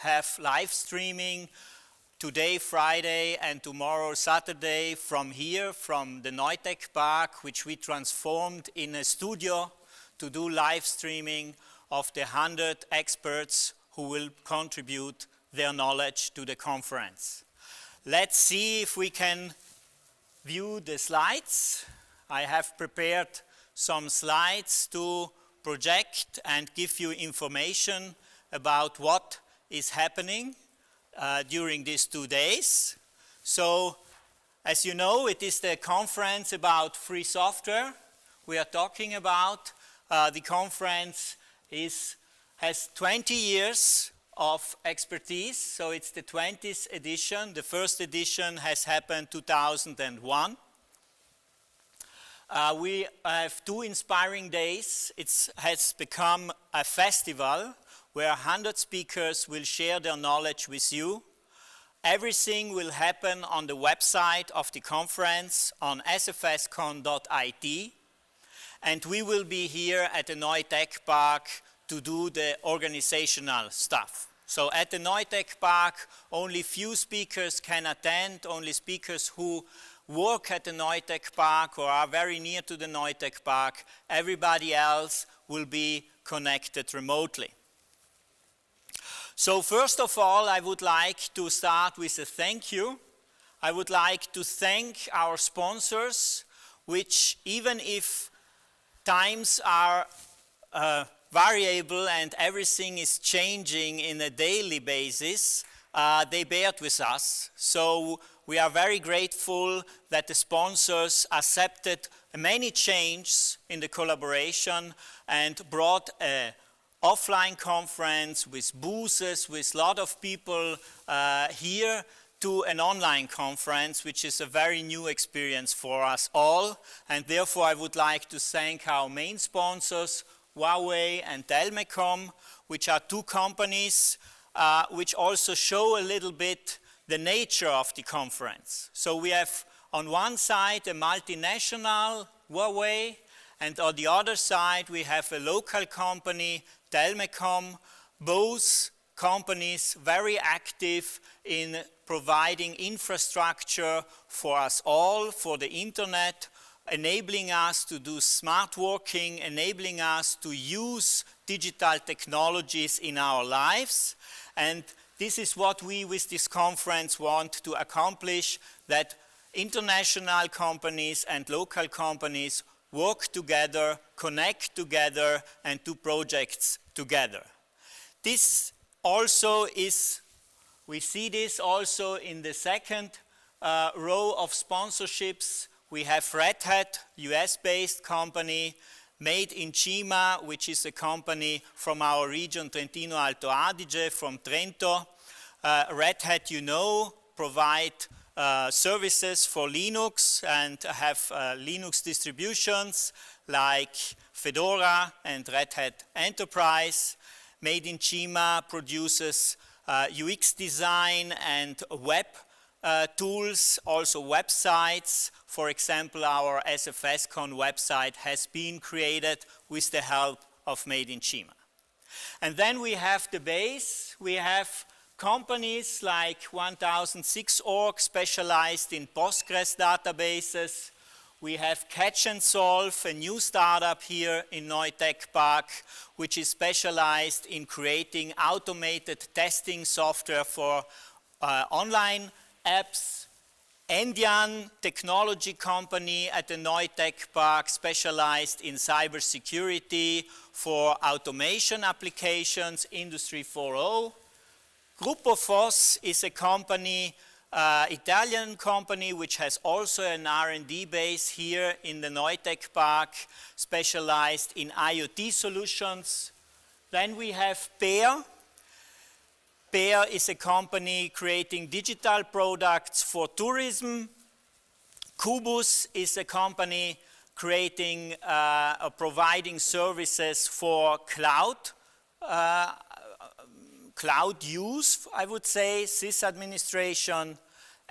Have live streaming today, Friday, and tomorrow, Saturday, from here, from the Neutech Park, which we transformed in a studio to do live streaming of the 100 experts who will contribute their knowledge to the conference. Let's see if we can view the slides. I have prepared some slides to project and give you information about what is happening during these 2 days. So, as you know, it is the conference about free software we are talking about. The conference has 20 years of expertise, so it's the 20th edition. The first edition has happened 2001. We have 2 inspiring days. It has become a festival where 100 speakers will share their knowledge with you. Everything will happen on the website of the conference on sfscon.it, and we will be here at the Neutech Park to do the organizational stuff. So at the Neutech Park, only few speakers can attend, only speakers who work at the Neutech Park or are very near to the Neutech Park. Everybody else will be connected remotely. So first of all, I would like to start with a thank you. I would like to thank our sponsors, which even if times are variable and everything is changing in a daily basis, they bear with us. So we are very grateful that the sponsors accepted many changes in the collaboration and brought a offline conference with booths, with a lot of people here, to an online conference, which is a very new experience for us all. And therefore, I would like to thank our main sponsors, Huawei and Telmecom, which are 2 companies which also show a little bit the nature of the conference. So we have on one side a multinational, Huawei, and on the other side we have a local company, Telmecom, both companies very active in providing infrastructure for us all, for the internet, enabling us to do smart working, enabling us to use digital technologies in our lives. And this is what we with this conference want to accomplish, that international companies and local companies work together, connect together, and do projects together. This also is, we see this also in the second row of sponsorships. We have Red Hat, US-based company, Made in Cima, which is a company from our region, Trentino Alto Adige, from Trento. Red Hat, you know, provide services for Linux and have Linux distributions like Fedora and Red Hat Enterprise. Made in Cima produces UX design and web tools, also websites. For example, our SFScon website has been created with the help of Made in Cima. And then we have the base. We have companies like 1006.org specialized in Postgres databases. We have Catch and Solve, a new startup here in Neutech Park, which is specialized in creating automated testing software for online apps. Indian technology company at the Neutech Park specialized in cybersecurity for automation applications, Industry 4.0. Gruppo Foss is a company, Italian company, which has also an R&D base here in the Neutech Park, specialized in IoT solutions. Then we have Pear. Pear is a company creating digital products for tourism. Kubus is a company creating or providing services for cloud use, I would say, sysadministration.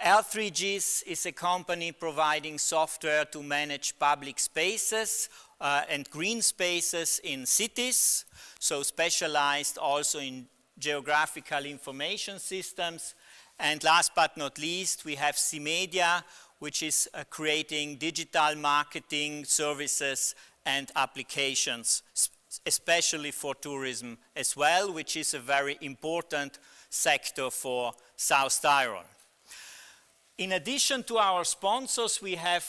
R3GIS is a company providing software to manage public spaces and green spaces in cities, so specialized also in geographical information systems. And last but not least, we have CMedia, which is creating digital marketing services and applications, especially for tourism as well, which is a very important sector for South Tyrol. In addition to our sponsors, we have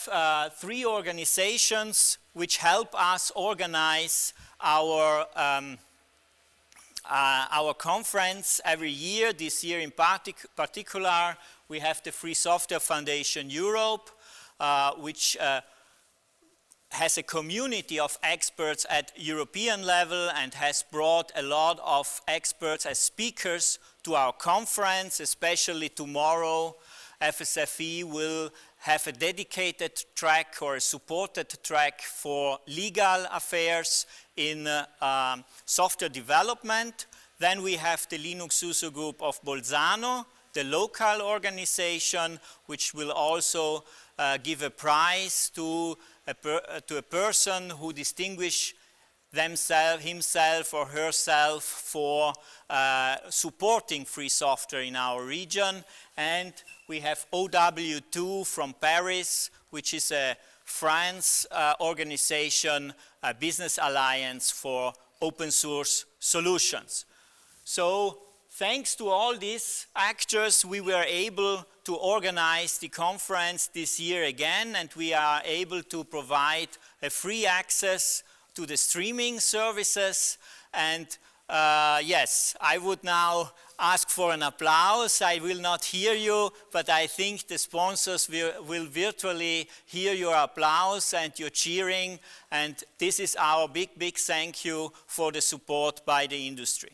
3 organizations which help us organize our conference every year. This year in particular, we have the Free Software Foundation Europe, which has a community of experts at European level and has brought a lot of experts as speakers to our conference, especially tomorrow. FSFE will have a dedicated track or a supported track for legal affairs in software development. Then we have the Linux user group of Bolzano, the local organization, which will also give a prize to a person who distinguished himself or herself for supporting free software in our region. And we have OW2 from Paris, which is a France organization, a business alliance for open source solutions. So thanks to all these actors, we were able to organize the conference this year again, and we are able to provide a free access to the streaming services. And yes, I would now ask for an applause. I will not hear you, but I think the sponsors will virtually hear your applause and your cheering, and this is our big, big thank you for the support by the industry.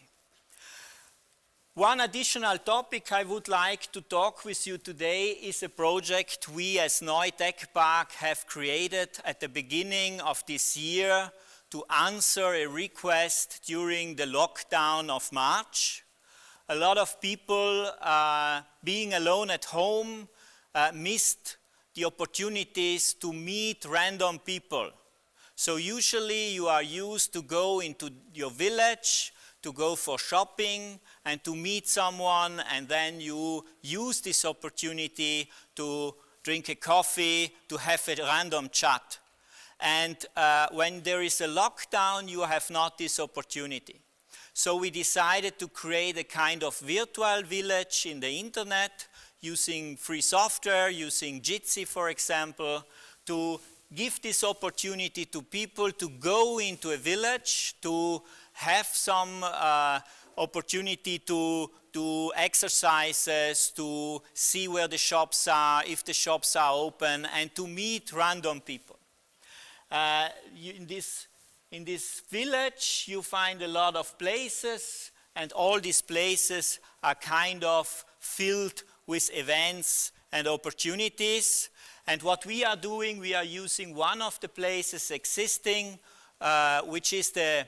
One additional topic I would like to talk with you today is a project we as Neutech Park have created at the beginning of this year to answer a request during the lockdown of March. A lot of people being alone at home missed the opportunities to meet random people. So usually you are used to go into your village, to go for shopping and to meet someone, and then you use this opportunity to drink a coffee, to have a random chat. And when there is a lockdown, you have not this opportunity. So we decided to create a kind of virtual village in the internet using free software, using Jitsi, for example, to give this opportunity to people to go into a village, to have some opportunity to do exercises, to see where the shops are, if the shops are open, and to meet random people. In this village, you find a lot of places, and all these places are kind of filled with events and opportunities. And what we are doing, we are using one of the places existing, which is the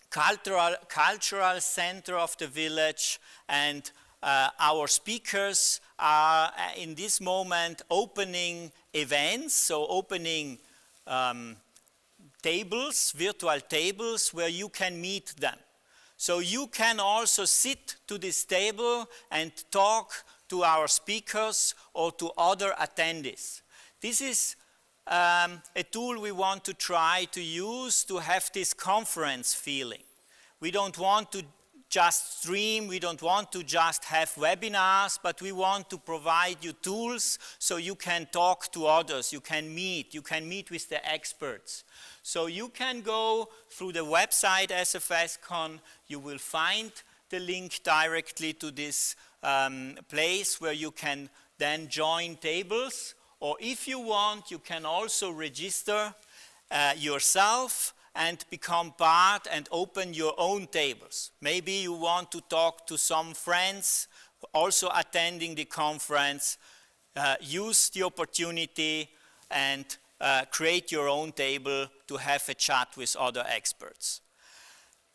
cultural center of the village, and our speakers are in this moment opening events, so opening tables, virtual tables, where you can meet them. So you can also sit to this table and talk to our speakers or to other attendees. This is a tool we want to try to use to have this conference feeling. We don't want just stream, we don't want to just have webinars, but we want to provide you tools so you can talk to others, you can meet with the experts. So you can go through the website SFScon, you will find the link directly to this place where you can then join tables, or if you want, you can also register yourself and become part and open your own tables. Maybe you want to talk to some friends also attending the conference. Use the opportunity and create your own table to have a chat with other experts.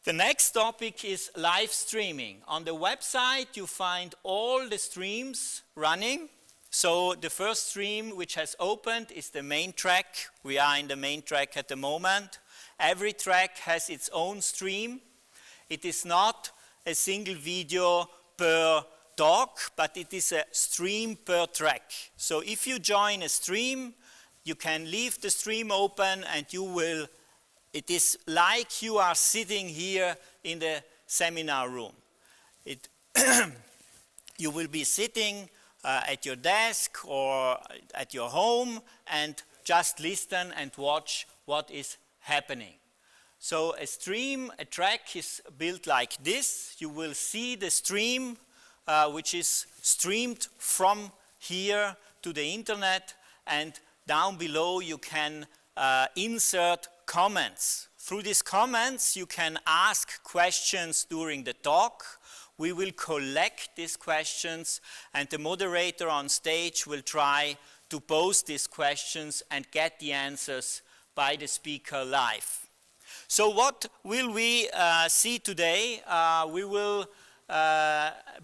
The next topic is live streaming. On the website you find all the streams running. So the first stream which has opened is the main track. We are in the main track at the moment. Every track has its own stream. It is not a single video per talk, but it is a stream per track. So if you join a stream, you can leave the stream open and it is like you are sitting here in the seminar room. You will be sitting at your desk or at your home and just listen and watch what is happening. So a track is built like this. You will see the stream which is streamed from here to the internet, and down below you can insert comments. Through these comments you can ask questions during the talk. We will collect these questions and the moderator on stage will try to pose these questions and get the answers by the speaker live. So what will we see today? We will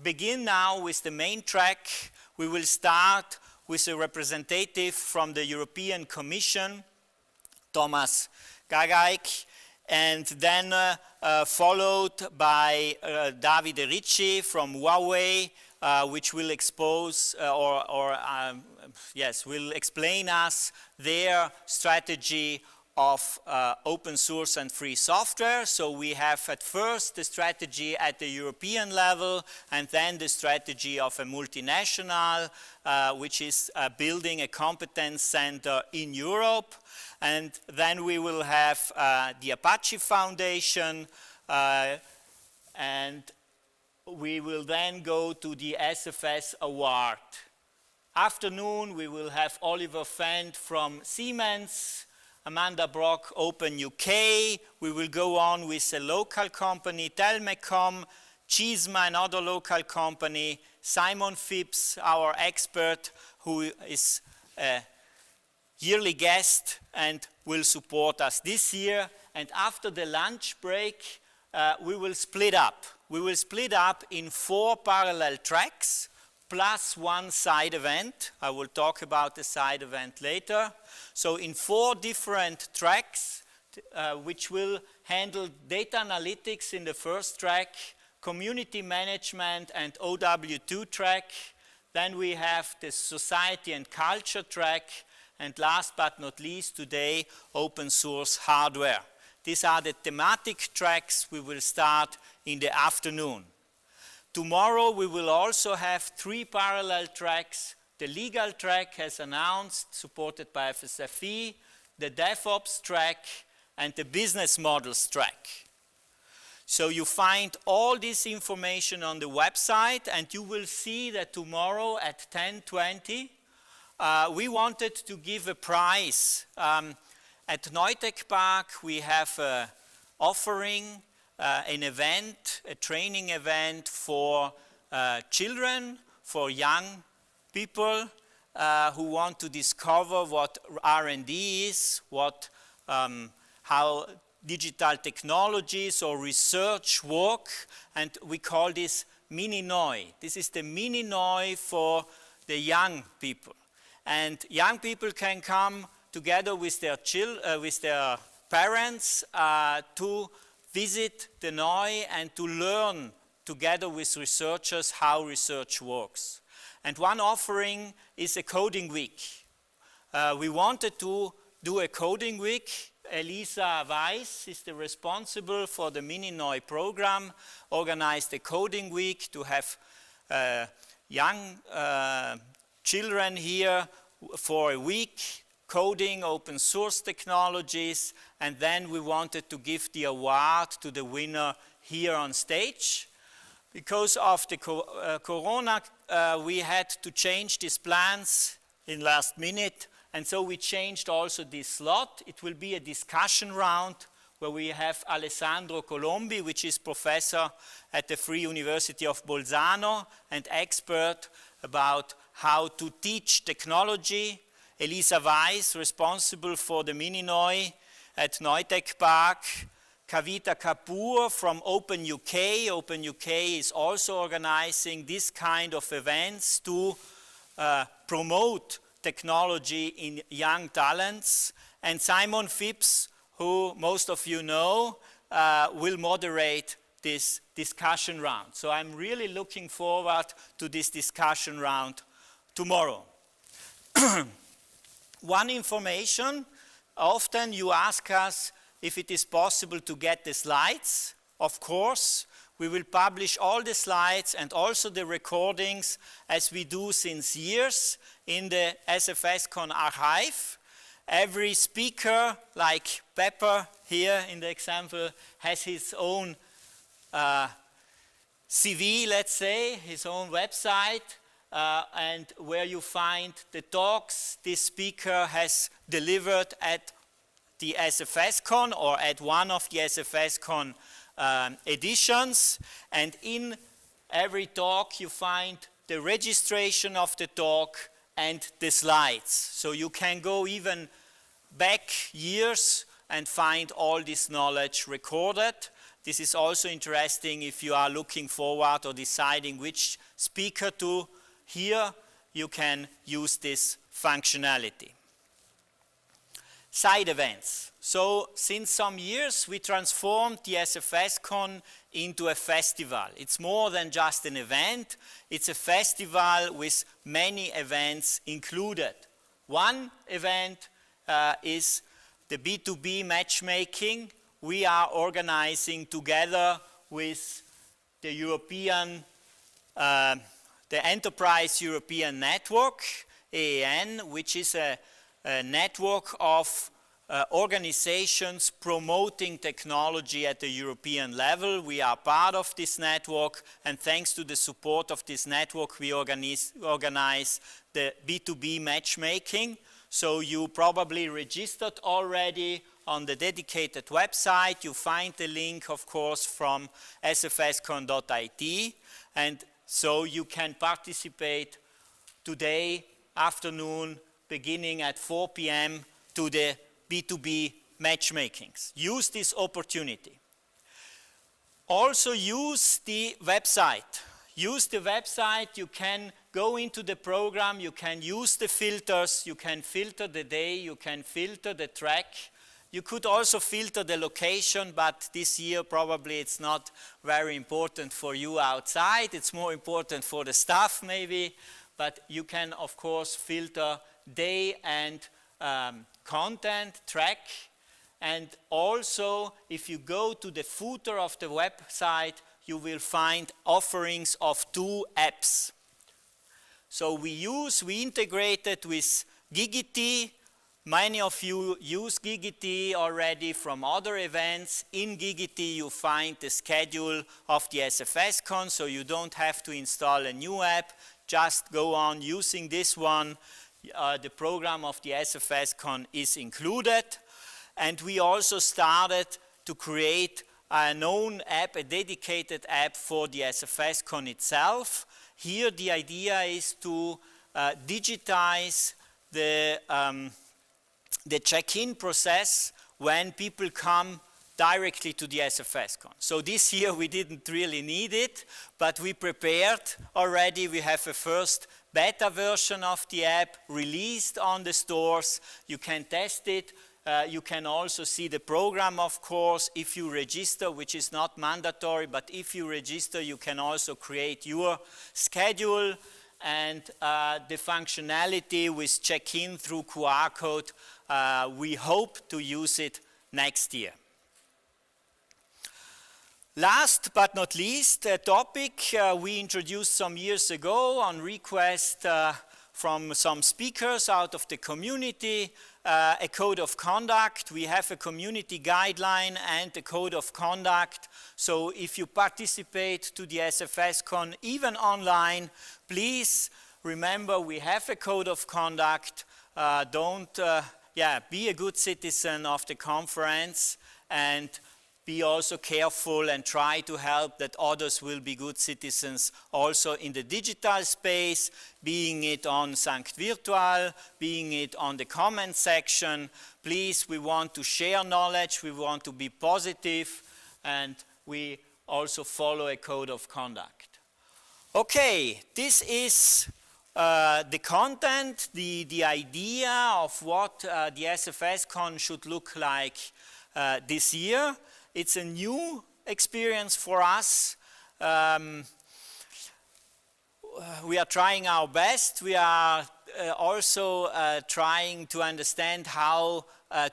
begin now with the main track. We will start with a representative from the European Commission, Thomas Gagaik, and then followed by David Ricci from Huawei, which will will explain us their strategy of open source and free software. So we have at first the strategy at the European level, and then the strategy of a multinational, which is building a competence center in Europe. And then we will have the Apache Foundation, and we will then go to the SFS Award. Afternoon, we will have Oliver Fendt from Siemens, Amanda Brock, Open UK. We will go on with a local company, Telmecom, Chisma, another local company, Simon Phipps, our expert, who is a yearly guest and will support us this year. And after the lunch break, we will split up. We will split up in 4 parallel tracks, plus 1 side event. I will talk about the side event later. So in 4 different tracks, which will handle data analytics in the first track, community management and OW2 track. Then we have the society and culture track, and last but not least today, open source hardware. These are the thematic tracks we will start in the afternoon. Tomorrow we will also have 3 parallel tracks. The legal track as announced, supported by FSFE, the DevOps track, and the business models track. So you find all this information on the website, and you will see that tomorrow at 10:20 we wanted to give a prize. At Neutech Park we have an offering, an event, a training event for children, for young people who want to discover what R&D is, how digital technologies or research work, and we call this Mini Neu. This is the Mini Neu for the young people. And young people can come together with their parents to visit the Neu and to learn together with researchers how research works. And one offering is a coding week. We wanted to do a coding week Elisa Weiss is the responsible for the Mini-Noi program, organized a coding week to have young children here for a week, coding, open source technologies, and then we wanted to give the award to the winner here on stage. Because of the corona, we had to change these plans in last minute, and so we changed also this slot. It will be a discussion round where we have Alessandro Colombi, which is professor at the Free University of Bolzano and expert about how to teach technology. Elisa Weiss, responsible for the Mini-Noi at Neutech Park. Kavita Kapoor from Open UK. Open UK is also organizing this kind of events to promote technology in young talents. And Simon Phipps, who most of you know, will moderate this discussion round. So I'm really looking forward to this discussion round tomorrow. One information, often you ask us if it is possible to get the slides. Of course, we will publish all the slides and also the recordings as we do since years in the SFScon archive. Every speaker, like Pepper here in the example, has his own CV, let's say, his own website, and where you find the talks this speaker has delivered at the SFScon or at one of the SFScon editions. And in every talk you find the registration of the talk and the slides. So you can go even back years and find all this knowledge recorded. This is also interesting if you are looking forward or deciding which speaker to hear, you can use this functionality. Side events. So since some years we transformed the SFScon into a festival. It's more than just an event, it's a festival with many events included. One event is the B2B matchmaking. We are organizing together with the European, the Enterprise European Network, EEN, which is a network of organizations promoting technology at the European level. We are part of this network, and thanks to the support of this network, we organize the B2B matchmaking. So you probably registered already on the dedicated website. You find the link, of course, from sfscon.it, and so you can participate today afternoon beginning at 4 p.m. to the B2B matchmakings. Use this opportunity. Also use the website. Use the website, you can go into the program, you can use the filters, you can filter the day, you can filter the track. You could also filter the location, but this year probably it's not very important for you outside, it's more important for the staff maybe, but you can of course filter day and content, track, and also if you go to the footer of the website, you will find offerings of 2 apps. So we integrated with Gigity. Many of you use Gigity already from other events. In Gigity you find the schedule of the SFScon, so you don't have to install a new app, just go on using this one. The program of the SFScon is included, and we also started to create an own app, a dedicated app for the SFScon itself. Here the idea is to digitize the check-in process when people come directly to the SFScon. So this year we didn't really need it, but we prepared already. We have a first beta version of the app released on the stores. You can test it. You can also see the program, of course, if you register, which is not mandatory, but if you register, you can also create your schedule, and the functionality with check-in through QR code, we hope to use it next year. Last but not least, a topic we introduced some years ago on request from some speakers out of the community, a code of conduct. We have a community guideline and a code of conduct. So if you participate to the SFScon, even online, please remember we have a code of conduct. Be a good citizen of the conference, and be also careful and try to help that others will be good citizens also in the digital space, being it on Sankt Virtual, being it on the comment section. Please, we want to share knowledge, we want to be positive, and we also follow a code of conduct. Okay, this is the content, the idea of what the SFScon should look like this year. It's a new experience for us. We are trying our best. We are also trying to understand how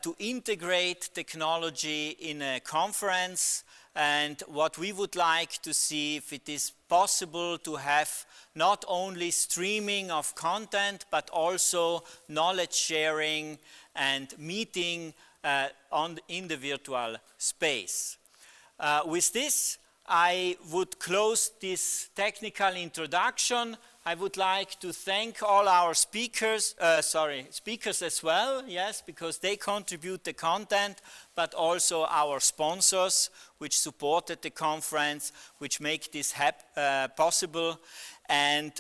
to integrate technology in a conference, and what we would like to see if it is possible to have not only streaming of content, but also knowledge sharing and meeting in the virtual space. With this, I would close this technical introduction. I would like to thank all our speakers as well, yes, because they contribute the content, but also our sponsors, which supported the conference, which make this possible. And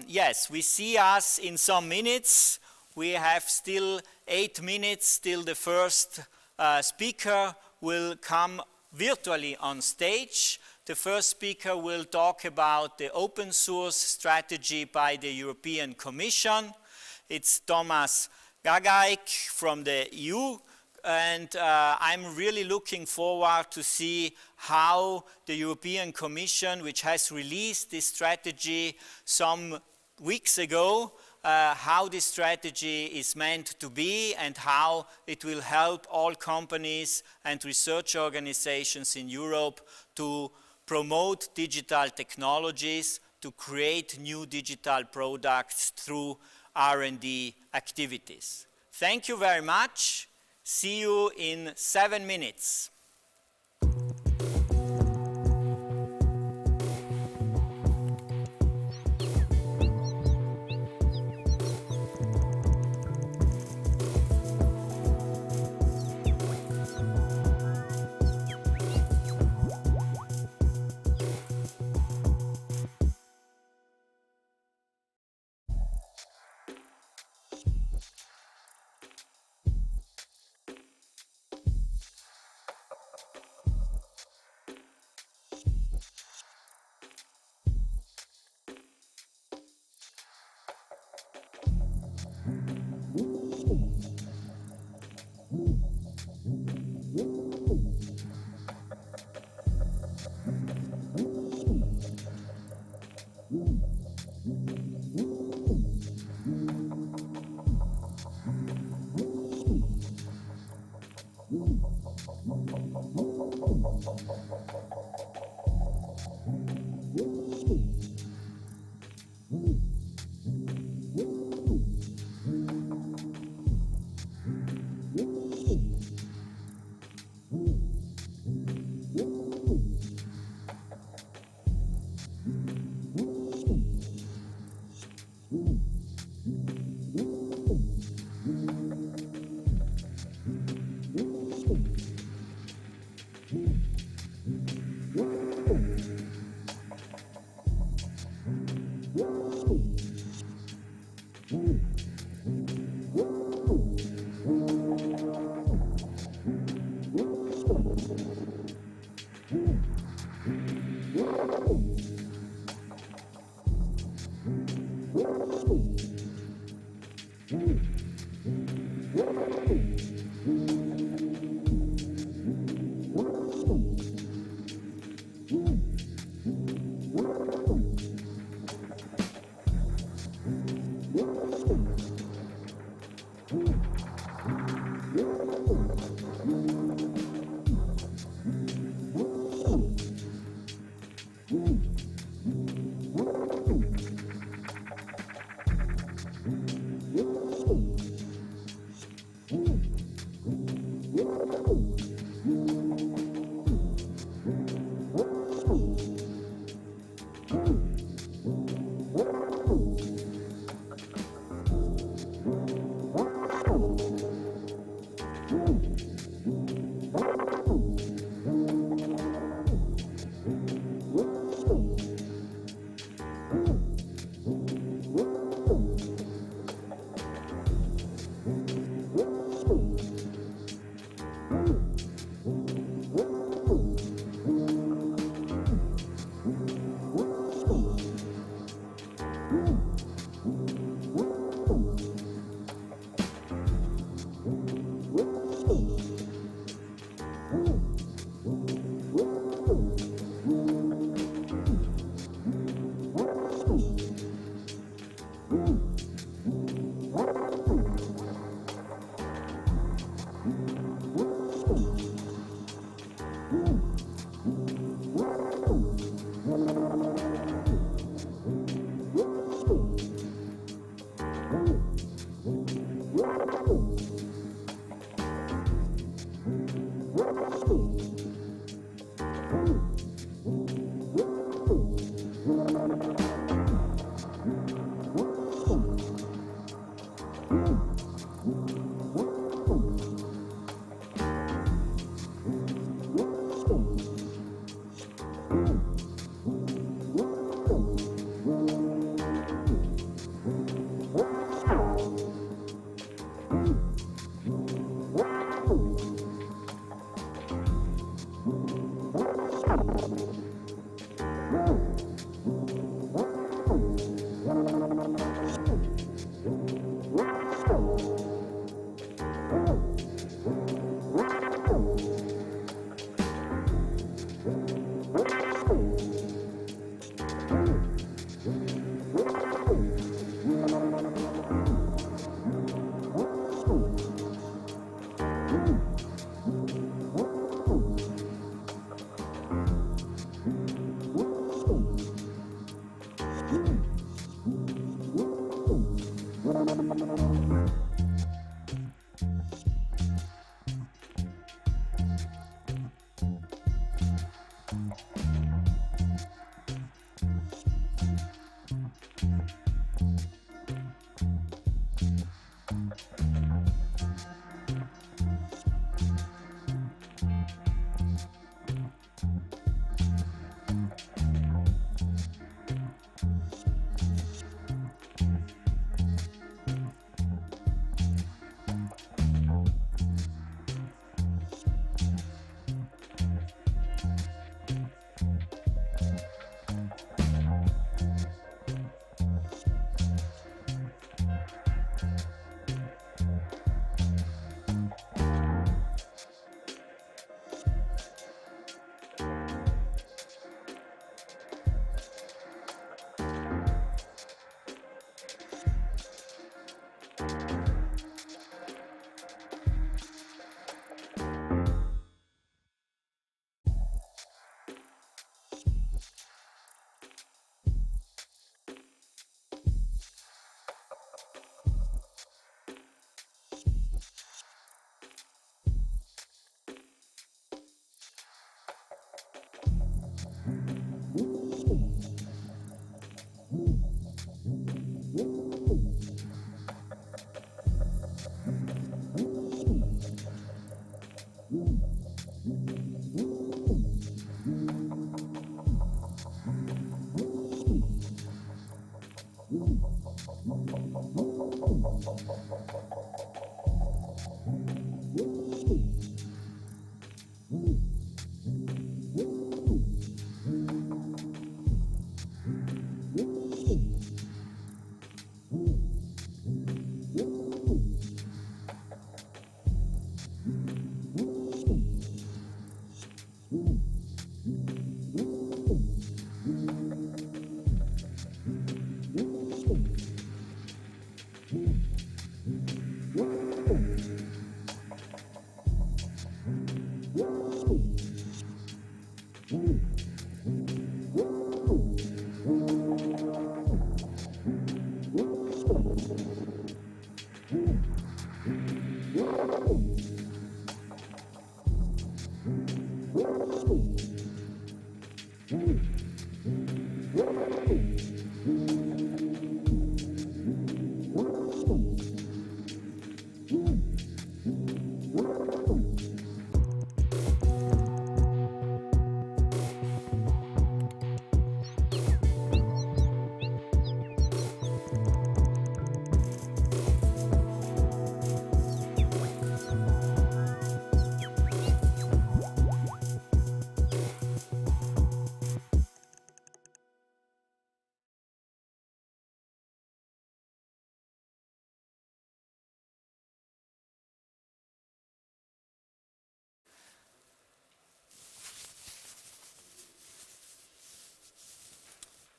yes, we see us in some minutes. We have still 8 minutes till the first speaker will come virtually on stage. The first speaker will talk about the open source strategy by the European Commission. It's Thomas Gagaik from the EU, and I'm really looking forward to see how the European Commission, which has released this strategy some weeks ago, how this strategy is meant to be and how it will help all companies and research organizations in Europe to promote digital technologies, to create new digital products through R&D activities. Thank you very much. See you in 7 minutes.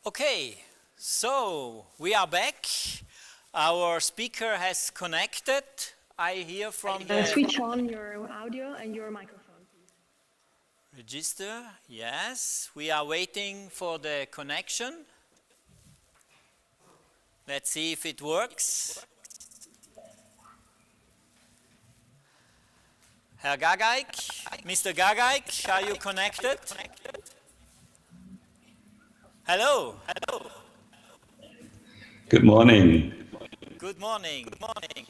Okay, so we are back, Our speaker has connected. I hear from the... Switch on your audio and your microphone, please. Register, yes. We are waiting for the connection. Let's see if it works. Herr Gagaik, Mr. Gagaik, are you connected? Hello. Hello. Good morning. Good morning. Good morning.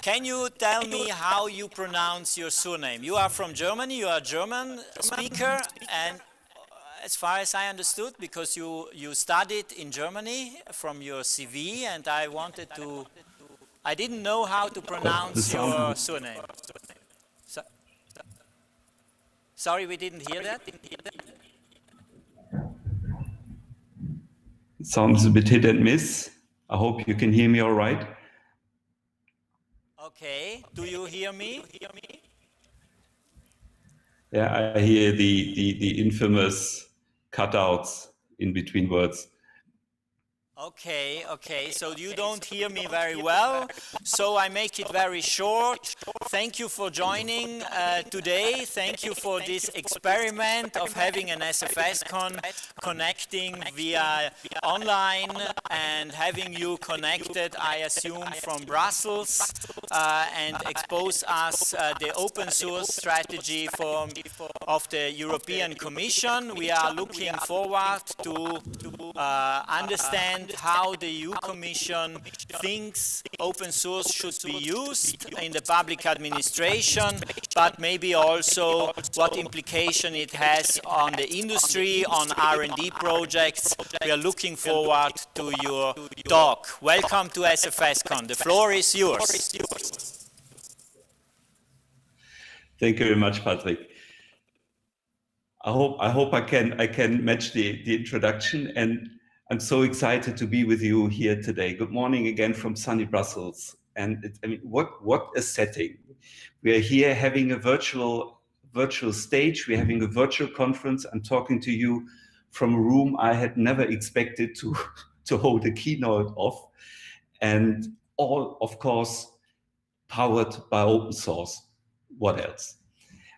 Can you tell me how you pronounce your surname? You are from Germany, you are a German speaker, and as far as I understood, because you studied in Germany from your CV, and I didn't know how to pronounce your surname. Sorry, we didn't hear that. It sounds a bit hit and miss. I hope you can hear me all right. Okay, do you hear me? Yeah, I hear the infamous cutouts in between words. Okay, so you don't hear me very well, so I make it very short. Thank you for joining today. Thank you for this experiment of having an SFScon connecting via online and having you connected, I assume, from Brussels and expose us the open source strategy of the European Commission. We are looking forward to understand how the EU Commission thinks open source should be used in the public administration, but maybe also what implication it has on the industry, on R&D projects. We are looking forward to your talk. Welcome to SFScon. The floor is yours. Thank you very much, Patrick. I hope I can match the introduction, and I'm so excited to be with you here today. Good morning again from sunny Brussels. And I mean, what a setting. We are here having a virtual stage. We're having a virtual conference. I'm talking to you from a room I had never expected to hold a keynote of. And all, of course, powered by open source. What else?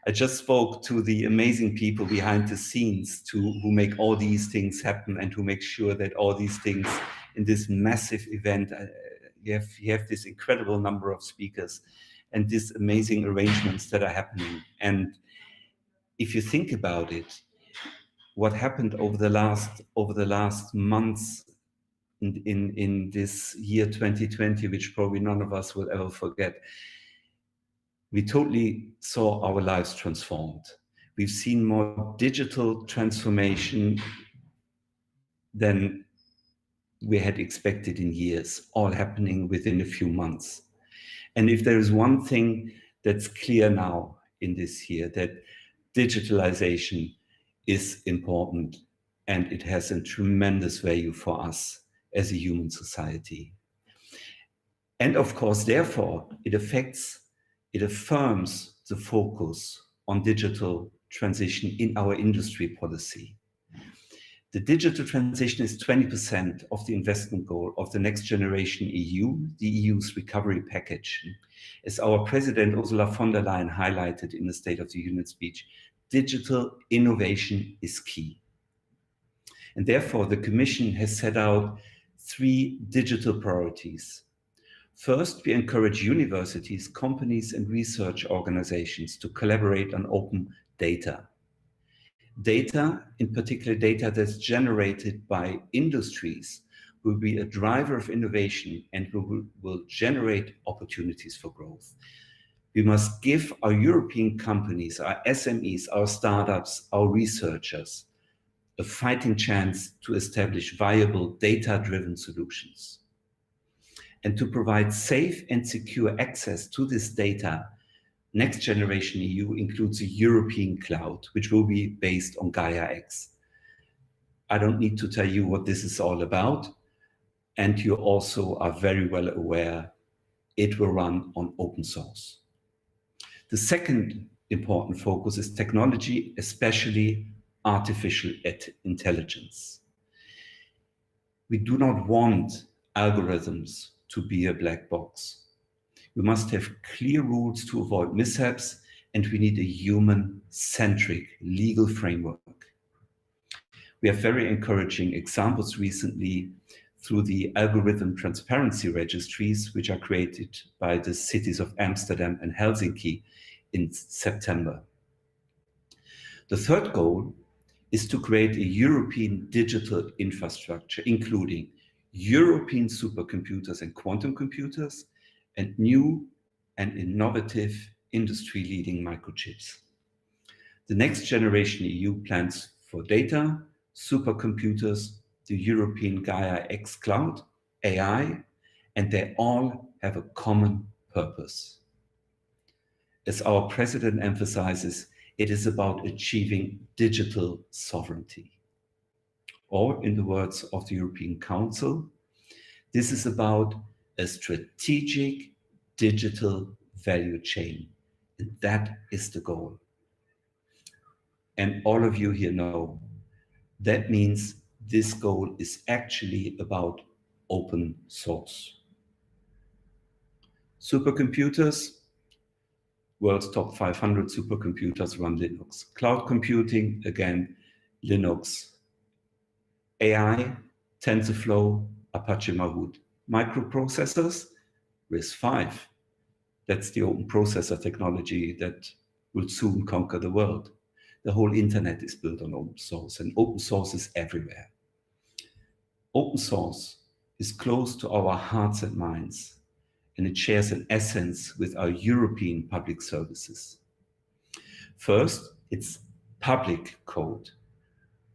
I just spoke to the amazing people behind the scenes who make all these things happen and who make sure that all these things in this massive event, you have this incredible number of speakers and these amazing arrangements that are happening. And if you think about it, what happened over the last months in this year 2020, which probably none of us will ever forget, we totally saw our lives transformed. We've seen more digital transformation than we had expected in years, all happening within a few months. And if there is one thing that's clear now in this year, that digitalization is important and it has a tremendous value for us as a human society. And of course, therefore, it affirms the focus on digital transition in our industry policy. The digital transition is 20% of the investment goal of the Next Generation EU, the EU's recovery package. As our President Ursula von der Leyen highlighted in the State of the Union speech, digital innovation is key. And therefore, the Commission has set out 3 digital priorities. First, we encourage universities, companies, and research organizations to collaborate on open data. Data, in particular data that's generated by industries, will be a driver of innovation and will generate opportunities for growth. We must give our European companies, our SMEs, our startups, our researchers, a fighting chance to establish viable data-driven solutions. And to provide safe and secure access to this data, Next Generation EU includes a European cloud, which will be based on Gaia-X. I don't need to tell you what this is all about, and you also are very well aware it will run on open source. The second important focus is technology, especially artificial intelligence. We do not want algorithms to be a black box. We must have clear rules to avoid mishaps, and we need a human-centric legal framework. We have very encouraging examples recently through the algorithm transparency registries, which are created by the cities of Amsterdam and Helsinki in September. The third goal is to create a European digital infrastructure, including European supercomputers and quantum computers, and new and innovative industry-leading microchips. The next generation EU plans for data, supercomputers, the European Gaia X Cloud, AI, and they all have a common purpose. As our president emphasizes, it is about achieving digital sovereignty. Or in the words of the European Council, this is about a strategic digital value chain. And that is the goal. And all of you here know that means this goal is actually about open source. Supercomputers, world's top 500 supercomputers run Linux. Cloud computing, again, Linux. AI, TensorFlow, Apache Mahout. Microprocessors, RISC-V. That's the open processor technology that will soon conquer the world. The whole internet is built on open source, and open source is everywhere. Open source is close to our hearts and minds, and it shares an essence with our European public services. First, it's public code,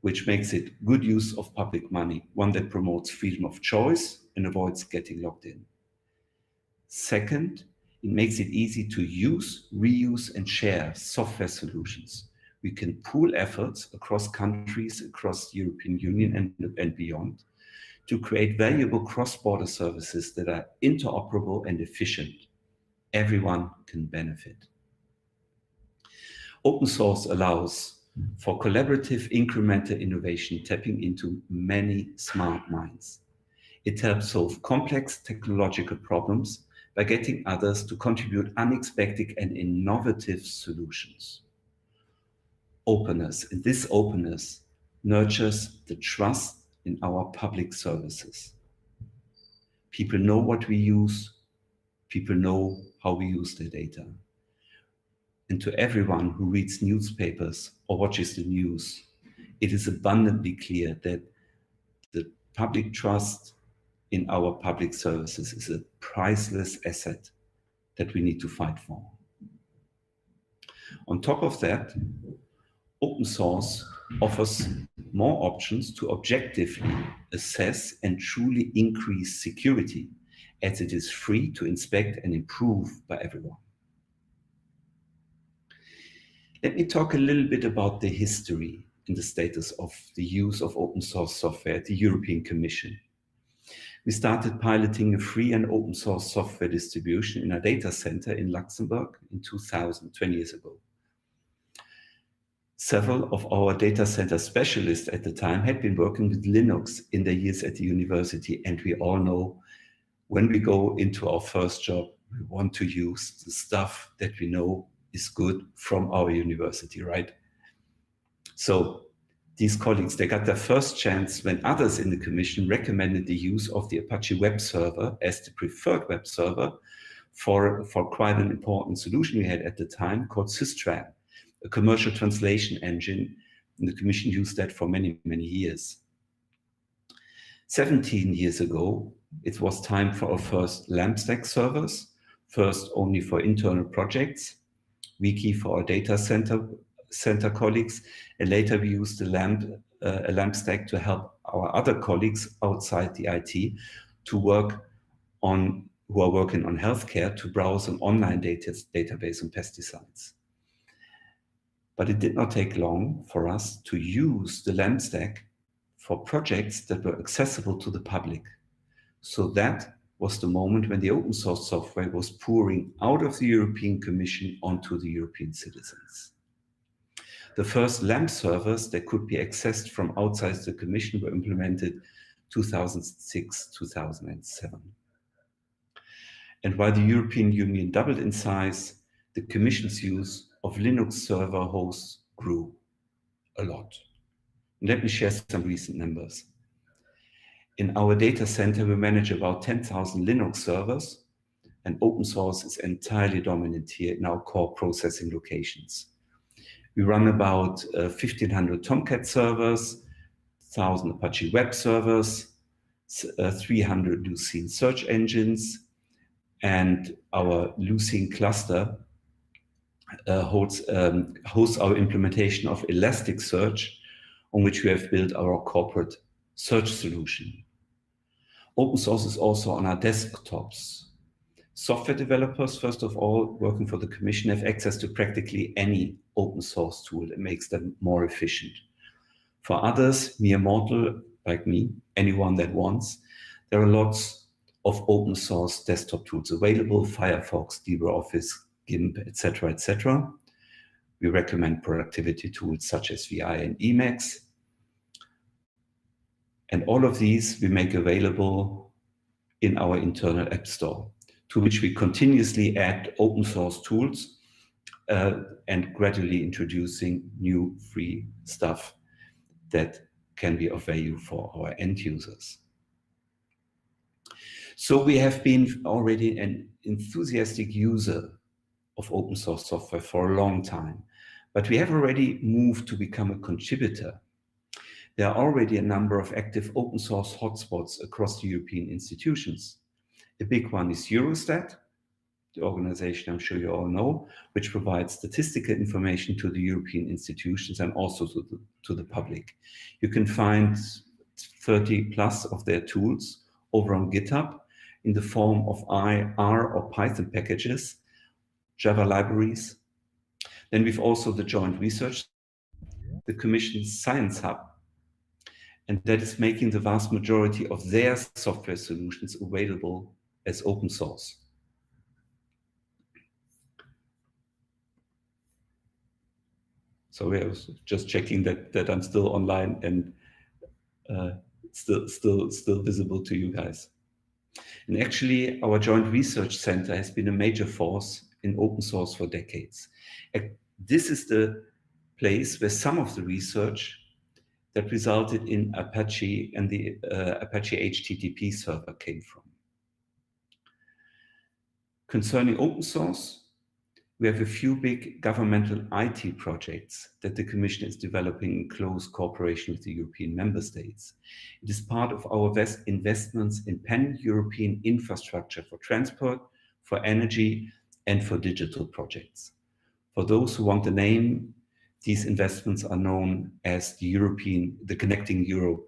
which makes it good use of public money, one that promotes freedom of choice and avoids getting locked in. Second, it makes it easy to use, reuse, and share software solutions. We can pool efforts across countries, across the European Union and beyond, to create valuable cross-border services that are interoperable and efficient. Everyone can benefit. Open source allows for collaborative incremental innovation, tapping into many smart minds. It helps solve complex technological problems by getting others to contribute unexpected and innovative solutions. Openness, and this openness nurtures the trust in our public services. People know what we use, people know how we use their data. And to everyone who reads newspapers or watches the news, it is abundantly clear that the public trust in our public services is a priceless asset that we need to fight for. On top of that, open source offers more options to objectively assess and truly increase security, as it is free to inspect and improve by everyone. Let me talk a little bit about the history and the status of the use of open source software at the European Commission. We started piloting a free and open source software distribution in a data center in Luxembourg in 2000, 20 years ago. Several of our data center specialists at the time had been working with Linux in their years at the university, and we all know when we go into our first job, we want to use the stuff that we know is good from our university, right? So these colleagues, they got their first chance when others in the commission recommended the use of the Apache web server as the preferred web server for quite an important solution we had at the time called Systram, a commercial translation engine, and the commission used that for many, many years. 17 years ago, it was time for our first LAMP stack servers, first only for internal projects, Wiki for our data center colleagues, and later we used a LAMP stack to help our other colleagues outside the IT to work on, who are working on healthcare, to browse an online database on pesticides. But it did not take long for us to use the LAMP stack for projects that were accessible to the public. So that was the moment when the open source software was pouring out of the European Commission onto the European citizens. The first LAMP servers that could be accessed from outside the Commission were implemented 2006-2007. And while the European Union doubled in size, the Commission's use of Linux server hosts grew a lot. And let me share some recent numbers. In our data center, we manage about 10,000 Linux servers, and open source is entirely dominant here in our core processing locations. We run about 1,500 Tomcat servers, 1,000 Apache web servers, 300 Lucene search engines, and our Lucene cluster hosts our implementation of Elasticsearch, on which we have built our corporate search solution. Open source is also on our desktops. Software developers, first of all, working for the Commission, have access to practically any open source tool that makes them more efficient. For others, mere mortal like me, anyone that wants, there are lots of open source desktop tools available: Firefox, LibreOffice, GIMP, etc., etc. We recommend productivity tools such as VI and Emacs. And all of these we make available in our internal app store, to which we continuously add open source tools and gradually introducing new free stuff that can be of value for our end users. So we have been already an enthusiastic user of open source software for a long time, but we have already moved to become a contributor. There are already a number of active open source hotspots across the European institutions. A big one is Eurostat, the organization I'm sure you all know, which provides statistical information to the European institutions and also to the public. You can find 30 plus of their tools over on GitHub in the form of R or Python packages, Java libraries. Then we've also the Joint Research, the Commission's Science Hub, and that is making the vast majority of their software solutions available as open source. So I was just checking that I'm still online and still visible to you guys. And actually, our Joint Research Center has been a major force in open source for decades. This is the place where some of the research that resulted in Apache and the Apache HTTP server came from. Concerning open source, we have a few big governmental IT projects that the Commission is developing in close cooperation with the European member states. It is part of our investments in pan-European infrastructure for transport, for energy, and for digital projects. For those who want the name, these investments are known as the Connecting Europe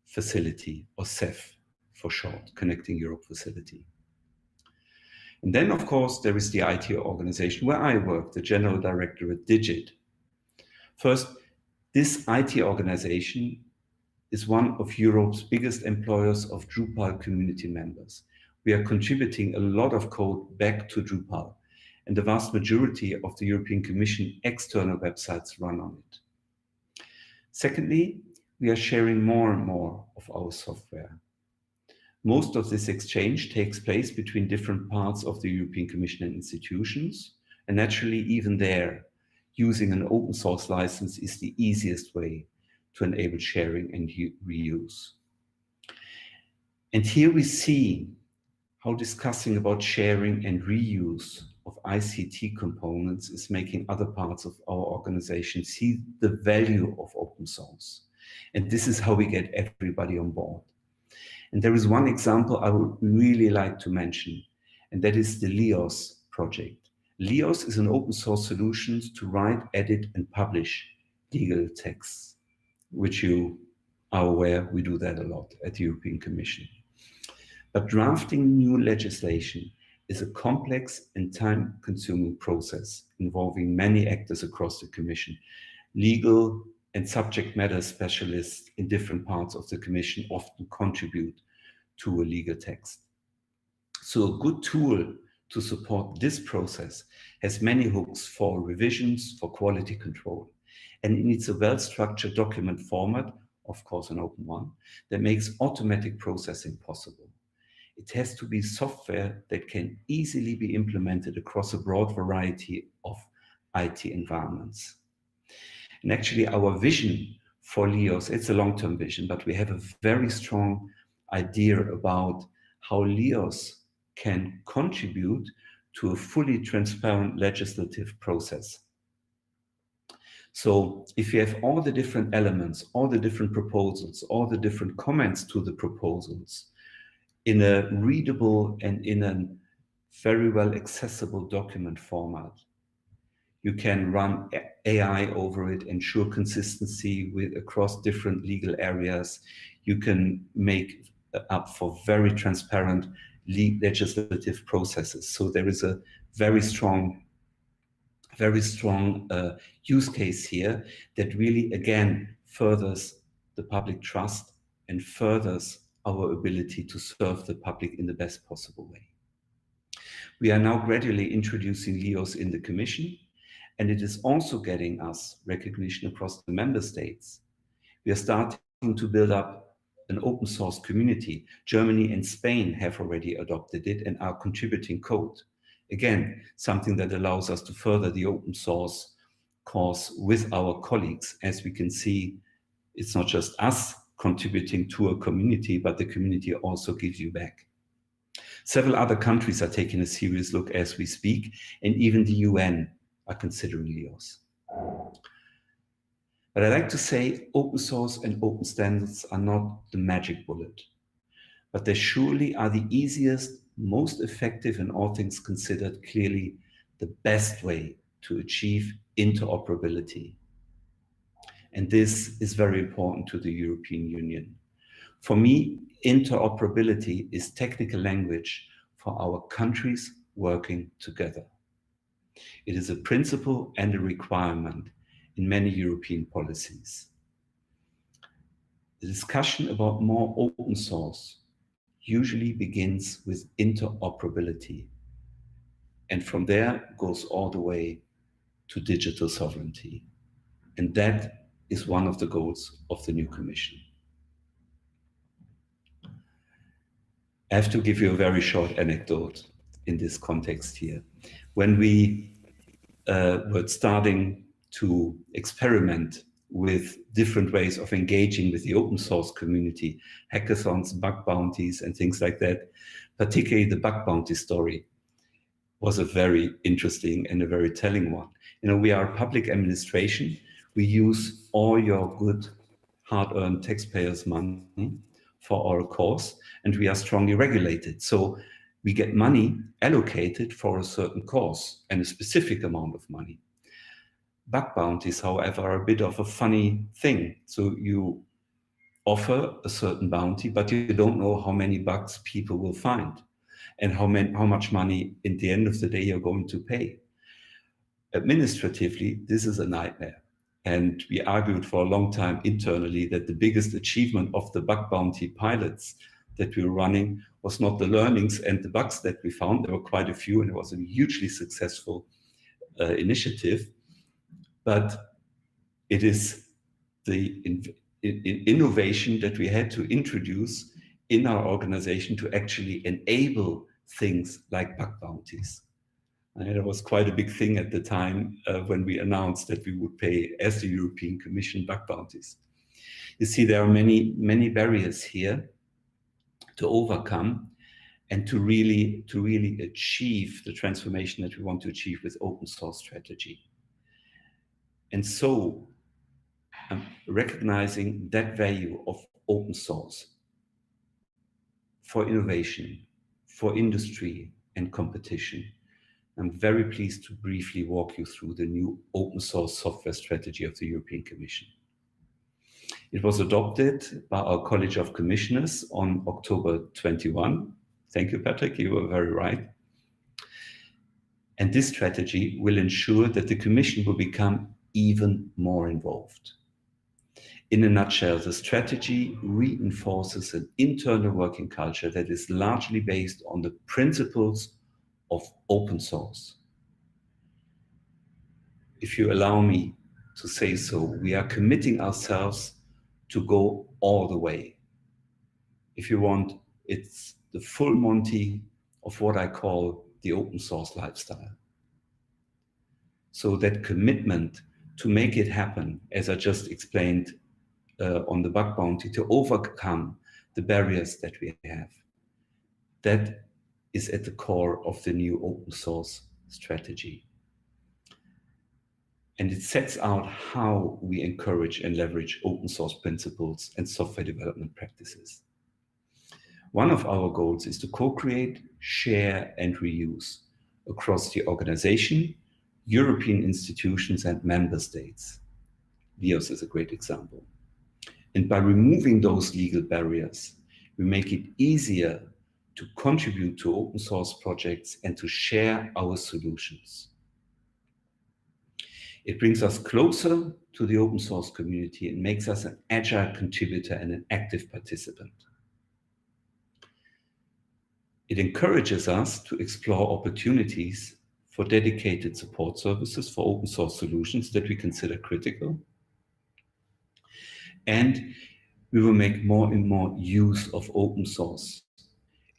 Facility, or CEF for short, Connecting Europe Facility. And then, of course, there is the IT organization where I work, the General Director at Digit. First, this IT organization is one of Europe's biggest employers of Drupal community members. We are contributing a lot of code back to Drupal, and the vast majority of the European Commission external websites run on it. Secondly, we are sharing more and more of our software. Most of this exchange takes place between different parts of the European Commission and institutions, and naturally, even there, using an open source license is the easiest way to enable sharing and reuse. And here we see how discussing about sharing and reuse of ICT components is making other parts of our organization see the value of open source. And this is how we get everybody on board. And there is one example I would really like to mention, and that is the LEOS project. LEOS is an open source solution to write, edit, and publish legal texts, which you are aware we do that a lot at the European Commission. But drafting new legislation is a complex and time-consuming process involving many actors across the Commission. Legal and subject matter specialists in different parts of the Commission often contribute to a legal text. So a good tool to support this process has many hooks for revisions, for quality control, and it needs a well-structured document format of course an open one, that makes automatic processing possible. It has to be software that can easily be implemented across a broad variety of IT environments. And actually our vision for LEOS, it's a long-term vision, but we have a very strong idea about how LEOS can contribute to a fully transparent legislative process. So if you have all the different elements, all the different proposals, all the different comments to the proposals in a readable and in a very well accessible document format, you can run AI over it, ensure consistency across different legal areas. You can make up for very transparent legislative processes. So there is a very strong use case here that really, again, furthers the public trust and furthers our ability to serve the public in the best possible way. We are now gradually introducing LEOS in the Commission, and it is also getting us recognition across the member states. We are starting to build up an open source community. Germany and Spain have already adopted it and are contributing code. Again, something that allows us to further the open source cause with our colleagues. As we can see, it's not just us contributing to a community, but the community also gives you back. Several other countries are taking a serious look as we speak, and even the UN are considering LEOS. But I like to say open source and open standards are not the magic bullet, but they surely are the easiest, most effective, and all things considered, clearly the best way to achieve interoperability. And this is very important to the European Union. For me, interoperability is technical language for our countries working together. It is a principle and a requirement in many European policies. The discussion about more open source usually begins with interoperability, and from there goes all the way to digital sovereignty. And that is one of the goals of the new Commission. I have to give you a very short anecdote in this context here. When we were starting to experiment with different ways of engaging with the open source community, hackathons, bug bounties, and things like that, particularly the bug bounty story was a very interesting and a very telling one. You know, we are a public administration. We use all your good hard-earned taxpayers' money for our cause, and we are strongly regulated. So we get money allocated for a certain cause and a specific amount of money. Bug bounties, however, are a bit of a funny thing. So you offer a certain bounty, but you don't know how many bugs people will find and how much money in the end of the day you're going to pay. Administratively, this is a nightmare. And we argued for a long time internally that the biggest achievement of the bug bounty pilots that we were running was not the learnings and the bugs that we found. There were quite a few, and it was a hugely successful initiative. But it is the innovation that we had to introduce in our organization to actually enable things like bug bounties. And it was quite a big thing at the time when we announced that we would pay, as the European Commission, bug bounties. You see, there are many, many barriers here to overcome and to really achieve the transformation that we want to achieve with open source strategy. And so, recognizing that value of open source for innovation, for industry and competition, I'm very pleased to briefly walk you through the new open source software strategy of the European Commission. It was adopted by our College of Commissioners on October 21. Thank you, Patrick, you were very right. And this strategy will ensure that the Commission will become even more involved. In a nutshell, the strategy reinforces an internal working culture that is largely based on the principles of open source. If you allow me to say so, we are committing ourselves to go all the way. If you want, it's the full Monty of what I call the open source lifestyle. So that commitment to make it happen, as I just explained on the bug bounty, to overcome the barriers that we have, that is at the core of the new open source strategy. And it sets out how we encourage and leverage open source principles and software development practices. One of our goals is to co-create, share, and reuse across the organization, European institutions, and member states. LIOS is a great example. And by removing those legal barriers, we make it easier to contribute to open source projects and to share our solutions. It brings us closer to the open source community and makes us an agile contributor and an active participant. It encourages us to explore opportunities for dedicated support services for open source solutions that we consider critical. And we will make more and more use of open source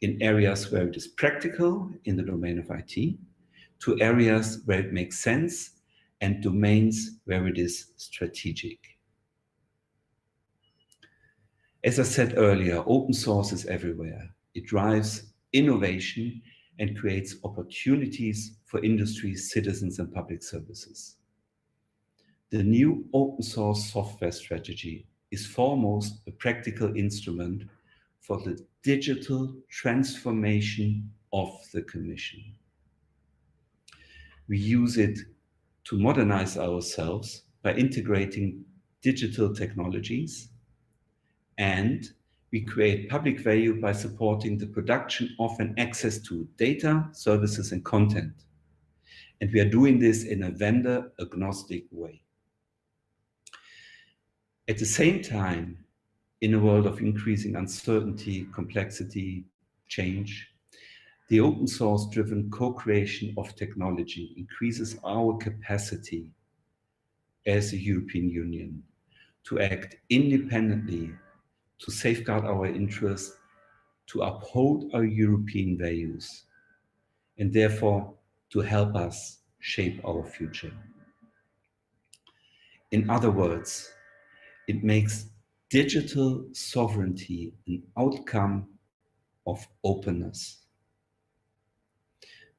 in areas where it is practical in the domain of IT, to areas where it makes sense, and domains where it is strategic. As I said earlier, open source is everywhere. It drives innovation and creates opportunities for industries, citizens, and public services. The new open source software strategy is foremost a practical instrument for the digital transformation of the Commission. We use it to modernize ourselves by integrating digital technologies, and we create public value by supporting the production of and access to data, services, and content. And we are doing this in a vendor-agnostic way. At the same time, in a world of increasing uncertainty, complexity, change, the open source driven co-creation of technology increases our capacity as a European Union to act independently, to safeguard our interests, to uphold our European values, and therefore to help us shape our future. In other words, it makes digital sovereignty an outcome of openness.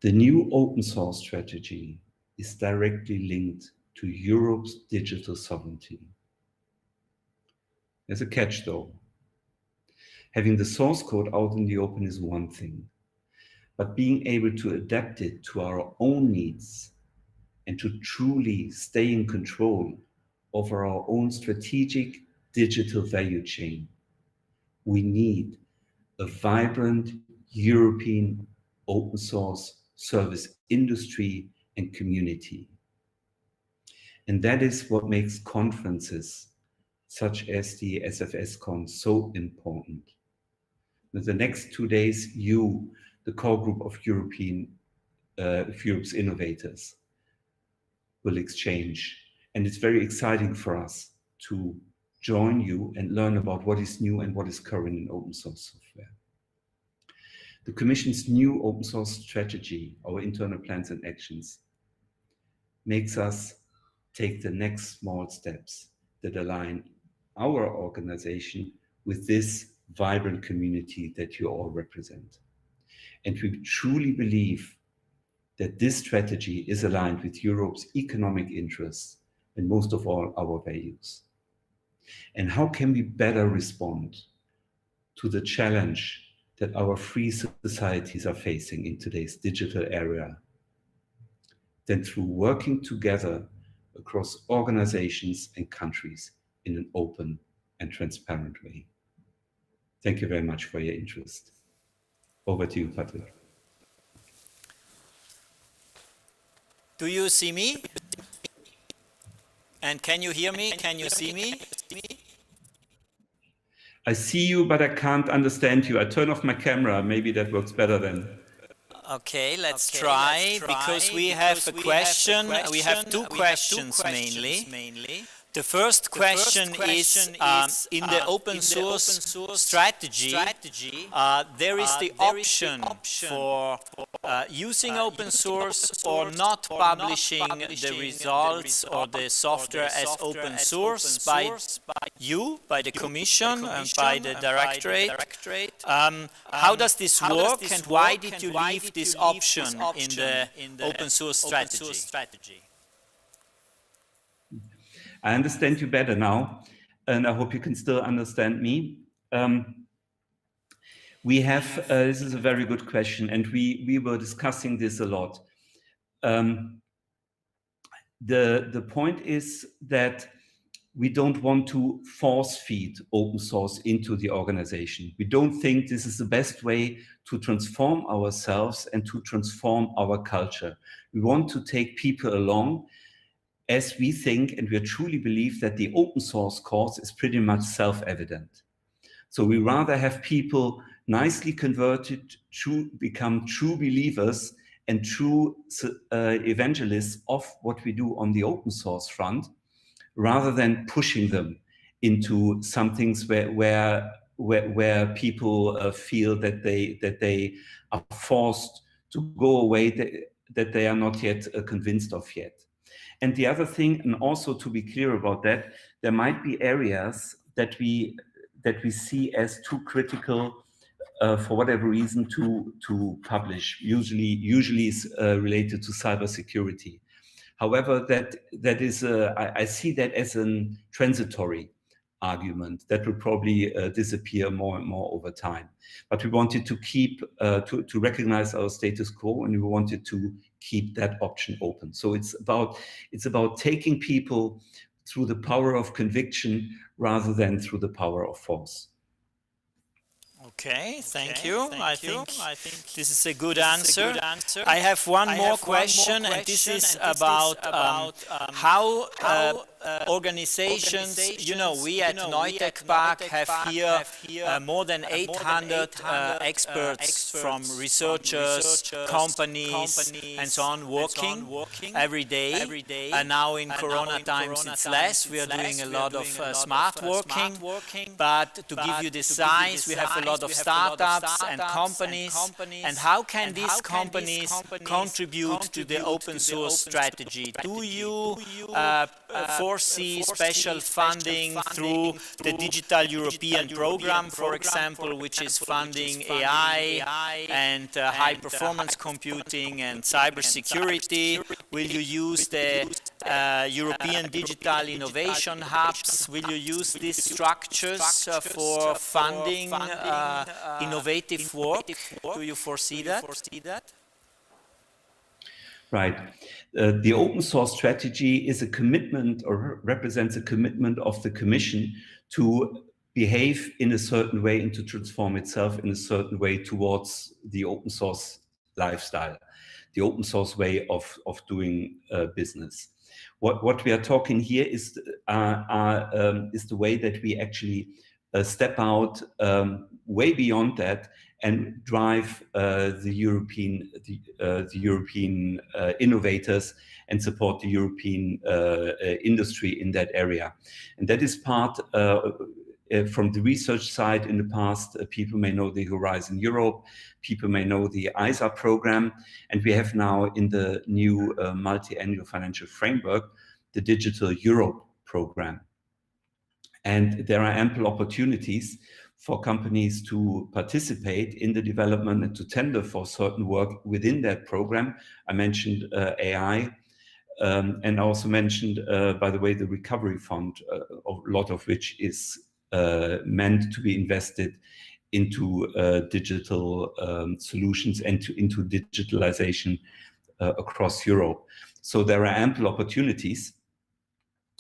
The new open source strategy is directly linked to Europe's digital sovereignty. There's a catch though. Having the source code out in the open is one thing, but being able to adapt it to our own needs and to truly stay in control over our own strategic digital value chain, we need a vibrant European open source service industry and community. And that is what makes conferences such as the SFScon so important. In the next 2 days, you, the core group of Europe's innovators, will exchange. And it's very exciting for us to join you and learn about what is new and what is current in open source software. The Commission's new open source strategy, our internal plans and actions, makes us take the next small steps that align our organization with this vibrant community that you all represent. And we truly believe that this strategy is aligned with Europe's economic interests and most of all our values. And how can we better respond to the challenge that our free societies are facing in today's digital era than through working together across organizations and countries in an open and transparent way. Thank you very much for your interest. Over to you, Patrick. Do you see me? And can you hear me? Can you see me? I see you, but I can't understand you. I turn off my camera. Maybe that works better then. Okay, let's try, because we have a question. We have two questions mainly. The first question is in the open source strategy, there is the option for using open source or not publishing the results or the software as open source by the Commission and by the Directorate. How does this work, and why did you leave this option in the open source strategy? I understand you better now, and I hope you can still understand me. We have, this is a very good question, and we were discussing this a lot. The point is that we don't want to force feed open source into the organization. We don't think this is the best way to transform ourselves and to transform our culture. We want to take people along as we think, and we truly believe that the open source course is pretty much self-evident. So we rather have people nicely converted to become true believers and true evangelists of what we do on the open source front, rather than pushing them into some things where people feel that they are forced to go away, that they are not yet convinced of yet. And the other thing, and also to be clear about that, there might be areas that we see as too critical for whatever reason to publish. Usually is related to cybersecurity. However, that is I see that as a transitory argument that will probably disappear more and more over time. But we wanted to keep to recognize our status quo, and we wanted to keep that option open. So it's about taking people through the power of conviction rather than through the power of force. Okay, thank you. I think this is a good answer. I have one more question, and this is about how organizations, you know, we at Neutech Park have here more than 800 experts from researchers, companies, and so on working every day. And now in Corona times it's less. We are doing a lot of smart working. But to give you the size, we have a lot of startups and companies. And how can these companies contribute to the open source strategy? Do you foresee special funding through the Digital European Program, for example, which is funding AI and high performance computing and cybersecurity? Will you use the European Digital Innovation Hubs? Will you use these structures for funding innovative work? Do you foresee that? Right. The open source strategy is a commitment, or represents a commitment of the Commission to behave in a certain way and to transform itself in a certain way towards the open source lifestyle, the open source way of doing business. What we are talking here is the way that we actually step out way beyond that and drive the European innovators and support the European industry in that area. And that is part from the research side. In the past, people may know the Horizon Europe, people may know the ISA program, and we have now in the new multi-annual financial framework, the Digital Europe program. And there are ample opportunities for companies to participate in the development and to tender for certain work within that program. I mentioned AI, and I also mentioned, by the way, the Recovery Fund, a lot of which is meant to be invested into digital solutions and into digitalization across Europe. So there are ample opportunities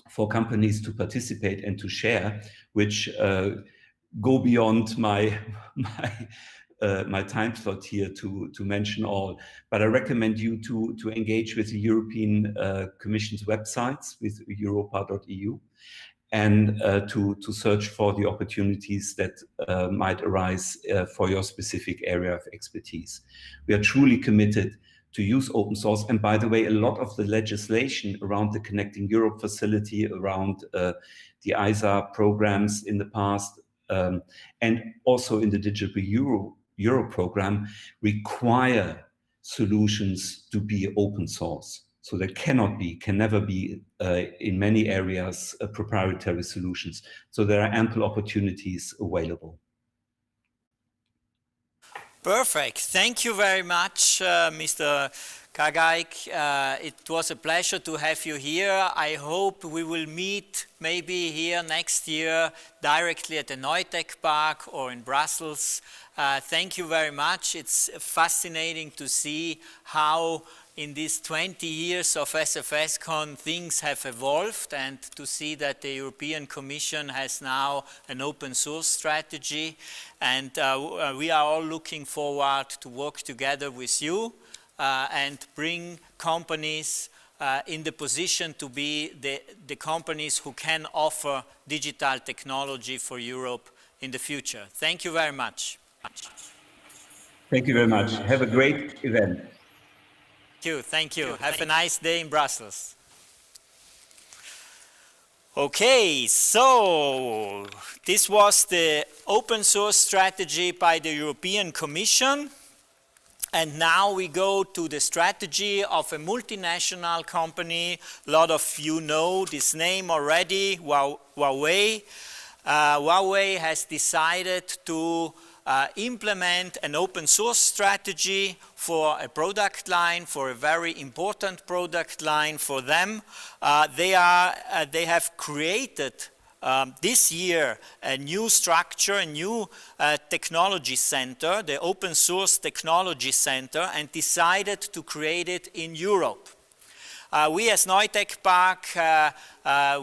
for companies to participate and to share, which go beyond my time slot here to mention all. But I recommend you to engage with the European Commission's websites, with europa.eu, and to search for the opportunities that might arise for your specific area of expertise. We are truly committed to use open source. And by the way, a lot of the legislation around the Connecting Europe facility, around the ISA programs in the past, and also in the Digital Euro program, require solutions to be open source. So there can never be in many areas proprietary solutions. So there are ample opportunities available. Perfect. Thank you very much, Mr. Kagaik. It was a pleasure to have you here. I hope we will meet maybe here next year directly at the Neutech Park or in Brussels. Thank you very much. It's fascinating to see how in these 20 years of SFScon things have evolved, and to see that the European Commission has now an open source strategy, and we are all looking forward to work together with you and bring companies in the position to be the companies who can offer digital technology for Europe in the future. Thank you very much. Thank you very much. Have a great event. Thank you. Have a nice day in Brussels. Okay, so this was the open source strategy by the European Commission. And now we go to the strategy of a multinational company. A lot of you know this name already, Huawei. Huawei has decided to implement an open source strategy for a product line, for a very important product line for them. They have created this year a new structure, a new technology center, the Open Source Technology Center, and decided to create it in Europe. We as Neutech Park,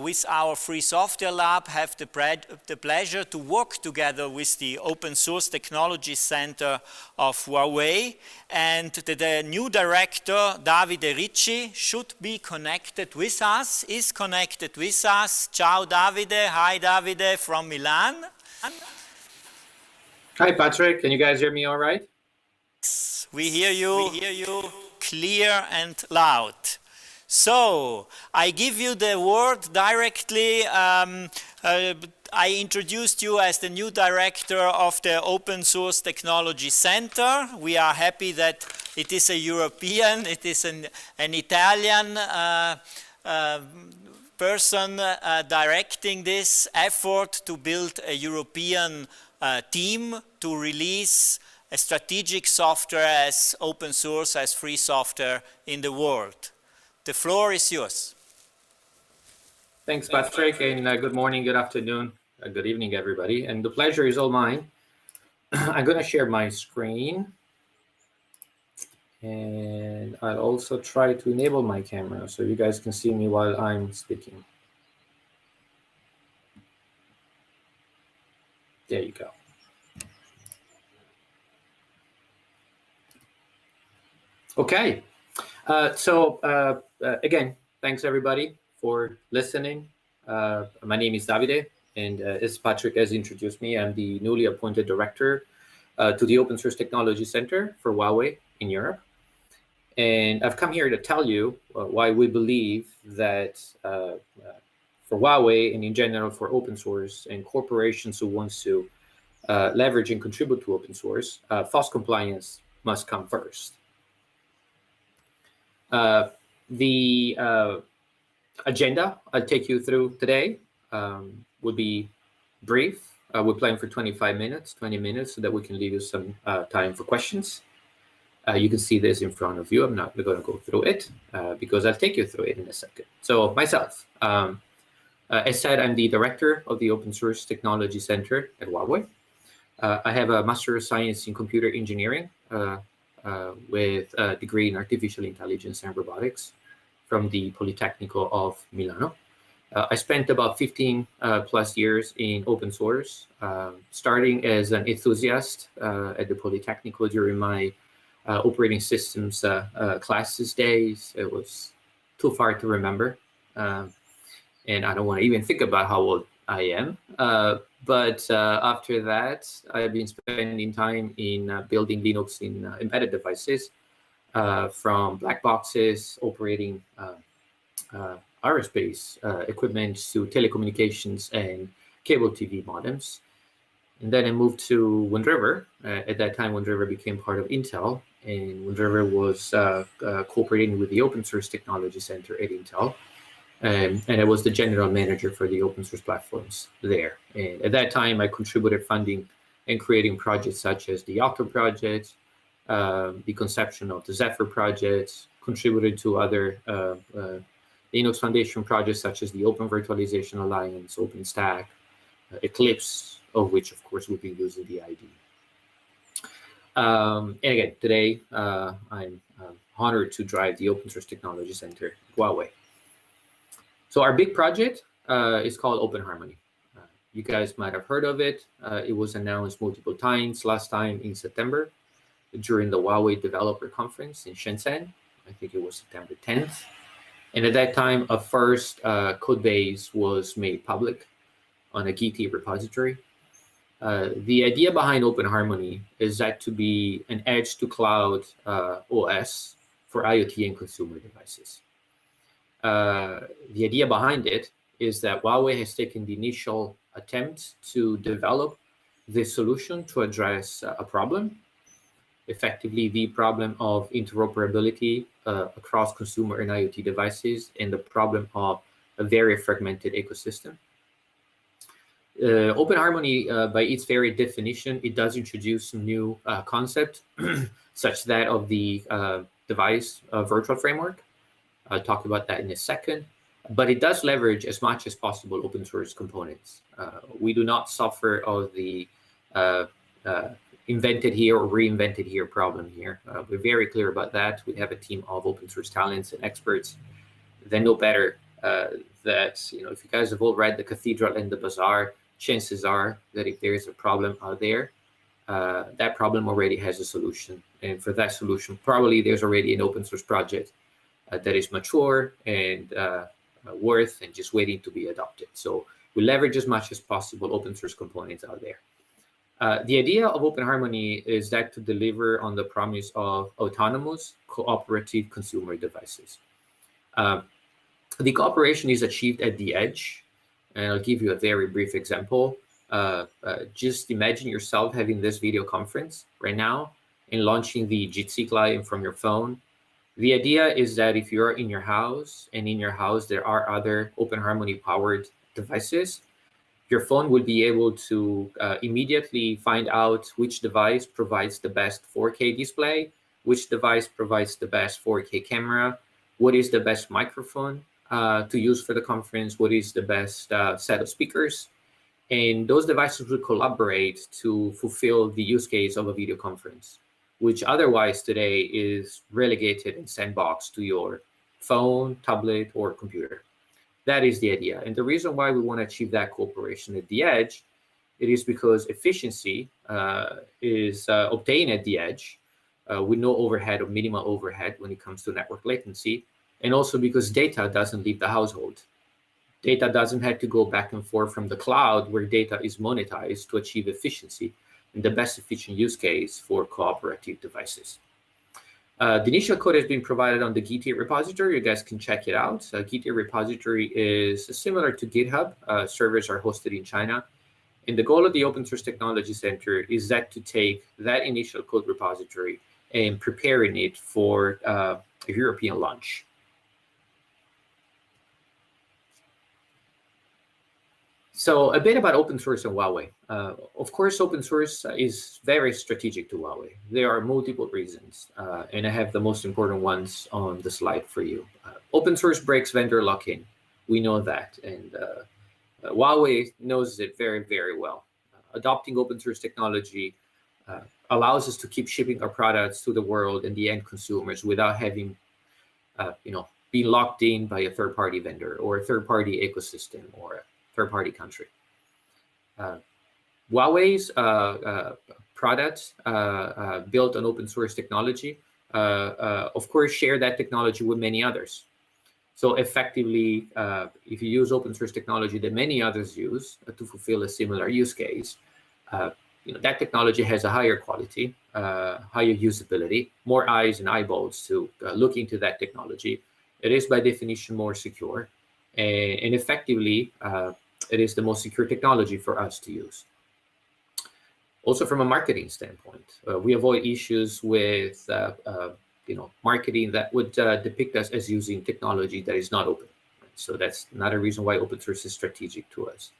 with our Free Software Lab, have the pleasure to work together with the Open Source Technology Center of Huawei. And the new director, Davide Ricci, should be connected with us, is connected with us. Ciao Davide, hi Davide from Milan. Hi Patrick, can you guys hear me all right? We hear you clear and loud. So, I give you the word directly. I introduced you as the new director of the Open Source Technology Center. We are happy that it is a European, it is an Italian person directing this effort to build a European team to release a strategic software as open source, as free software in the world. The floor is yours. Thanks, Patrick, and good morning, good afternoon, good evening, everybody. And the pleasure is all mine. I'm going to share my screen. And I'll also try to enable my camera so you guys can see me while I'm speaking. There you go. Okay. Again, thanks everybody for listening. My name is Davide, and as Patrick has introduced me, I'm the newly appointed director to the Open Source Technology Center for Huawei in Europe. And I've come here to tell you why we believe that for Huawei and in general for open source and corporations who want to leverage and contribute to open source, FOSS compliance must come first. The agenda I'll take you through today would be brief. We're planning for 20 minutes, so that we can leave you some time for questions. You can see this in front of you. I'm not going to go through it because I'll take you through it in a second. So myself, as said, I'm the director of the Open Source Technology Center at Huawei. I have a Master of Science in Computer Engineering with a degree in Artificial Intelligence and Robotics from the Politecnico of Milano. I spent about 15 plus years in open source, starting as an enthusiast at the Politecnico during my operating systems classes days. It was too far to remember. And I don't want to even think about how old I am. But after that, I've been spending time in building Linux in embedded devices, from black boxes operating aerospace equipment to telecommunications and cable TV modems. And then I moved to Wind River. At that time, Wind River became part of Intel, and Wind River was cooperating with the Open Source Technology Center at Intel. And I was the general manager for the open source platforms there. And at that time, I contributed funding and creating projects such as the Octo project, the conception of the Zephyr project, contributed to other Linux Foundation projects such as the Open Virtualization Alliance, OpenStack, Eclipse, of which, of course, we've been using the ID. And again, today, I'm honored to drive the Open Source Technology Center at Huawei. So our big project is called Open Harmony. You guys might have heard of it. It was announced multiple times, last time in September during the Huawei Developer Conference in Shenzhen. I think it was September 10th. And at that time, a first code base was made public on a Git repository. The idea behind Open Harmony is that to be an edge-to-cloud OS for IoT and consumer devices. The idea behind it is that Huawei has taken the initial attempt to develop this solution to address a problem, effectively the problem of interoperability across consumer and IoT devices, and the problem of a very fragmented ecosystem. Open Harmony, by its very definition, it does introduce some new concept, such that of the device virtual framework. I'll talk about that in a second. But it does leverage as much as possible open source components. We do not suffer of the invented here or reinvented here problem here. We're very clear about that. We have a team of open source talents and experts that know better that, you know, if you guys have all read The Cathedral and the Bazaar, chances are that if there is a problem out there, that problem already has a solution. And for that solution, probably there's already an open source project that is mature and worth and just waiting to be adopted. So we leverage as much as possible open source components out there. The idea of Open Harmony is that to deliver on the promise of autonomous, cooperative consumer devices. The cooperation is achieved at the edge, and I'll give you a very brief example. Just imagine yourself having this video conference right now and launching the Jitsi client from your phone. The idea is that if you're in your house and in your house there are other Open Harmony powered devices, your phone will be able to immediately find out which device provides the best 4K display, which device provides the best 4K camera, what is the best microphone to use for the conference, what is the best set of speakers. And those devices will collaborate to fulfill the use case of a video conference, which otherwise today is relegated and sandboxed to your phone, tablet, or computer. That is the idea. And the reason why we want to achieve that cooperation at the edge, it is because efficiency is obtained at the edge with no overhead or minimal overhead when it comes to network latency. And also because data doesn't leave the household. Data doesn't have to go back and forth from the cloud where data is monetized to achieve efficiency and the best efficient use case for cooperative devices. The initial code has been provided on the Git repository. You guys can check it out. Git repository is similar to GitHub. Servers are hosted in China. And the goal of the Open Source Technology Center is that to take that initial code repository and preparing it for a European launch. So a bit about open source and Huawei. Of course, open source is very strategic to Huawei. There are multiple reasons, and I have the most important ones on the slide for you. Open source breaks vendor lock-in. We know that, and Huawei knows it very, very well. Adopting open source technology allows us to keep shipping our products to the world and the end consumers without having, being locked in by a third-party vendor or a third-party ecosystem or a third-party country. Huawei's products built on open source technology, of course, share that technology with many others. So effectively, if you use open source technology that many others use to fulfill a similar use case, that technology has a higher quality, higher usability, more eyes and eyeballs to look into that technology. It is by definition more secure, and effectively, it is the most secure technology for us to use. Also, from a marketing standpoint, we avoid issues with marketing that would depict us as using technology that is not open. Right? So that's another reason why open source is strategic to us.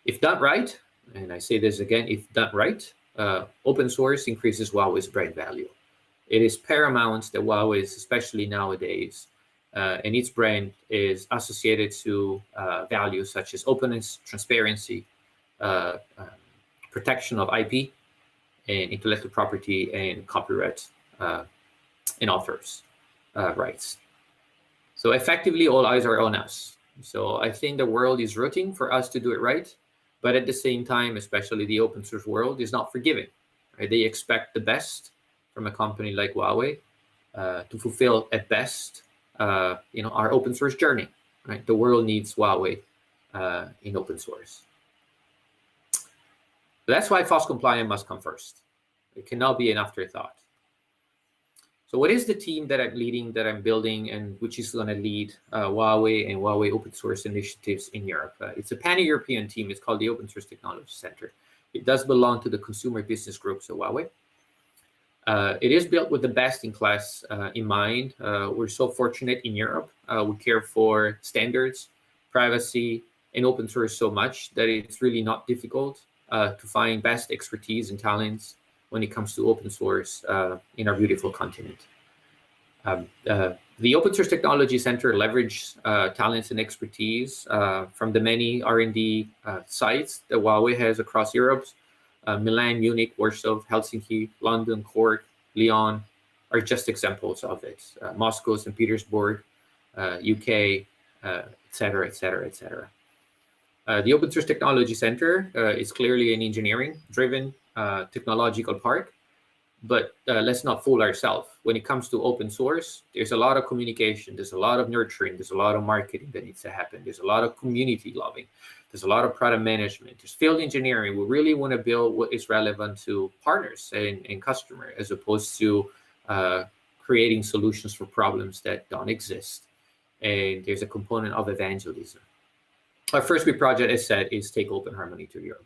If done right, and I say this again, if done right, open source increases Huawei's brand value. It is paramount that Huawei, especially nowadays, and its brand is associated to values such as openness, transparency, protection of IP and intellectual property and copyright and authors' rights. So effectively, all eyes are on us. So I think the world is rooting for us to do it right, but at the same time, especially the open source world is not forgiving. Right? They expect the best from a company like Huawei to fulfill at best, our open source journey. Right? The world needs Huawei in open source. That's why FOSS compliance must come first. It cannot be an afterthought. So what is the team that I'm leading, that I'm building, and which is going to lead Huawei and Huawei open source initiatives in Europe? It's a pan-European team. It's called the Open Source Technology Center. It does belong to the consumer business groups of Huawei. It is built with the best in class in mind. We're so fortunate in Europe. We care for standards, privacy, and open source so much that it's really not difficult to find best expertise and talents when it comes to open source in our beautiful continent. The Open Source Technology Center leverages talents and expertise from the many R&D sites that Huawei has across Europe. Milan, Munich, Warsaw, Helsinki, London, Cork, Lyon are just examples of it. Moscow, St. Petersburg, UK, et cetera, et cetera, et cetera. The Open Source Technology Center is clearly an engineering-driven technological park, but let's not fool ourselves. When it comes to open source, there's a lot of communication, there's a lot of nurturing, there's a lot of marketing that needs to happen, there's a lot of community loving, there's a lot of product management, there's field engineering. We really want to build what is relevant to partners and customers, as opposed to creating solutions for problems that don't exist. And there's a component of evangelism. Our first big project, as said, is take Open Harmony to Europe.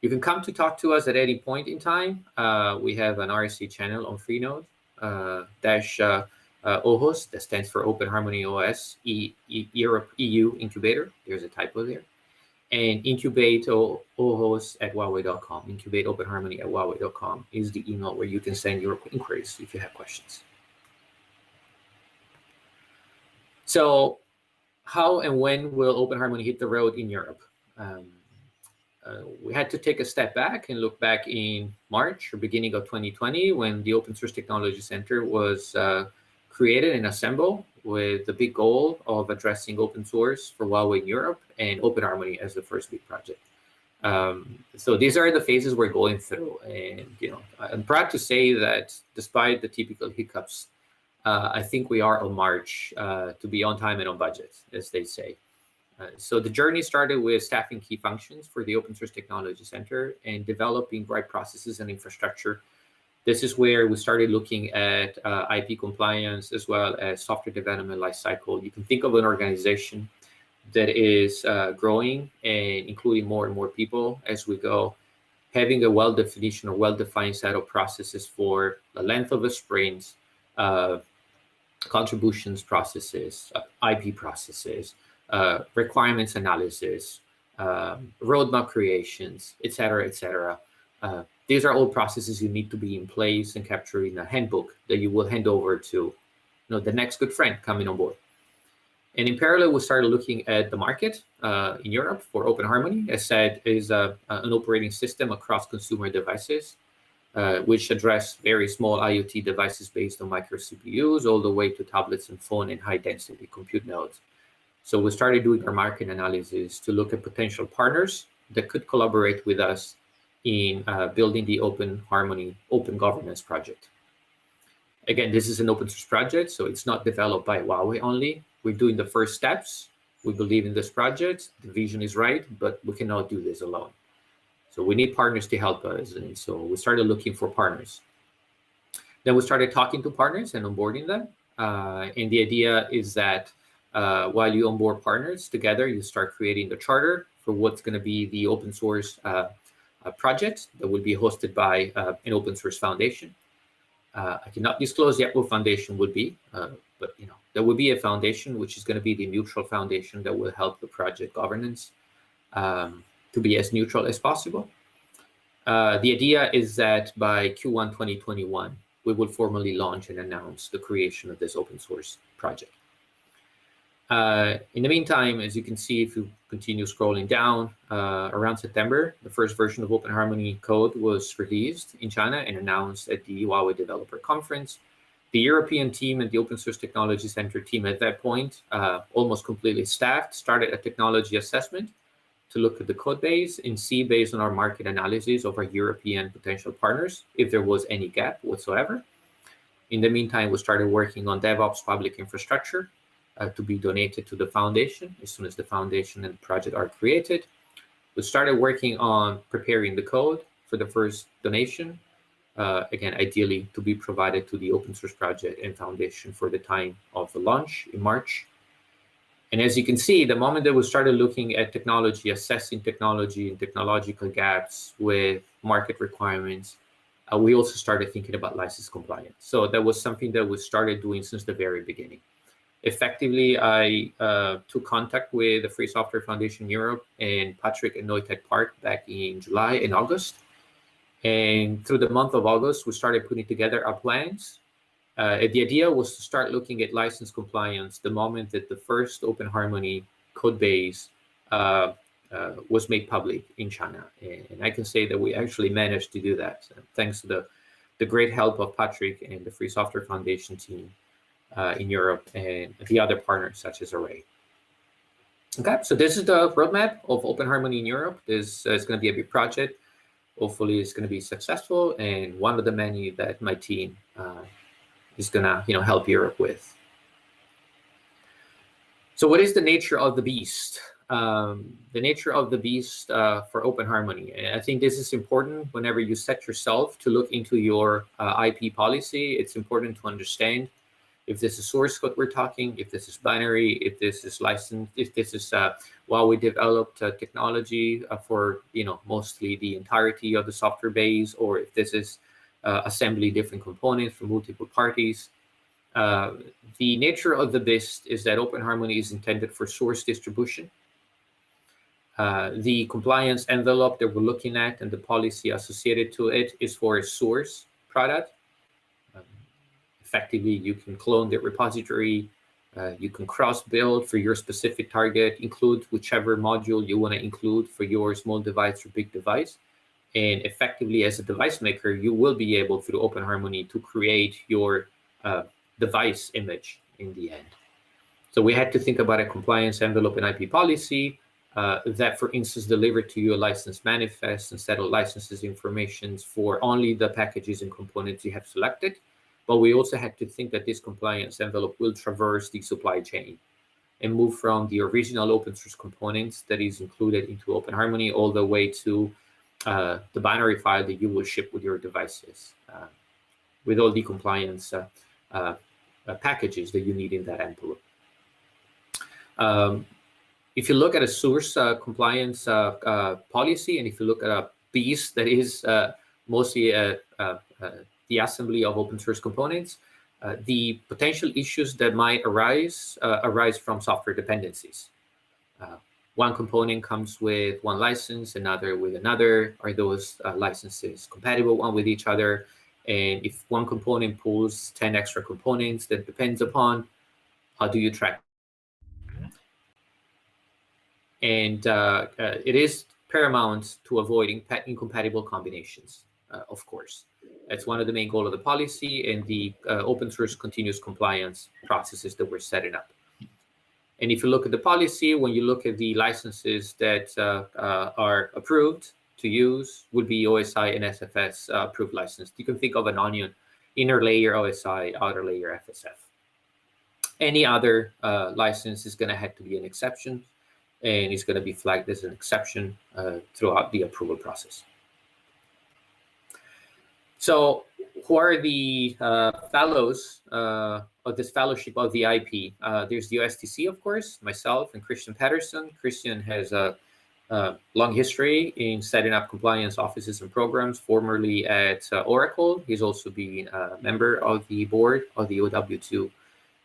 You can come to talk to us at any point in time. We have an RSC channel on Freenode, OHOS, that stands for Open Harmony OS, Europe EU Incubator. There's a typo there. And incubate OHOS at Huawei.com. Incubate Open Harmony at Huawei.com is the email where you can send your inquiries if you have questions. So, how and when will Open Harmony hit the road in Europe? We had to take a step back and look back in March or beginning of 2020 when the Open Source Technology Center was created and assembled with the big goal of addressing open source for Huawei in Europe and Open Harmony as the first big project. So these are the phases we're going through. And I'm proud to say that despite the typical hiccups, I think we are on march to be on time and on budget, as they say. So the journey started with staffing key functions for the Open Source Technology Center and developing right processes and infrastructure. This is where we started looking at IP compliance as well as software development lifecycle. You can think of an organization that is growing and including more and more people as we go, having a well-definition or well-defined set of processes for the length of a sprint, contributions processes, IP processes, requirements analysis, roadmap creations, et cetera, et cetera. These are all processes you need to be in place and captured in a handbook that you will hand over to the next good friend coming on board. And in parallel, we started looking at the market in Europe for Open Harmony. As said, is an operating system across consumer devices, which address very small IoT devices based on micro CPUs, all the way to tablets and phone and high-density compute nodes. So we started doing our market analysis to look at potential partners that could collaborate with us in building the Open Harmony Open Governance project. Again, this is an open source project, so it's not developed by Huawei only. We're doing the first steps. We believe in this project. The vision is right, but we cannot do this alone. So we need partners to help us. And so we started looking for partners. Then we started talking to partners and onboarding them. And the idea is that while you onboard partners together, you start creating the charter for what's going to be the open source project that will be hosted by an open source foundation. I cannot disclose yet what foundation would be, but there will be a foundation which is going to be the neutral foundation that will help the project governance to be as neutral as possible. The idea is that by Q1 2021, we will formally launch and announce the creation of this open source project. In the meantime, as you can see, if you continue scrolling down, around September, the first version of Open Harmony code was released in China and announced at the Huawei Developer Conference. The European team and the Open Source Technology Center team at that point, almost completely staffed, started a technology assessment to look at the code base and see, based on our market analysis of our European potential partners, if there was any gap whatsoever. In the meantime, we started working on DevOps public infrastructure to be donated to the foundation as soon as the foundation and the project are created. We started working on preparing the code for the first donation, again, ideally to be provided to the open source project and foundation for the time of the launch in March. And as you can see, the moment that we started looking at technology, assessing technology and technological gaps with market requirements, we also started thinking about license compliance. So that was something that we started doing since the very beginning. Effectively, I took contact with the Free Software Foundation Europe and Patrick and Neutech Park back in July and August. And through the month of August, we started putting together our plans. The idea was to start looking at license compliance the moment that the first Open Harmony code base was made public in China. And I can say that we actually managed to do that, thanks to the great help of Patrick and the Free Software Foundation team in Europe and the other partners such as Array. Okay, so this is the roadmap of Open Harmony in Europe. This is going to be a big project. Hopefully it's going to be successful, and one of the many that my team is going to help Europe with. So what is the nature of the beast? The nature of the beast for Open Harmony. I think this is important whenever you set yourself to look into your IP policy. It's important to understand if this is source code we're talking, if this is binary, if this is licensed, if this is while we developed technology for mostly the entirety of the software base, or if this is assembly different components from multiple parties. The nature of the beast is that Open Harmony is intended for source distribution. The compliance envelope that we're looking at and the policy associated to it is for a source product. Effectively, you can clone the repository, you can cross-build for your specific target, include whichever module you want to include for your small device or big device. And effectively, as a device maker, you will be able, through Open Harmony, to create your device image in the end. So we had to think about a compliance envelope and IP policy that, for instance, delivered to you a license manifest and set of licenses information for only the packages and components you have selected. But we also had to think that this compliance envelope will traverse the supply chain and move from the original open source components that is included into Open Harmony all the way to the binary file that you will ship with your devices, with all the compliance packages that you need in that envelope. If you look at a source compliance policy, and if you look at a beast that is mostly the assembly of open source components, the potential issues that might arise from software dependencies. One component comes with one license, another with another. Are those licenses compatible one with each other? And if one component pulls 10 extra components that depends upon, how do you track? And it is paramount to avoid incompatible combinations, of course. That's one of the main goals of the policy and the open source continuous compliance processes that we're setting up. And if you look at the policy, when you look at the licenses that are approved to use, would be OSI and SFS approved license. You can think of an onion, inner layer OSI, outer layer FSF. Any other license is going to have to be an exception, and it's going to be flagged as an exception throughout the approval process. So who are the fellows of this fellowship of the IP? There's the OSTC, of course, myself and Christian Patterson. Christian has a long history in setting up compliance offices and programs, formerly at Oracle. He's also been a member of the board of the OW2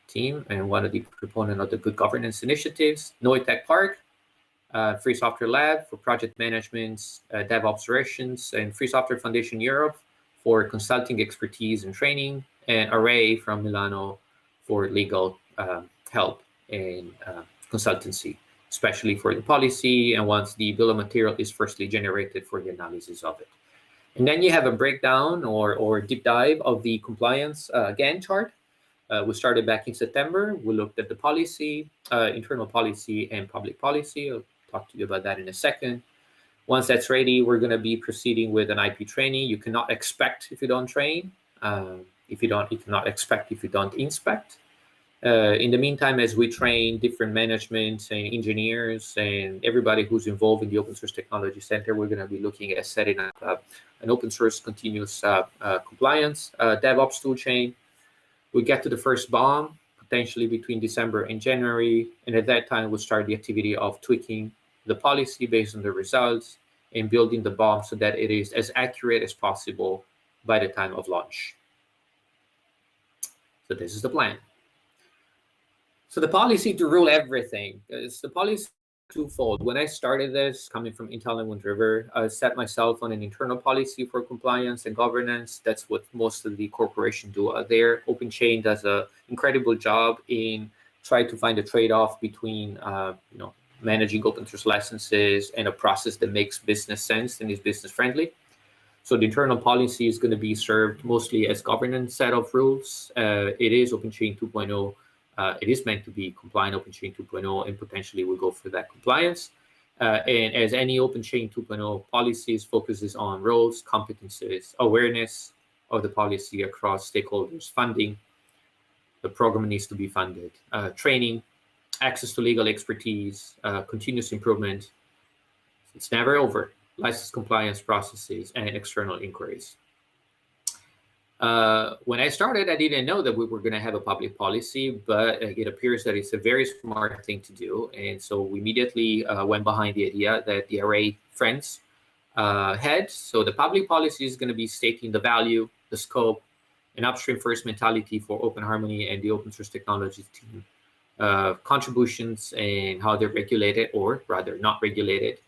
team and one of the proponents of the good governance initiatives. Noitech Park, Free Software Lab for project management, dev operations, and Free Software Foundation Europe for consulting expertise and training, and Array from Milano for legal help and consultancy, especially for the policy and once the bill of material is firstly generated for the analysis of it. And then you have a breakdown or deep dive of the compliance Gantt chart. We started back in September. We looked at the policy, internal policy and public policy. I'll talk to you about that in a second. Once that's ready, we're going to be proceeding with an IP training. You cannot expect if you don't train. You cannot expect if you don't inspect. In the meantime, as we train different management and engineers and everybody who's involved in the Open Source Technology Center, we're going to be looking at setting up an open source continuous compliance DevOps toolchain. We get to the first bomb, potentially between December and January. And at that time, we'll start the activity of tweaking the policy based on the results and building the bomb so that it is as accurate as possible by the time of launch. So this is the plan. So the policy to rule everything is the policy twofold. When I started this, coming from Intel and Wind River, I set myself on an internal policy for compliance and governance. That's what most of the corporations do out there. OpenChain does an incredible job in trying to find a trade-off between managing open source licenses and a process that makes business sense and is business friendly. So the internal policy is going to be served mostly as governance set of rules. It is OpenChain 2.0. It is meant to be compliant OpenChain 2.0, and potentially we'll go for that compliance. And as any OpenChain 2.0 policies focuses on roles, competencies, awareness of the policy across stakeholders, funding, the program needs to be funded, training, access to legal expertise, continuous improvement. It's never over. License compliance processes and external inquiries. When I started, I didn't know that we were going to have a public policy, but it appears that it's a very smart thing to do. And so we immediately went behind the idea that the Array friends had. So the public policy is going to be stating the value, the scope, and upstream first mentality for Open Harmony and the open source technology team. Contributions and how they're regulated, or rather not regulated.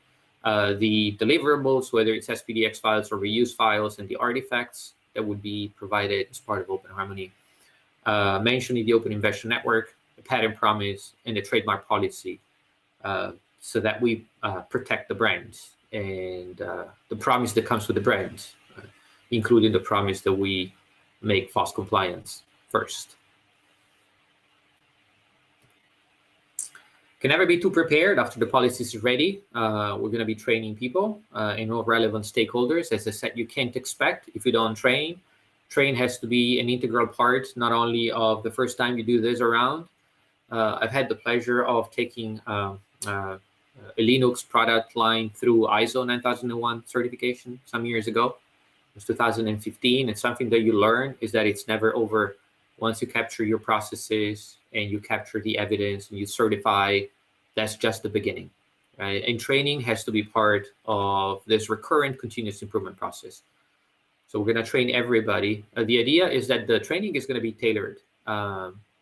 The deliverables, whether it's SPDX files or reuse files, and the artifacts that would be provided as part of Open Harmony. Mentioning the Open Invention Network, the patent promise, and the trademark policy, so that we protect the brand and the promise that comes with the brand, including the promise that we make FOSS compliance first. Can never be too prepared after the policy is ready. We're going to be training people and all relevant stakeholders. As I said, you can't expect if you don't train. Train has to be an integral part, not only of the first time you do this around. I've had the pleasure of taking a Linux product line through ISO 9001 certification some years ago. It was 2015. And something that you learn is that it's never over. Once you capture your processes and you capture the evidence and you certify, that's just the beginning, right? And training has to be part of this recurrent continuous improvement process. So we're going to train everybody. The idea is that the training is going to be tailored.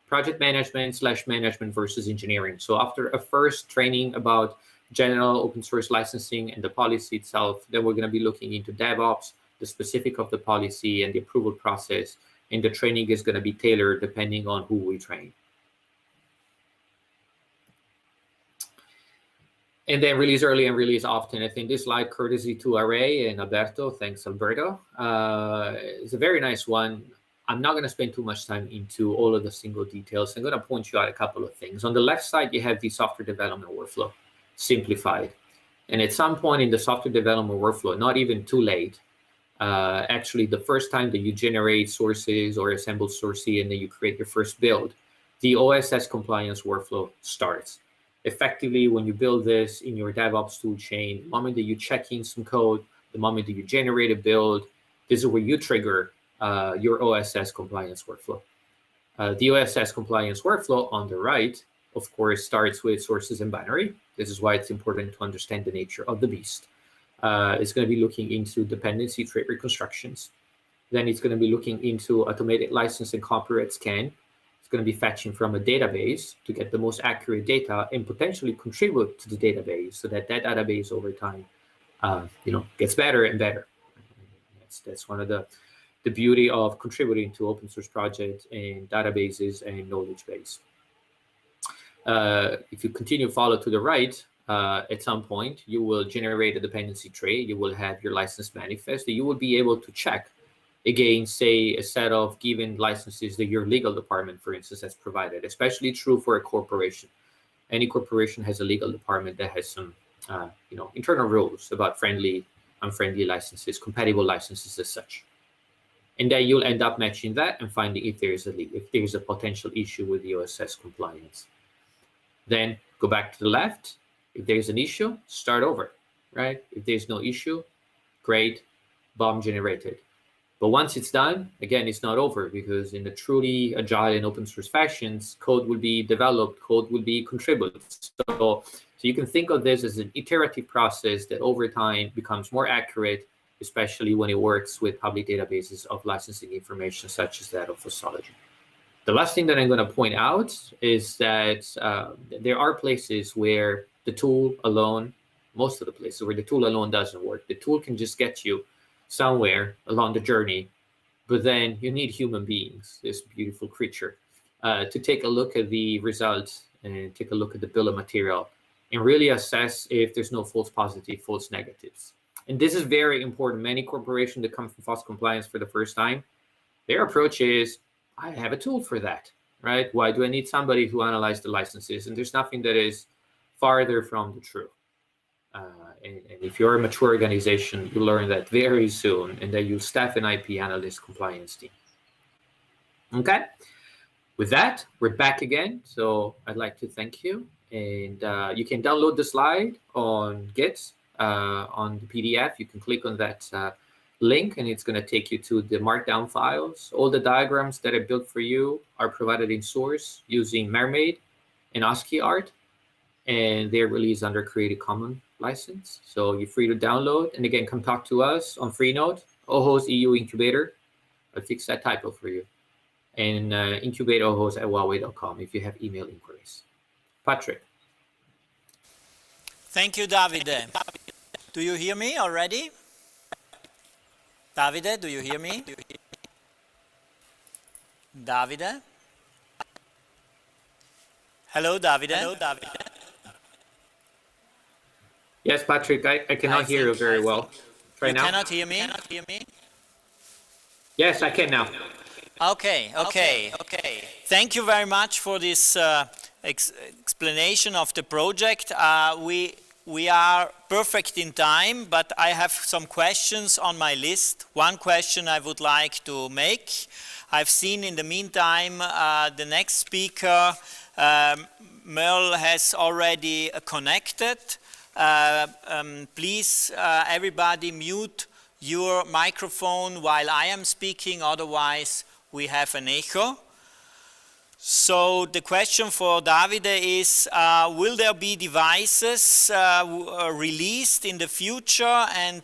Project management / management versus engineering. So after a first training about general open source licensing and the policy itself, then we're going to be looking into DevOps, the specific of the policy and the approval process. And the training is going to be tailored depending on who we train. And then release early and release often. I think this slide, courtesy to Array and Alberto, thanks Alberto, is a very nice one. I'm not going to spend too much time into all of the single details. I'm going to point you out a couple of things. On the left side, you have the software development workflow, simplified. And at some point in the software development workflow, not even too late, actually the first time that you generate sources or assemble sources and then you create your first build, the OSS compliance workflow starts. Effectively, when you build this in your DevOps tool chain, the moment that you check in some code, the moment that you generate a build, this is where you trigger your OSS compliance workflow. The OSS compliance workflow on the right, of course, starts with sources and binary. This is why it's important to understand the nature of the beast. It's going to be looking into dependency trait reconstructions. Then it's going to be looking into automated license and copyright scan. It's going to be fetching from a database to get the most accurate data and potentially contribute to the database so that that database over time, gets better and better. That's one of the beauty of contributing to open source projects and databases and knowledge base. If you continue to follow to the right, at some point, you will generate a dependency trait. You will have your license manifest that you will be able to check against, say, a set of given licenses that your legal department, for instance, has provided, especially true for a corporation. Any corporation has a legal department that has some, internal rules about friendly, unfriendly licenses, compatible licenses as such. And then you'll end up matching that and finding if there's a potential issue with the OSS compliance. Then go back to the left. If there's an issue, start over, right? If there's no issue, great, bomb generated. But once it's done, again, it's not over, because in the truly agile and open source fashions, code will be developed, code will be contributed. So you can think of this as an iterative process that over time becomes more accurate, especially when it works with public databases of licensing information such as that of Fossology. The last thing that I'm going to point out is that there are places where the tool alone, most of the places where the tool alone doesn't work. The tool can just get you somewhere along the journey, but then you need human beings, this beautiful creature, to take a look at the results and take a look at the bill of material and really assess if there's no false positive, false negatives. And this is very important. Many corporations that come from FOSS compliance for the first time, their approach is, I have a tool for that, right? Why do I need somebody to analyze the licenses? And there's nothing that is farther from the truth. And if you're a mature organization, you learn that very soon, and then you staff an IP analyst compliance team. Okay, with that, we're back again. So I'd like to thank you. And you can download the slide on Git, on the PDF. You can click on that link, and it's going to take you to the markdown files. All the diagrams that I built for you are provided in source using Mermaid and ASCII art, and they're released under Creative Commons license. So you're free to download. And again, come talk to us on Freenode, OHO's EU Incubator. I'll fix that typo for you. And incubate ohos@huawei.com if you have email inquiries. Patrick. Thank you, Davide. Do you hear me already? Davide, do you hear me? Davide? Hello, Davide. Hello, Davide. Yes, Patrick, I cannot hear you very well. Try now. You cannot hear me? Yes, I can now. Okay. Thank you very much for this explanation of the project. We are perfect in time, but I have some questions on my list. One question I would like to make. I've seen in the meantime the next speaker, Merle, has already connected. Please, everybody, mute your microphone while I am speaking, otherwise we have an echo. So the question for Davide is, will there be devices released in the future, and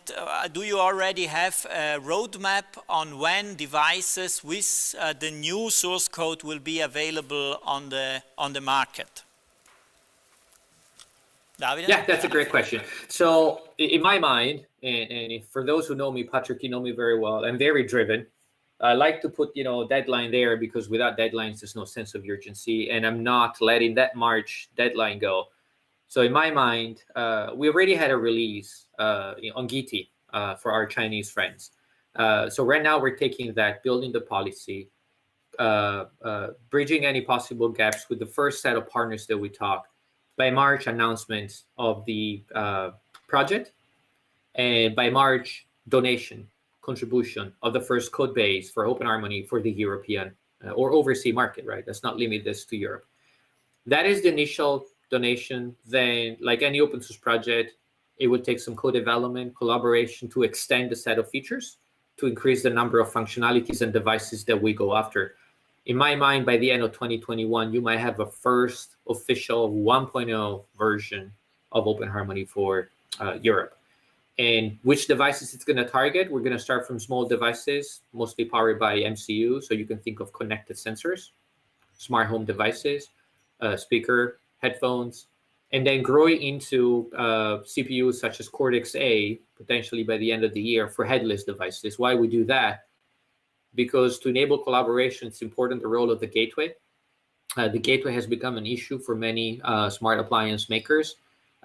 do you already have a roadmap on when devices with the new source code will be available on the market? Davide? Yeah, that's a great question. So in my mind, and for those who know me, Patrick, you know me very well, I'm very driven. I like to put, deadline there, because without deadlines, there's no sense of urgency, and I'm not letting that March deadline go. So in my mind, we already had a release on Giti for our Chinese friends. So right now we're taking that, building the policy, bridging any possible gaps with the first set of partners that we talk. By March, announcement of the project, and by March, donation, contribution of the first code base for OpenHarmony for the European or overseas market, right? Let's not limit this to Europe. That is the initial donation. Then, like any open source project, it would take some code development, collaboration to extend the set of features. to increase the number of functionalities and devices that we go after. In my mind, by the end of 2021, you might have a first official 1.0 version of Open Harmony for Europe. And which devices it's going to target, we're going to start from small devices, mostly powered by MCU. So you can think of connected sensors, smart home devices, speaker, headphones, and then growing into CPUs such as Cortex-A, potentially by the end of the year for headless devices. Why we do that? Because to enable collaboration, it's important the role of the gateway. The gateway has become an issue for many smart appliance makers.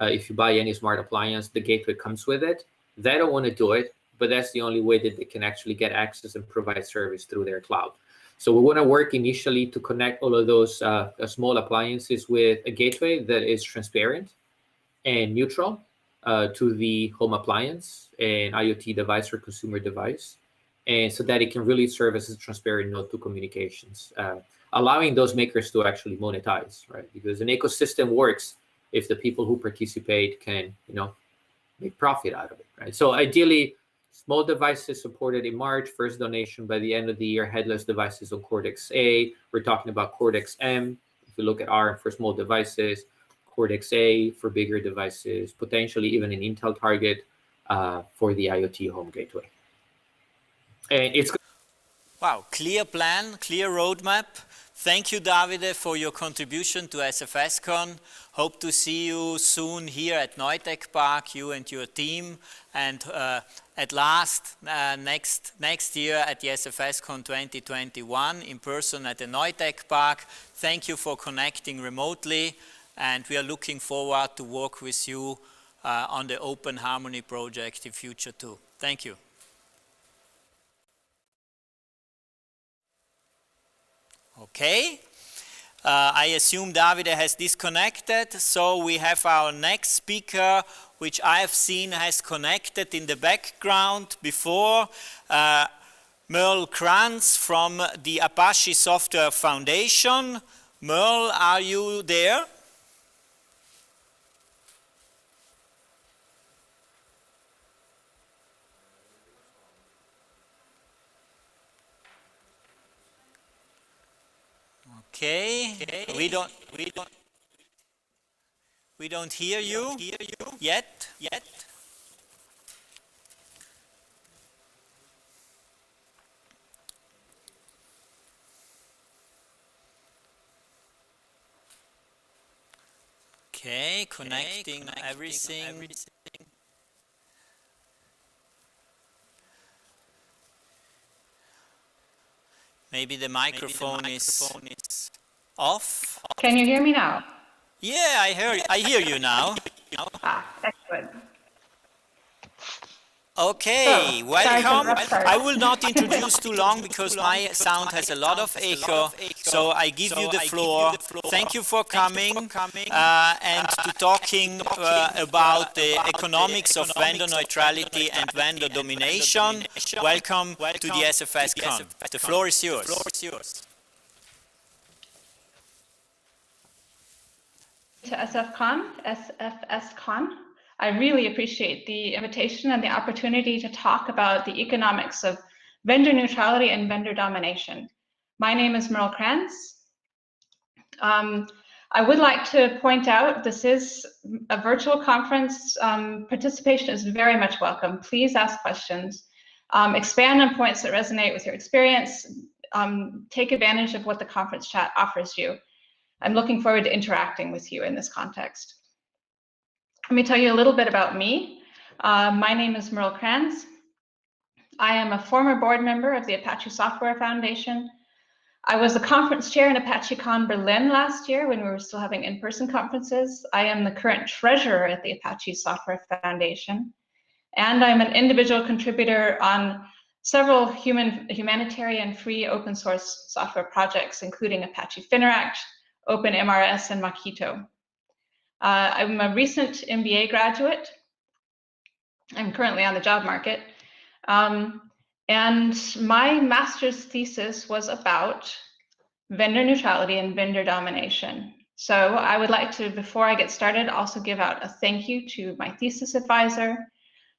If you buy any smart appliance, the gateway comes with it. They don't want to do it, but that's the only way that they can actually get access and provide service through their cloud. So we want to work initially to connect all of those small appliances with a gateway that is transparent and neutral to the home appliance and IoT device or consumer device, and so that it can really serve as a transparent node to communications, allowing those makers to actually monetize, right? Because an ecosystem works if the people who participate can, make profit out of it, right? So ideally, small devices supported in March, first donation by the end of the year, headless devices on Cortex-A. We're talking about Cortex-M. If we look at ARM for small devices, Cortex-A for bigger devices, potentially even an Intel target for the IoT home gateway. And it's wow, clear plan, clear roadmap. Thank you, Davide, for your contribution to SFScon. Hope to see you soon here at Neutech Park, you and your team. And at last, next year at the SFScon 2021 in person at the Neutech Park. Thank you for connecting remotely. And we are looking forward to work with you on the Open Harmony project in future too. Thank you. Okay, I assume Davide has disconnected, so we have our next speaker, which I have seen has connected in the background before, Merle Kranz from the Apache Software Foundation. Merle, are you there? Okay, we don't hear you yet. Okay, connecting everything. Maybe the microphone is off. Can you hear me now? Yeah, I hear you now. Excellent. Okay, So, welcome. sorry to I will not introduce too long because my sound has a lot of echo, so I give you the floor. Thank you for coming and to talking about the economics of vendor neutrality and vendor domination. Welcome to the SFScon. The floor is yours. To SFScon. I really appreciate the invitation and the opportunity to talk about the economics of vendor neutrality and vendor domination. My name is Merle Kranz. I would like to point out this is a virtual conference. Participation is very much welcome. Please ask questions. Expand on points that resonate with your experience. Take advantage of what the conference chat offers you. I'm looking forward to interacting with you in this context. Let me tell you a little bit about me. My name is Merle Kranz. I am a former board member of the Apache Software Foundation. I was the conference chair in ApacheCon Berlin last year when we were still having in-person conferences. I am the current treasurer at the Apache Software Foundation. And I'm an individual contributor on several humanitarian free open source software projects, including Apache Fineract, OpenMRS, and Makito. I'm a recent MBA graduate. I'm currently on the job market. And my master's thesis was about vendor neutrality and vendor domination. So I would like to, before I get started, also give out a thank you to my thesis advisor,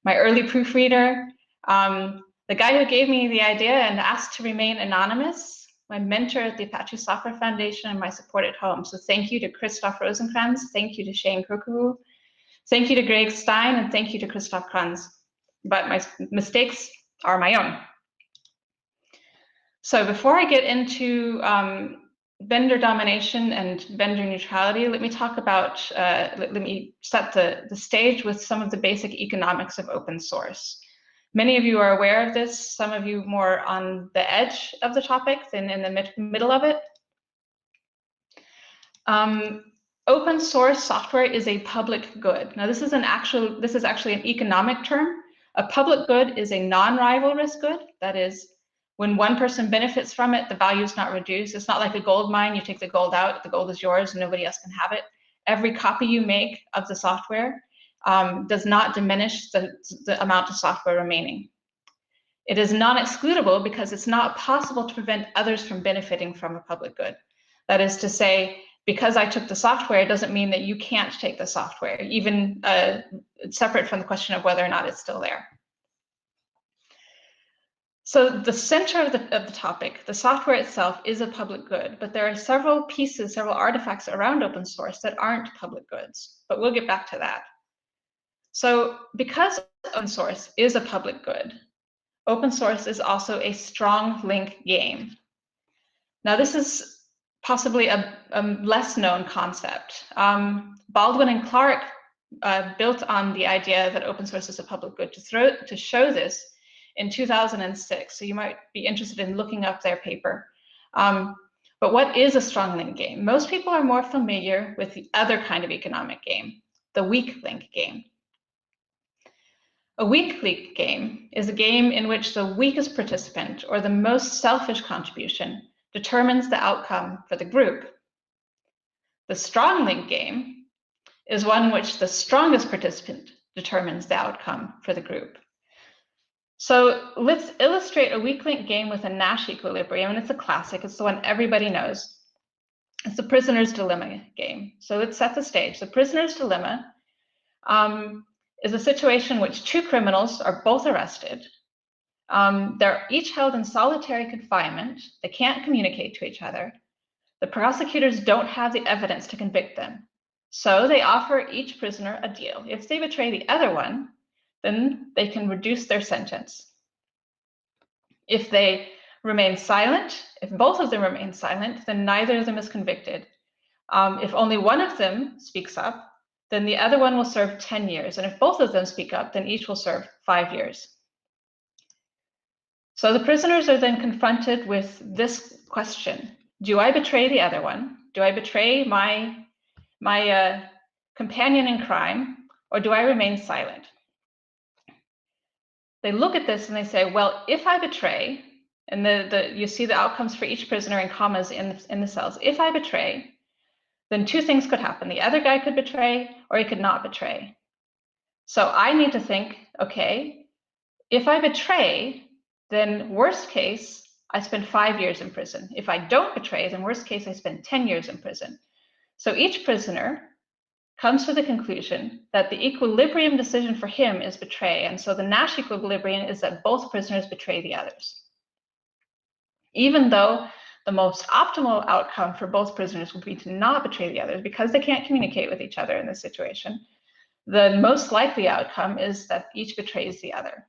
my early proofreader, the The guy who gave me the idea and asked to remain anonymous, my mentor at the Apache Software Foundation and my support at home. So thank you to Christoph Rosenkrantz, thank you to Shane Kokuhu, thank you to Greg Stein, and thank you to Christoph Kranz. But my mistakes are my own. So before I get into vendor domination and vendor neutrality, let me talk about, let me set the stage with some of the basic economics of open source. Many of you are aware of this, some of you more on the edge of the topic than in the middle of it. Open source software is a public good. Now this is actually an economic term. A public good is a non-rivalrous good. That is, when one person benefits from it, the value is not reduced. It's not like a gold mine. You take the gold out, the gold is yours, and nobody else can have it. Every copy you make of the software does not diminish the amount of software remaining. It is non-excludable because it's not possible to prevent others from benefiting from a public good. That is to say, because I took the software doesn't mean that you can't take the software, even separate from the question of whether or not it's still there. So the center of the topic, the software itself, is a public good, but there are several pieces, several artifacts around open source that aren't public goods, but we'll get back to that. So because open source is a public good, open source is also a strong link game. Now this is possibly a less known concept. Baldwin and Clark built on the idea that open source is a public good to show this in 2006. So you might be interested in looking up their paper. But what is a strong link game? Most people are more familiar with the other kind of economic game, the weak link game. A weak link game is a game in which the weakest participant or the most selfish contribution determines the outcome for the group. The strong link game is one in which the strongest participant determines the outcome for the group. So let's illustrate a weak link game with a Nash equilibrium, and it's a classic. It's the one everybody knows. It's the prisoner's dilemma game. So let's set the stage. The prisoner's dilemma is a situation in which two criminals are both arrested. They're each held in solitary confinement. They can't communicate to each other. The prosecutors don't have the evidence to convict them. So they offer each prisoner a deal. If they betray the other one, then they can reduce their sentence. If they remain silent, if both of them remain silent, then neither of them is convicted. If only one of them speaks up, then the other one will serve 10 years. And if both of them speak up, then each will serve 5 years. So the prisoners are then confronted with this question. Do I betray the other one? Do I betray my companion in crime, or do I remain silent? They look at this and they say, well, if I betray, and you see the outcomes for each prisoner in commas in the cells. If I betray, then two things could happen. The other guy could betray, or he could not betray. So I need to think, okay, if I betray, then worst case, I spend 5 years in prison. If I don't betray, then worst case, I spend 10 years in prison. So each prisoner comes to the conclusion that the equilibrium decision for him is betray. And so the Nash equilibrium is that both prisoners betray the others. Even though the most optimal outcome for both prisoners would be to not betray the others because they can't communicate with each other in this situation, the most likely outcome is that each betrays the other.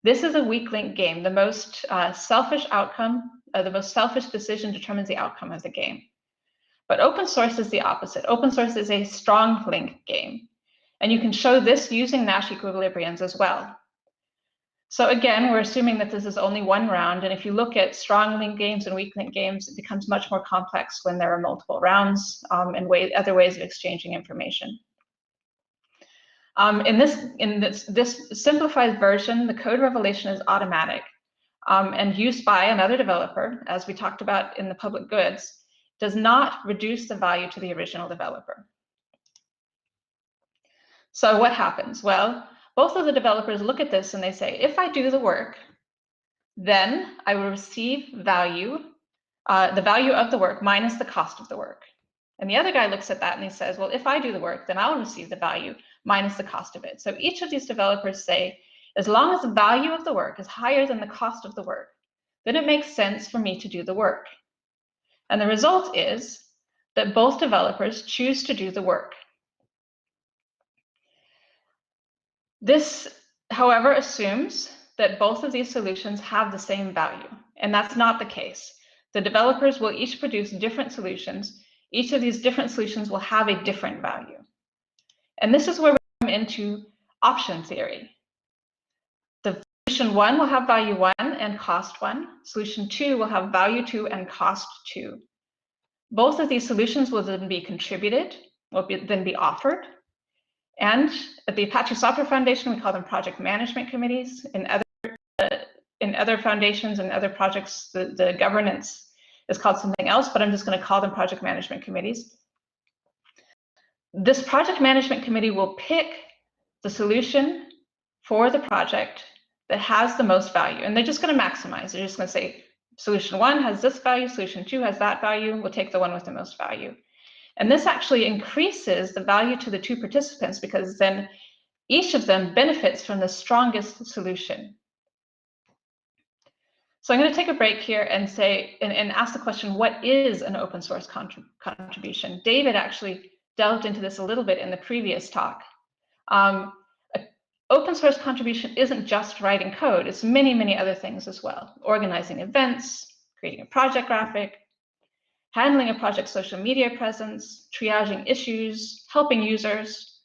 This is a weak link game. The most selfish outcome, the most selfish decision determines the outcome of the game. But open source is the opposite. Open source is a strong link game. And you can show this using Nash equilibriums as well. So again, we're assuming that this is only one round. And if you look at strong link games and weak link games, it becomes much more complex when there are multiple rounds and other ways of exchanging information. In this simplified version, the code revelation is automatic and used by another developer, as we talked about in the public goods, does not reduce the value to the original developer. So what happens? Well, both of the developers look at this and they say, if I do the work, then I will receive value, the value of the work minus the cost of the work. And the other guy looks at that and he says, well, if I do the work, then I'll receive the value minus the cost of it. So each of these developers say, As long as the value of the work is higher than the cost of the work, then it makes sense for me to do the work. And the result is that both developers choose to do the work. This, however, assumes that both of these solutions have the same value, and that's not the case. The developers will each produce different solutions. Each of these different solutions will have a different value. And this is where we come into option theory. The solution 1 will have value 1 and cost 1. Solution 2 will have value 2 and cost 2. Both of these solutions will then be contributed, then be offered. And at the Apache Software Foundation, we call them project management committees. In other foundations and other projects, the governance is called something else, but I'm just going to call them project management committees. This project management committee will pick the solution for the project that has the most value, and they're just going to maximize. They're just going to say, solution 1 has this value, solution 2 has that value, we'll take the one with the most value. And this actually increases the value to the two participants, because then each of them benefits from the strongest solution. So I'm going to take a break here and say, and ask the question, what is an open source contribution? David actually delved into this a little bit in the previous talk. Open source contribution isn't just writing code, it's many, many other things as well. Organizing events, creating a project graphic, handling a project's social media presence, triaging issues, helping users,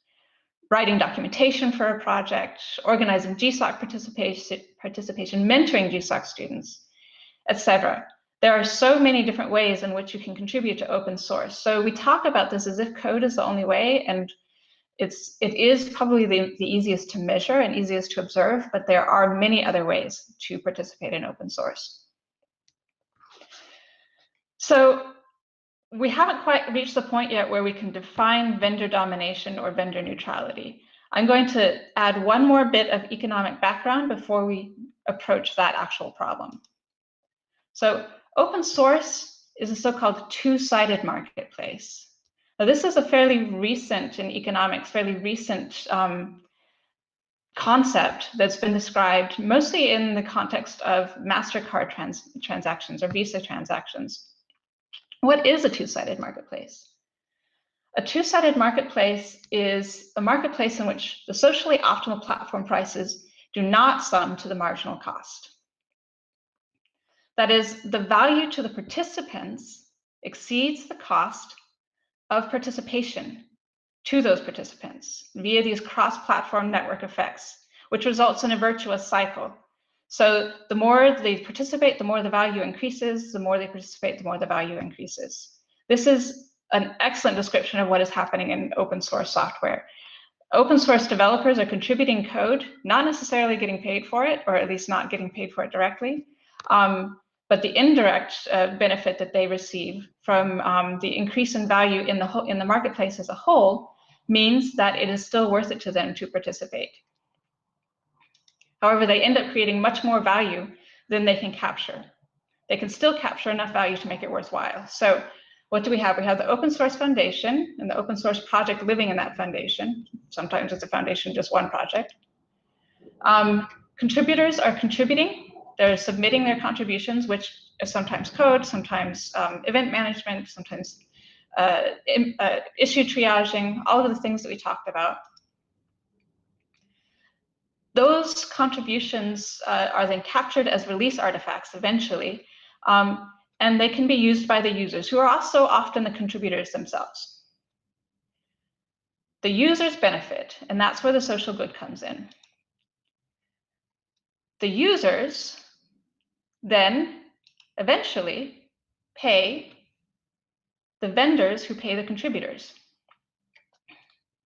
writing documentation for a project, organizing GSOC participation, mentoring GSOC students, etc. There are so many different ways in which you can contribute to open source. So we talk about this as if code is the only way, and it is probably the easiest to measure and easiest to observe, but there are many other ways to participate in open source. So we haven't quite reached the point yet where we can define vendor domination or vendor neutrality. I'm going to add one more bit of economic background before we approach that actual problem. So open source is a so-called two-sided marketplace. Now, this is a fairly recent, in economics, fairly recent concept that's been described mostly in the context of MasterCard transactions or Visa transactions. What is a two-sided marketplace? A two-sided marketplace is a marketplace in which the socially optimal platform prices do not sum to the marginal cost. That is, the value to the participants exceeds the cost of participation to those participants via these cross-platform network effects, which results in a virtuous cycle. So the more they participate, the more the value increases. The more they participate, the more the value increases. This is an excellent description of what is happening in open source software. Open source developers are contributing code, not necessarily getting paid for it, or at least not getting paid for it directly. But the indirect benefit that they receive from the increase in value in the marketplace as a whole means that it is still worth it to them to participate. However, they end up creating much more value than they can capture. They can still capture enough value to make it worthwhile. So what do we have? We have the open source foundation and the open source project living in that foundation. Sometimes it's a foundation, just one project. Contributors are contributing. They're submitting their contributions, which is sometimes code, sometimes event management, sometimes issue triaging, all of the things that we talked about. Those contributions are then captured as release artifacts eventually, and they can be used by the users, who are also often the contributors themselves. The users benefit, and that's where the social good comes in. The users then eventually pay the vendors who pay the contributors.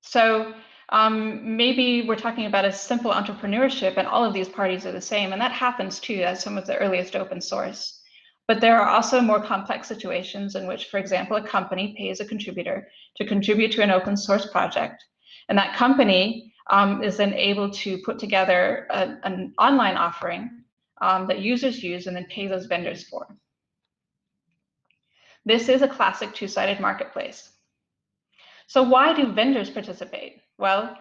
So maybe we're talking about a simple entrepreneurship and all of these parties are the same, and that happens too as some of the earliest open source. But there are also more complex situations in which, for example, a company pays a contributor to contribute to an open source project, and that company is then able to put together an online offering that users use and then pay those vendors for. This is a classic two-sided marketplace. So why do vendors participate? Well,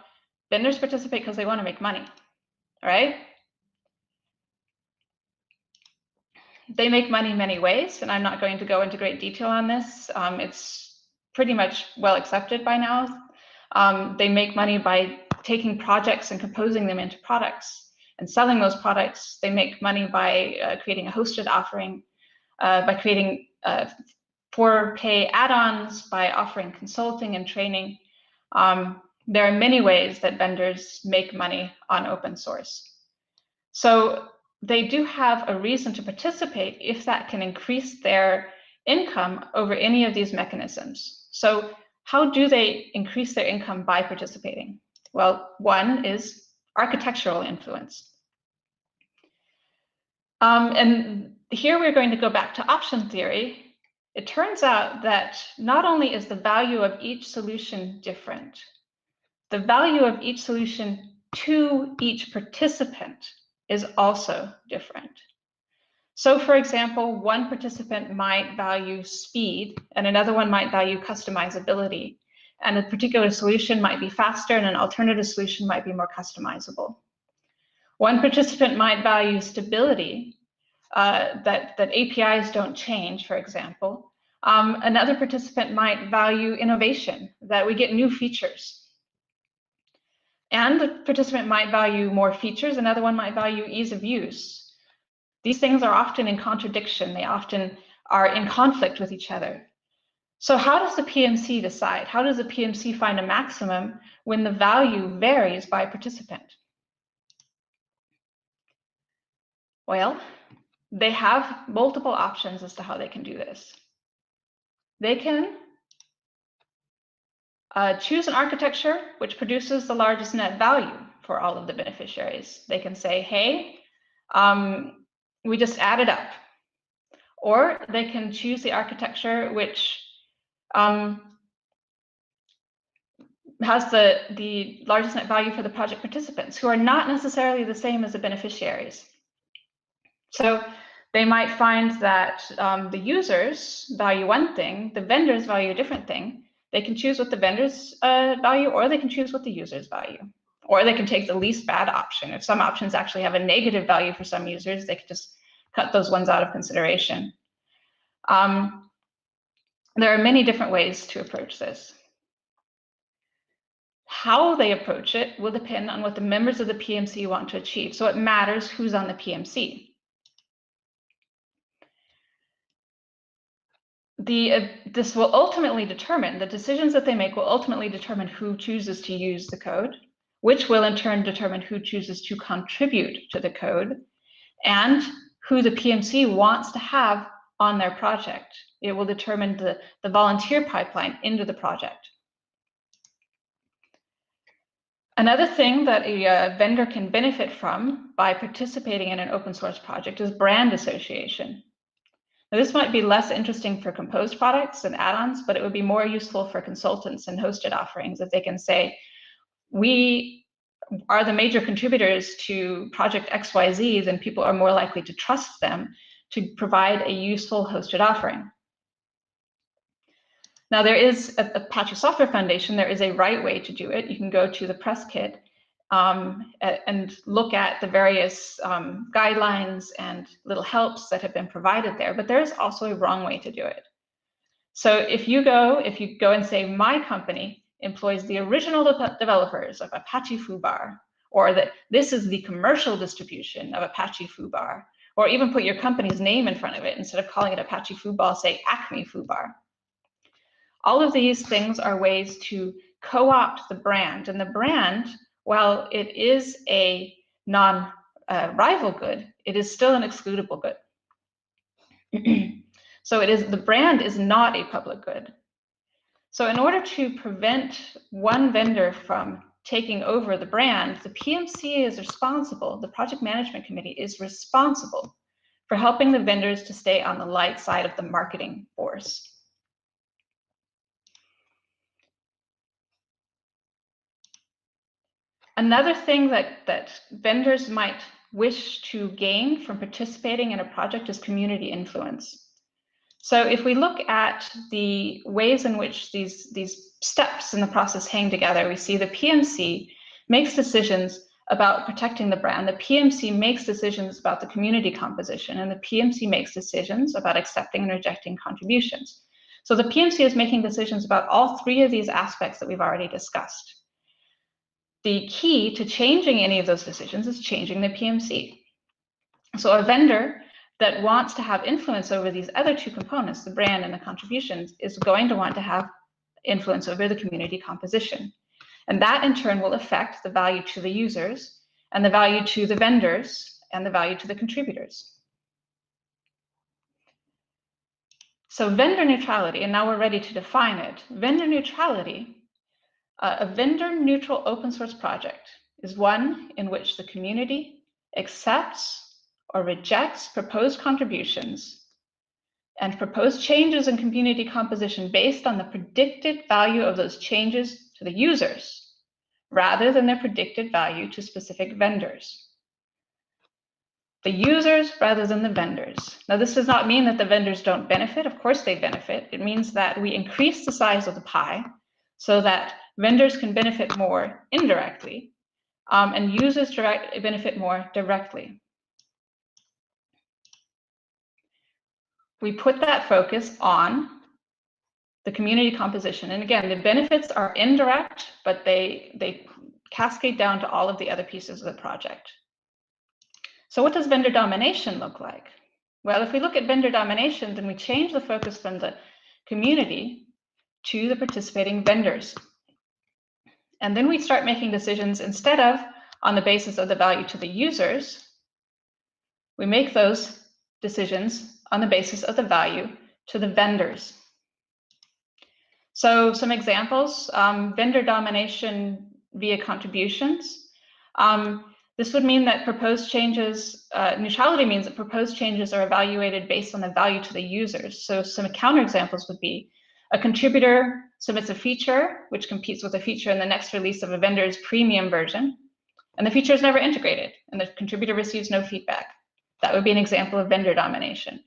vendors participate because they want to make money. all right? They make money in many ways, and I'm not going to go into great detail on this. It's pretty much well accepted by now. They make money by taking projects and composing them into products and selling those products. They make money by creating a hosted offering, by creating for pay add-ons, by offering consulting and training. There are many ways that vendors make money on open source. So they do have a reason to participate if that can increase their income over any of these mechanisms. So how do they increase their income by participating? Well, one is architectural influence. And here we're going to go back to option theory. It turns out that not only is the value of each solution different, the value of each solution to each participant is also different. So for example, one participant might value speed and another one might value customizability. And a particular solution might be faster and an alternative solution might be more customizable. One participant might value stability, that APIs don't change, for example. Another participant might value innovation, that we get new features. And the participant might value more features, another one might value ease of use. These things are often in contradiction, they often are in conflict with each other. So how does the PMC decide? How does the PMC find a maximum when the value varies by participant? Well, they have multiple options as to how they can do this. They can choose an architecture which produces the largest net value for all of the beneficiaries. They can say, hey, we just add it up. Or they can choose the architecture which has the largest net value for the project participants, who are not necessarily the same as the beneficiaries. So they might find that the users value one thing, the vendors value a different thing. They can choose what the vendors value, or they can choose what the users value. Or they can take the least bad option. If some options actually have a negative value for some users, they could just cut those ones out of consideration. There are many different ways to approach this. How they approach it will depend on what the members of the PMC want to achieve. So it matters who's on the PMC. This will ultimately determine, the decisions that they make will ultimately determine who chooses to use the code, which will in turn determine who chooses to contribute to the code, and who the PMC wants to have on their project. It will determine the volunteer pipeline into the project. Another thing that a vendor can benefit from by participating in an open source project is brand association. Now, this might be less interesting for composed products and add-ons, but it would be more useful for consultants and hosted offerings if they can say, we are the major contributors to project XYZ, then people are more likely to trust them to provide a useful hosted offering. Now, there is at Apache Software Foundation, there is a right way to do it. You can go to the press kit and look at the various guidelines and little helps that have been provided there, but there is also a wrong way to do it. So if you go and say, my company employs the original developers of Apache Foobar, or that this is the commercial distribution of Apache Foobar, or even put your company's name in front of it, instead of calling it Apache Foobar, say Acme Foobar. All of these things are ways to co-opt the brand, and the brand, while it is a non-rival good, it is still an excludable good. So the brand is not a public good. So in order to prevent one vendor from taking over the brand, the PMC is responsible, the project management committee is responsible for helping the vendors to stay on the light side of the marketing force. Another thing that vendors might wish to gain from participating in a project is community influence. So if we look at the ways in which these steps in the process hang together, we see the PMC makes decisions about protecting the brand, the PMC makes decisions about the community composition, and the PMC makes decisions about accepting and rejecting contributions. So the PMC is making decisions about all three of these aspects that we've already discussed. The key to changing any of those decisions is changing the PMC. So a vendor that wants to have influence over these other two components, the brand and the contributions, is going to want to have influence over the community composition. And that in turn will affect the value to the users and the value to the vendors and the value to the contributors. So vendor neutrality, and now we're ready to define it. Vendor neutrality, a vendor neutral open source project is one in which the community accepts or rejects proposed contributions and proposed changes in community composition based on the predicted value of those changes to the users, rather than their predicted value to specific vendors. The users rather than the vendors. Now, this does not mean that the vendors don't benefit. Of course they benefit. It means that we increase the size of the pie so that vendors can benefit more indirectly, and users benefit more directly. We put that focus on the community composition. And again, the benefits are indirect, but they cascade down to all of the other pieces of the project. So what does vendor domination look like? Well, if we look at vendor domination, then we change the focus from the community to the participating vendors. And then we start making decisions instead of on the basis of the value to the users, we make those decisions on the basis of the value to the vendors. So some examples, vendor domination via contributions. This would mean that proposed changes, neutrality means that proposed changes are evaluated based on the value to the users. So some counterexamples would be a contributor submits a feature which competes with a feature in the next release of a vendor's premium version, and the feature is never integrated, and the contributor receives no feedback. That would be an example of vendor domination.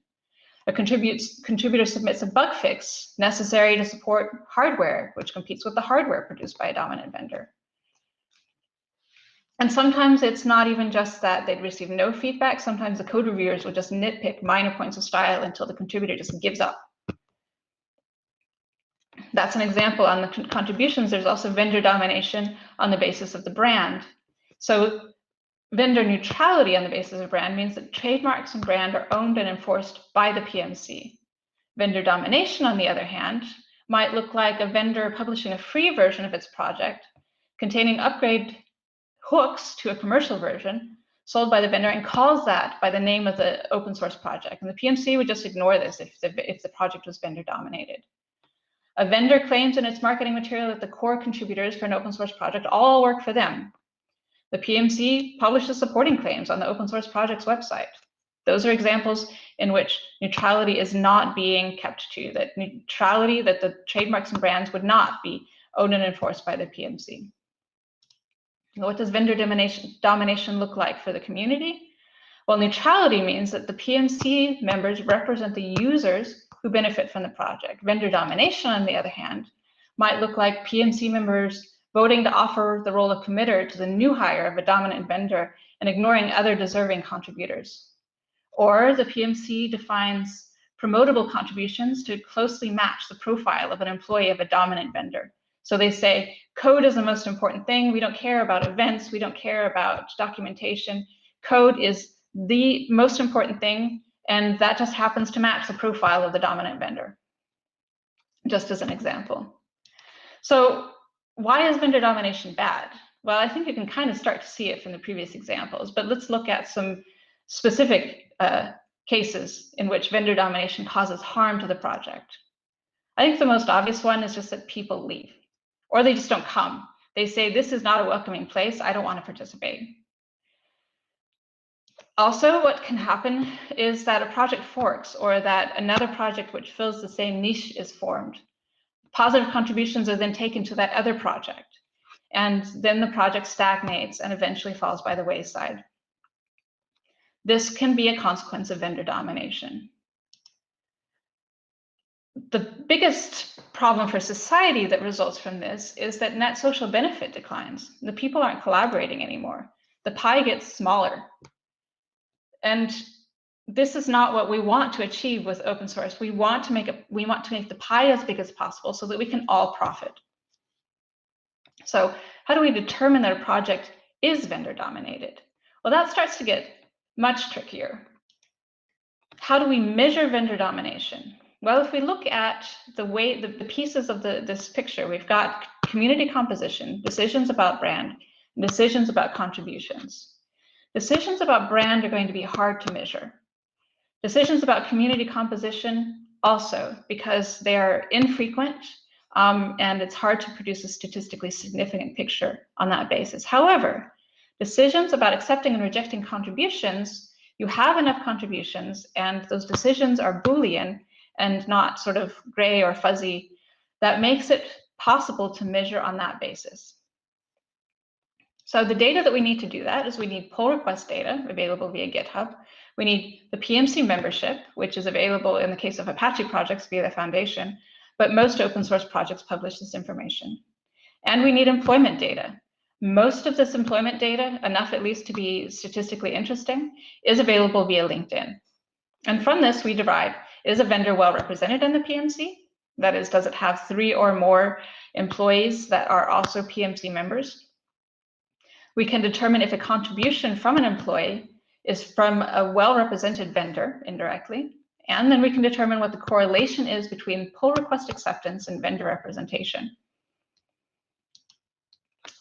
A contributor submits a bug fix necessary to support hardware, which competes with the hardware produced by a dominant vendor. And sometimes it's not even just that they'd receive no feedback. Sometimes the code reviewers would just nitpick minor points of style until the contributor just gives up. That's an example. On the contributions, there's also vendor domination on the basis of the brand. So vendor neutrality on the basis of brand means that trademarks and brand are owned and enforced by the PMC. Vendor domination, on the other hand, might look like a vendor publishing a free version of its project containing upgrade hooks to a commercial version sold by the vendor and calls that by the name of the open source project. And the PMC would just ignore this if the project was vendor dominated. A vendor claims in its marketing material that the core contributors for an open source project all work for them. The PMC publishes supporting claims on the open source project's website. Those are examples in which neutrality is not being kept to, that neutrality, that the trademarks and brands would not be owned and enforced by the PMC. What does vendor domination look like for the community? Well, neutrality means that the PMC members represent the users who benefit from the project. Vendor domination, on the other hand, might look like PMC members voting to offer the role of committer to the new hire of a dominant vendor and ignoring other deserving contributors. Or the PMC defines promotable contributions to closely match the profile of an employee of a dominant vendor. So they say, code is the most important thing. We don't care about events. We don't care about documentation. Code is the most important thing, and that just happens to match the profile of the dominant vendor, just as an example. So why is vendor domination bad? Well, I think you can kind of start to see it from the previous examples, but let's look at some specific cases in which vendor domination causes harm to the project. I think the most obvious one is just that people leave, or they just don't come. They say, this is not a welcoming place. I don't want to participate. Also, what can happen is that a project forks, or that another project which fills the same niche is formed. Positive contributions are then taken to that other project, and then the project stagnates and eventually falls by the wayside. This can be a consequence of vendor domination. The biggest problem for society that results from this is that net social benefit declines. The people aren't collaborating anymore. the pie gets smaller. And this is not what we want to achieve with open source. We want to make the pie as big as possible so that we can all profit. So how do we determine that a project is vendor dominated? Well, that starts to get much trickier. How do we measure vendor domination? Well, if we look at the pieces of this picture, we've got community composition, decisions about brand, and decisions about contributions. Decisions about brand are going to be hard to measure. Decisions about community composition also, because they are infrequent, and it's hard to produce a statistically significant picture on that basis. However, decisions about accepting and rejecting contributions, you have enough contributions and those decisions are Boolean and not sort of gray or fuzzy, that makes it possible to measure on that basis. So the data that we need to do that is we need pull request data available via GitHub. We need the PMC membership, which is available in the case of Apache projects via the foundation, but most open source projects publish this information. And we need employment data. Most of this employment data, enough at least to be statistically interesting, is available via LinkedIn. And from this we derive, is a vendor well represented in the PMC? That is, does it have 3 or more employees that are also PMC members? We can determine if a contribution from an employee is from a well-represented vendor indirectly, and then we can determine what the correlation is between pull request acceptance and vendor representation.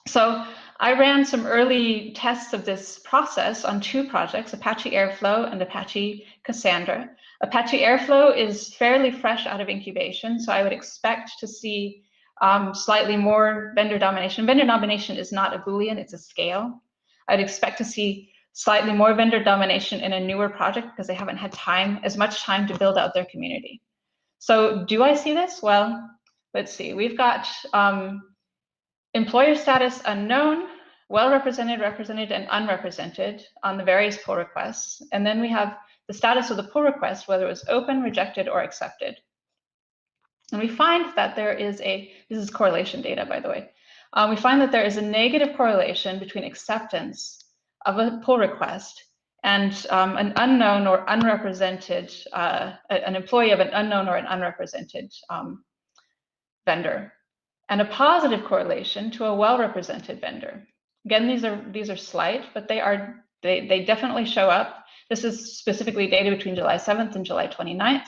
So I ran some early tests of this process on 2 projects, Apache Airflow and Apache Cassandra. Apache Airflow is fairly fresh out of incubation, so I would expect to see slightly more vendor domination. Vendor domination is not a Boolean, it's a scale. I'd expect to see slightly more vendor domination in a newer project because they haven't had as much time to build out their community. So do I see this? Well, let's see. We've got employer status unknown, well represented, represented, and unrepresented on the various pull requests. And then we have the status of the pull request, whether it was open, rejected, or accepted. And we find that there is this is correlation data, by the way. We find that there is a negative correlation between acceptance of a pull request and an unknown or unrepresented, an employee of an unknown or an unrepresented vendor, and a positive correlation to a well-represented vendor. Again, these are slight, but they definitely show up. This is specifically data between July 7th and July 29th.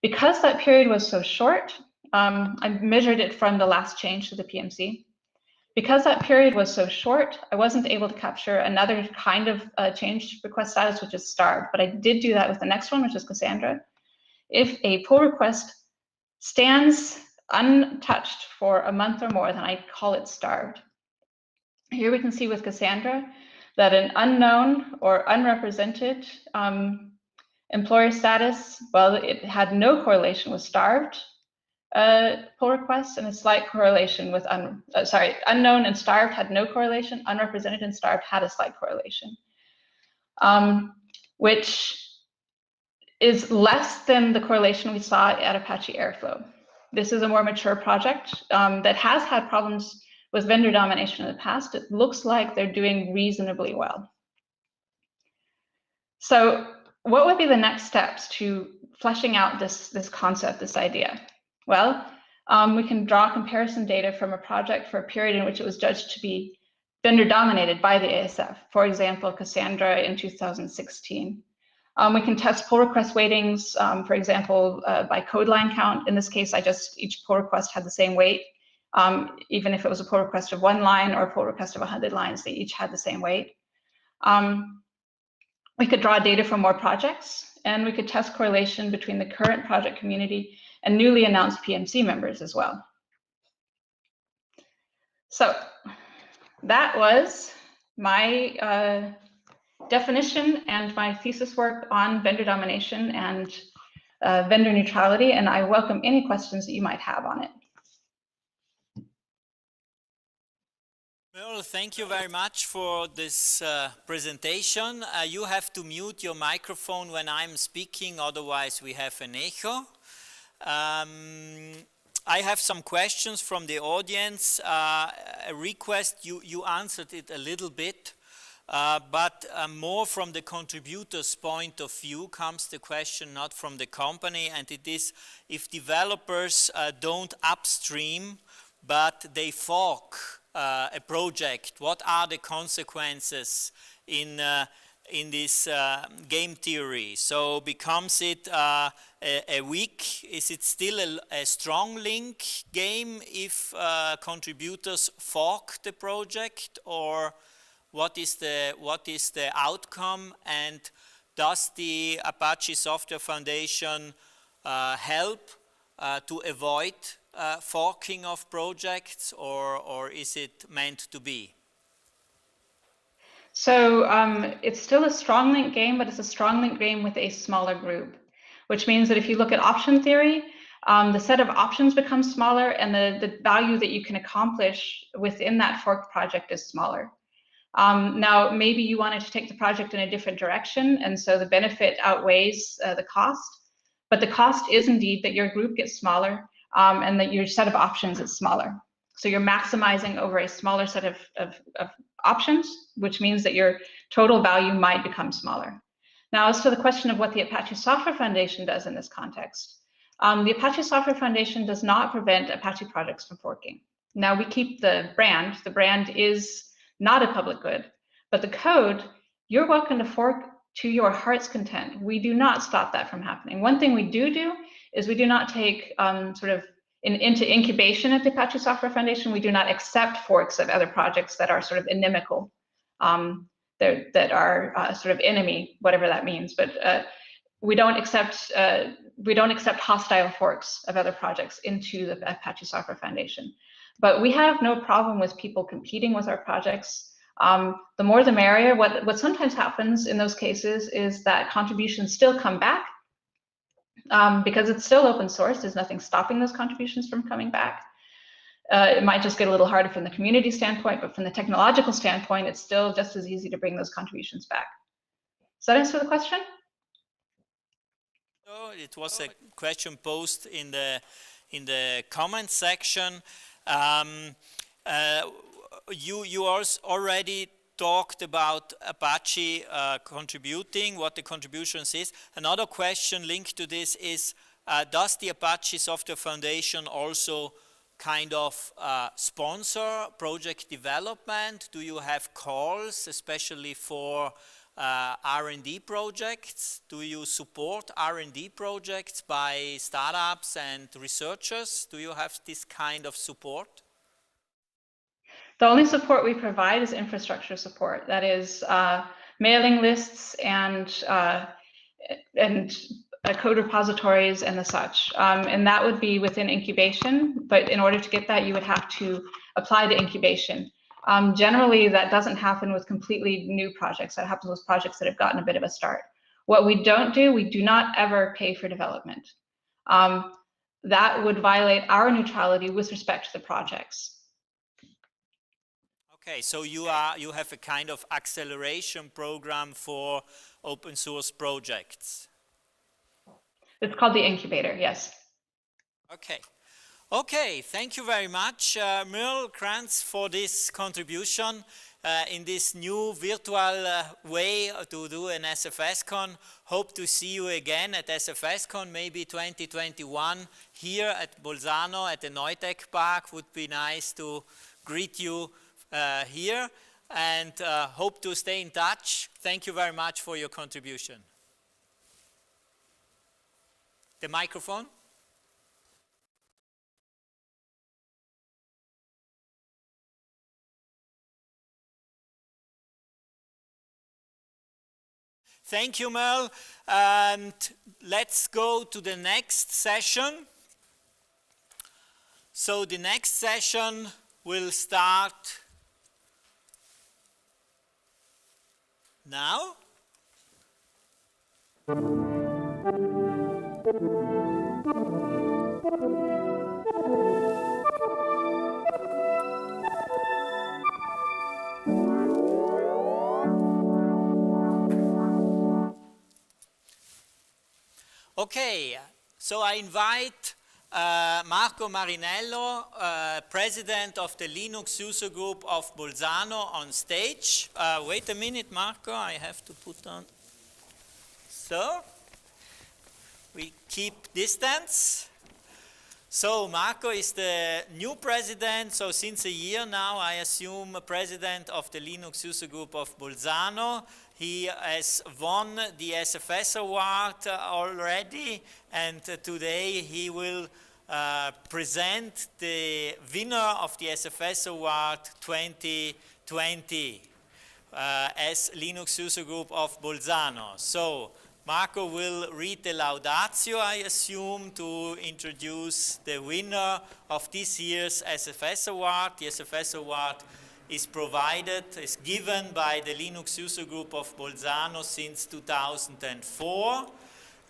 Because that period was so short, I measured it from the last change to the PMC. Because that period was so short, I wasn't able to capture another kind of change request status, which is starved, but I did do that with the next one, which is Cassandra. If a pull request stands untouched for a month or more, then I call it starved. Here we can see with Cassandra that an unknown or unrepresented employer status, well, it had no correlation with starved pull requests and a slight correlation with, unknown and starved had no correlation, unrepresented and starved had a slight correlation, which is less than the correlation we saw at Apache Airflow. This is a more mature project that has had problems with vendor domination in the past. It looks like they're doing reasonably well. So what would be the next steps to fleshing out this concept, this idea? Well, we can draw comparison data from a project for a period in which it was judged to be vendor dominated by the ASF. For example, Cassandra in 2016. We can test pull request weightings, for example, by code line count. In this case, each pull request had the same weight. Even if it was a pull request of 1 line or a pull request of 100 lines, they each had the same weight. We could draw data from more projects, and we could test correlation between the current project community and newly announced PMC members as well. So that was my definition and my thesis work on vendor domination and vendor neutrality, and I welcome any questions that you might have on it. Well, thank you very much for this presentation. You have to mute your microphone when I'm speaking, otherwise we have an echo. I have some questions from the audience. A request, you answered it a little bit. but more from the contributor's point of view comes the question, not from the company, and it is if developers don't upstream, but they fork a project, what are the consequences in this game theory? So becomes it a weak, is it still a strong link game if contributors fork the project, or what is the outcome, and does the Apache Software Foundation help to avoid forking of projects, or is it meant to be? So it's still a strong link game, but it's a strong link game with a smaller group, which means that if you look at option theory, the set of options becomes smaller, and the value that you can accomplish within that forked project is smaller. Now, maybe you wanted to take the project in a different direction, and so the benefit outweighs the cost, but the cost is indeed that your group gets smaller and that your set of options is smaller. So you're maximizing over a smaller set of options, which means that your total value might become smaller. Now, as to the question of what the Apache Software Foundation does in this context, the Apache Software Foundation does not prevent Apache projects from forking. Now, we keep the brand. The brand is not a public good, but the code, you're welcome to fork to your heart's content. We do not stop that from happening. One thing we do is we do not take sort of into incubation at the Apache Software Foundation. We do not accept forks of other projects that are sort of inimical, that are sort of enemy, whatever that means. But we don't accept hostile forks of other projects into the Apache Software Foundation. But we have no problem with people competing with our projects. The more the merrier. What sometimes happens in those cases is that contributions still come back because it's still open source. There's nothing stopping those contributions from coming back. It might just get a little harder from the community standpoint, but from the technological standpoint, it's still just as easy to bring those contributions back. Does that answer the question? So it was a question posed in the comment section. You also already talked about Apache contributing, what the contributions is. Another question linked to this is, does the Apache Software Foundation also kind of sponsor project development? Do you have calls, especially for R&D projects? Do you support R&D projects by startups and researchers? Do you have this kind of support? The only support we provide is infrastructure support. That is mailing lists and code repositories and the such. And that would be within incubation, but in order to get that, you would have to apply to incubation. Generally, that doesn't happen with completely new projects. That happens with projects that have gotten a bit of a start. What we don't do, we do not ever pay for development. That would violate our neutrality with respect to the projects. Okay, so you have a kind of acceleration program for open source projects. It's called the incubator, yes. Okay. Okay, thank you very much, Merle Krantz, for this contribution in this new virtual way to do an SFScon. Hope to see you again at SFScon, maybe 2021, here at Bolzano at the Neutech Park. Would be nice to greet you here, and hope to stay in touch. Thank you very much for your contribution. The microphone. Thank you, Merle. And let's go to the next session. So the next session will start now. Okay, so I invite Marco Marinello, president of the Linux user group of Bolzano, on stage. Wait a minute, Marco, I have to put on. So, we keep distance. So, Marco is the new president, so since a year now, I assume president of the Linux user group of Bolzano. He has won the SFS award already, and today he will present the winner of the SFS award 2020 as Linux user group of Bolzano. So Marco will read the laudatio, I assume, to introduce the winner of this year's SFS award. The SFS award is given by the Linux user group of Bolzano since 2004.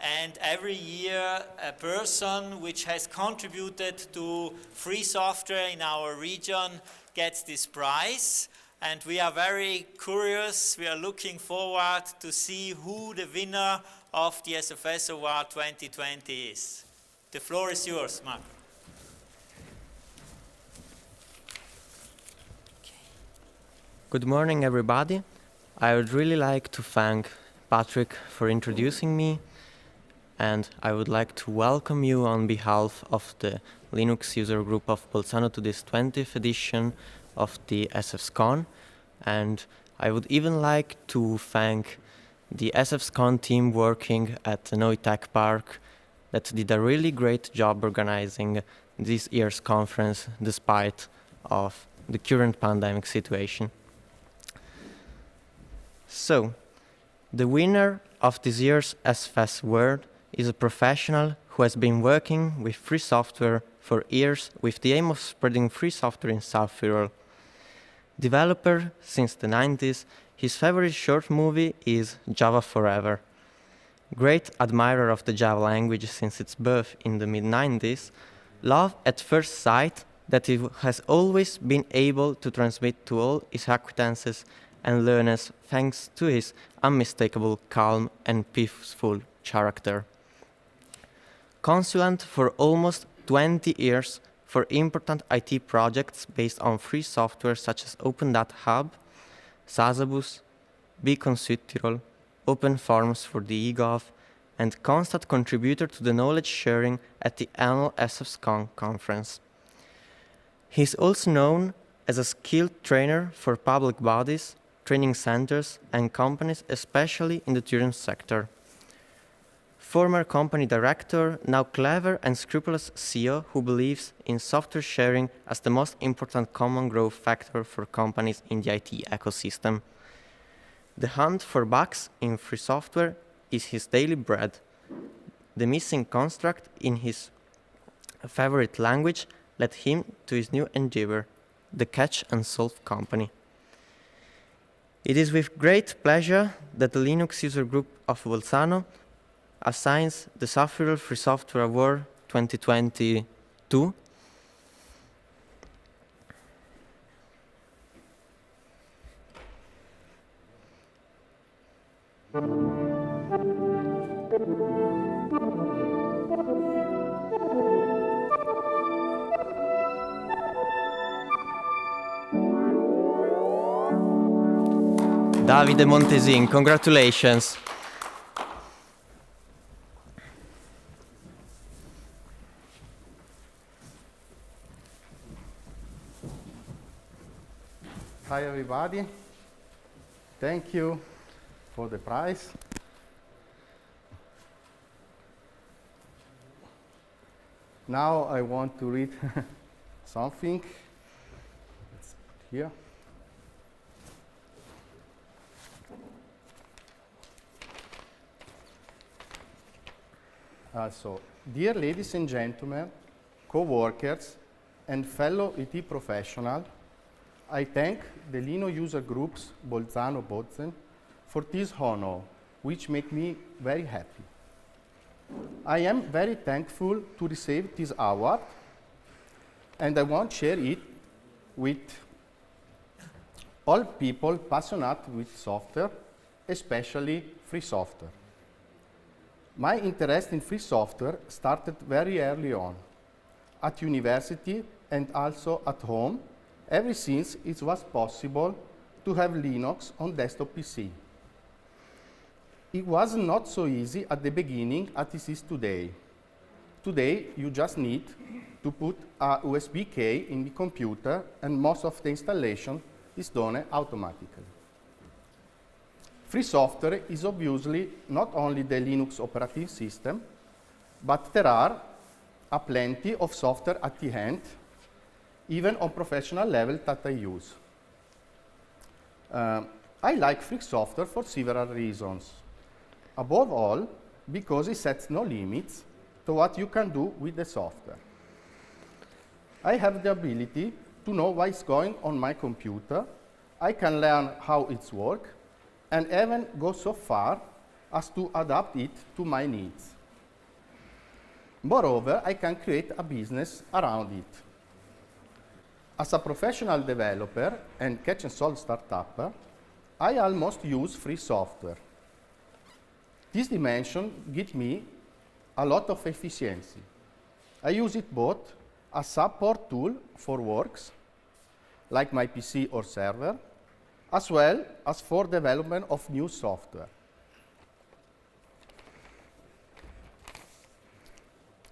And every year a person which has contributed to free software in our region gets this prize. And we are very curious, we are looking forward to see who the winner of the SFS Award 2020 is. The floor is yours, Mark. Good morning, everybody. I would really like to thank Patrick for introducing me, and I would like to welcome you on behalf of the Linux user group of Bolzano to this 20th edition of the SFScon, and I would even like to thank the SFScon team working at the Noi Tech Park that did a really great job organizing this year's conference despite of the current pandemic situation. So, the winner of this year's SFS Award is a professional who has been working with free software for years with the aim of spreading free software in South Tyrol. Developer since the 90s, his favorite short movie is Java Forever. Great admirer of the Java language since its birth in the mid-90s, love at first sight that he has always been able to transmit to all his acquaintances and learners thanks to his unmistakable calm and peaceful character. Consultant for almost 20 years for important IT projects based on free software such as Open Data Hub, Sasabus, Beacon Südtirol, Open Forums for the eGov, and constant contributor to the knowledge sharing at the annual SFScon conference. He is also known as a skilled trainer for public bodies, training centers, and companies, especially in the tourism sector. Former company director, now clever and scrupulous CEO who believes in software sharing as the most important common growth factor for companies in the IT ecosystem. The hunt for bugs in free software is his daily bread. The missing construct in his favorite language led him to his new endeavor, the Catch and Solve company. It is with great pleasure that the Linux user group of Bolzano assigns the South Tyrol Free Software Award 2022 Davide Montesin. Congratulations. Hi everybody, thank you for the prize. Now I want to read something. Let's put here. So, dear ladies and gentlemen, co-workers and fellow IT professionals, I thank the Linux user groups Bolzano Bozen for this honor, which makes me very happy. I am very thankful to receive this award, and I want to share it with all people passionate with software, especially free software. My interest in free software started very early on. at university and also at home, ever since it was possible to have Linux on desktop PC. It was not so easy at the beginning as it is today. Today, you just need to put a USB key in the computer and most of the installation is done automatically. Free software is obviously not only the Linux operating system, but there are a plenty of software at the hand, even on professional level that I use. I like free software for several reasons. Above all, because it sets no limits to what you can do with the software. I have the ability to know what's going on my computer. I can learn how it's works, and even go so far as to adapt it to my needs. Moreover, I can create a business around it. As a professional developer and catch-and-solve startup, I almost use free software. This dimension gives me a lot of efficiency. I use it both as support tool for works, like my PC or server, as well as for development of new software.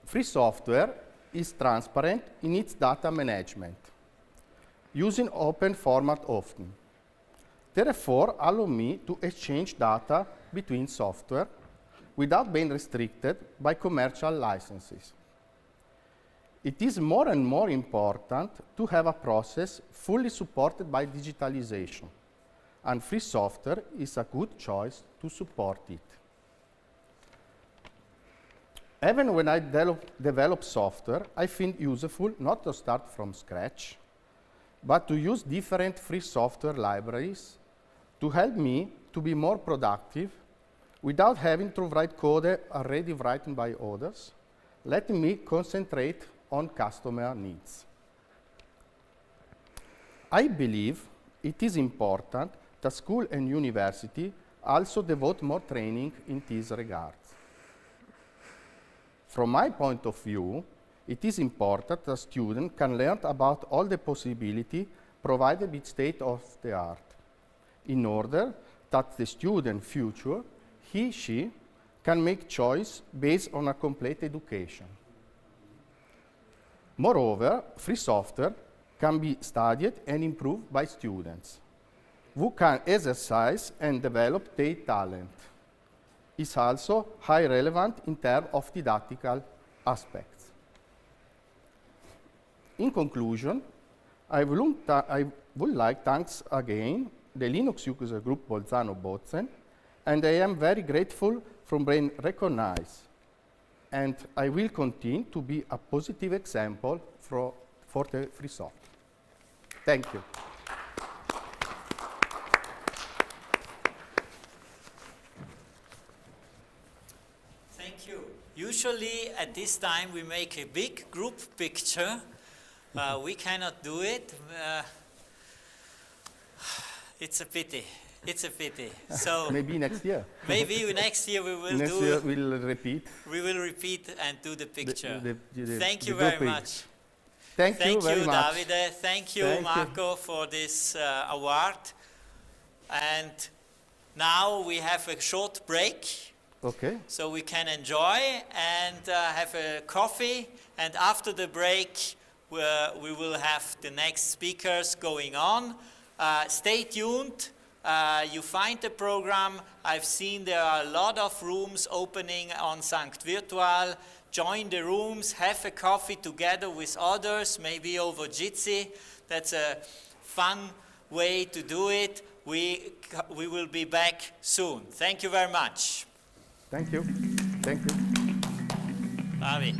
Free software is transparent in its data management, using open format often. Therefore, allow me to exchange data between software without being restricted by commercial licenses. It is more and more important to have a process fully supported by digitalization, and free software is a good choice to support it. Even when I develop software, I find useful not to start from scratch, but to use different free software libraries to help me to be more productive without having to write code already written by others, letting me concentrate on customer needs. I believe it is important that school and university also devote more training in these regards. From my point of view, it is important that students can learn about all the possibilities provided with state-of-the-art in order that the student future, she can make choice based on a complete education. Moreover, free software can be studied and improved by students who can exercise and develop their talent. It's also highly relevant in terms of didactical aspects. In conclusion, I would like to thank again the Linux user group Bolzano Bozen, and I am very grateful for being recognized. And I will continue to be a positive example for the free software. Thank you. Thank you. Usually at this time we make a big group picture. We cannot do it. It's a pity. It's a pity. So maybe next year. Maybe next year we will next year we'll repeat. We will repeat and do the picture. Thank you very much. Thank you very much. Davide. Thank you, Marco, for this award. And now we have a short break. Okay. So we can enjoy and have a coffee. And after the break, we will have the next speakers going on. Stay tuned. You find the program. I've seen there are a lot of rooms opening on Sankt Virtual. Join the rooms, have a coffee together with others, maybe over Jitsi. That's a fun way to do it. We will be back soon. Thank you very much. Thank you. Thank you. Bravi.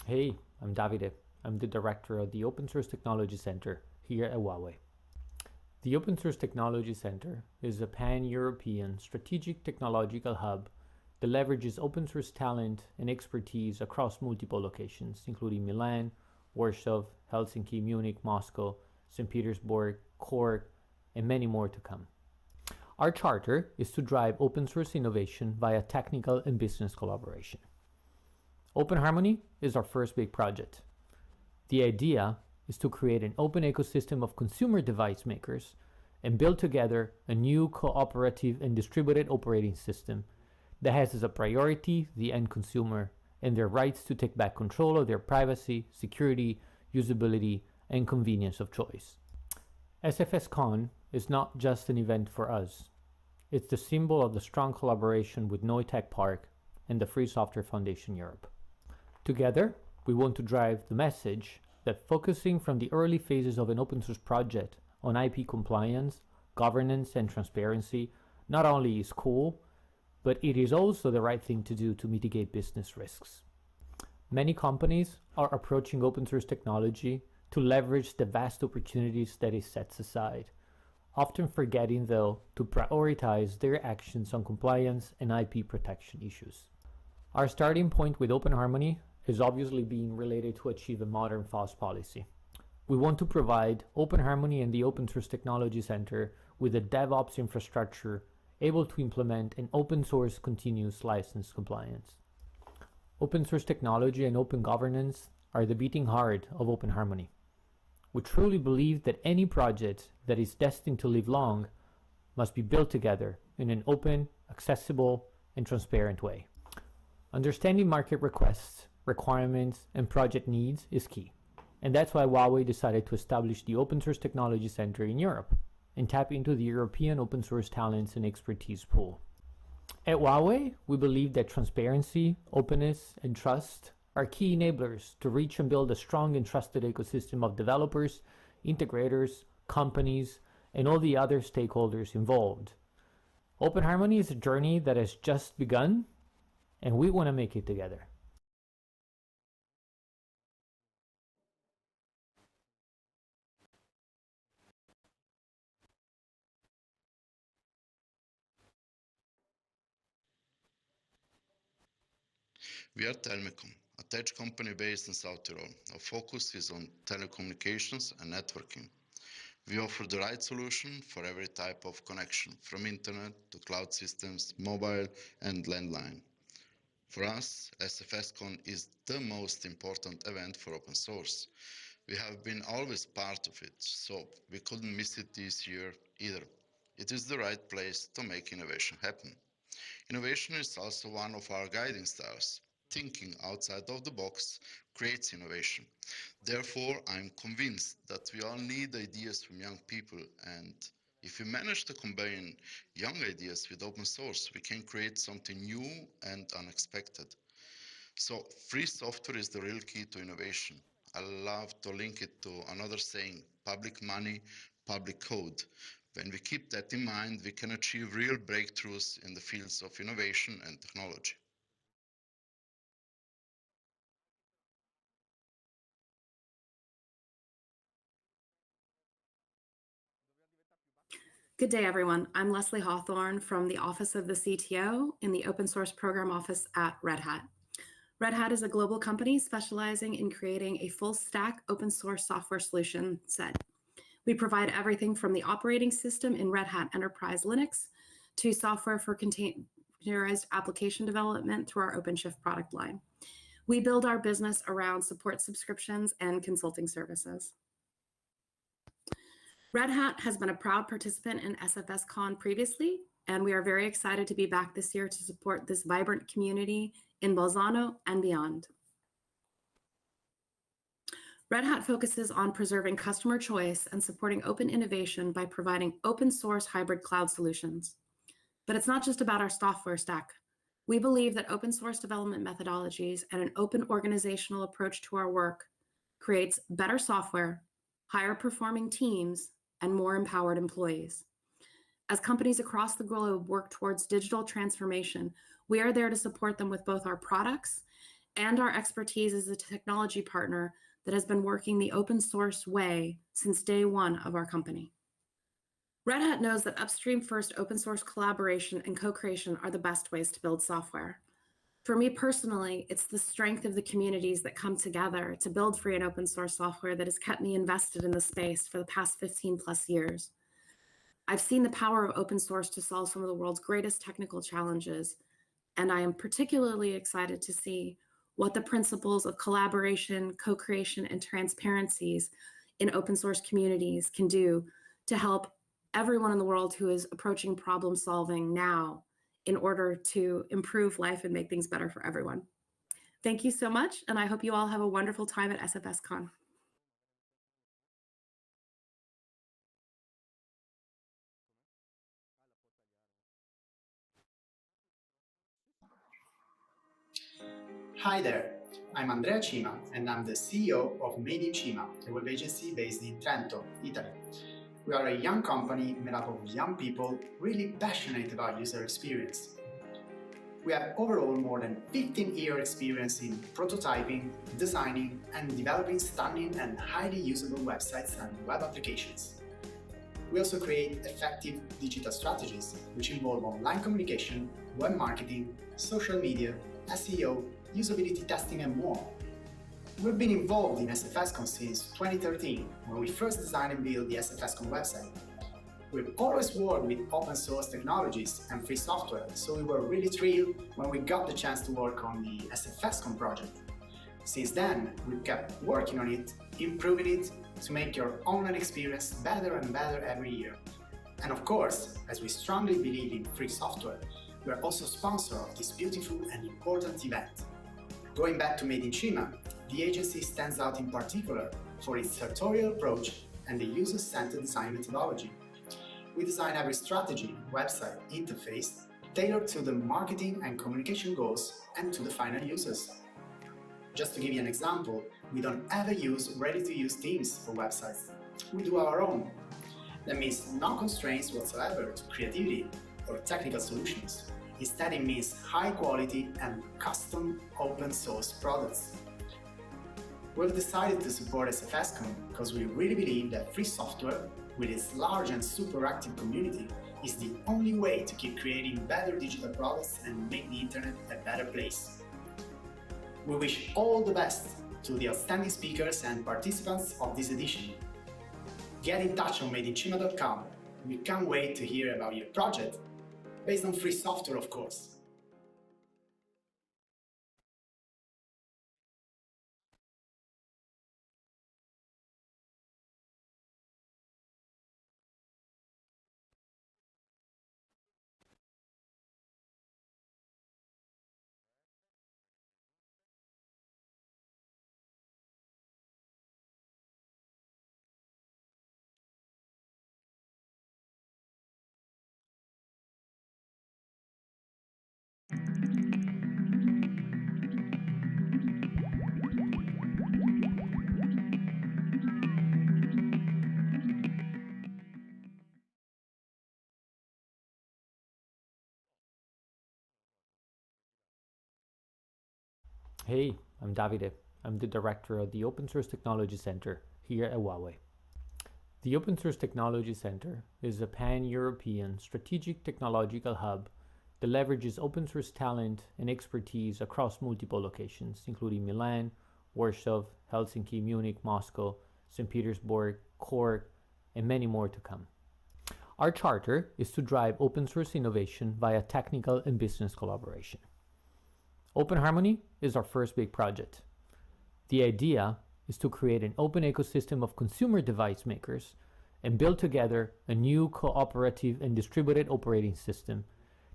Hey, I'm Davide. I'm the director of the Open Source Technology Center here at Huawei. The Open Source Technology Center is a pan-European strategic technological hub that leverages open source talent and expertise across multiple locations, including Milan, Warsaw, Helsinki, Munich, Moscow, St. Petersburg, Cork, and many more to come. Our charter is to drive open source innovation via technical and business collaboration. Open Harmony is our first big project. The idea is to create an open ecosystem of consumer device makers and build together a new cooperative and distributed operating system that has as a priority the end consumer and their rights to take back control of their privacy, security, usability, and convenience of choice. SFScon is not just an event for us. It's the symbol of the strong collaboration with Neue Tech Park and the Free Software Foundation Europe. Together, we want to drive the message that focusing from the early phases of an open source project on IP compliance, governance, and transparency not only is cool, but it is also the right thing to do to mitigate business risks. Many companies are approaching open source technology to leverage the vast opportunities that it sets aside, often forgetting, though, to prioritize their actions on compliance and IP protection issues. Our starting point with Open Harmony is obviously being related to achieve a modern FOSS policy. We want to provide Open Harmony and the Open Source Technology Center with a DevOps infrastructure able to implement an open source continuous license compliance. Open source technology and open governance are the beating heart of Open Harmony. We truly believe that any project that is destined to live long must be built together in an open, accessible, and transparent way. Understanding market requests, requirements, and project needs is key. And that's why Huawei decided to establish the Open Source Technology Center in Europe and tap into the European open source talents and expertise pool. At Huawei, we believe that transparency, openness, and trust are key enablers to reach and build a strong and trusted ecosystem of developers, integrators, companies, and all the other stakeholders involved. Open Harmony is a journey that has just begun, and we want to make it together. We are Telmecom, a tech company based in South Tyrol. Our focus is on telecommunications and networking. We offer the right solution for every type of connection, from internet to cloud systems, mobile and landline. For us, SFScon is the most important event for open source. We have been always part of it, so we couldn't miss it this year either. It is the right place to make innovation happen. Innovation is also one of our guiding stars. Thinking outside of the box creates innovation. Therefore, I'm convinced that we all need ideas from young people, and if we manage to combine young ideas with open source, we can create something new and unexpected. So, free software is the real key to innovation. I love to link it to another saying, public money, public code. When we keep that in mind, we can achieve real breakthroughs in the fields of innovation and technology. Good day, everyone. I'm Leslie Hawthorne from the Office of the CTO in the Open Source Program Office at Red Hat. Red Hat is a global company specializing in creating a full stack open source software solution set. We provide everything from the operating system in Red Hat Enterprise Linux to software for containerized application development through our OpenShift product line. We build our business around support subscriptions and consulting services. Red Hat has been a proud participant in SFScon previously, and we are very excited to be back this year to support this vibrant community in Bolzano and beyond. Red Hat focuses on preserving customer choice and supporting open innovation by providing open source hybrid cloud solutions. But it's not just about our software stack. We believe that open source development methodologies and an open organizational approach to our work creates better software, higher performing teams, and more empowered employees. As companies across the globe work towards digital transformation, we are there to support them with both our products and our expertise as a technology partner that has been working the open source way since day one of our company. Red Hat knows that upstream first open source collaboration and co-creation are the best ways to build software. For me personally, it's the strength of the communities that come together to build free and open source software that has kept me invested in the space for the past 15 plus years. I've seen the power of open source to solve some of the world's greatest technical challenges, and I am particularly excited to see what the principles of collaboration, co-creation, and transparencies in open source communities can do to help everyone in the world who is approaching problem solving now in order to improve life and make things better for everyone. Thank you so much, and I hope you all have a wonderful time at SFScon. Hi there, I'm Andrea Cima and I'm the CEO of Made in Cima, a web agency based in Trento, Italy. We are a young company made up of young people really passionate about user experience. We have overall more than 15-year experience in prototyping, designing, and developing stunning and highly usable websites and web applications. We also create effective digital strategies, which involve online communication, web marketing, social media, SEO, usability testing, and more. We've been involved in SFScon since 2013, when we first designed and built the SFScon website. We've always worked with open source technologies and free software, so we were really thrilled when we got the chance to work on the SFScon project. Since then, we've kept working on it, improving it, to make your online experience better and better every year. And of course, as we strongly believe in free software, we are also sponsor of this beautiful and important event. Going back to Made in Cima, the agency stands out in particular for its sartorial approach and the user-centered design methodology. We design every strategy, website, interface tailored to the marketing and communication goals and to the final users. Just to give you an example, we don't ever use ready-to-use themes for websites. We do our own. That means no constraints whatsoever to creativity or technical solutions. Instead, it means high quality and custom open source products. We've decided to support SFScon because we really believe that free software, with its large and super active community, is the only way to keep creating better digital products and make the internet a better place. We wish all the best to the outstanding speakers and participants of this edition. Get in touch on madeincima.com. We can't wait to hear about your project, based on free software, of course. Hey, I'm Davide. I'm the director of the Open Source Technology Center here at Huawei. The Open Source Technology Center is a pan-European strategic technological hub that leverages open source talent and expertise across multiple locations, including Milan, Warsaw, Helsinki, Munich, Moscow, St. Petersburg, Cork, and many more to come. Our charter is to drive open source innovation via technical and business collaboration. Open Harmony is our first big project. The idea is to create an open ecosystem of consumer device makers and build together a new cooperative and distributed operating system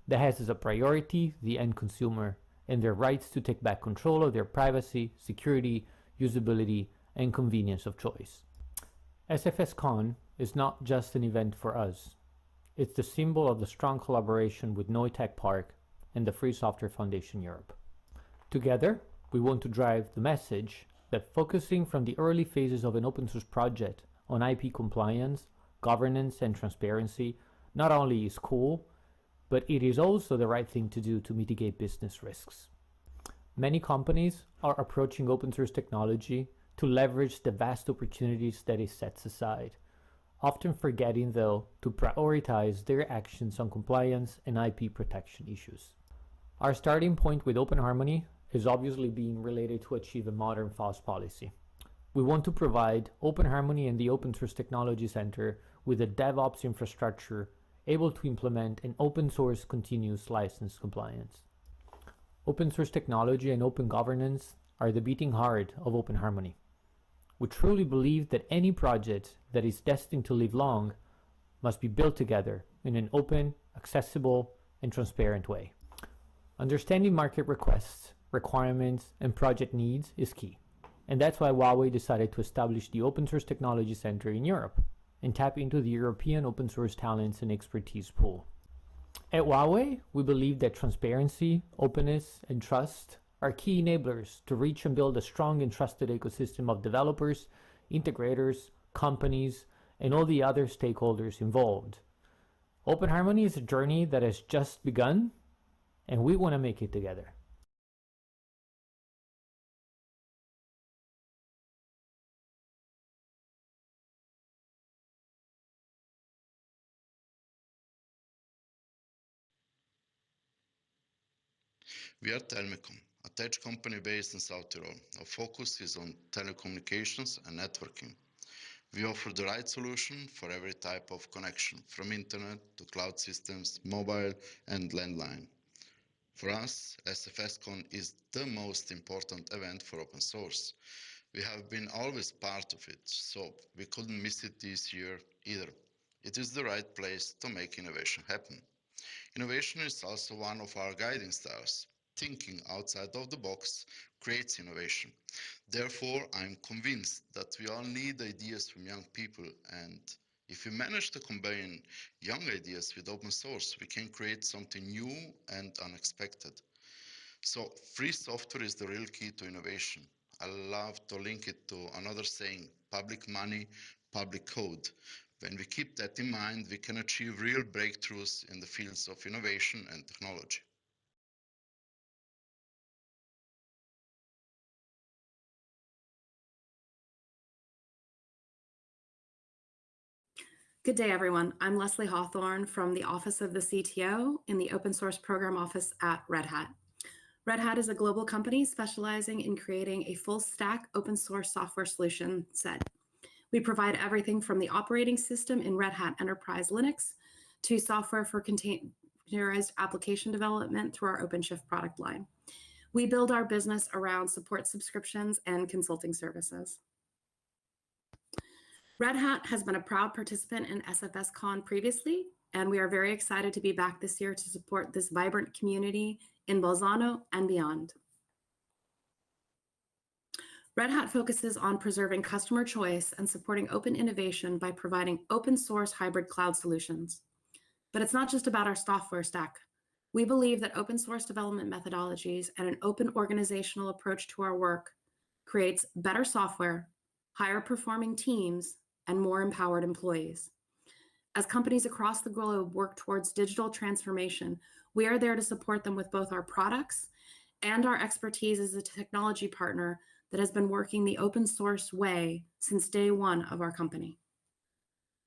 that has as a priority the end consumer and their rights to take back control of their privacy, security, usability, and convenience of choice. SFScon is not just an event for us. It's the symbol of the strong collaboration with Neue Tech Park and the Free Software Foundation Europe. Together, we want to drive the message that focusing from the early phases of an open source project on IP compliance, governance, and transparency not only is cool, but it is also the right thing to do to mitigate business risks. Many companies are approaching open source technology to leverage the vast opportunities that it sets aside, often forgetting, though, to prioritize their actions on compliance and IP protection issues. Our starting point with Open Harmony is obviously being related to achieve a modern FOSS policy. We want to provide Open Harmony and the Open Source Technology Center with a DevOps infrastructure able to implement an open source continuous license compliance. Open source technology and open governance are the beating heart of Open Harmony. We truly believe that any project that is destined to live long must be built together in an open, accessible, and transparent way. Understanding market requests, requirements, and project needs is key. And that's why Huawei decided to establish the Open Source Technology Center in Europe and tap into the European open source talents and expertise pool. At Huawei, we believe that transparency, openness, and trust are key enablers to reach and build a strong and trusted ecosystem of developers, integrators, companies, and all the other stakeholders involved. Open Harmony is a journey that has just begun, and we want to make it together. We are Telmecom, a tech company based in South Tyrol. Our focus is on telecommunications and networking. We offer the right solution for every type of connection, from internet to cloud systems, mobile and landline. For us, SFScon is the most important event for open source. We have been always part of it, so we couldn't miss it this year either. It is the right place to make innovation happen. Innovation is also one of our guiding stars. Thinking outside of the box creates innovation. Therefore, I'm convinced that we all need ideas from young people, and if we manage to combine young ideas with open source, we can create something new and unexpected. So, free software is the real key to innovation. I love to link it to another saying, public money, public code. When we keep that in mind, we can achieve real breakthroughs in the fields of innovation and technology. Good day, everyone. I'm Leslie Hawthorne from the Office of the CTO in the Open Source Program Office at Red Hat. Red Hat is a global company specializing in creating a full stack open source software solution set. We provide everything from the operating system in Red Hat Enterprise Linux to software for containerized application development through our OpenShift product line. We build our business around support subscriptions and consulting services. Red Hat has been a proud participant in SFScon previously, and we are very excited to be back this year to support this vibrant community in Bolzano and beyond. Red Hat focuses on preserving customer choice and supporting open innovation by providing open source hybrid cloud solutions. But it's not just about our software stack. We believe that open source development methodologies and an open organizational approach to our work creates better software, higher performing teams, and more empowered employees. As companies across the globe work towards digital transformation, we are there to support them with both our products and our expertise as a technology partner that has been working the open source way since day one of our company.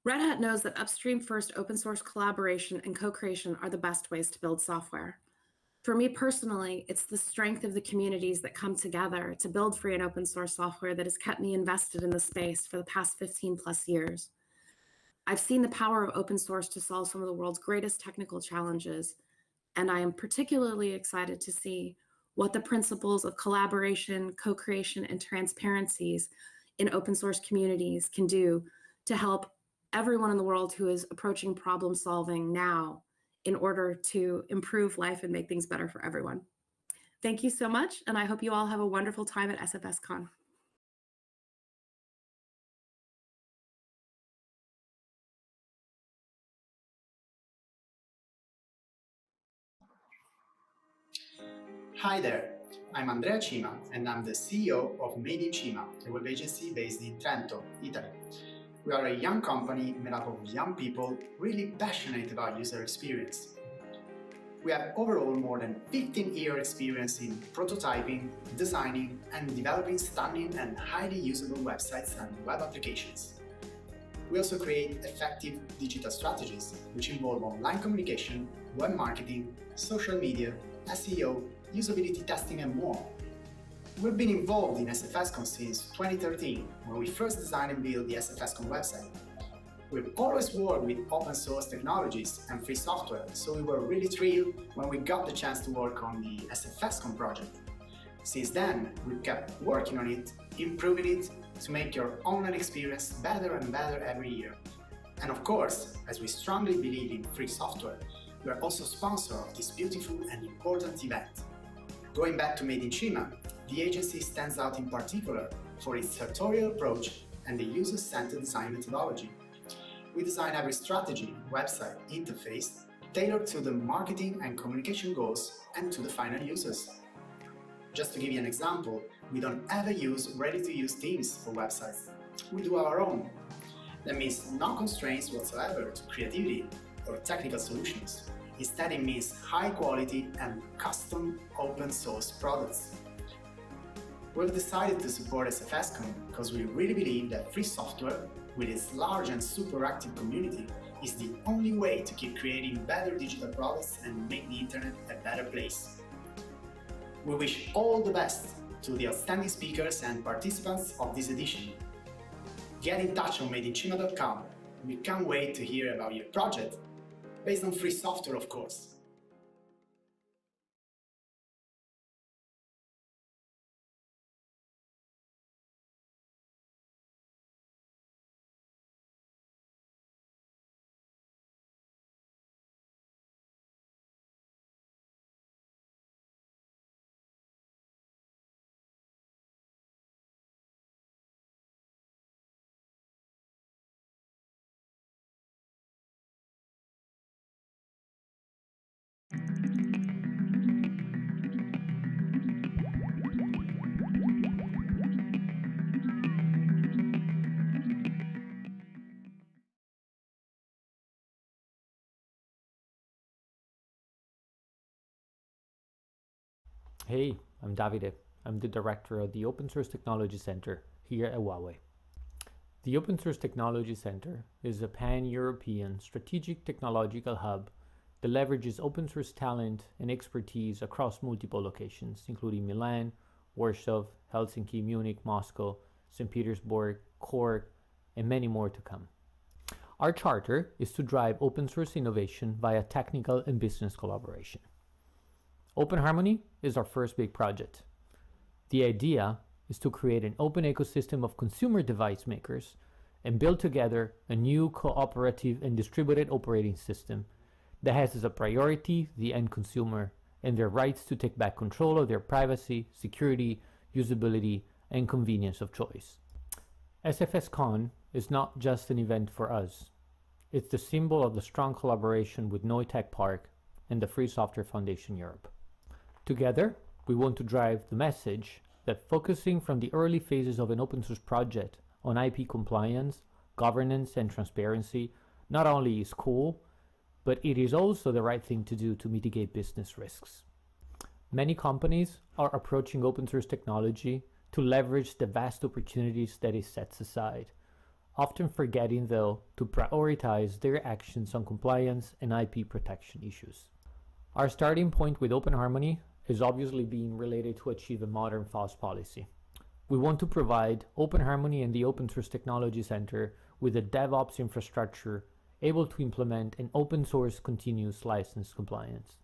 Red Hat knows that upstream first open source collaboration and co-creation are the best ways to build software. For me personally, it's the strength of the communities that come together to build free and open source software that has kept me invested in the space for the past 15 plus years. I've seen the power of open source to solve some of the world's greatest technical challenges, and I am particularly excited to see what the principles of collaboration, co-creation, and transparencies in open source communities can do to help everyone in the world who is approaching problem solving now in order to improve life and make things better for everyone. Thank you so much, and I hope you all have a wonderful time at SFScon. Hi there, I'm Andrea Cima, and I'm the CEO of Made in Cima, a web agency based in Trento, Italy. We are a young company made up of young people really passionate about user experience. We have overall more than 15-year experience in prototyping, designing, and developing stunning and highly usable websites and web applications. We also create effective digital strategies, which involve online communication, web marketing, social media, SEO, usability testing, and more. We've been involved in SFScon since 2013, when we first designed and built the SFScon website. We've always worked with open source technologies and free software, so we were really thrilled when we got the chance to work on the SFScon project. Since then, we've kept working on it, improving it, to make your online experience better and better every year. And of course, as we strongly believe in free software, we are also sponsor of this beautiful and important event. Going back to Made in Cima, the agency stands out in particular for its sartorial approach and the user-centered design methodology. We design every strategy, website, interface tailored to the marketing and communication goals and to the final users. Just to give you an example, we don't ever use ready-to-use themes for websites. We do our own. That means no constraints whatsoever to creativity or technical solutions. Instead, it means high quality and custom open source products. We've decided to support SFScon because we really believe that free software, with its large and super active community, is the only way to keep creating better digital products and make the internet a better place. We wish all the best to the outstanding speakers and participants of this edition. Get in touch on madeincima.com. We can't wait to hear about your project, based on free software, of course. Hey, I'm Davide. I'm the director of the Open Source Technology Center here at Huawei. The Open Source Technology Center is a pan-European strategic technological hub that leverages open source talent and expertise across multiple locations, including Milan, Warsaw, Helsinki, Munich, Moscow, St. Petersburg, Cork, and many more to come. Our charter is to drive open source innovation via technical and business collaboration. Open Harmony is our first big project. The idea is to create an open ecosystem of consumer device makers and build together a new cooperative and distributed operating system that has as a priority the end consumer and their rights to take back control of their privacy, security, usability, and convenience of choice. SFScon is not just an event for us. It's the symbol of the strong collaboration with Neue Tech Park and the Free Software Foundation Europe. Together, we want to drive the message that focusing from the early phases of an open source project on IP compliance, governance, and transparency not only is cool, but it is also the right thing to do to mitigate business risks. Many companies are approaching open source technology to leverage the vast opportunities that it sets aside, often forgetting, though, to prioritize their actions on compliance and IP protection issues. Our starting point with Open Harmony is obviously being related to achieve a modern FOSS policy. We want to provide Open Harmony and the Open Source Technology Center with a DevOps infrastructure able to implement an open source continuous license compliance.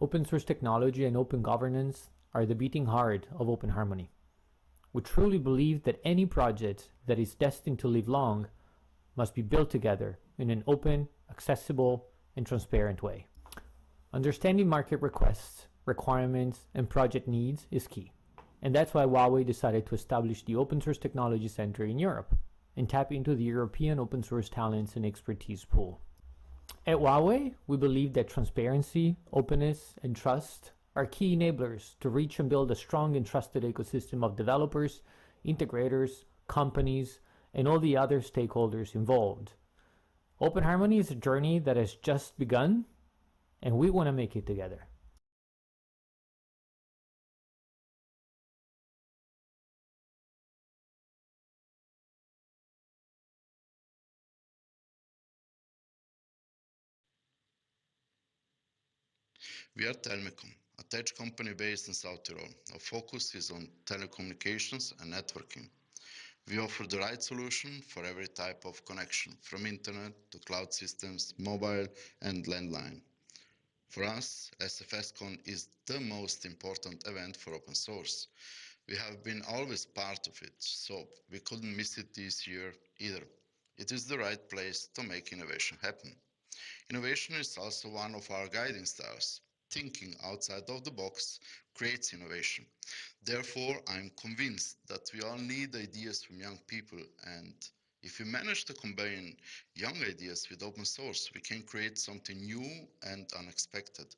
Open source technology and open governance are the beating heart of Open Harmony. We truly believe that any project that is destined to live long must be built together in an open, accessible, and transparent way. Understanding market requests, requirements, and project needs is key. And that's why Huawei decided to establish the Open Source Technology Center in Europe and tap into the European open source talents and expertise pool. At Huawei, we believe that transparency, openness, and trust are key enablers to reach and build a strong and trusted ecosystem of developers, integrators, companies, and all the other stakeholders involved. Open Harmony is a journey that has just begun, and we want to make it together. We are Telmecom, a tech company based in South Tyrol. Our focus is on telecommunications and networking. We offer the right solution for every type of connection, from internet to cloud systems, mobile and landline. For us, SFScon is the most important event for open source. We have been always part of it, so we couldn't miss it this year either. It is the right place to make innovation happen. Innovation is also one of our guiding stars. Thinking outside of the box creates innovation. Therefore, I'm convinced that we all need ideas from young people, and if we manage to combine young ideas with open source, we can create something new and unexpected.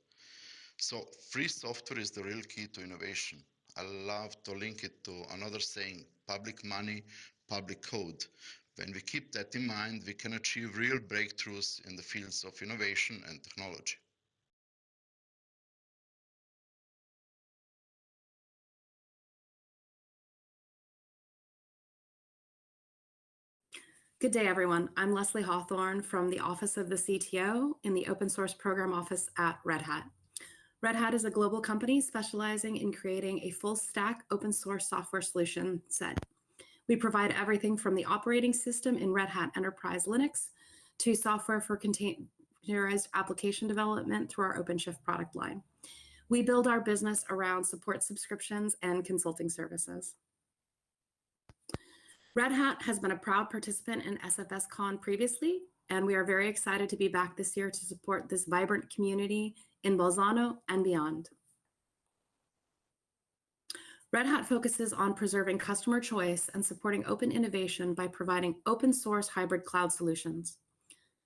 So, free software is the real key to innovation. I love to link it to another saying, public money, public code. When we keep that in mind, we can achieve real breakthroughs in the fields of innovation and technology. Good day, everyone. I'm Leslie Hawthorne from the Office of the CTO in the Open Source Program Office at Red Hat. Red Hat is a global company specializing in creating a full stack open source software solution set. We provide everything from the operating system in Red Hat Enterprise Linux to software for containerized application development through our OpenShift product line. We build our business around support subscriptions and consulting services. Red Hat has been a proud participant in SFScon previously, and we are very excited to be back this year to support this vibrant community in Bolzano and beyond. Red Hat focuses on preserving customer choice and supporting open innovation by providing open source hybrid cloud solutions.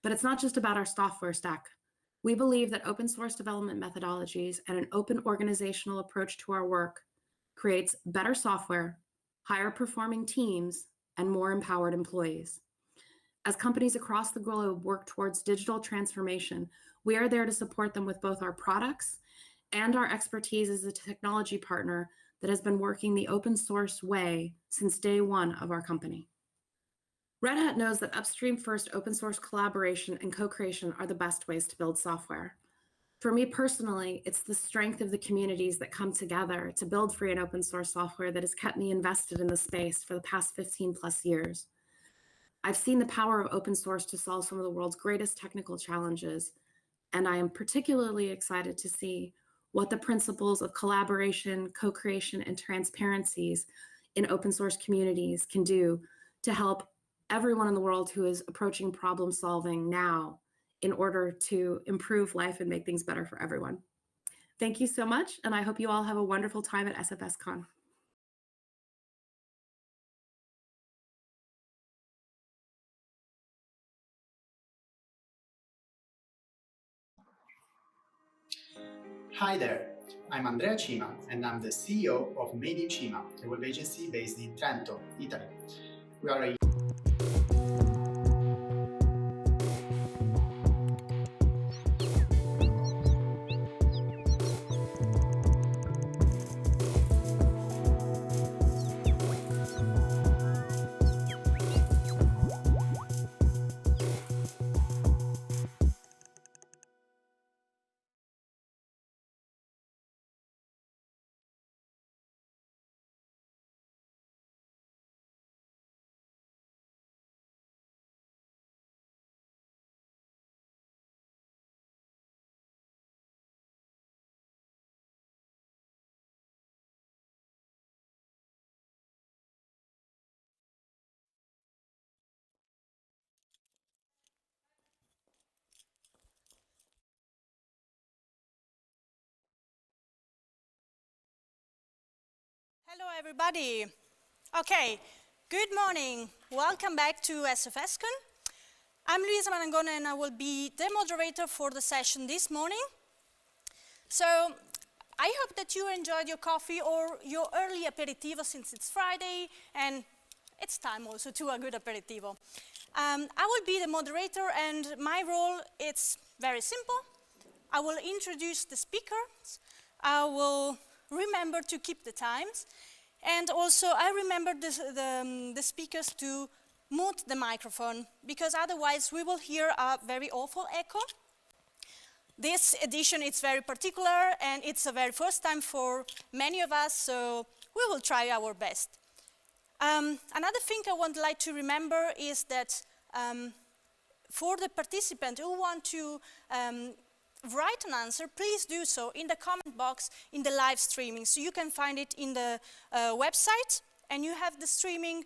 But it's not just about our software stack. We believe that open source development methodologies and an open organizational approach to our work creates better software, higher performing teams, and more empowered employees. As companies across the globe work towards digital transformation, we are there to support them with both our products and our expertise as a technology partner that has been working the open source way since day one of our company. Red Hat knows that upstream first open source collaboration and co-creation are the best ways to build software. For me personally, it's the strength of the communities that come together to build free and open source software that has kept me invested in the space for the past 15 plus years. I've seen the power of open source to solve some of the world's greatest technical challenges, and I am particularly excited to see what the principles of collaboration, co-creation, and transparencies in open source communities can do to help everyone in the world who is approaching problem solving now in order to improve life and make things better for everyone. Thank you so much, and I hope you all have a wonderful time at SFScon. Hi there, I'm Andrea Cima, and I'm the CEO of Made in Cima, a web agency based in Trento, Italy. We are a Hello everybody. Okay, good morning. Welcome back to SFScon. I'm Luisa Marangone and I will be the moderator for the session this morning. So I hope that you enjoyed your coffee or your early aperitivo since it's Friday and it's time also to a good aperitivo. I will be the moderator and my role, it's very simple. I will introduce the speakers. I will remember to keep the times. And also, I remember the speakers to mute the microphone, because otherwise we will hear a very awful echo. This edition is very particular, and it's a very first time for many of us, so we will try our best. Another thing I would like to remember is that for the participant who want to write an answer, please do so in the comment box in the live streaming. So you can find it in the website, and you have the streaming,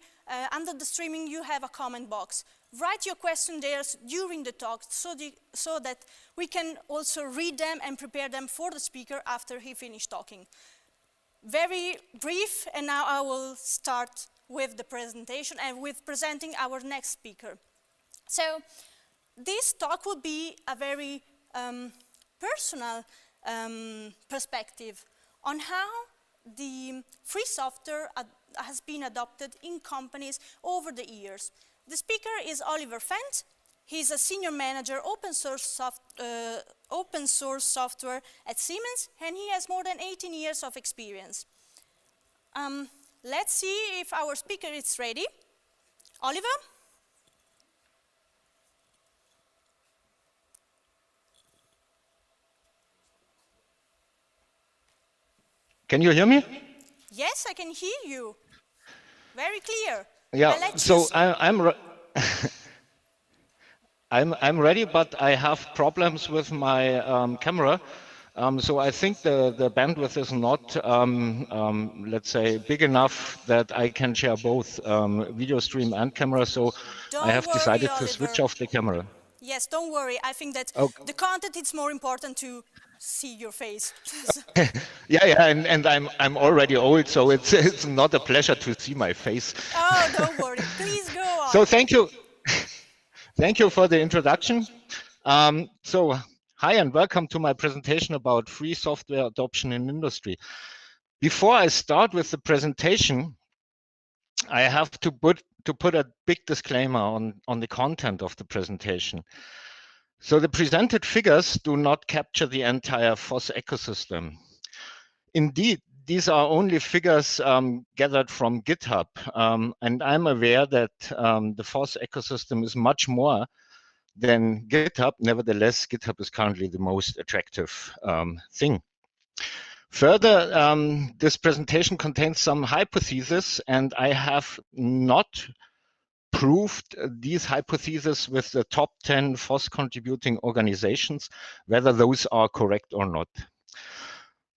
under the streaming you have a comment box. Write your question there during the talk so that we can also read them and prepare them for the speaker after he finished talking. Very brief, and now I will start with the presentation and with presenting our next speaker. So this talk will be a very personal perspective on how the free software has been adopted in companies over the years. The speaker is Oliver Fent. He's a senior manager open source software at Siemens, and he has more than 18 years of experience. Let's see if our speaker is ready. Oliver? Can you hear me? Yes, I can hear you. Very clear. Yeah, so I'm ready, but I have problems with my camera. So I think the bandwidth is not, let's say, big enough that I can share both video stream and camera. So I have decided to switch off the camera. Yes, don't worry. I think that the content is more important to see your face. Yeah, and I'm already old, so it's not a pleasure to see my face. Oh, don't worry. Please go on. So thank you for the introduction. So hi and welcome to my presentation about free software adoption in industry. Before I start with the presentation, I have to put a big disclaimer on the content of the presentation. So the presented figures do not capture the entire FOSS ecosystem. Indeed, these are only figures gathered from GitHub, and I'm aware that the FOSS ecosystem is much more than GitHub. Nevertheless, GitHub is currently the most attractive thing. Further, this presentation contains some hypotheses, and I have not proved these hypotheses with the top 10 FOSS contributing organizations, whether those are correct or not.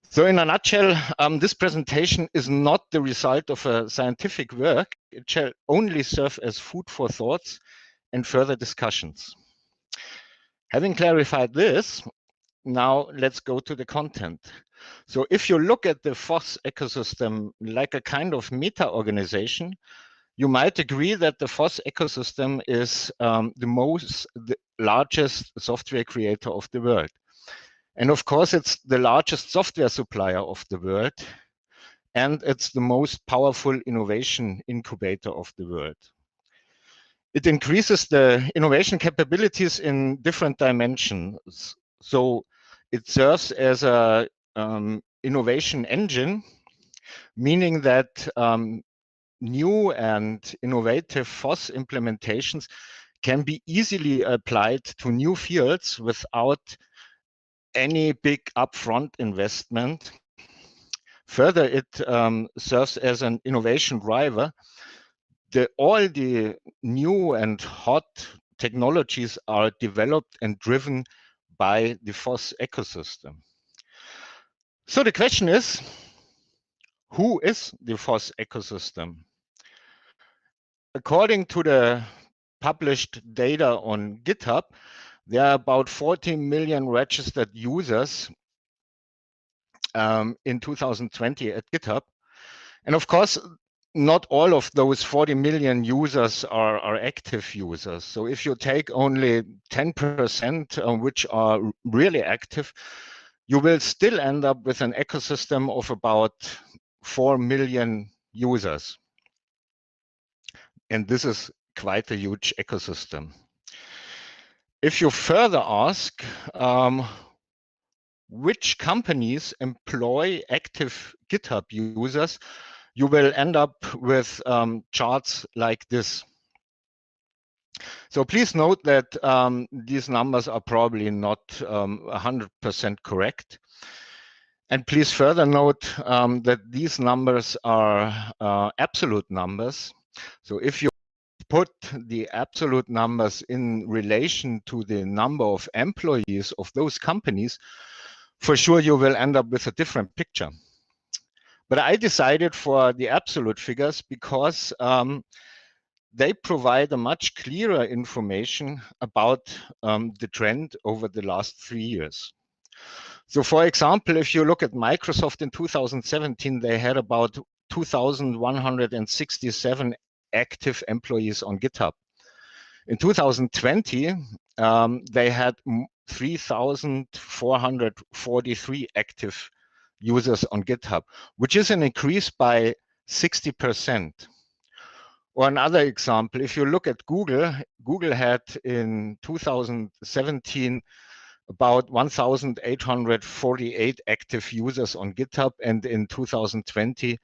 So in a nutshell, this presentation is not the result of a scientific work. It shall only serve as food for thoughts and further discussions. Having clarified this, now let's go to the content. So if you look at the FOSS ecosystem like a kind of meta-organization, you might agree that the FOSS ecosystem is the largest software creator of the world. And of course, it's the largest software supplier of the world, and it's the most powerful innovation incubator of the world. It increases the innovation capabilities in different dimensions. So it serves as a innovation engine, meaning that new and innovative FOSS implementations can be easily applied to new fields without any big upfront investment. Further, it serves as an innovation driver. All the new and hot technologies are developed and driven by the FOSS ecosystem. So the question is, who is the FOSS ecosystem? According to the published data on GitHub, there are about 40 million registered users in 2020 at GitHub. And of course, not all of those 40 million users are active users. So if you take only 10% which are really active, you will still end up with an ecosystem of about 4 million users. And this is quite a huge ecosystem. If you further ask, which companies employ active GitHub users, you will end up with charts like this. So please note that these numbers are probably not 100% correct. And please further note that these numbers are absolute numbers. So if you put the absolute numbers in relation to the number of employees of those companies, for sure you will end up with a different picture. But I decided for the absolute figures because they provide a much clearer information about the trend over the last 3 years. So for example, if you look at Microsoft in 2017, they had about 2,167 active employees on GitHub. In 2020, they had 3,443 active users on GitHub, which is an increase by 60%. Or another example, if you look at Google, Google had in 2017 about 1,848 active users on GitHub, and in 2020,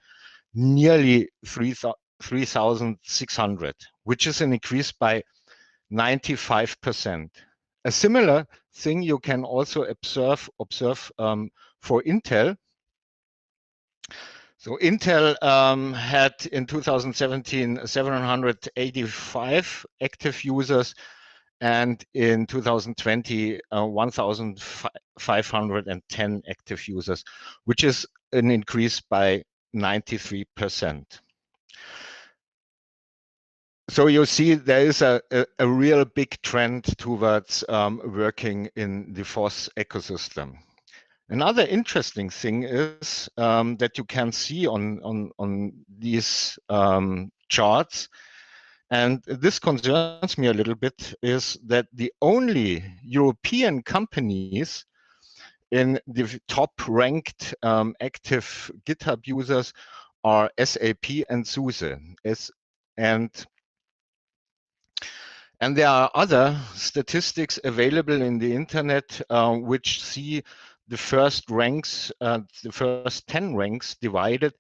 nearly 3,600, which is an increase by 95%. A similar thing you can also observe for Intel. So Intel had in 2017 785 active users, and in 2020 1,510 active users, which is an increase by 93%. So you see there is a real big trend towards working in the FOSS ecosystem. Another interesting thing is that you can see on these charts, and this concerns me a little bit, is that the only European companies in the top ranked active GitHub users are SAP and SUSE. And there are other statistics available in the internet which see the first ranks, the first 10 ranks divided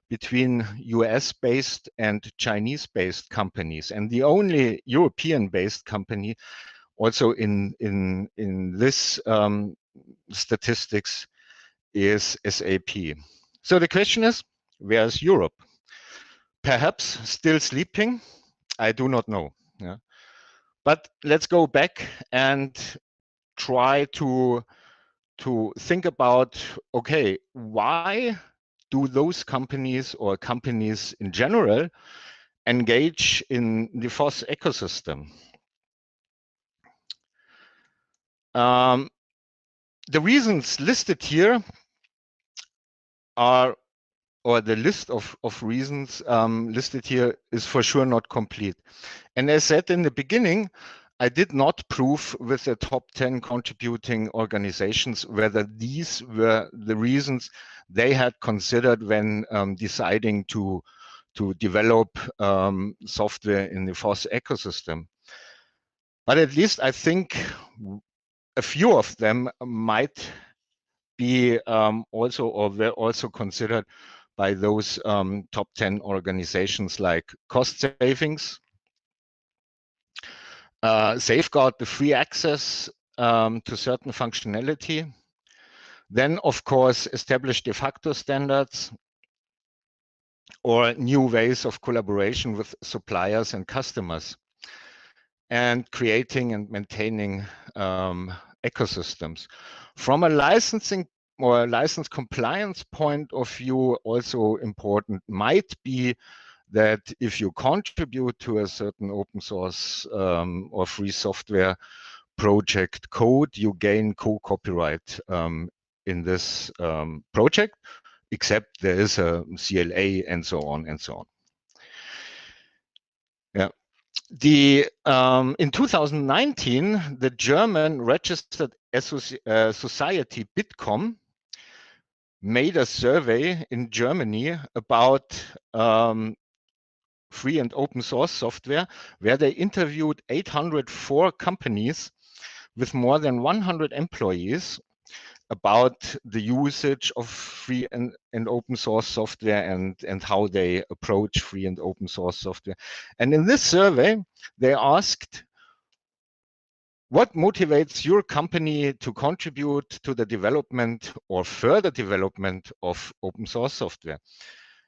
between US-based and Chinese-based companies. And the only European-based company also in this statistics is SAP. So the question is, where's Europe? Perhaps still sleeping? I do not know. Yeah. But let's go back and try to think about, okay, why do those companies or companies in general engage in the FOSS ecosystem? The reasons listed here are, or the list of reasons listed here is for sure not complete. And as said in the beginning, I did not prove with the top 10 contributing organizations whether these were the reasons they had considered when deciding to develop software in the FOSS ecosystem. But at least I think a few of them might be also, or were also considered by those top 10 organizations, like cost savings, safeguard the free access to certain functionality, then of course establish de facto standards or new ways of collaboration with suppliers and customers, and creating and maintaining ecosystems. From a licensing or a license compliance point of view, also important might be that if you contribute to a certain open source or free software project code, you gain co-copyright in this project, except there is a CLA and so on and so on. Yeah. In 2019, the German registered society Bitkom made a survey in Germany about free and open source software, where they interviewed 804 companies with more than 100 employees. about the usage of free and open source software and how they approach free and open source software. And in this survey, they asked, what motivates your company to contribute to the development or further development of open source software?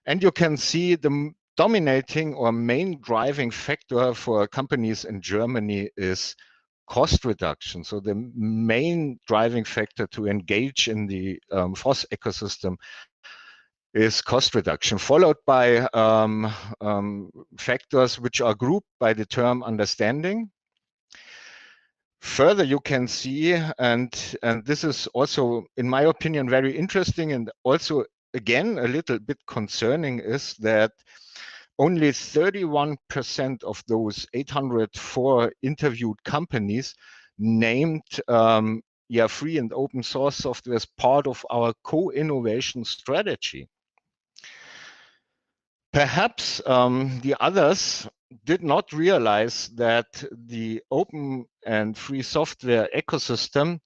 And you can see the dominating or main driving factor for companies in Germany is cost reduction. So the main driving factor to engage in the FOSS ecosystem is cost reduction, followed by factors which are grouped by the term understanding. Further, you can see, and this is also, in my opinion, very interesting and also, again, a little bit concerning, is that only 31% of those 804 interviewed companies named free and open source software as part of our co-innovation strategy. Perhaps the others did not realize that the open and free software ecosystem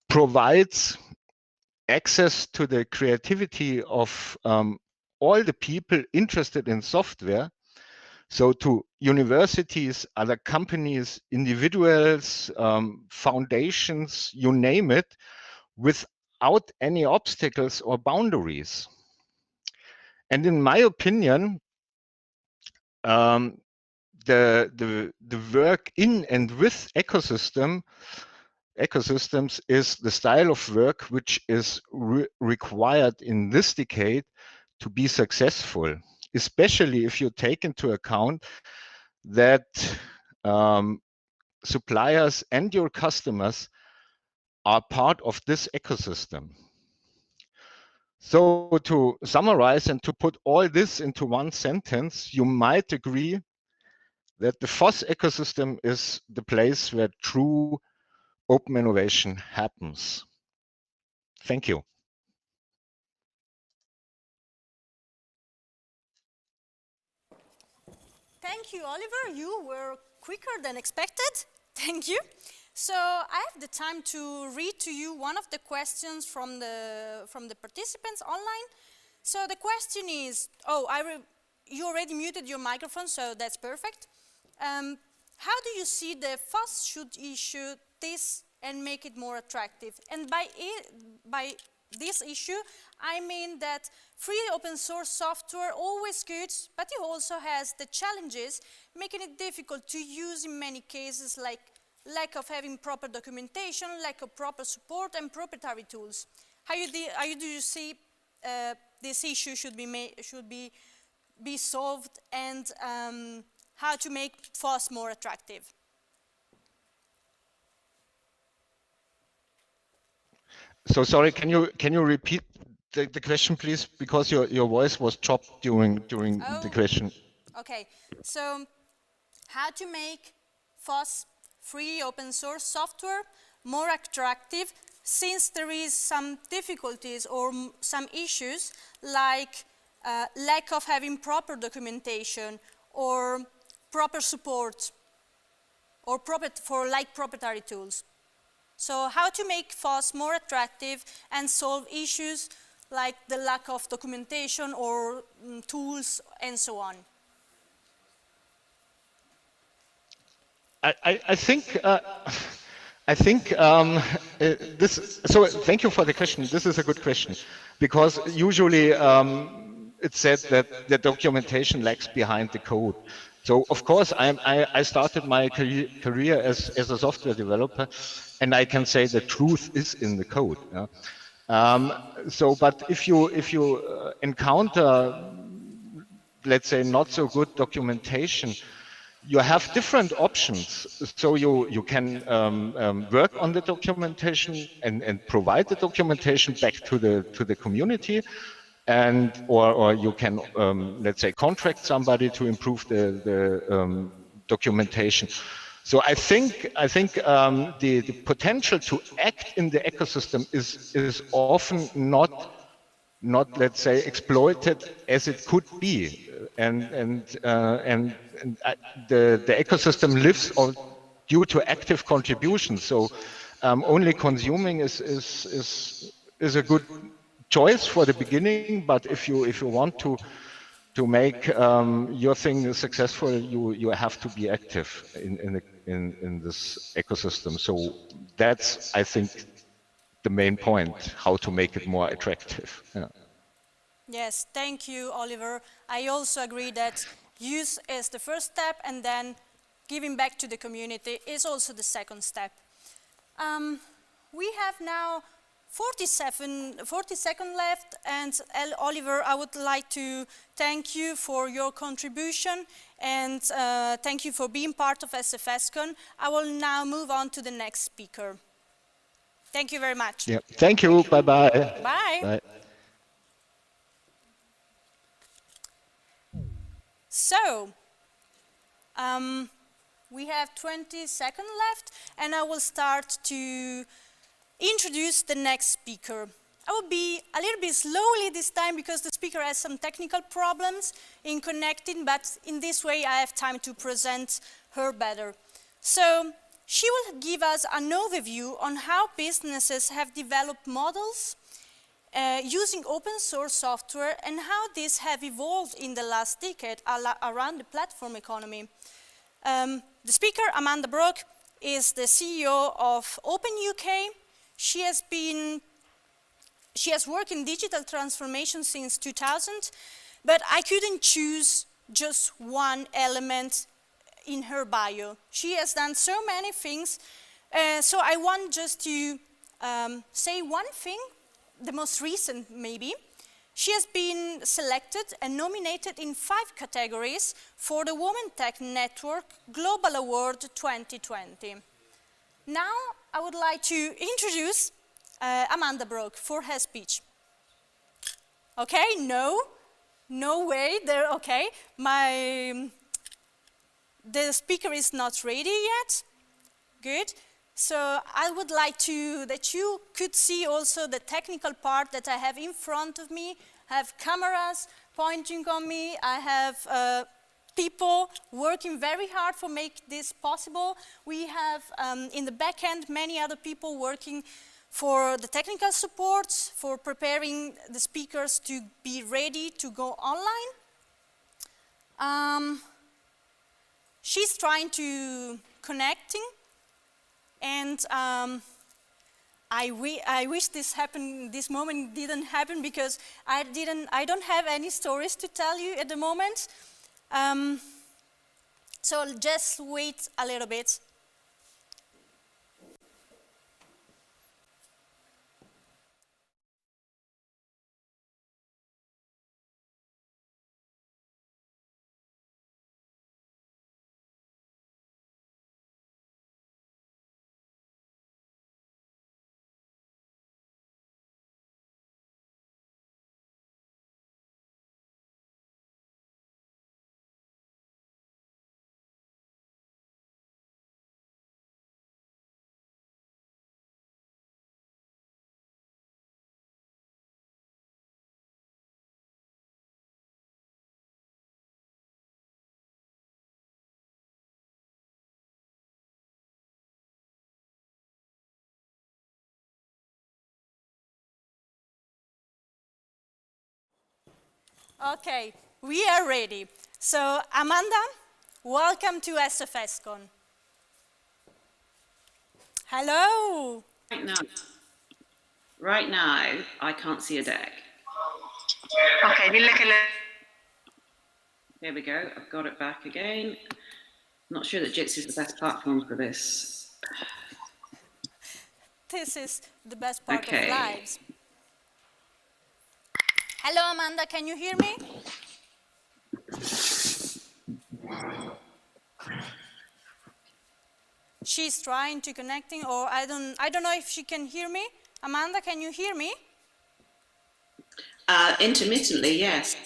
provides access to the creativity of all the people interested in software. So to universities, other companies, individuals, foundations, you name it, without any obstacles or boundaries. And in my opinion, the work in and with ecosystems is the style of work which is required in this decade to be successful, especially if you take into account that suppliers and your customers are part of this ecosystem. So to summarize and to put all this into one sentence, you might agree that the FOSS ecosystem is the place where true open innovation happens. Thank you. Thank you, Oliver. You were quicker than expected. Thank you. So I have the time to read to you one of the questions from the participants online. So the question is, you already muted your microphone, so that's perfect. How do you see the FOSS should issue this and make it more attractive? And by this issue, I mean that free open source software always good, but it also has the challenges, making it difficult to use in many cases, like lack of having proper documentation, lack of proper support, and proprietary tools. How do you see this issue should be solved, and how to make FOSS more attractive? So sorry, can you repeat the question, please? Because your voice was chopped during the question. Okay, so how to make FOSS, free open source software, more attractive, since there is some difficulties or some issues like lack of having proper documentation or proper support or proprietary tools. So how to make FOSS more attractive and solve issues like the lack of documentation or tools and so on. I think this. So thank you for the question. This is a good question, because usually it's said that the documentation lags behind the code. So of course I started my career as a software developer, and I can say the truth is in the code. Yeah? But if you encounter, let's say, not so good documentation, you have different options. So you can work on the documentation and provide the documentation back to the community, or you can let's say contract somebody to improve the documentation. So I think the potential to act in the ecosystem is often not let's say exploited as it could be, and the ecosystem lives due to active contribution. So Only consuming is a good choice for the beginning, but if you want to make your thing successful, you have to be active in this ecosystem. So that's, I think, the main point, how to make it more attractive. Yeah. Yes, thank you, Oliver. I also agree that use is the first step, and then giving back to the community is also the second step. We have now 40 seconds left, and Oliver, I would like to thank you for your contribution, and thank you for being part of SFScon. I will now move on to the next speaker. Thank you very much. Yeah. Thank you. Bye-bye. Bye. Bye. So, we have 20 seconds left, and I will start to introduce the next speaker. I will be a little bit slowly this time because the speaker has some technical problems in connecting, but in this way I have time to present her better. So, she will give us an overview on how businesses have developed models using open source software and how these have evolved in the last decade around the platform economy. The speaker, Amanda Brook, is the CEO of Open UK. She has worked in digital transformation since 2000, but I couldn't choose just one element in her bio. She has done so many things, so I want just to say one thing, the most recent maybe. She has been selected and nominated in 5 categories for the Women Tech Network Global Award 2020. Now I would like to introduce Amanda Brook for her speech. Okay, no way, there, okay. The speaker is not ready yet. Good. So I would like that you could see also the technical part that I have in front of me. I have cameras pointing on me. I have people working very hard for make this possible. We have in the back end many other people working for the technical support, for preparing the speakers to be ready to go online. She's trying to connecting, and I wish this moment didn't happen because I don't have any stories to tell you at the moment. So just wait a little bit. Okay, we are ready. So, Amanda, welcome to SFScon. Hello. Right now, I can't see a deck. Okay, dile que le... There we go, I've got it back again. Not sure that Jitsi is the best platform for this. This is the best part of lives. Hello, Amanda, can you hear me? She's trying to connecting, or I don't know if she can hear me. Amanda, can you hear me? Intermittently, yes.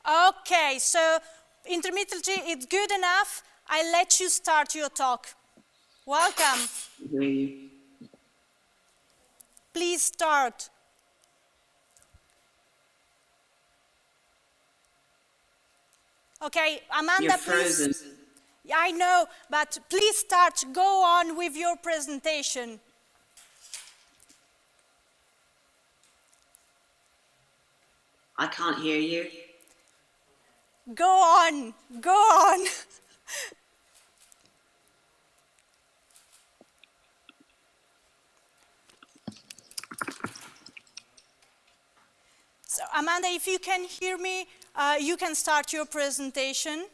Okay, so intermittently, it's good enough. I let you start your talk. Welcome. Please start. Okay, Amanda, You're frozen. please. I know, but please start. Go on with your presentation. I can't hear you. Go on, go on. So Amanda, if you can hear me, you can start your presentation.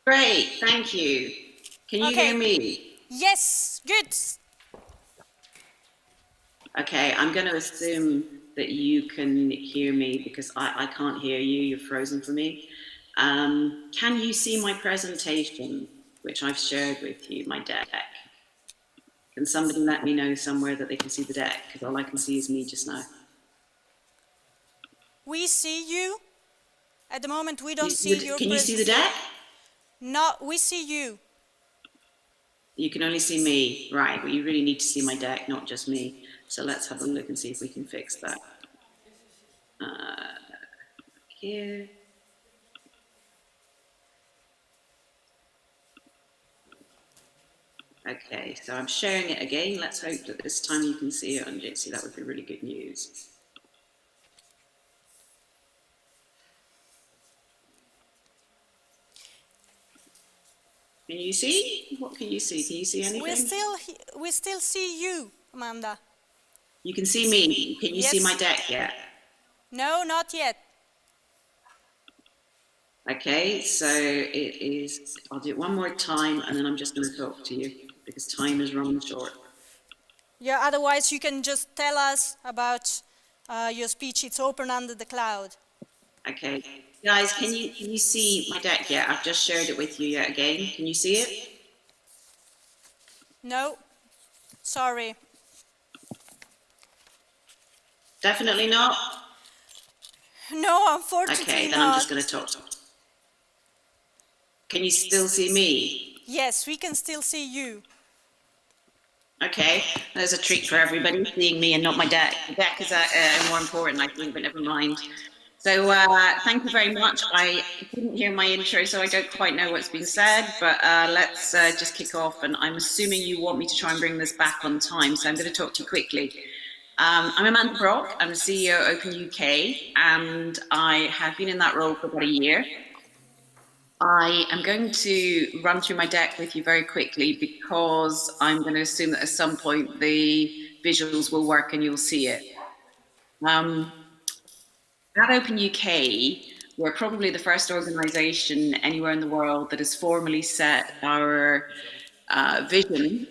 Great, thank you. Can you hear me? Yes, good. Okay, I'm going to assume that you can hear me because I can't hear you. You're frozen for me. Can you see my presentation, which I've shared with you, my deck? Can somebody let me know somewhere that they can see the deck? Because all I can see is me just now. We see you. At the moment, we don't see your Can you see the deck? No, we see you. You can only see me. Right, well, you really need to see my deck, not just me. So let's have a look and see if we can fix that. Here. Okay, so I'm sharing it again. Let's hope that this time you can see it on Jitsi. That would be really good news. Can you see? What can you see? Can you see anything? We still see you, Amanda. You can see me. Can you see my deck yet? No, not yet. Okay, so it is, I'll do it one more time and then I'm just going to talk to you because time is running short. Yeah, otherwise you can just tell us about your speech. It's open under the cloud. Okay, guys, can you see my deck yet? I've just shared it with you yet again. Can you see it? No, sorry. Definitely not? No, unfortunately okay, then not. I'm just going to talk. Can you still see me? Yes, we can still see you. Okay, there's a treat for everybody, seeing me and not my deck. The deck is more important, I think, but never mind. So thank you very much. I didn't hear my intro, so I don't quite know what's been said, but let's just kick off. And I'm assuming you want me to try and bring this back on time, so I'm going to talk to you quickly. I'm Amanda Brock. I'm the CEO of Open UK, and I have been in that role for about a year. I am going to run through my deck with you very quickly because I'm going to assume that at some point the visuals will work and you'll see it. At Open UK, we're probably the first organisation anywhere in the world that has formally set our vision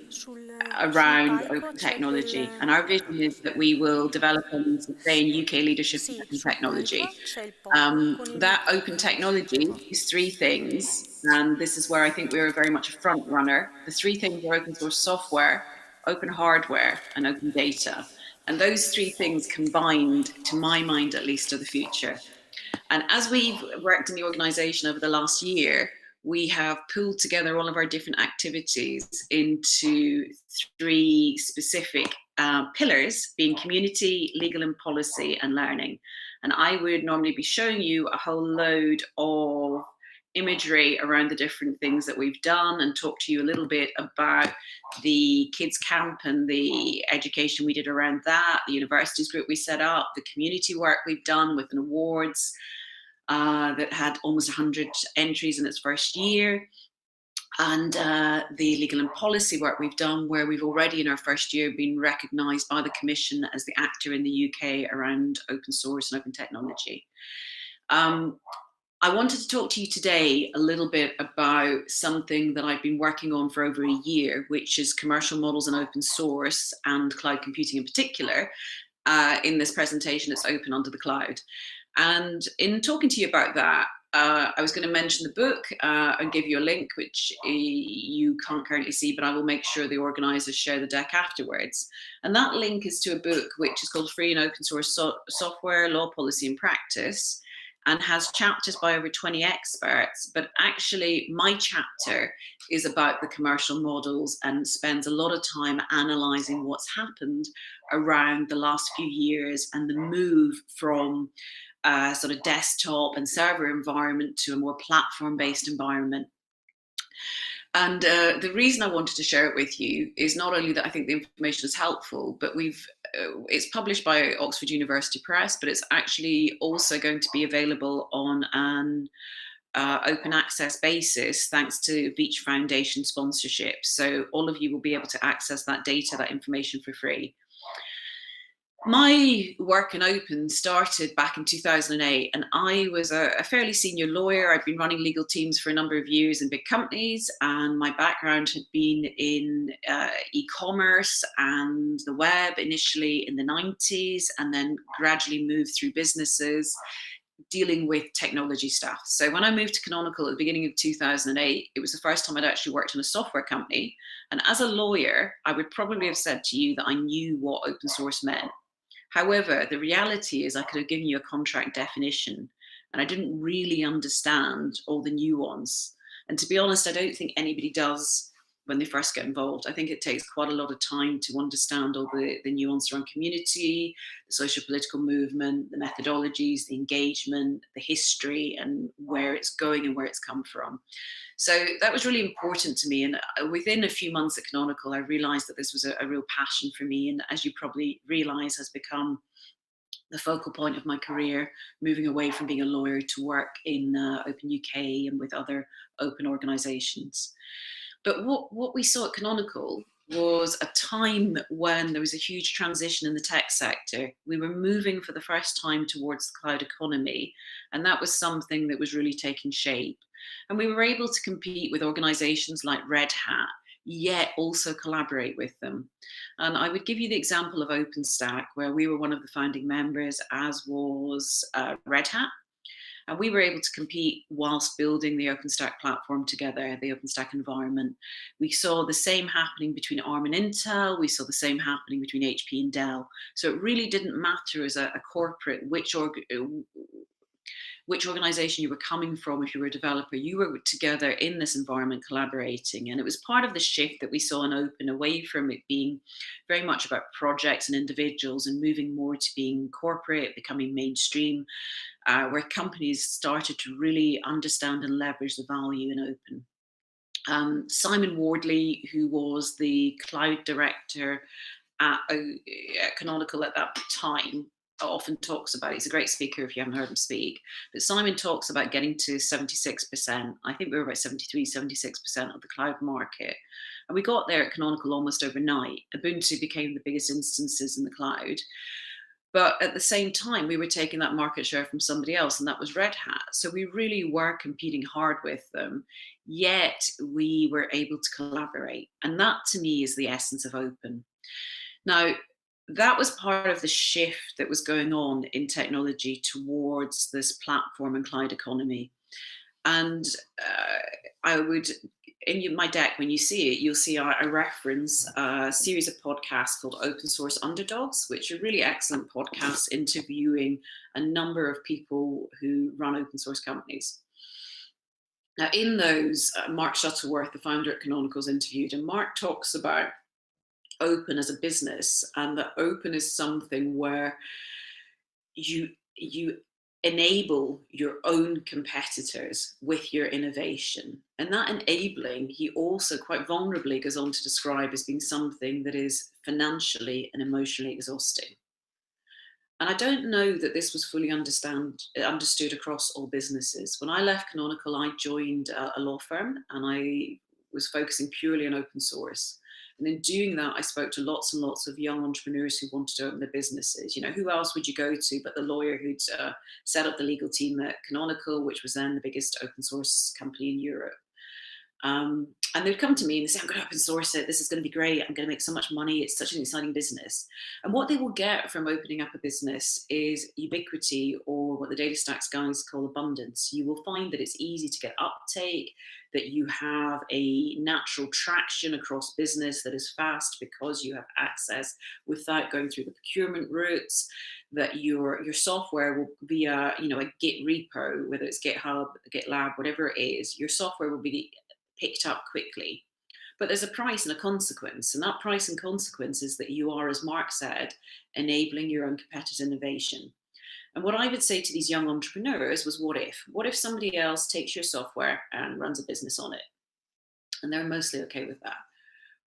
around open technology. And our vision is that we will develop and sustain UK leadership in open technology. That open technology is three things, and this is where I think we're very much a front runner. The three things are open source software, open hardware, and open data. And those three things combined, to my mind at least, are the future. And as we've worked in the organisation over the last year, we have pulled together all of our different activities into three specific pillars, being community, legal and policy, and learning. And I would normally be showing you a whole load of imagery around the different things that we've done and talk to you a little bit about the kids camp and the education we did around that, the universities group we set up, the community work we've done with an awards that had almost 100 entries in its first year, and the legal and policy work we've done, where we've already in our first year been recognised by the Commission as the actor in the UK around open source and open technology. I wanted to talk to you today a little bit about something that I've been working on for over a year, which is commercial models and open source and cloud computing in particular. In this presentation, it's open under the cloud. And in talking to you about that, I was going to mention the book and give you a link, which you can't currently see, but I will make sure the organisers share the deck afterwards. And that link is to a book which is called Free and Open Source Software, Law, Policy and Practice, and has chapters by over 20 experts. But actually, my chapter is about the commercial models and spends a lot of time analysing what's happened around the last few years and the move from sort of desktop and server environment to a more platform-based environment. And the reason I wanted to share it with you is not only that I think the information is helpful, but we've it's published by Oxford University Press, but it's actually also going to be available on an open access basis thanks to Beach Foundation sponsorship. So all of you will be able to access that data, that information for free. My work in open started back in 2008, and I was a fairly senior lawyer. I'd been running legal teams for a number of years in big companies, and my background had been in e-commerce and the web, initially in the 90s, and then gradually moved through businesses dealing with technology stuff. So when I moved to Canonical at the beginning of 2008, it was the first time I'd actually worked in a software company. And as a lawyer, I would probably have said to you that I knew what open source meant. However, the reality is I could have given you a contract definition, and I didn't really understand all the nuance. And to be honest, I don't think anybody does when they first get involved. I think it takes quite a lot of time to understand all the nuance around community, the social political movement, the methodologies, the engagement, the history, and where it's going and where it's come from. So that was really important to me. And within a few months at Canonical, I realized that this was a real passion for me. And as you probably realize, has become the focal point of my career, moving away from being a lawyer to work in Open UK and with other open organizations. But what we saw at Canonical was a time when there was a huge transition in the tech sector. We were moving for the first time towards the cloud economy, and that was something that was really taking shape. And we were able to compete with organizations like Red Hat, yet also collaborate with them. And I would give you the example of OpenStack, where we were one of the founding members, as was Red Hat. And we were able to compete whilst building the OpenStack platform together, the OpenStack environment. We saw the same happening between ARM and Intel. We saw the same happening between HP and Dell. So it really didn't matter as a corporate which organization you were coming from. If you were a developer, you were together in this environment collaborating. And it was part of the shift that we saw in open, away from it being very much about projects and individuals and moving more to being corporate, becoming mainstream, where companies started to really understand and leverage the value in open. Simon Wardley, who was the cloud director at Canonical at that time, often talks about, he's a great speaker if you haven't heard him speak, but Simon talks about getting to 76%. I think we were about 73, 76% of the cloud market. And we got there at Canonical almost overnight. Ubuntu became the biggest instances in the cloud. But at the same time, we were taking that market share from somebody else, and that was Red Hat. So we really were competing hard with them, yet we were able to collaborate. And that, to me, is the essence of open. Now, that was part of the shift that was going on in technology towards this platform and cloud economy. And I would, in my deck, when you see it, you'll see I reference a series of podcasts called Open Source Underdogs, which are really excellent podcasts interviewing a number of people who run open source companies. Now, in those, Mark Shuttleworth, the founder at Canonical, is interviewed, and Mark talks about open as a business, and that open is something where you enable your own competitors with your innovation. And that enabling, he also quite vulnerably goes on to describe as being something that is financially and emotionally exhausting. And I don't know that this was fully understood across all businesses. When I left Canonical, I joined a law firm, and I was focusing purely on open source. And in doing that, I spoke to lots and lots of young entrepreneurs who wanted to open their businesses. You know, who else would you go to but the lawyer who'd set up the legal team at Canonical, which was then the biggest open source company in Europe. And they'd come to me and say, I'm going to open source it. This is going to be great. I'm going to make so much money. It's such an exciting business. And what they will get from opening up a business is ubiquity, or what the DataStax guys call abundance. You will find that it's easy to get uptake, that you have a natural traction across business that is fast because you have access without going through the procurement routes, that your software will be a Git repo, whether it's GitHub, GitLab, whatever it is, your software will be picked up quickly. But there's a price and a consequence, and that price and consequence is that you are, as Mark said, enabling your own competitive innovation. And what I would say to these young entrepreneurs was, what if? What if somebody else takes your software and runs a business on it? And they're mostly okay with that.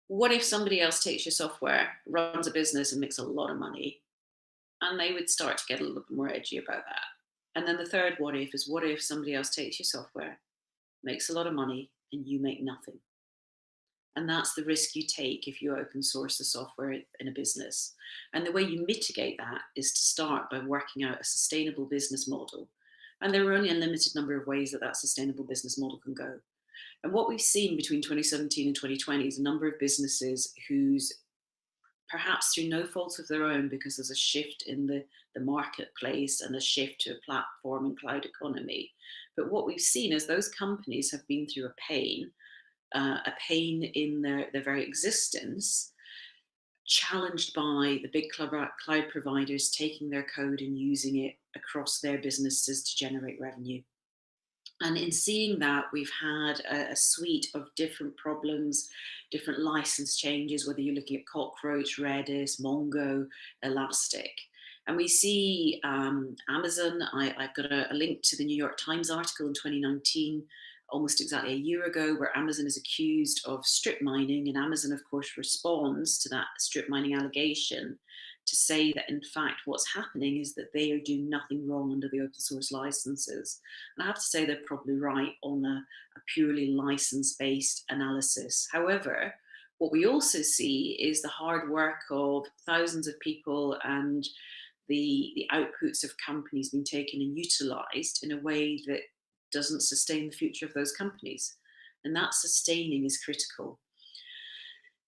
What if somebody else takes your software, runs a business and makes a lot of money? And they would start to get a little bit more edgy about that. And then the third what if is, what if somebody else takes your software, makes a lot of money, and you make nothing? And that's the risk you take if you open source the software in a business. And the way you mitigate that is to start by working out a sustainable business model. And there are only a limited number of ways that that sustainable business model can go. And what we've seen between 2017 and 2020 is a number of businesses whose, perhaps through no fault of their own, because there's a shift in the marketplace and a shift to a platform and cloud economy. But what we've seen is those companies have been through a pain in their very existence, challenged by the big cloud providers taking their code and using it across their businesses to generate revenue. And in seeing that, we've had a suite of different problems, different license changes, whether you're looking at Cockroach, Redis, Mongo, Elastic. And we see Amazon. I've got a link to the New York Times article in 2019, almost exactly a year ago, where Amazon is accused of strip mining. And Amazon, of course, responds to that strip mining allegation to say that, in fact, what's happening is that they are doing nothing wrong under the open source licenses. And I have to say they're probably right on a purely license-based analysis. However, what we also see is the hard work of thousands of people and the outputs of companies being taken and utilized in a way that doesn't sustain the future of those companies. And that sustaining is critical.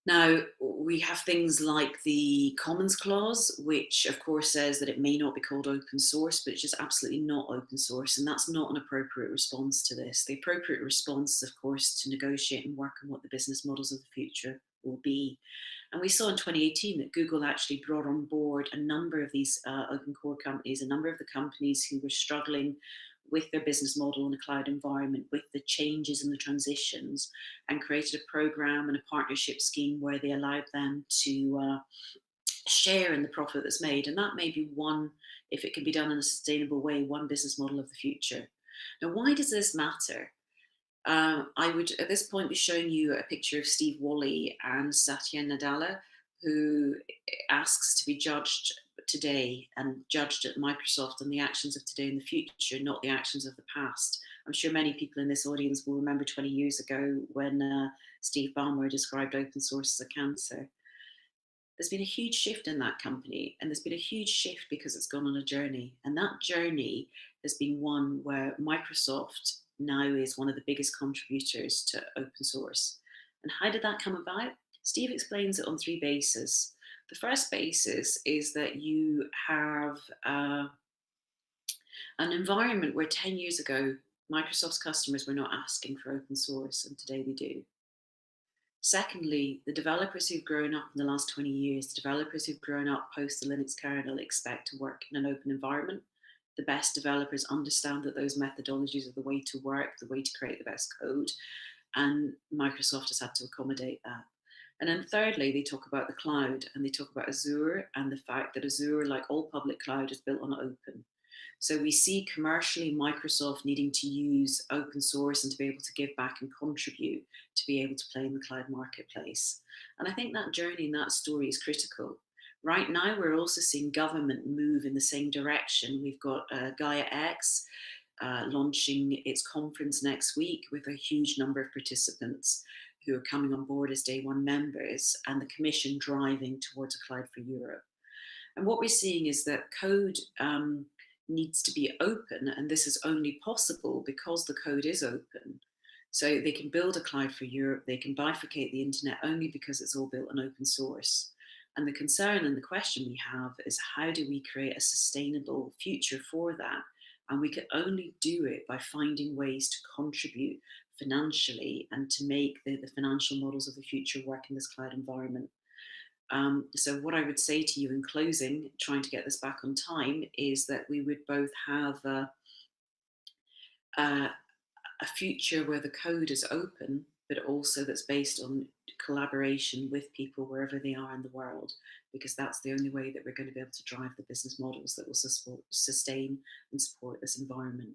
Now, we have things like the Commons Clause, which of course says that it may not be called open source, but it's just absolutely not open source. And that's not an appropriate response to this. The appropriate response is, of course, to negotiate and work on what the business models of the future will be. And we saw in 2018 that Google actually brought on board a number of these open core companies, a number of the companies who were struggling with their business model in a cloud environment, with the changes and the transitions, and created a program and a partnership scheme where they allowed them to share in the profit that's made. And that may be one, if it can be done in a sustainable way, one business model of the future. Now, why does this matter? I would at this point be showing you a picture of Steve Wally and Satya Nadella, who asks to be judged today and judged at Microsoft on the actions of today and the future, not the actions of the past. I'm sure many people in this audience will remember 20 years ago when Steve Ballmer described open source as a cancer. There's been a huge shift in that company, and there's been a huge shift because it's gone on a journey. And that journey has been one where Microsoft now is one of the biggest contributors to open source. And how did that come about? Steve explains it on three bases. The first basis is that you have an environment where 10 years ago, Microsoft's customers were not asking for open source, and today they do. Secondly, the developers who've grown up in the last 20 years, the developers who've grown up post the Linux kernel, expect to work in an open environment. The best developers understand that those methodologies are the way to work, the way to create the best code, and Microsoft has had to accommodate that. And then thirdly, they talk about the cloud, and they talk about Azure and the fact that Azure, like all public cloud, is built on open. So we see commercially Microsoft needing to use open source and to be able to give back and contribute to be able to play in the cloud marketplace. And I think that journey and that story is critical. Right now, we're also seeing government move in the same direction. We've got Gaia X launching its conference next week with a huge number of participants who are coming on board as day one members, and the Commission driving towards a cloud for Europe. And what we're seeing is that code needs to be open, and this is only possible because the code is open. So they can build a cloud for Europe, they can bifurcate the internet only because it's all built on open source. And the concern and the question we have is, how do we create a sustainable future for that? And we can only do it by finding ways to contribute financially and to make the financial models of the future work in this cloud environment. So what I would say to you in closing, trying to get this back on time, is that we would both have a future where the code is open, but also that's based on collaboration with people wherever they are in the world, because that's the only way that we're going to be able to drive the business models that will sustain and support this environment.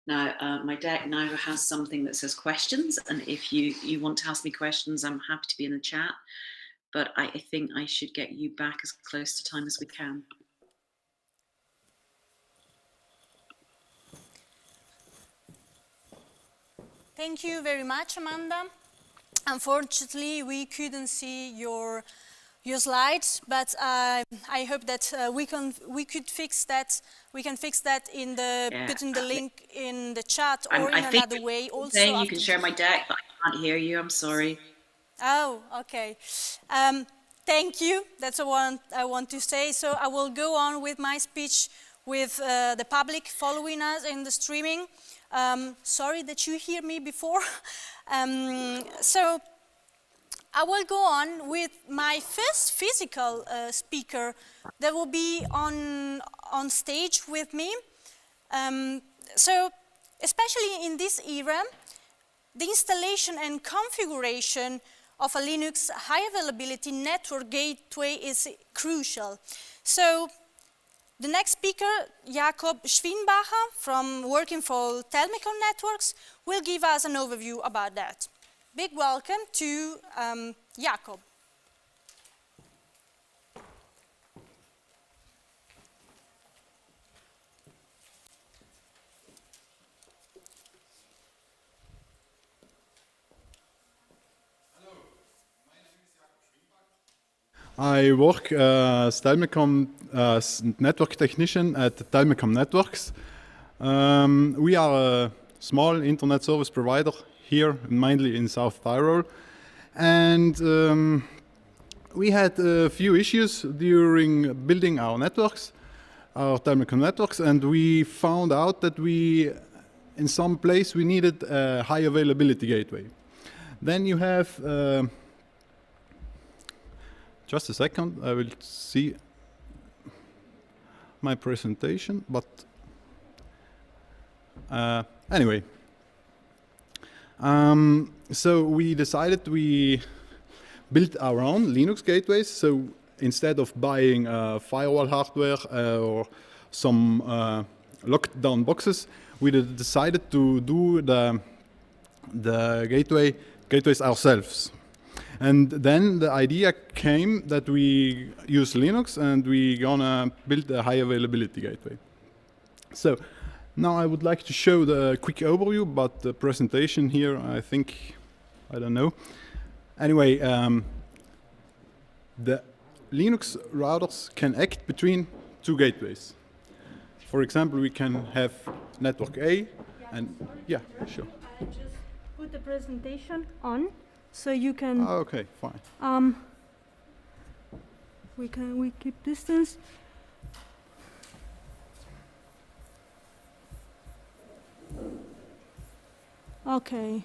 Now, my deck now has something that says questions, and if you want to ask me questions, I'm happy to be in the chat, but I think I should get you back as close to time as we can. Thank you very much, Amanda. Unfortunately, we couldn't see your slides, but I hope that we can fix that. We can fix that in the putting the link in the chat or in another way. Also, saying you can share my deck, but I can't hear you. I'm sorry. Oh, okay. Thank you. That's what I want to say. So I will go on with my speech with the public following us in the streaming. Sorry that you hear me before. So I will go on with my first physical speaker that will be on stage with me. So especially in this era, the installation and configuration of a Linux high availability network gateway is crucial. So the next speaker, Jakob Schwinbacher, from working for Telmicon Networks, will give us an overview about that. Big welcome to Jakob. I work as Telmicom network technician at Telmicom Networks. We are a small internet service provider here, mainly in South Tyrol. And we had a few issues during building our networks, our Telmicom networks, and we found out that in some place we needed a high availability gateway. Then you have just a second, I will see my presentation, but anyway. So we decided we built our own Linux gateways. So instead of buying firewall hardware or some locked down boxes, we decided to do the gateways ourselves. And then the idea came that we use Linux and we gonna build a high availability gateway. So now I would like to show the quick overview, but the presentation here, I don't know. Anyway, the Linux routers can act between two gateways. For example, we can have network A and, yeah, sure. I just put the presentation on. So you can. Oh, okay, fine. We keep distance. Okay.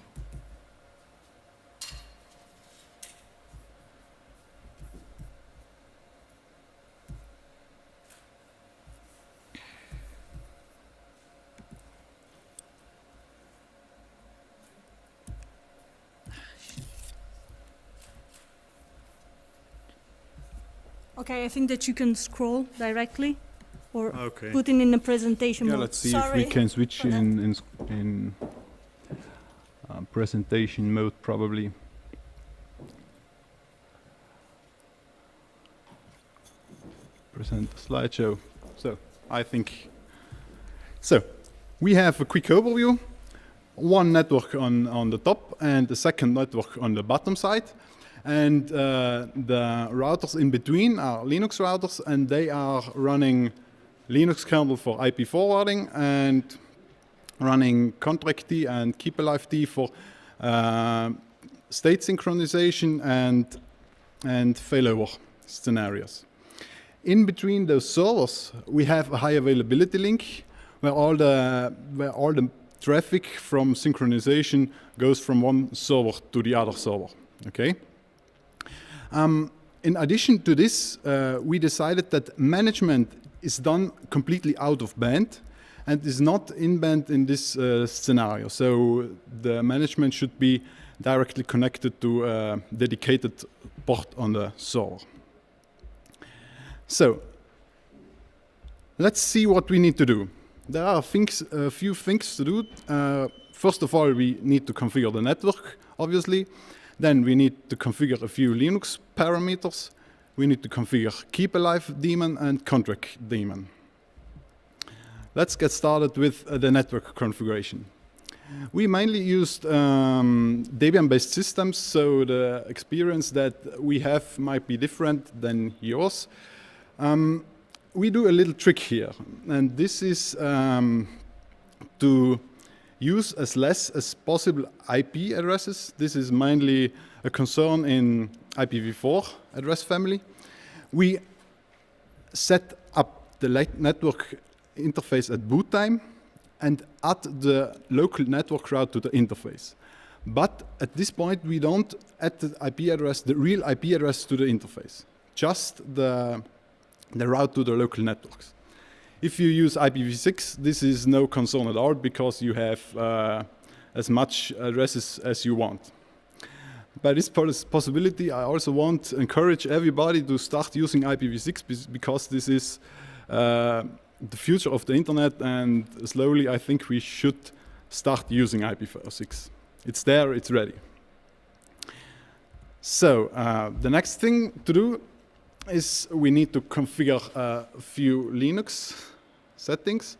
Okay, I think that you can scroll directly or put it in the presentation mode. Let's see if we can switch in presentation mode, probably. Present the slideshow. So we have a quick overview. One network on the top and the second network on the bottom side. And the routers in between are Linux routers, and they are running Linux kernel for IP forwarding and running contract-T and keep-alive-T for state synchronization and failover scenarios. In between those servers, we have a high availability link where all the traffic from synchronization goes from one server to the other server. Okay. In addition to this, we decided that management is done completely out of band and is not in band in this scenario. So the management should be directly connected to a dedicated port on the server. So let's see what we need to do. There are a few things to do. First of all, we need to configure the network, obviously. Then we need to configure a few Linux parameters. We need to configure keep alive daemon and contract daemon. Let's get started with the network configuration. We mainly used Debian-based systems, so the experience that we have might be different than yours. We do a little trick here, and this is to use as less as possible IP addresses. This is mainly a concern in IPv4 address family. We set up the network interface at boot time and add the local network route to the interface. But at this point, we don't add the IP address, the real IP address to the interface, just the route to the local networks. If you use IPv6, this is no concern at all because you have as much addresses as you want. By this possibility, I also want to encourage everybody to start using IPv6 because this is the future of the internet, and slowly I think we should start using IPv6. It's there, it's ready. So the next thing to do is we need to configure a few Linux settings.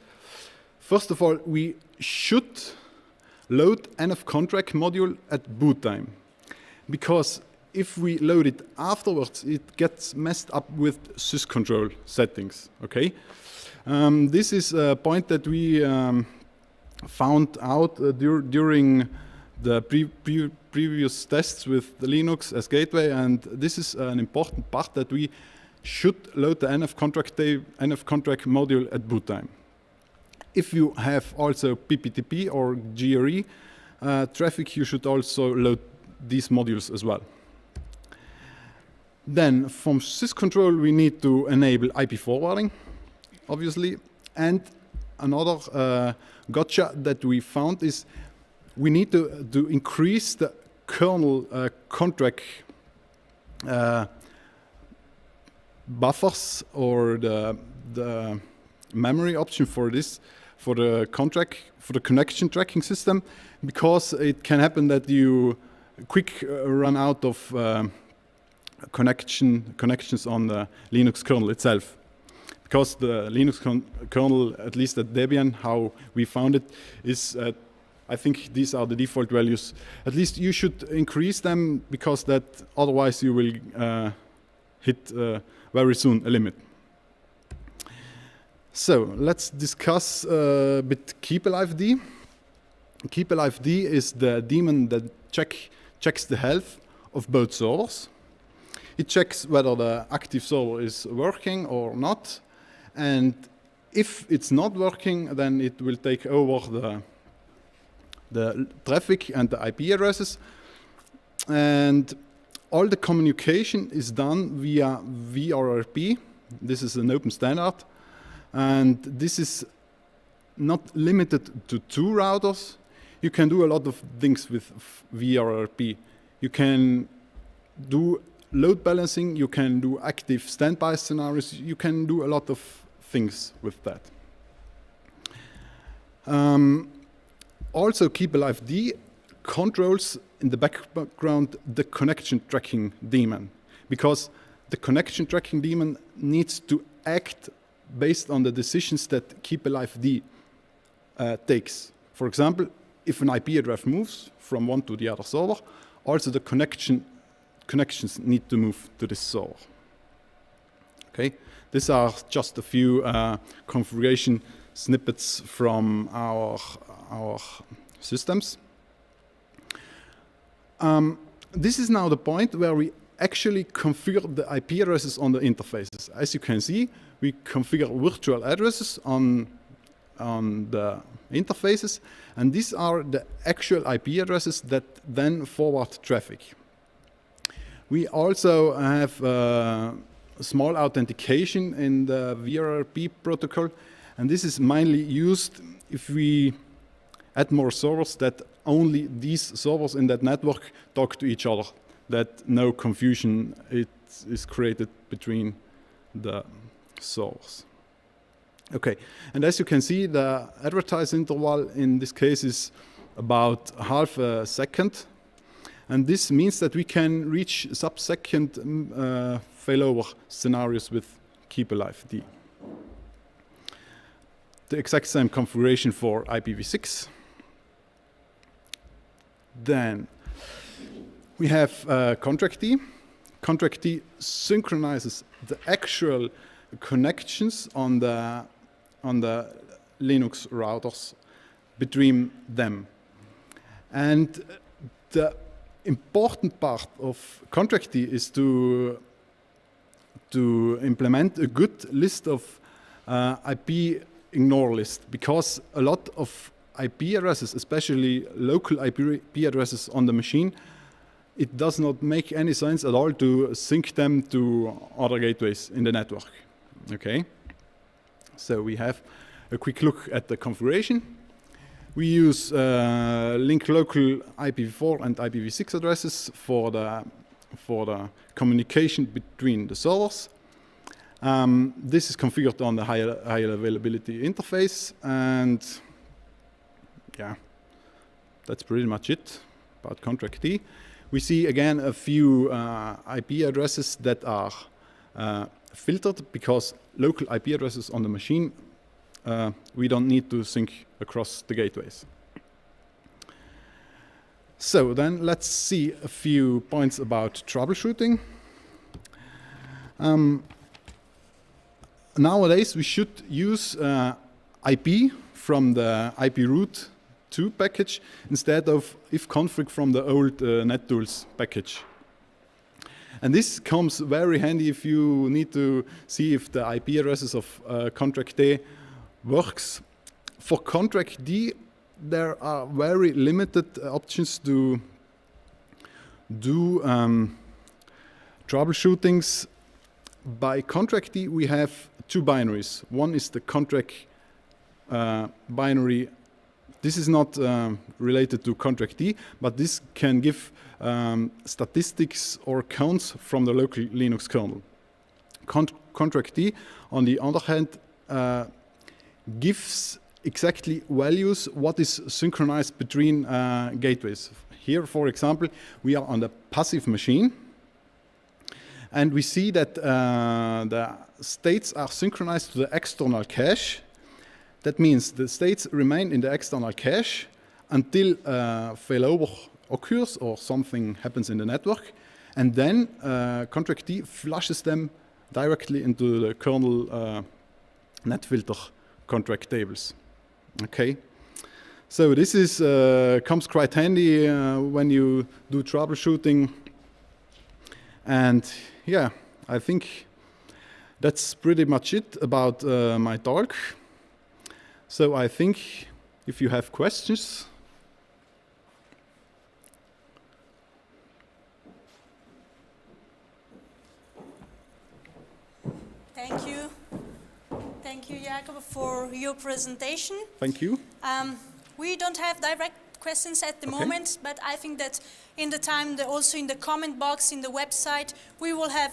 First of all, we should load NF-contract module at boot time, because if we load it afterwards, it gets messed up with syscontrol settings, okay? This is a point that we found out during the previous tests with the Linux as gateway, and this is an important part that we should load the NF-contract module at boot time. If you have also PPTP or GRE traffic, you should also load these modules as well. Then from syscontrol, we need to enable IP forwarding, obviously. And another gotcha that we found is we need to increase the kernel contract buffers or the memory option for this, for the connection tracking system, because it can happen that you quick run out of connections on the Linux kernel itself. Because the Linux kernel, at least at Debian, how we found it, is I think these are the default values. At least you should increase them, because that otherwise you will hit very soon a limit. So let's discuss a bit keep alive D. Keep alive D is the daemon that checks the health of both servers. It checks whether the active server is working or not. And if it's not working, then it will take over the traffic and the IP addresses. And all the communication is done via VRRP. This is an open standard. And this is not limited to 2 routers. You can do a lot of things with VRRP. You can do load balancing, you can do active standby scenarios, you can do a lot of things with that. Also, Keep Alive D controls in the background the connection tracking daemon, because the connection tracking daemon needs to act based on the decisions that Keep Alive D takes. For example, if an IP address moves from one to the other server, also the connections need to move to this server. Okay, these are just a few configuration snippets from our systems. This is now the point where we actually configure the IP addresses on the interfaces. As you can see, we configure virtual addresses on the interfaces, and these are the actual IP addresses that then forward traffic. We also have small authentication in the VRRP protocol, and this is mainly used if we add more servers that only these servers in that network talk to each other, that no confusion is created between the servers. Okay, and as you can see, the advertise interval in this case is about half a second. And this means that we can reach sub-second failover scenarios with Keep Alive D. The exact same configuration for IPv6. Then we have Contract D. Contract D synchronizes the actual connections on the Linux routers between them. And the important part of Contract D is to implement a good list of IP ignore list, because a lot of IP addresses, especially local IP addresses on the machine, it does not make any sense at all to sync them to other gateways in the network. Okay, so we have a quick look at the configuration. We use link local IPv4 and IPv6 addresses for the communication between the servers. This is configured on the higher availability interface, and yeah, that's pretty much it about Contract D. We see again a few IP addresses that are filtered, because local IP addresses on the machine, we don't need to sync across the gateways. So then let's see a few points about troubleshooting. Nowadays we should use IP from the IP root 2 package instead of ifconfig from the old NetTools package. And this comes very handy if you need to see if the IP addresses of Contract D works. For Contract D, there are very limited options to do troubleshootings. By Contract D, we have two binaries. One is the contract binary. This is not related to Contract D, but this can give statistics or counts from the local Linux kernel. Contract D, on the other hand, gives exactly values what is synchronized between gateways. Here, for example, we are on the passive machine, and we see that the states are synchronized to the external cache. That means the states remain in the external cache until failover occurs or something happens in the network, and then Contract D flushes them directly into the kernel netfilter contract tables. Okay, so this is comes quite handy when you do troubleshooting, and yeah, I think that's pretty much it about my talk. So I think if you have questions. Thank you. Thank you, Jakob, for your presentation. Thank you. We don't have direct questions at the moment, but I think that in the time, also in the comment box in the website, we will have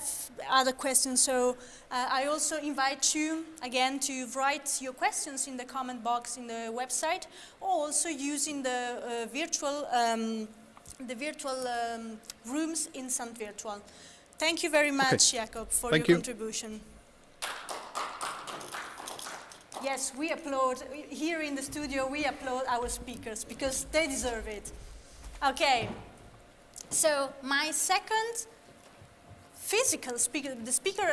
other questions. So I also invite you again to write your questions in the comment box in the website, or also using the virtual rooms in St. Virtual. Thank you very much, Jakob, for your contribution. Yes, we applaud, here in the studio, we applaud our speakers because they deserve it. Okay, so my second physical speaker, the speaker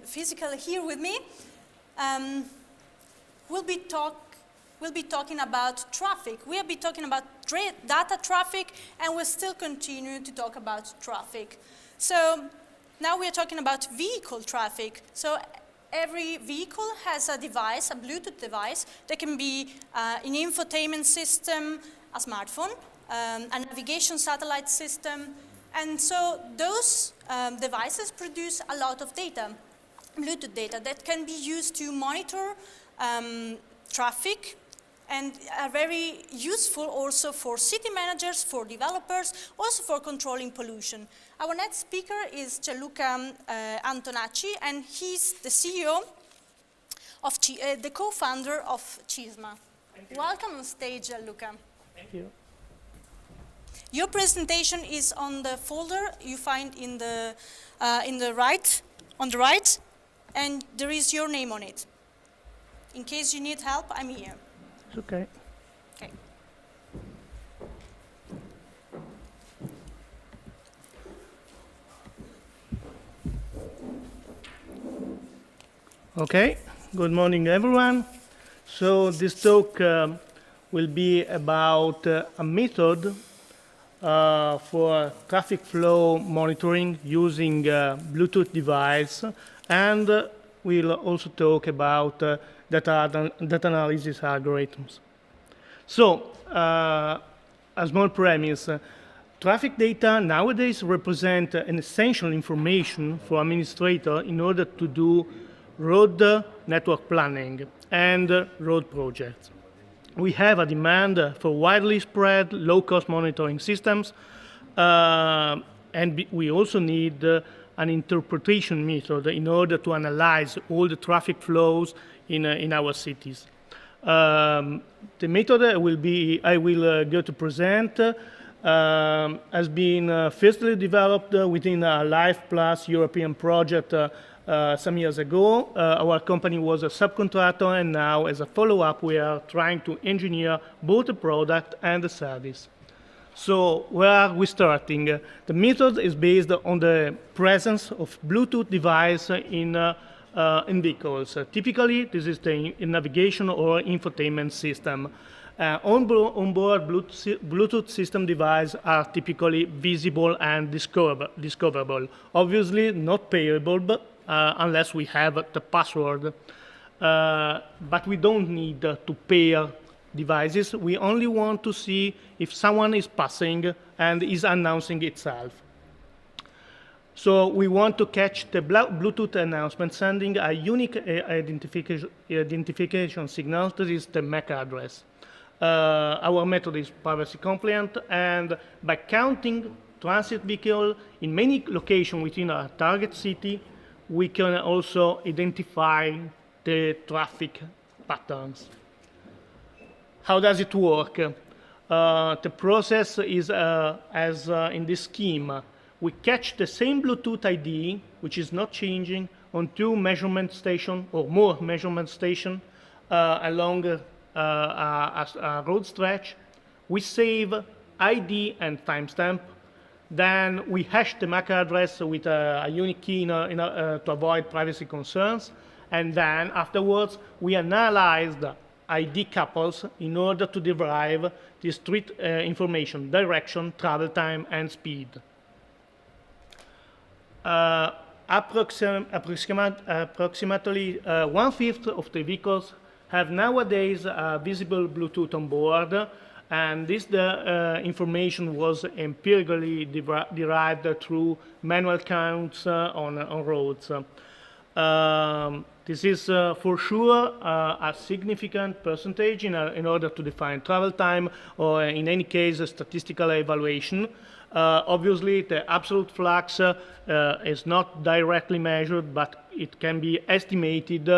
physical here with me, will be talking about traffic. We'll be talking about data traffic, and we'll still continue to talk about traffic. So now we're talking about vehicle traffic. So every vehicle has a device, a Bluetooth device, that can be an infotainment system, a smartphone, a navigation satellite system. And so those devices produce a lot of data, Bluetooth data, that can be used to monitor traffic, and are very useful also for city managers, for developers, also for controlling pollution. Our next speaker is Gianluca Antonacci, and he's the CEO the co-founder of Cisma. Welcome on stage, Luca. Thank you. Your presentation is on the folder you find in the right, on the right, and there is your name on it. In case you need help, I'm here. It's okay. Okay. Okay, good morning everyone. So this talk will be about a method for traffic flow monitoring using Bluetooth device, and we'll also talk about data analysis algorithms. So, a small premise. Traffic data nowadays represent an essential information for administrator in order to do road network planning and road projects. We have a demand for widely spread, low-cost monitoring systems, and we also need an interpretation method in order to analyze all the traffic flows in our cities. The method I will go to present has been firstly developed within a Life Plus European project some years ago. Our company was a subcontractor, and now as a follow-up we are trying to engineer both the product and the service. So where are we starting? The method is based on the presence of Bluetooth device in vehicles. Typically, this is the navigation or infotainment system. Onboard Bluetooth system devices are typically visible and discoverable. Obviously, not payable unless we have the password. But we don't need to pair devices. We only want to see if someone is passing and is announcing itself. So we want to catch the Bluetooth announcement sending a unique identification signal. That is the MAC address. Our method is privacy compliant, and by counting transit vehicle in many locations within our target city, we can also identify the traffic patterns. How does it work? The process is as in this scheme. We catch the same Bluetooth ID, which is not changing, on 2 measurement stations or more measurement stations along a road stretch. We save ID and timestamp. Then we hash the MAC address with a unique key to avoid privacy concerns. And then afterwards, we analyze the ID couples in order to derive the street information, direction, travel time, and speed. Approximately 1/5 of the vehicles have nowadays visible Bluetooth on board, and this information was empirically derived through manual counts on roads. This is for sure a significant percentage in order to define travel time, or in any case a statistical evaluation. Obviously, the absolute flux is not directly measured, but it can be estimated,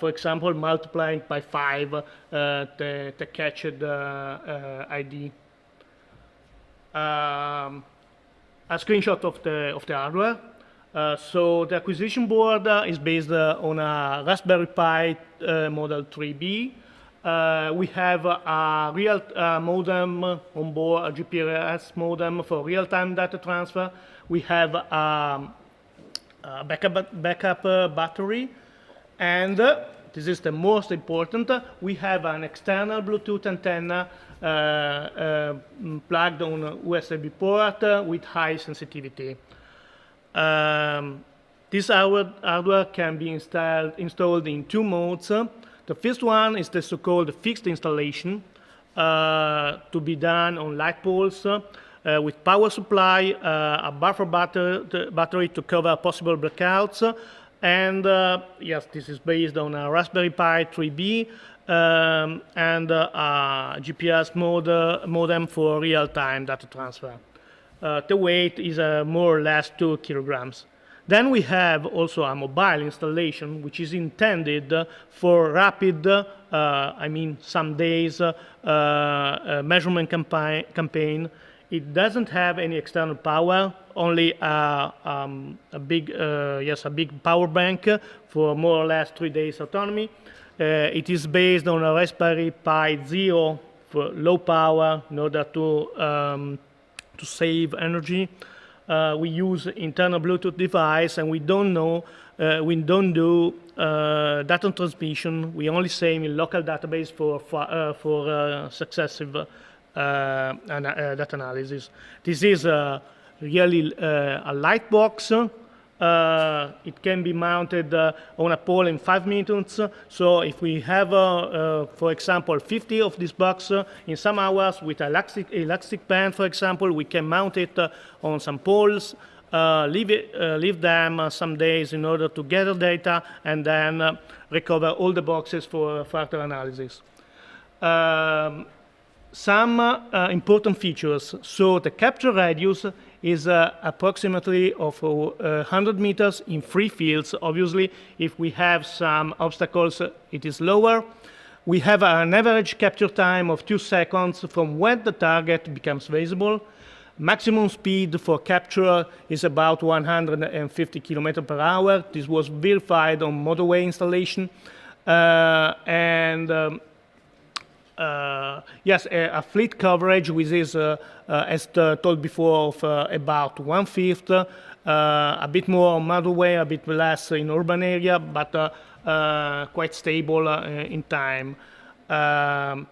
for example, multiplying by 5 the catched ID. A screenshot of the hardware. So the acquisition board is based on a Raspberry Pi Model 3B. We have a real modem on board, a GPS modem for real-time data transfer. We have a backup battery, and this is the most important. We have an external Bluetooth antenna plugged on a USB port with high sensitivity. This hardware can be installed in 2 modes. The first one is the so-called fixed installation, to be done on light poles with power supply, a buffer battery to cover possible blackouts, and yes, this is based on a Raspberry Pi 3B and a GPS modem for real-time data transfer. The weight is more or less 2 kilograms. Then we have also a mobile installation, which is intended for rapid, some days measurement campaign. It doesn't have any external power, only a big power bank for more or less 3 days autonomy. It is based on a Raspberry Pi Zero for low power in order to save energy. We use internal Bluetooth device, and we don't do data transmission. We only save in local database for successive data analysis. This is really a light box. It can be mounted on a pole in 5 minutes. So if we have, for example, 50 of this box in some hours with elastic band, for example, we can mount it on some poles, leave them some days in order to gather data, and then recover all the boxes for further analysis. Some important features. So the capture radius is approximately of 100 meters in free fields. Obviously, if we have some obstacles, it is lower. We have an average capture time of 2 seconds from when the target becomes visible. Maximum speed for capture is about 150 kilometers per hour. This was verified on motorway installation. Yes, a fleet coverage, which is, as told before, of about 1/5, a bit more on motorway, a bit less in urban area, but quite stable in time. An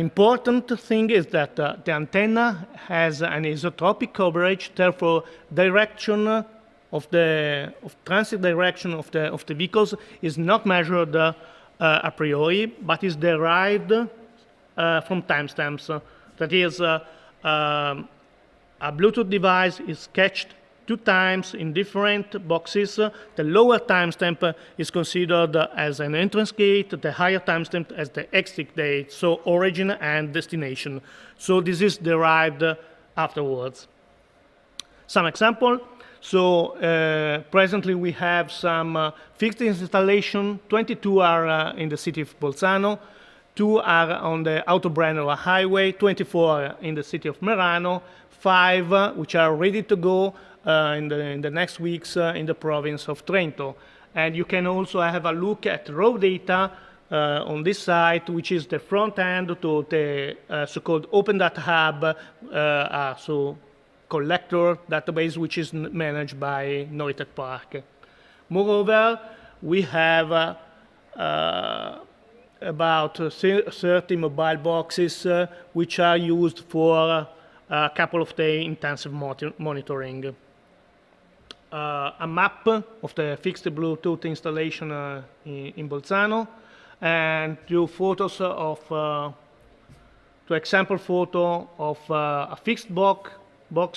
important thing is that the antenna has an isotropic coverage, therefore direction of transit direction of the vehicles is not measured a priori, but is derived from timestamps. That is, a Bluetooth device is sketched 2 times in different boxes. The lower timestamp is considered as an entrance gate, the higher timestamp as the exit date, so origin and destination. So this is derived afterwards. Some example. So presently we have some fixed installation. 22 are in the city of Bolzano, 2 are on the Autobrennero highway, 24 in the city of Merano, 5 which are ready to go in the next weeks in the province of Trento. And you can also have a look at raw data on this site, which is the front end to the so-called Open Data Hub, collector database, which is managed by Neutech Park. Moreover, we have about 30 mobile boxes which are used for a couple of days intensive monitoring. A map of the fixed Bluetooth installation in Bolzano, and 2 photos of, 2 example photo of a fixed box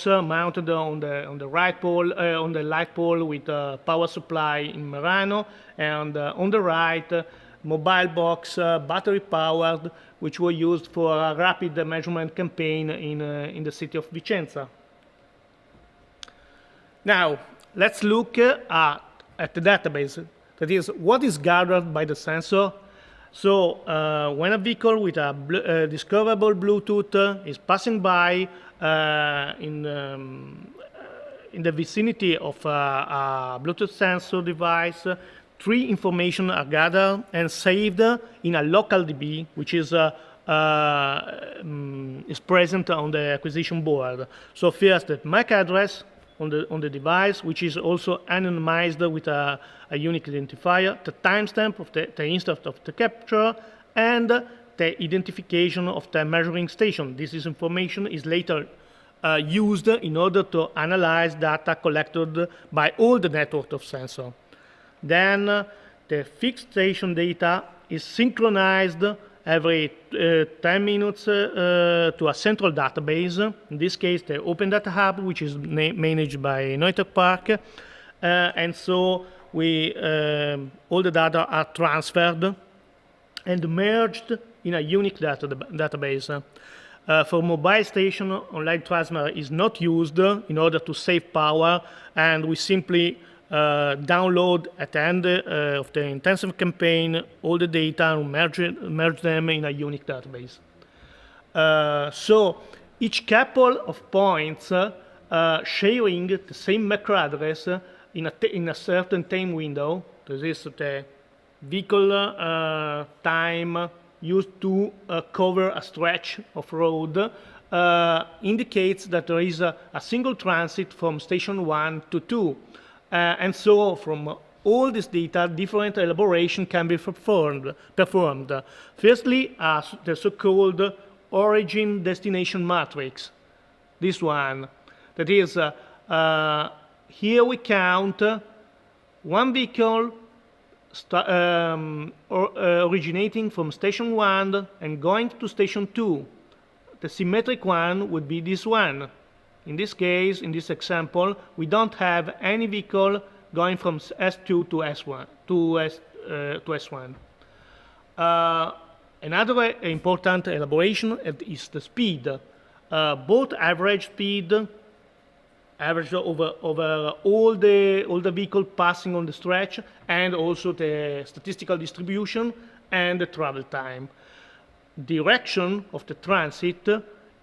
mounted on the right pole, on the light pole with a power supply in Merano, and on the right, mobile box, battery powered, which were used for a rapid measurement campaign in the city of Vicenza. Now, let's look at the database. That is, what is gathered by the sensor. So when a vehicle with a discoverable Bluetooth is passing by in the vicinity of a Bluetooth sensor device, 3 information are gathered and saved in a local DB, which is present on the acquisition board. So first, the MAC address on the device, which is also anonymized with a unique identifier, the timestamp of the instant of the capture, and the identification of the measuring station. This information is later used in order to analyze data collected by all the network of sensors. Then the fixed station data is synchronized every 10 minutes to a central database, in this case the Open Data Hub, which is managed by Neutech Park, and so all the data are transferred and merged in a unique database. For mobile station, online transfer is not used in order to save power, and we simply download at the end of the intensive campaign all the data and merge them in a unique database. So each couple of points sharing the same macro address in a certain time window. This is the vehicle time used to cover a stretch of road, indicates that there is a single transit from station 1 to 2. And so from all this data, different elaboration can be performed. Firstly, the so-called origin-destination matrix. This one. That is, here we count one vehicle originating from station 1 and going to station 2. The symmetric one would be this one. In this case, in this example, we don't have any vehicle going from S2 to S1. Another important elaboration is the speed. Both average speed, average over all the vehicle passing on the stretch, and also the statistical distribution and the travel time. Direction of the transit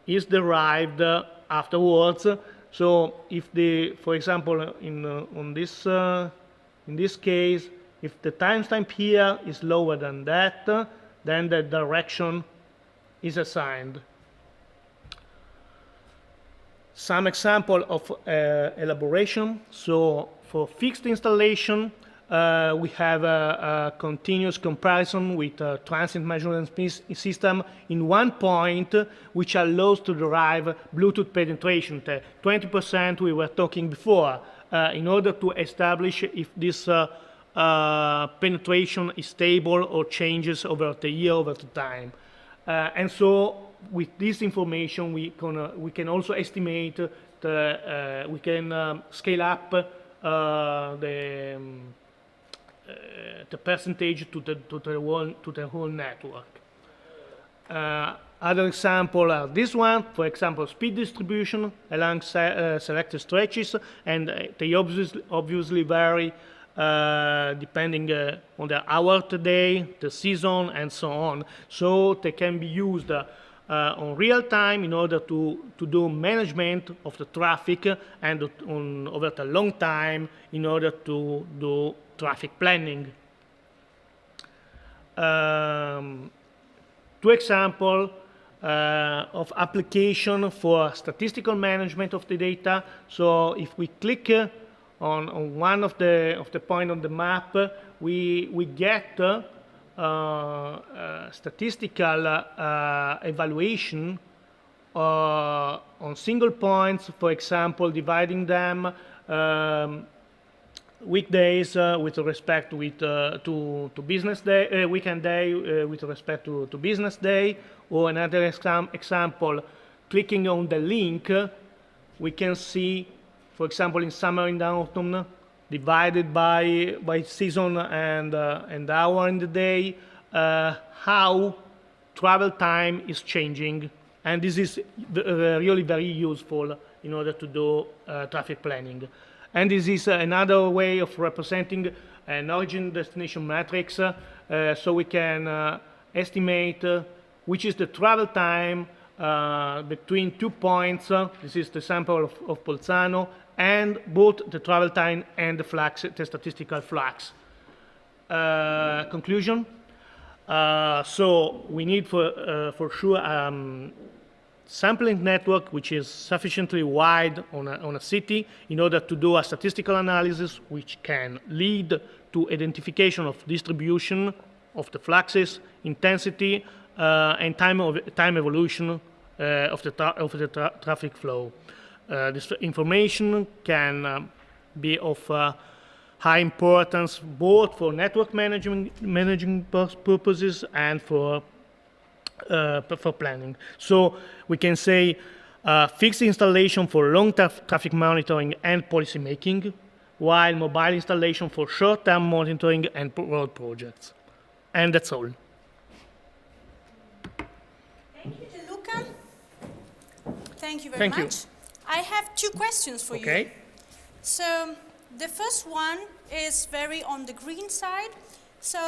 is derived afterwards. So if for example, in this case, if the timestamp here is lower than that, then the direction is assigned. Some example of elaboration. So for fixed installation, we have a continuous comparison with a transit measurement system in one point, which allows to derive Bluetooth penetration, the 20% we were talking before, in order to establish if this penetration is stable or changes over the year, over the time. And so with this information, we can also estimate we can scale up the percentage to the whole network. Other example are this one, for example, speed distribution along selected stretches, and they obviously vary depending on the hour of the day, the season, and so on. So they can be used on real time in order to do management of the traffic, and over the long time in order to do traffic planning. Two examples of application for statistical management of the data. So if we click on one of the point on the map, we get statistical evaluation on single points, for example, dividing them weekdays with respect to business day, weekend day with respect to business day. Or another example, clicking on the link, we can see, for example, in summer and autumn, divided by season and hour in the day, how travel time is changing. And this is really very useful in order to do traffic planning. And this is another way of representing an origin-destination matrix, so we can estimate which is the travel time between 2 points. This is the sample of Bolzano, and both the travel time and the statistical flux. Conclusion. So we need for sure sampling network which is sufficiently wide on a city in order to do a statistical analysis which can lead to identification of distribution of the fluxes, intensity, and time evolution of the traffic flow. This information can be of high importance both for network managing purposes and for planning. So we can say fixed installation for long-term traffic monitoring and policy making, while mobile installation for short-term monitoring and road projects. And that's all. Thank you, Gianluca. Thank you very Thank you. much. I have two questions for you. So the first one is very on the green side. So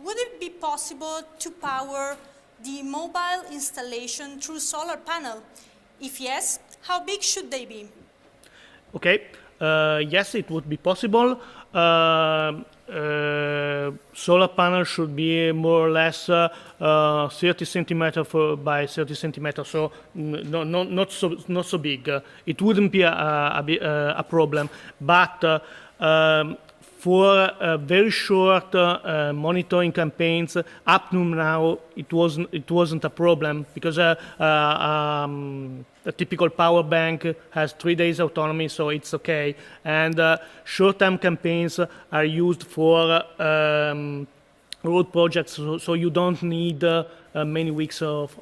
would it be possible to power the mobile installation through solar panel? If yes, how big should they be? Okay. Yes, it would be possible. Solar panel should be more or less 30 centimeter by 30 centimeters, so not so big. It wouldn't be a problem, but for very short monitoring campaigns, up to now, it wasn't a problem because a typical power bank has 3 days autonomy, so it's okay. And short-term campaigns are used for road projects, so you don't need many weeks of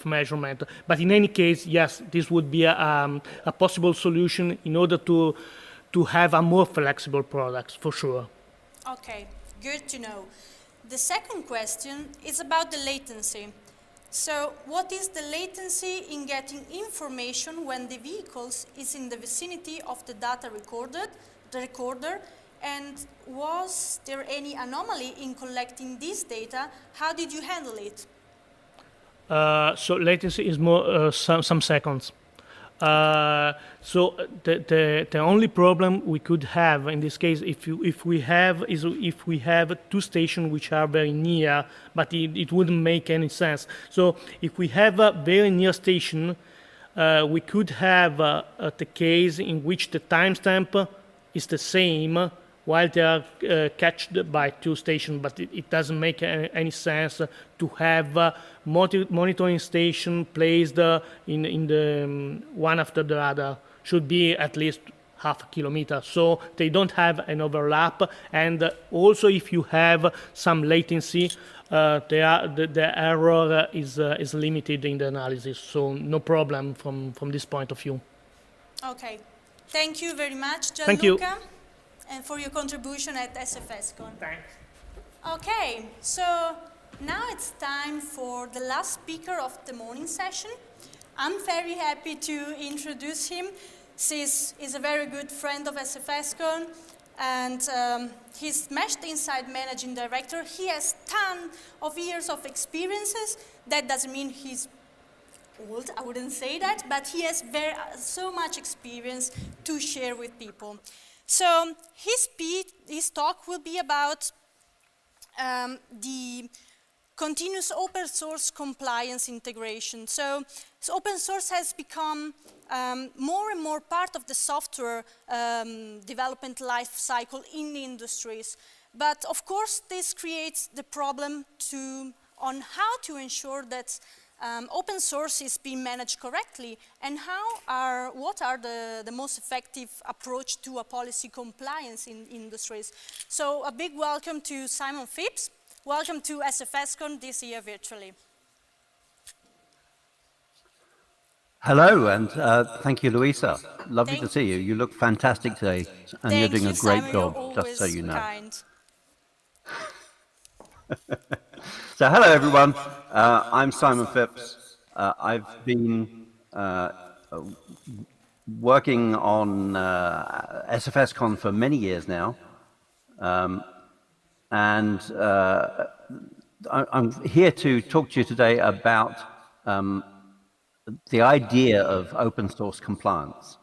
measurement. But in any case, yes, this would be a possible solution in order to have a more flexible product, for sure. Okay, good to know. The second question is about the latency. So what is the latency in getting information when the vehicle is in the vicinity of the data recorder, and was there any anomaly in collecting this data? How did you handle it? So latency is more some seconds. So the only problem we could have in this case, if we have two stations which are very near, but it wouldn't make any sense. So if we have a very near station, we could have the case in which the timestamp is the same while they are catched by two stations, but it doesn't make any sense to have monitoring station placed in the one after the other. Should be at least half a kilometer, so they don't have an overlap. And also, if you have some latency, the error is limited in the analysis, so no problem from this point of view. Okay, thank you very much, Gianluca. Thank you. And for your contribution at SFScon. Thanks. Okay, so now it's time for the last speaker of the morning session. I'm very happy to introduce him. Sis is a very good friend of SFScon, and he's Meshed Insight Managing Director. He has tons of years of experiences. That doesn't mean he's old, I wouldn't say that, but he has so much experience to share with people. So his talk will be about the continuous open source compliance integration. So open source has become more and more part of the software development life cycle in the industries. But of course, this creates the problem on how to ensure that open source is being managed correctly, and what are the most effective approach to a policy compliance in industries. So a big welcome to Simon Phipps. Welcome to SFScon this year virtually. Hello, and thank you, Luisa. Lovely to see you. You look fantastic today, and you're doing a great job, just so you know. Kind. So hello, everyone. I'm Simon Phipps. I've been working on SFScon for many years now. And I'm here to talk to you today about the idea of open source compliance.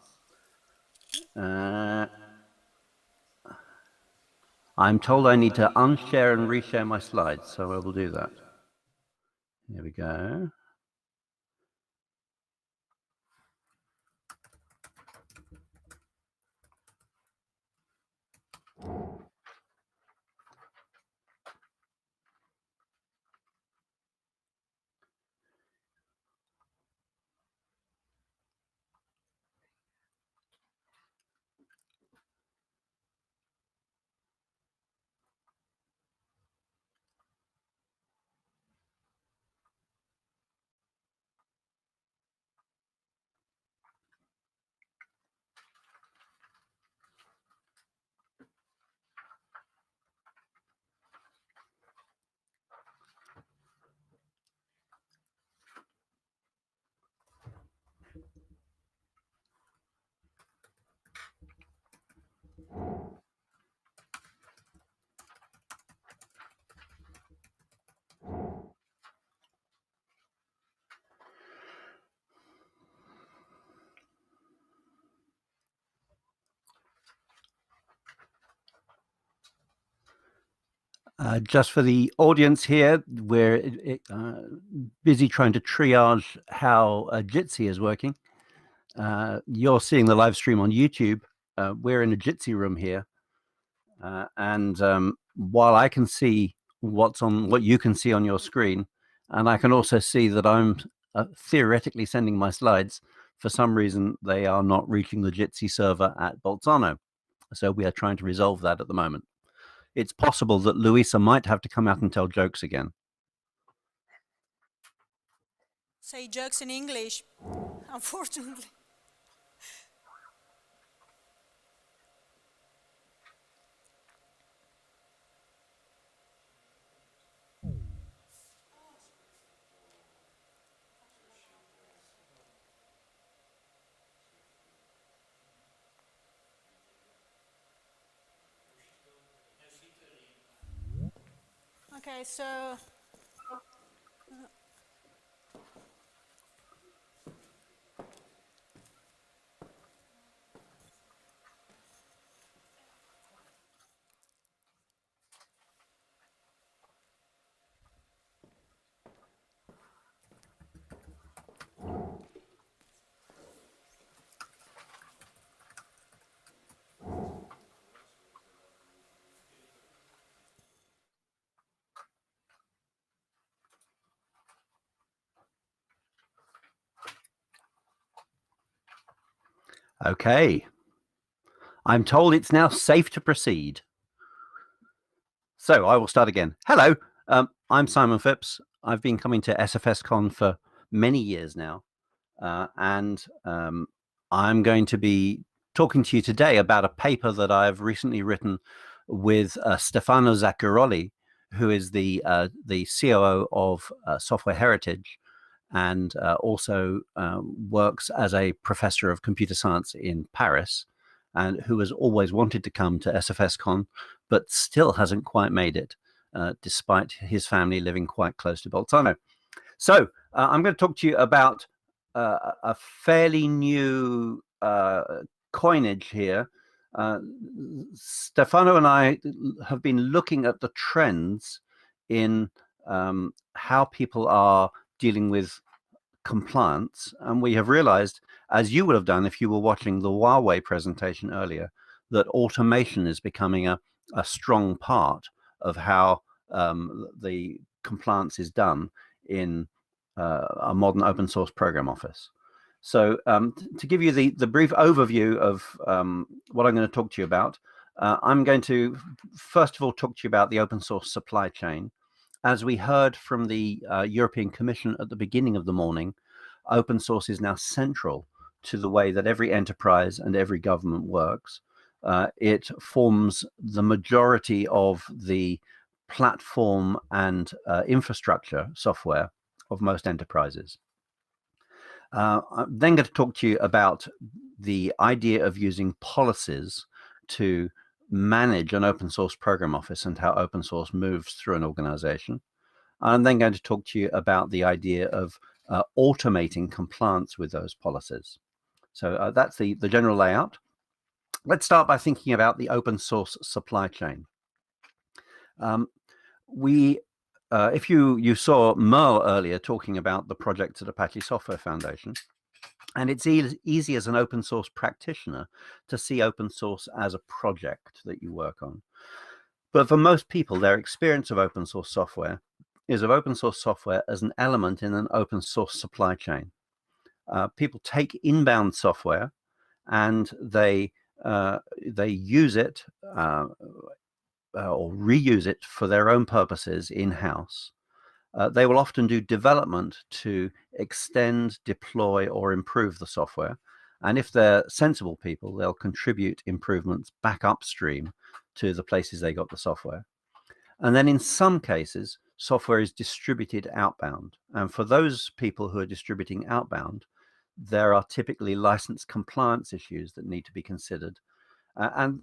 I'm told I need to unshare and reshare my slides, so I will do that. Here we go. Just for the audience here, we're busy trying to triage how Jitsi is working. You're seeing the live stream on YouTube. We're in a Jitsi room here. And while I can see what you can see on your screen, and I can also see that I'm theoretically sending my slides, for some reason they are not reaching the Jitsi server at Bolzano. So we are trying to resolve that at the moment. It's possible that Luisa might have to come out and tell jokes again. Say jokes in English, unfortunately. Okay, so Okay. I'm told it's now safe to proceed. So I will start again. Hello, I'm Simon Phipps. I've been coming to SFScon for many years now. And I'm going to be talking to you today about a paper that I've recently written with Stefano Zaccaroli, who is the COO of Software Heritage, and also works as a professor of computer science in Paris, and who has always wanted to come to SFScon, but still hasn't quite made it, despite his family living quite close to Bolzano. So I'm going to talk to you about a fairly new coinage here. Stefano and I have been looking at the trends in how people are dealing with compliance, and we have realized, as you would have done if you were watching the Huawei presentation earlier, that automation is becoming a strong part of how the compliance is done in a modern open source program office. So to give you the brief overview of what I'm going to talk to you about, I'm going to first of all talk to you about the open source supply chain. As we heard from the European Commission at the beginning of the morning, open source is now central to the way that every enterprise and every government works. It forms the majority of the platform and infrastructure software of most enterprises. I'm then going to talk to you about the idea of using policies to manage an open source program office and how open source moves through an organization. I'm then going to talk to you about the idea of automating compliance with those policies. So that's the general layout. Let's start by thinking about the open source supply chain. If you saw Merle earlier talking about the projects at Apache Software Foundation, and it's easy as an open source practitioner to see open source as a project that you work on. But for most people, their experience of open source software is of open source software as an element in an open source supply chain. People take inbound software and they use it or reuse it for their own purposes in-house. They will often do development to extend, deploy, or improve the software. And if they're sensible people, they'll contribute improvements back upstream to the places they got the software. And then in some cases, software is distributed outbound. And for those people who are distributing outbound, there are typically license compliance issues that need to be considered. And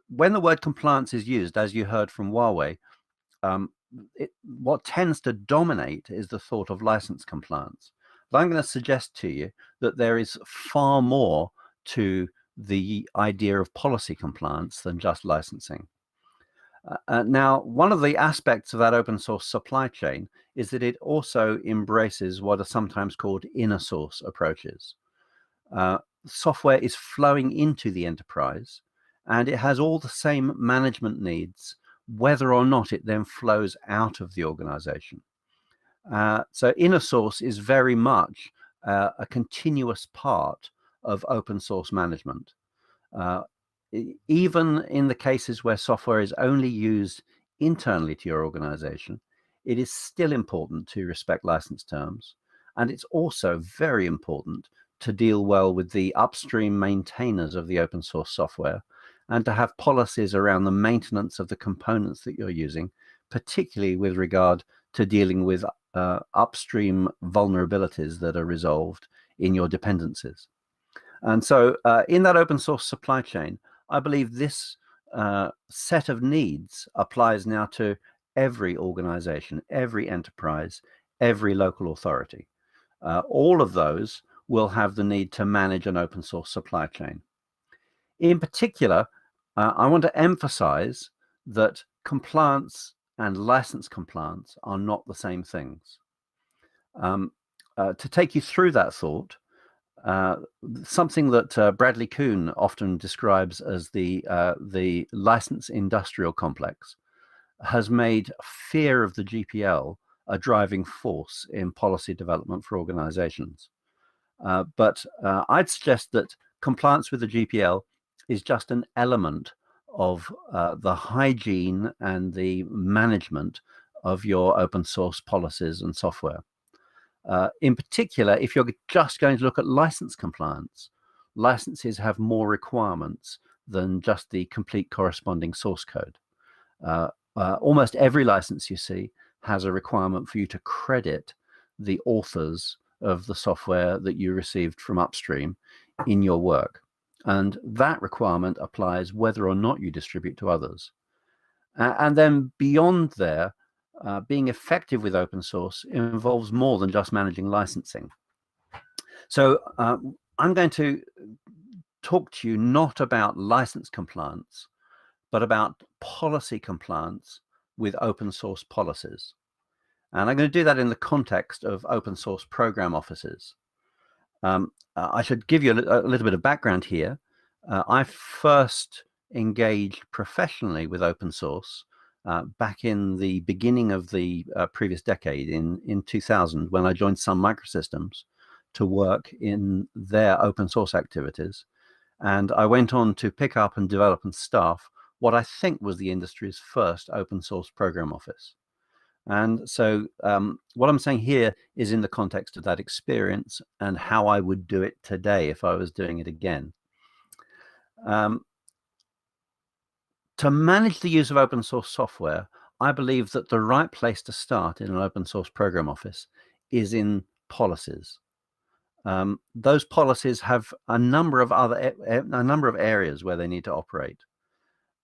when the word compliance is used, as you heard from Huawei, what tends to dominate is the thought of license compliance. But I'm going to suggest to you that there is far more to the idea of policy compliance than just licensing. Now, one of the aspects of that open source supply chain is that it also embraces what are sometimes called inner source approaches. Software is flowing into the enterprise, and it has all the same management needs, whether or not it then flows out of the organization. So inner source is very much a continuous part of open source management. Even in the cases where software is only used internally to your organization, it is still important to respect license terms. And it's also very important to deal well with the upstream maintainers of the open source software and to have policies around the maintenance of the components that you're using, particularly with regard to dealing with upstream vulnerabilities that are resolved in your dependencies. And so in that open source supply chain, I believe this set of needs applies now to every organization, every enterprise, every local authority. All of those will have the need to manage an open source supply chain. In particular, I want to emphasize that compliance and license compliance are not the same things. To take you through that thought, something that Bradley Kuhn often describes as the license industrial complex has made fear of the GPL a driving force in policy development for organizations. But I'd suggest that compliance with the GPL is just an element of the hygiene and the management of your open source policies and software. In particular, if you're just going to look at license compliance, licenses have more requirements than just the complete corresponding source code. Almost every license you see has a requirement for you to credit the authors of the software that you received from upstream in your work. And that requirement applies whether or not you distribute to others. And then beyond there, being effective with open source involves more than just managing licensing. So I'm going to talk to you not about license compliance, but about policy compliance with open source policies. And I'm going to do that in the context of open source program offices. I should give you a little bit of background here. I first engaged professionally with open source back in the beginning of the previous decade, in 2000, when I joined Sun Microsystems to work in their open source activities. And I went on to pick up and develop and staff what I think was the industry's first open source program office. And so what I'm saying here is in the context of that experience and how I would do it today if I was doing it again. To manage the use of open source software, I believe that the right place to start in an open source program office is in policies. Those policies have a number of areas where they need to operate.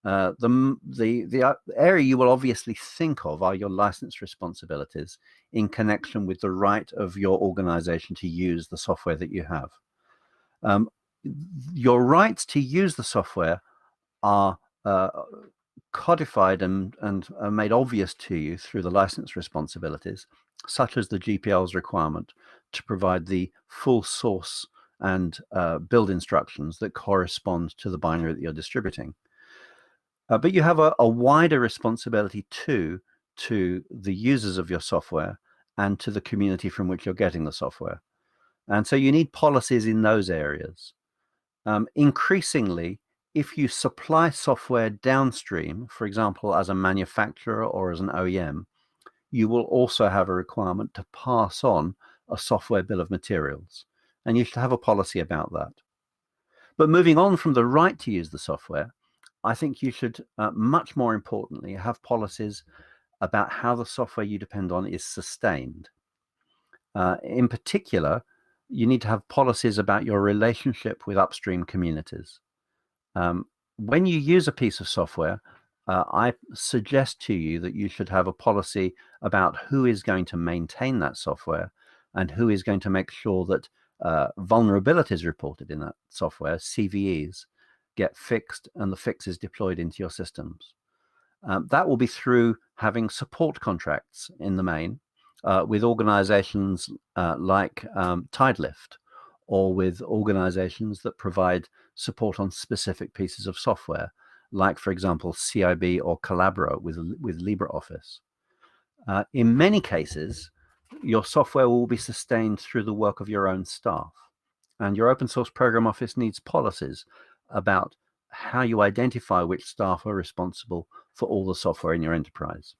The area you will obviously think of are your license responsibilities in connection with the right of your organization to use the software that you have. Your rights to use the software are codified and made obvious to you through the license responsibilities, such as the GPL's requirement to provide the full source and build instructions that correspond to the binary that you're distributing. But you have a wider responsibility too to the users of your software and to the community from which you're getting the software. And so you need policies in those areas. Increasingly, if you supply software downstream, for example, as a manufacturer or as an OEM, you will also have a requirement to pass on a software bill of materials. And you should have a policy about that. But moving on from the right to use the software, I think you should, much more importantly, have policies about how the software you depend on is sustained. In particular, you need to have policies about your relationship with upstream communities. When you use a piece of software, I suggest to you that you should have a policy about who is going to maintain that software and who is going to make sure that vulnerabilities reported in that software, CVEs, get fixed and the fix is deployed into your systems. That will be through having support contracts in the main with organizations like Tidelift, or with organizations that provide support on specific pieces of software, like, for example, CIB or Collabora with LibreOffice. In many cases, your software will be sustained through the work of your own staff, and your open source program office needs policies about how you identify which staff are responsible for all the software in your enterprise.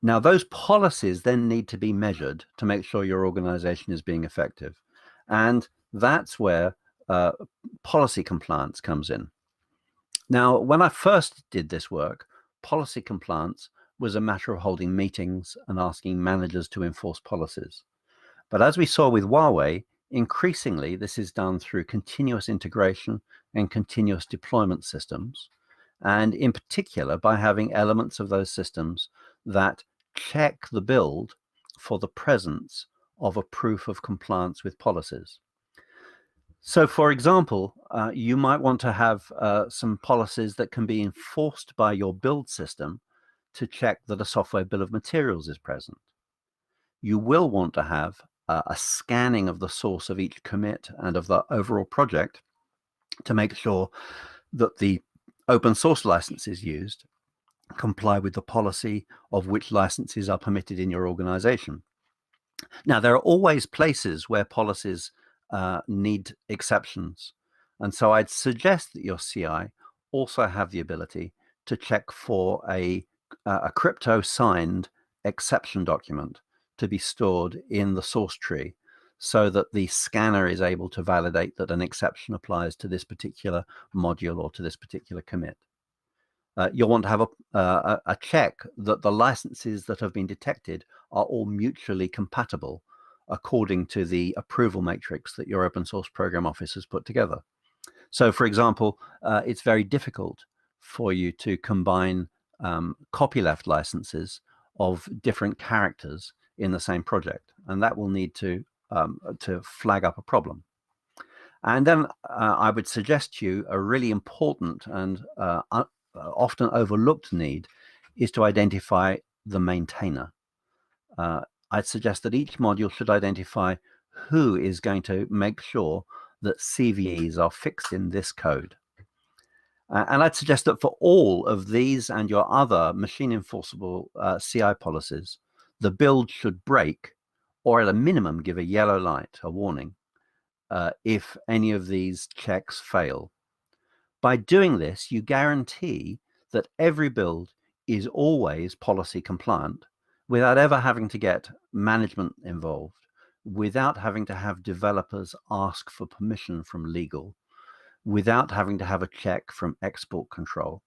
Now, those policies then need to be measured to make sure your organization is being effective. And that's where policy compliance comes in. Now, when I first did this work, policy compliance was a matter of holding meetings and asking managers to enforce policies. But as we saw with Huawei, increasingly this is done through continuous integration and continuous deployment systems, and in particular by having elements of those systems that check the build for the presence of a proof of compliance with policies. So, for example, you might want to have some policies that can be enforced by your build system to check that a software bill of materials is present. You will want to have a scanning of the source of each commit and of the overall project to make sure that the open source licenses used comply with the policy of which licenses are permitted in your organization. Now, there are always places where policies need exceptions. And so I'd suggest that your CI also have the ability to check for a crypto-signed exception document to be stored in the source tree, so that the scanner is able to validate that an exception applies to this particular module or to this particular commit. You'll want to have a check that the licenses that have been detected are all mutually compatible according to the approval matrix that your open source program office has put together. So, for example, it's very difficult for you to combine copyleft licenses of different characters in the same project, and that will need to flag up a problem. And then I would suggest to you a really important and often overlooked need is to identify the maintainer. I'd suggest that each module should identify who is going to make sure that CVEs are fixed in this code. And I'd suggest that for all of these and your other machine enforceable CI policies, the build should break, or at a minimum give a yellow light, a warning, if any of these checks fail. By doing this, you guarantee that every build is always policy compliant without ever having to get management involved, without having to have developers ask for permission from legal, without having to have a check from export control.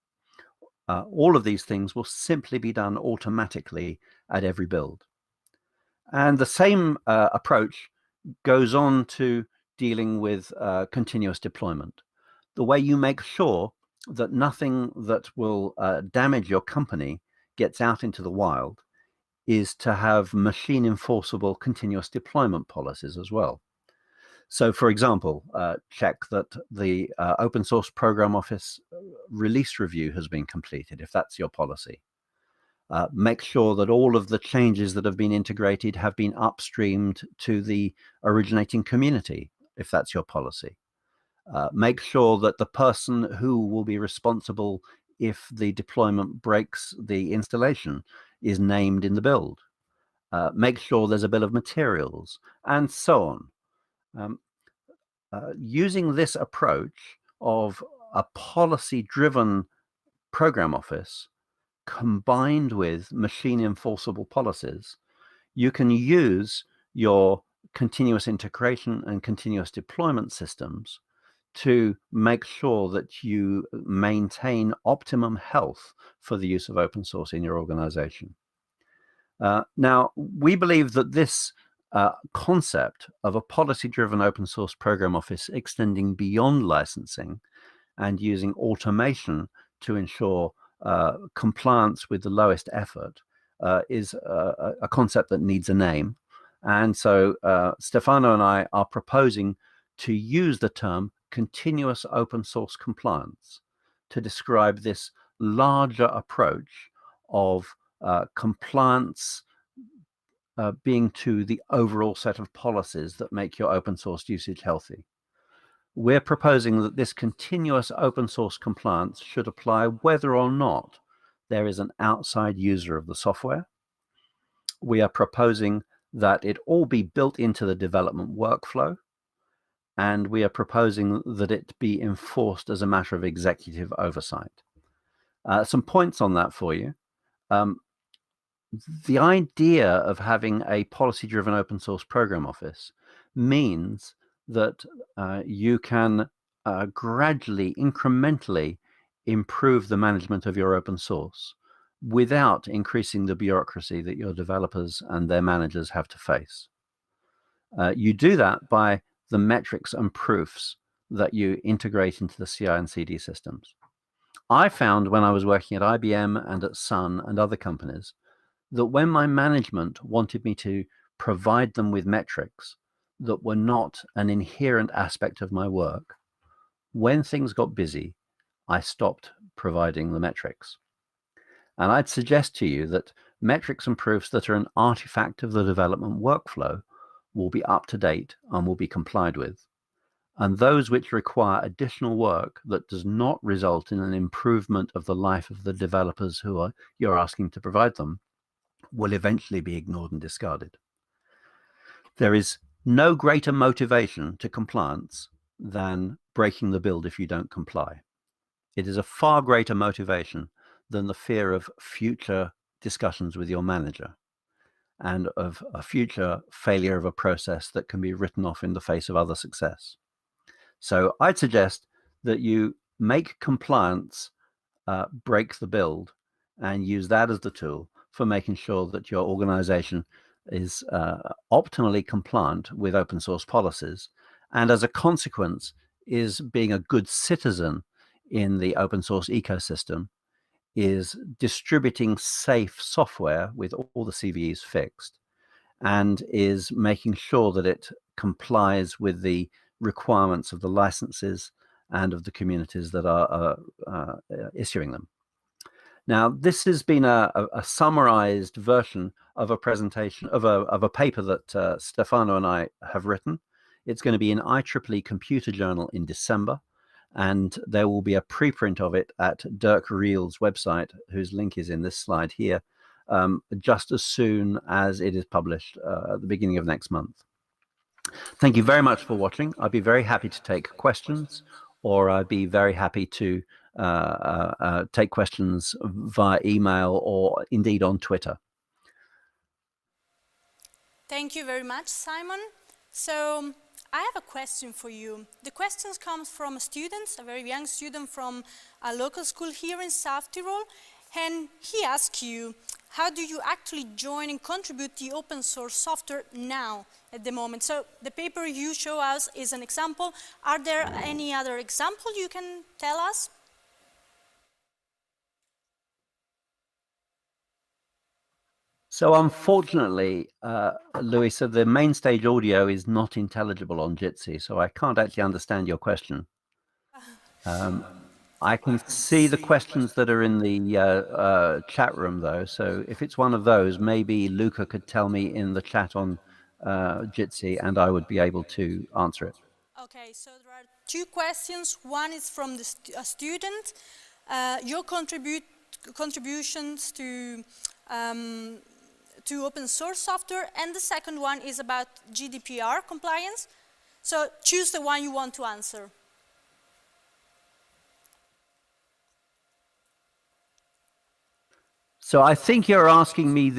All of these things will simply be done automatically at every build. And the same approach goes on to dealing with continuous deployment. The way you make sure that nothing that will damage your company gets out into the wild is to have machine enforceable continuous deployment policies as well. So, for example, check that the open source program office release review has been completed, if that's your policy. Make sure that all of the changes that have been integrated have been upstreamed to the originating community, if that's your policy. Make sure that the person who will be responsible if the deployment breaks the installation is named in the build. Make sure there's a bill of materials, and so on. Using this approach of a policy-driven program office combined with machine enforceable policies, you can use your continuous integration and continuous deployment systems to make sure that you maintain optimum health for the use of open source in your organization. Now, we believe that this concept of a policy-driven open source program office extending beyond licensing and using automation to ensure compliance with the lowest effort is a concept that needs a name. And so Stefano and I are proposing to use the term continuous open source compliance to describe this larger approach of compliance being to the overall set of policies that make your open source usage healthy. We're proposing that this continuous open source compliance should apply whether or not there is an outside user of the software. We are proposing that it all be built into the development workflow, and we are proposing that it be enforced as a matter of executive oversight. Some points on that for you. The idea of having a policy-driven open source program office means that you can gradually, incrementally improve the management of your open source without increasing the bureaucracy that your developers and their managers have to face. You do that by the metrics and proofs that you integrate into the CI and CD systems. I found when I was working at IBM and at Sun and other companies that when my management wanted me to provide them with metrics that were not an inherent aspect of my work, when things got busy, I stopped providing the metrics. And I'd suggest to you that metrics and proofs that are an artifact of the development workflow will be up to date and will be complied with. And those which require additional work that does not result in an improvement of the life of the developers who you're asking to provide them will eventually be ignored and discarded. There is no greater motivation to compliance than breaking the build if you don't comply. It is a far greater motivation than the fear of future discussions with your manager and of a future failure of a process that can be written off in the face of other success. So I'd suggest that you make compliance break the build and use that as the tool for making sure that your organization is optimally compliant with open source policies, and as a consequence is being a good citizen in the open source ecosystem, is distributing safe software with all the CVEs fixed, and is making sure that it complies with the requirements of the licenses and of the communities that are issuing them. Now, this has been a summarized version of a presentation of a paper that Stefano and I have written. It's going to be in IEEE Computer Journal in December, and there will be a preprint of it at Dirk Riel's website, whose link is in this slide here, just as soon as it is published at the beginning of next month. Thank you very much for watching. I'd be very happy to take questions, or I'd be very happy to take questions via email or indeed on Twitter. Thank you very much, Simon. So I have a question for you. The question comes from a student, a very young student from a local school here in South Tyrol, and he asks you, how do you actually join and contribute to open source software now at the moment? So the paper you show us is an example. Are there any other example you can tell us? So unfortunately, Luisa, the main stage audio is not intelligible on Jitsi, so I can't actually understand your question. I can see the questions that are in the chat room, though. So if it's one of those, maybe Luca could tell me in the chat on Jitsi, and I would be able to answer it. Okay, so there are two questions. One is from a student. Your contributions to open source software, and the second one is about GDPR compliance. So choose the one you want to answer. So I think you're asking me so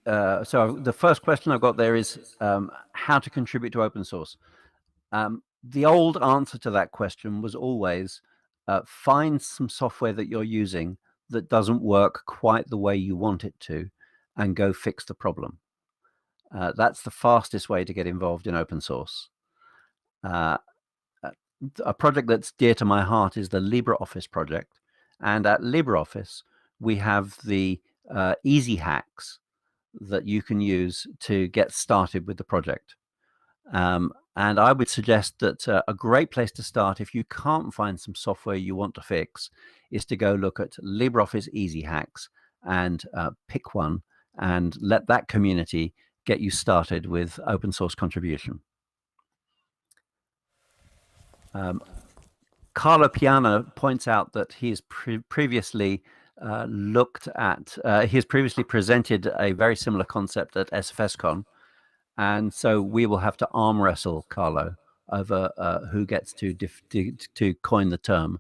the first question I've got there is how to contribute to open source. The old answer to that question was always find some software that you're using that doesn't work quite the way you want it to, and go fix the problem. That's the fastest way to get involved in open source. A project that's dear to my heart is the LibreOffice project. And at LibreOffice, we have the easy hacks that you can use to get started with the project. And I would suggest that a great place to start, if you can't find some software you want to fix, is to go look at LibreOffice Easy Hacks and pick one and let that community get you started with open source contribution. Carlo Piana points out that he's previously he's previously presented a very similar concept at SFScon, and so we will have to arm wrestle Carlo over who gets to coin the term.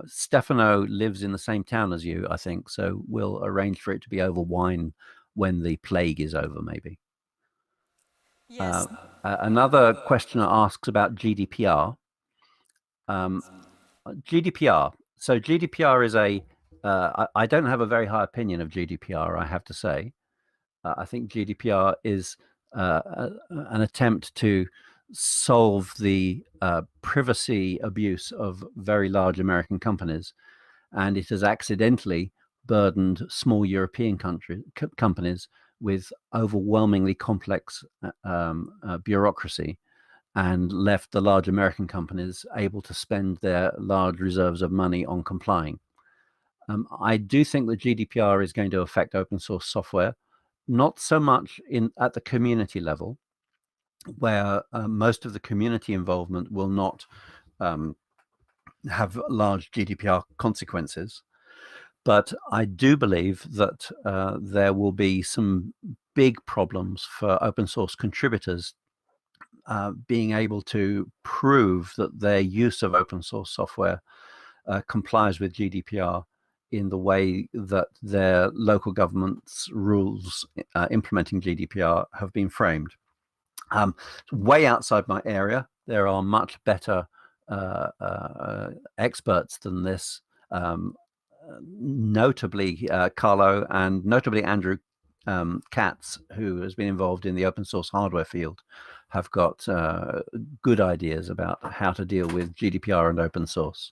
Stefano lives in the same town as you, I think, so we'll arrange for it to be over wine when the plague is over, maybe. Yes. Another questioner asks about GDPR. GDPR. So GDPR is I don't have a very high opinion of GDPR, I have to say. I think GDPR is an attempt to solve the privacy abuse of very large American companies, and it has accidentally burdened small European companies with overwhelmingly complex bureaucracy, and left the large American companies able to spend their large reserves of money on complying. I do think that GDPR is going to affect open source software, not so much at the community level, where most of the community involvement will not have large GDPR consequences. But I do believe that there will be some big problems for open source contributors being able to prove that their use of open source software complies with GDPR in the way that their local government's rules implementing GDPR have been framed. Way outside my area, there are much better experts than this, notably Carlo and notably Andrew Katz, who has been involved in the open source hardware field, have got good ideas about how to deal with GDPR and open source.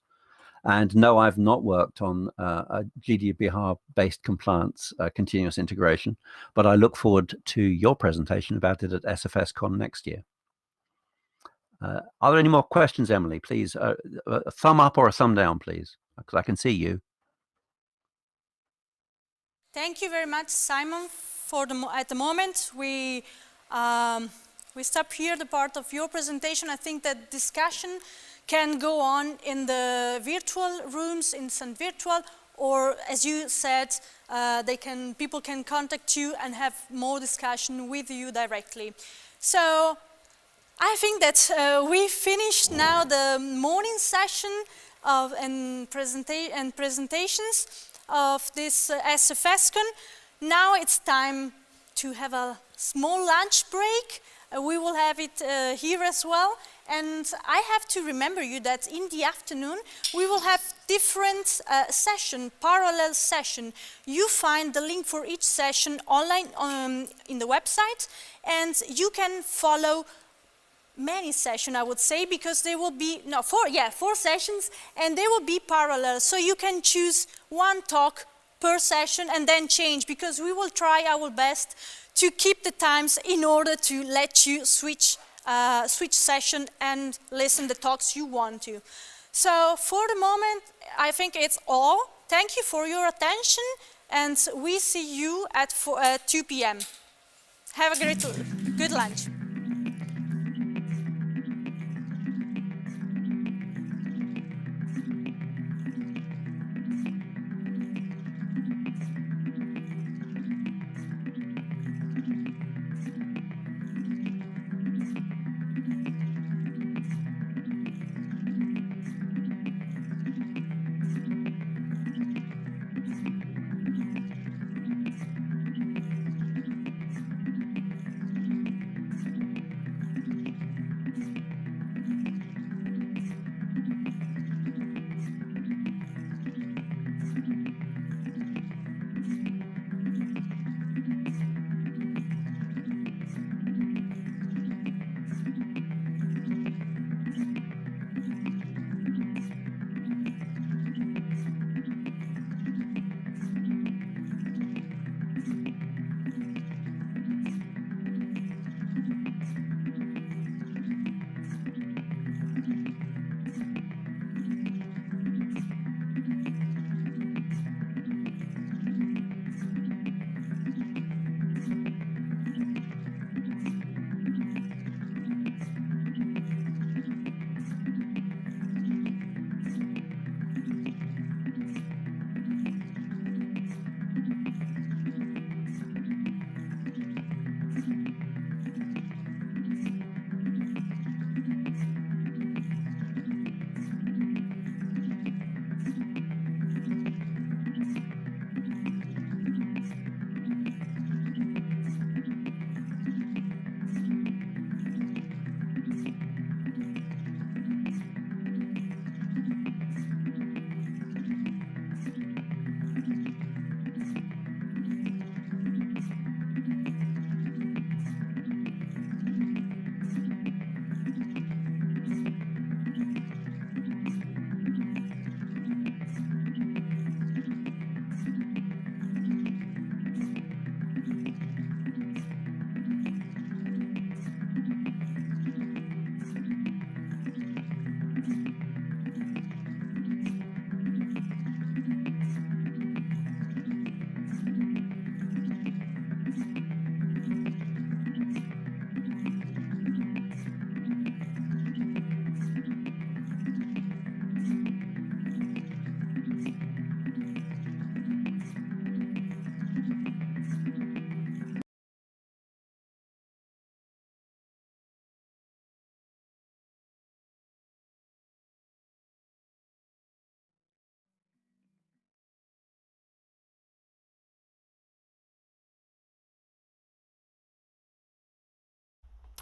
And no, I've not worked on a GDPR-based compliance continuous integration, but I look forward to your presentation about it at SFScon next year. Are there any more questions, Emily? Please, a thumb up or a thumb down, please, because I can see you. Thank you very much, Simon. At the moment, we stop here the part of your presentation. I think that discussion can go on in the virtual rooms, in St. Virtual, or as you said, people can contact you and have more discussion with you directly. So I think that we finished now the morning session and presentations of this SFScon. Now it's time to have a small lunch break. We will have it here as well. And I have to remember you that in the afternoon we will have different parallel session. You find the link for each session online in the website, and you can follow many sessions, I would say, because there will be, four sessions, and they will be parallel. So you can choose one talk per session and then change, because we will try our best to keep the times in order to let you switch session and listen the talks you want to. So for the moment, I think it's all. Thank you for your attention, and we see you at 2 p.m. Have a good lunch.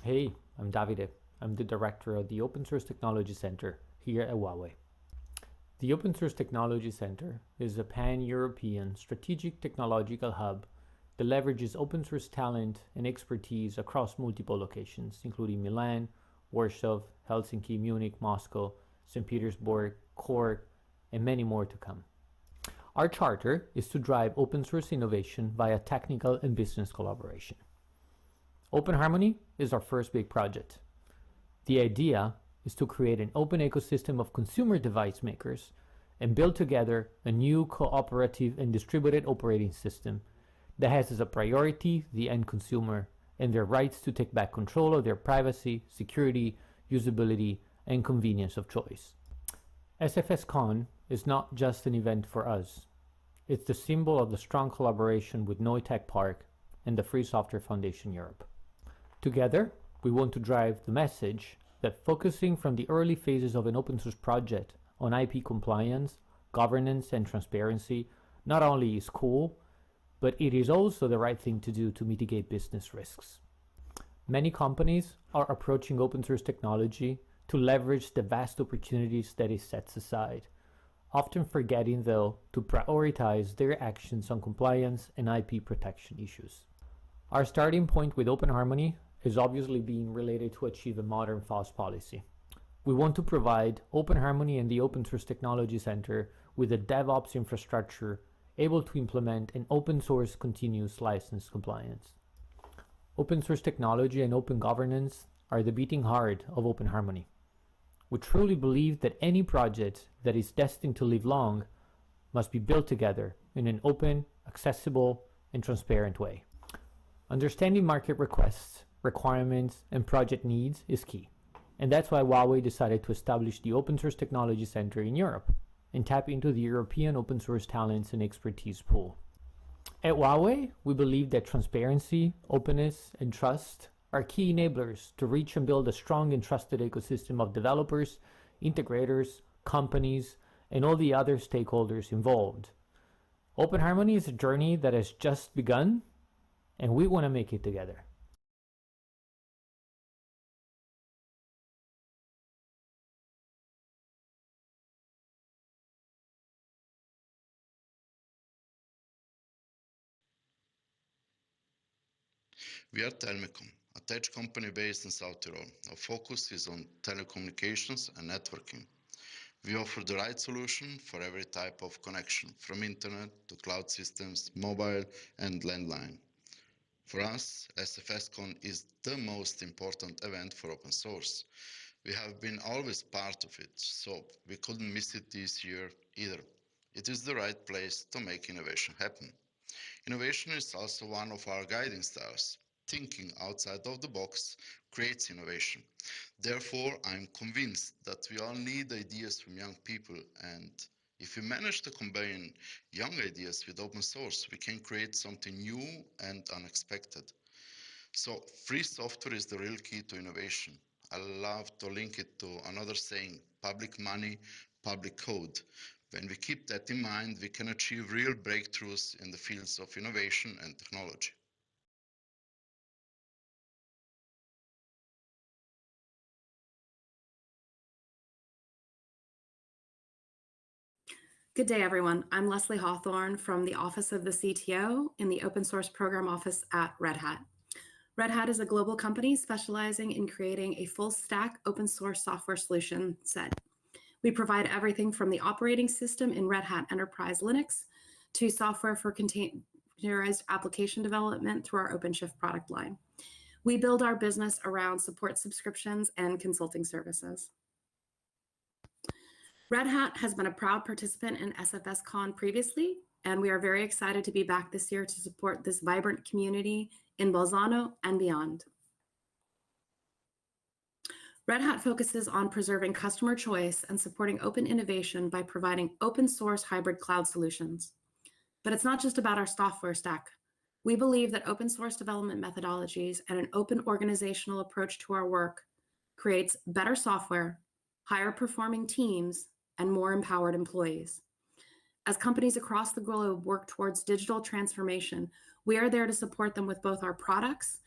Hey, I'm Davide. I'm the director of the Open Source Technology Center here at Huawei. The Open Source Technology Center is a pan-European strategic technological hub that leverages open source talent and expertise across multiple locations, including Milan, Warsaw, Helsinki, Munich, Moscow, St. Petersburg, Cork, and many more to come. Our charter is to drive open source innovation via technical and business collaboration. Open Harmony is our first big project. The idea is to create an open ecosystem of consumer device makers and build together a new cooperative and distributed operating system that has as a priority the end consumer and their rights to take back control of their privacy, security, usability, and convenience of choice. SFScon is not just an event for us. It's the symbol of the strong collaboration with Neutech Park and the Free Software Foundation Europe. Together, we want to drive the message that focusing from the early phases of an open source project on IP compliance, governance, and transparency not only is cool, but it is also the right thing to do to mitigate business risks. Many companies are approaching open source technology to leverage the vast opportunities that it sets aside, often forgetting, though, to prioritize their actions on compliance and IP protection issues. Our starting point with Open Harmony is obviously being related to achieve a modern FOSS policy. We want to provide Open Harmony and the Open Source Technology Center with a DevOps infrastructure able to implement an open source continuous license compliance. Open source technology and open governance are the beating heart of Open Harmony. We truly believe that any project that is destined to live long must be built together in an open, accessible, and transparent way. Understanding market requests, requirements, and project needs is key. And that's why Huawei decided to establish the Open Source Technology Center in Europe and tap into the European open source talents and expertise pool. At Huawei, we believe that transparency, openness, and trust are key enablers to reach and build a strong and trusted ecosystem of developers, integrators, companies, and all the other stakeholders involved. Open Harmony is a journey that has just begun, and we want to make it together. We are Telmecom, a tech company based in South Tyrol. Our focus is on telecommunications and networking. We offer the right solution for every type of connection, from internet to cloud systems, mobile and landline. For us, SFScon is the most important event for open source. We have been always part of it, so we couldn't miss it this year either. It is the right place to make innovation happen. Innovation is also one of our guiding stars. Thinking outside of the box creates innovation. Therefore, I'm convinced that we all need ideas from young people, and if we manage to combine young ideas with open source, we can create something new and unexpected. So free software is the real key to innovation. I love to link it to another saying, public money, public code. When we keep that in mind, we can achieve real breakthroughs in the fields of innovation and technology. Good day, everyone. I'm Leslie Hawthorne from the Office of the CTO in the Open Source Program Office at Red Hat. Red Hat is a global company specializing in creating a full stack open source software solution set. We provide everything from the operating system in Red Hat Enterprise Linux to software for containerized application development through our OpenShift product line. We build our business around support subscriptions and consulting services. Red Hat has been a proud participant in SFScon previously, and we are very excited to be back this year to support this vibrant community in Bolzano and beyond. Red Hat focuses on preserving customer choice and supporting open innovation by providing open source hybrid cloud solutions. But it's not just about our software stack. We believe that open source development methodologies and an open organizational approach to our work creates better software, higher performing teams, and more empowered employees. As companies across the globe work towards digital transformation, we are there to support them with both our products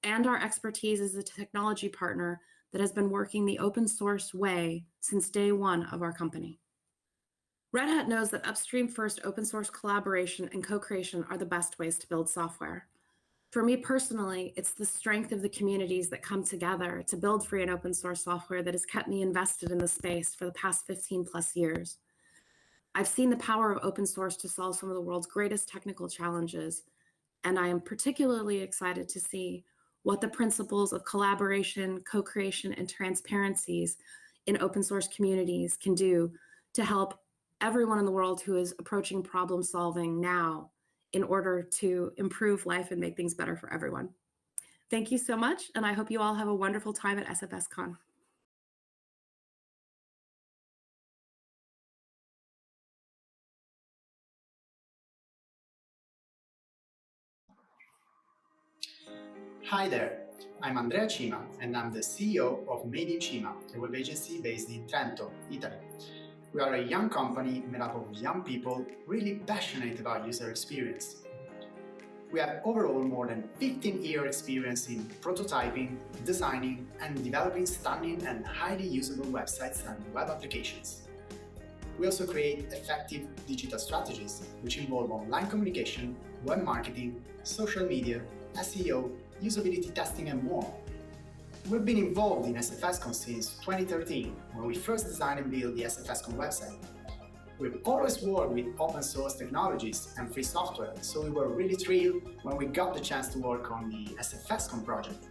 and our expertise as a technology partner that has been working the open source way since day one of our company. Red Hat knows that upstream first open source collaboration and co-creation are the best ways to build software. For me personally, it's the strength of the communities that come together to build free and open source software that has kept me invested in the space for the past 15 plus years. I've seen the power of open source to solve some of the world's greatest technical challenges, and I am particularly excited to see what the principles of collaboration, co-creation, and transparencies in open source communities can do to help everyone in the world who is approaching problem solving now in order to improve life and make things better for everyone. Thank you so much, and I hope you all have a wonderful time at SFScon. Hi there, I'm Andrea Cima and I'm the CEO of Made in Cima, a web agency based in Trento, Italy. We are a young company made up of young people really passionate about user experience. We have overall more than 15-year experience in prototyping, designing and developing stunning and highly usable websites and web applications. We also create effective digital strategies which involve online communication, web marketing, social media, SEO, usability testing and more. We've been involved in SFScon since 2013, when we first designed and built the SFScon website. We've always worked with open source technologies and free software, so we were really thrilled when we got the chance to work on the SFScon project.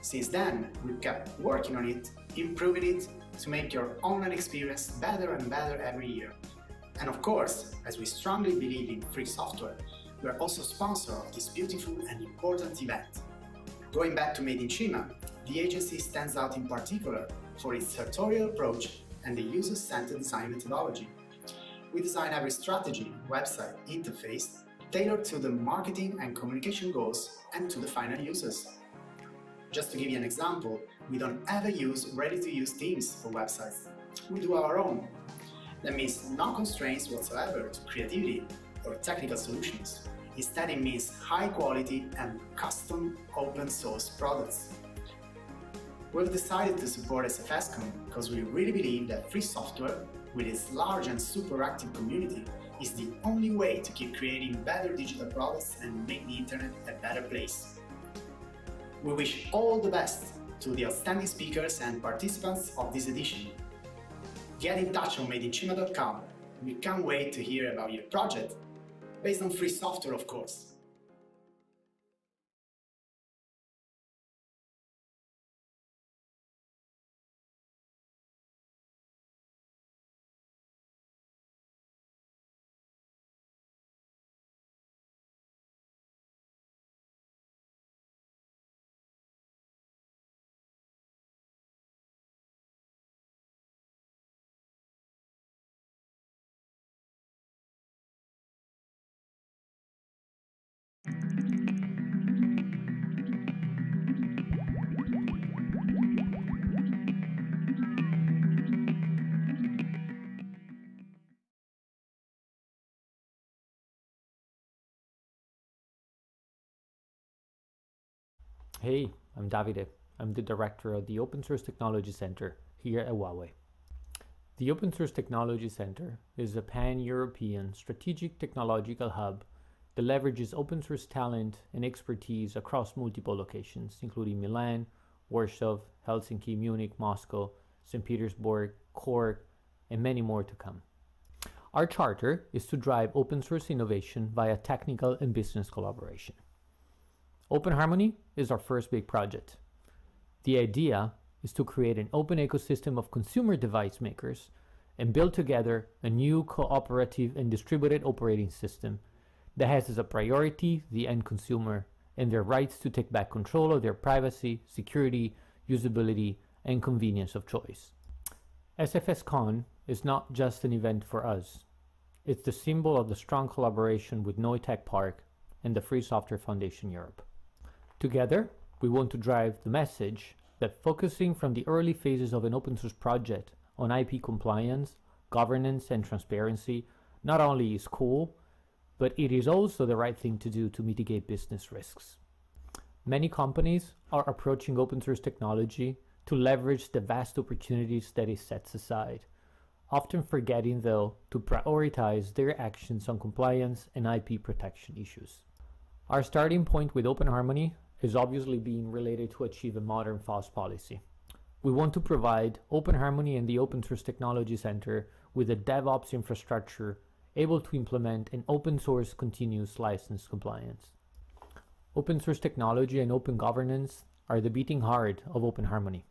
Since then, we've kept working on it, improving it, to make your online experience better and better every year. And of course, as we strongly believe in free software, we are also sponsor of this beautiful and important event. Going back to Made in Cima, the agency stands out in particular for its sartorial approach and the user-centered design methodology. We design every strategy, website, interface tailored to the marketing and communication goals and to the final users. Just to give you an example, we don't ever use ready-to-use themes for websites. We do our own. That means no constraints whatsoever to creativity or technical solutions. Instead, it means high quality and custom open source products. We've decided to support SFScon because we really believe that free software, with its large and super active community, is the only way to keep creating better digital products and make the internet a better place. We wish all the best to the outstanding speakers and participants of this edition. Get in touch on madeincima.com. We can't wait to hear about your project, based on free software, of course. Hey, I'm Davide. I'm the director of the Open Source Technology Center here at Huawei. The Open Source Technology Center is a pan-European strategic technological hub that leverages open source talent and expertise across multiple locations, including Milan, Warsaw, Helsinki, Munich, Moscow, St. Petersburg, Cork, and many more to come. Our charter is to drive open source innovation via technical and business collaboration. Open Harmony is our first big project. The idea is to create an open ecosystem of consumer device makers and build together a new cooperative and distributed operating system that has as a priority the end consumer and their rights to take back control of their privacy, security, usability, and convenience of choice. SFScon is not just an event for us. It's the symbol of the strong collaboration with Neutech Park and the Free Software Foundation Europe. Together, we want to drive the message that focusing from the early phases of an open source project on IP compliance, governance, and transparency not only is cool, but it is also the right thing to do to mitigate business risks. Many companies are approaching open source technology to leverage the vast opportunities that it sets aside, often forgetting, though, to prioritize their actions on compliance and IP protection issues. Our starting point with Open Harmony is obviously being related to achieve a modern FOSS policy. We want to provide Open Harmony and the Open Source Technology Center with a DevOps infrastructure able to implement an open source continuous license compliance. Open source technology and open governance are the beating heart of Open Harmony.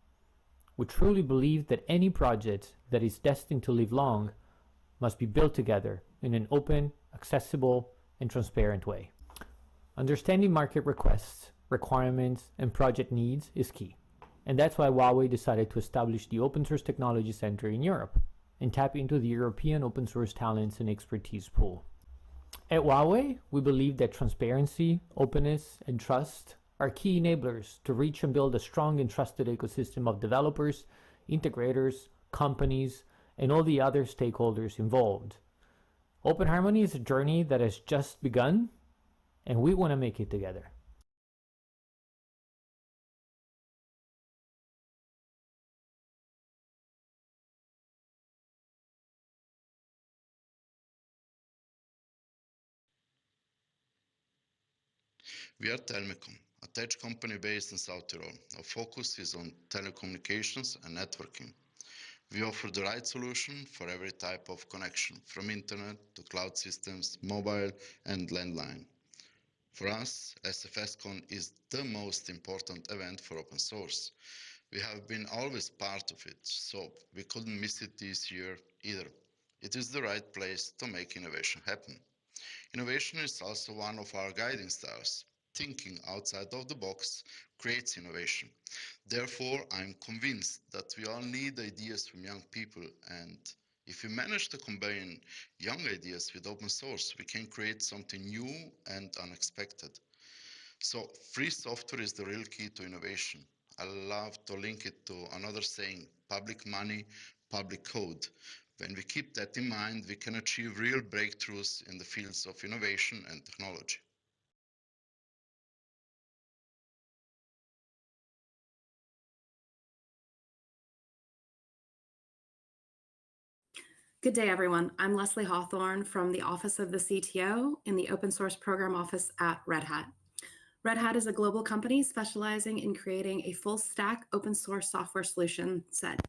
We truly believe that any project that is destined to live long must be built together in an open, accessible, and transparent way. Understanding market requests, requirements, and project needs is key. And that's why Huawei decided to establish the Open Source Technology Center in Europe and tap into the European open source talents and expertise pool. At Huawei, we believe that transparency, openness, and trust are key enablers to reach and build a strong and trusted ecosystem of developers, integrators, companies, and all the other stakeholders involved. Open Harmony is a journey that has just begun, and we want to make it together. We are Telmecom, a tech company based in South Tyrol. Our focus is on telecommunications and networking. We offer the right solution for every type of connection, from internet to cloud systems, mobile and landline. For us, SFScon is the most important event for open source. We have been always part of it, so we couldn't miss it this year either. It is the right place to make innovation happen. Innovation is also one of our guiding stars. Thinking outside of the box creates innovation. Therefore, I'm convinced that we all need ideas from young people, and if we manage to combine young ideas with open source, we can create something new and unexpected. So free software is the real key to innovation. I love to link it to another saying, public money, public code. When we keep that in mind, we can achieve real breakthroughs in the fields of innovation and technology. Good day, everyone. I'm Leslie Hawthorne from the Office of the CTO in the Open Source Program Office at Red Hat. Red Hat is a global company specializing in creating a full stack open source software solution set.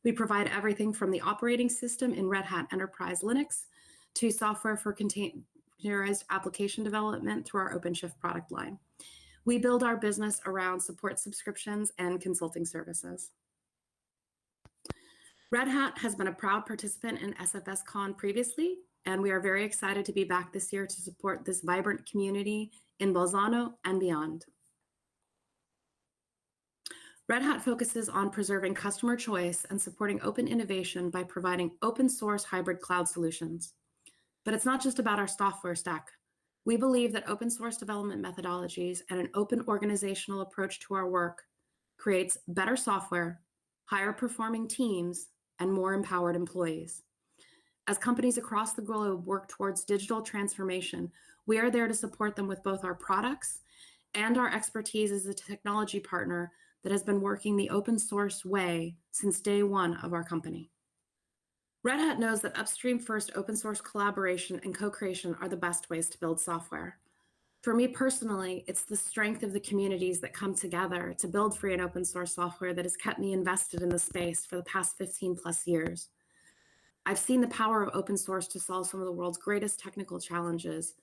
We provide everything from the operating system in Red Hat Enterprise Linux to software for containerized application development through our OpenShift product line. We build our business around support subscriptions and consulting services. Red Hat has been a proud participant in SFScon previously, and we are very excited to be back this year to support this vibrant community in Bolzano and beyond. Red Hat focuses on preserving customer choice and supporting open innovation by providing open source hybrid cloud solutions. But it's not just about our software stack. We believe that open source development methodologies and an open organizational approach to our work creates better software, higher performing teams, and more empowered employees. As companies across the globe work towards digital transformation, we are there to support them with both our products and our expertise as a technology partner that has been working the open source way since day one of our company. Red Hat knows that upstream first open source collaboration and co-creation are the best ways to build software. For me personally, it's the strength of the communities that come together to build free and open source software that has kept me invested in the space for the past 15 plus years. I've seen the power of open source to solve some of the world's greatest technical challenges,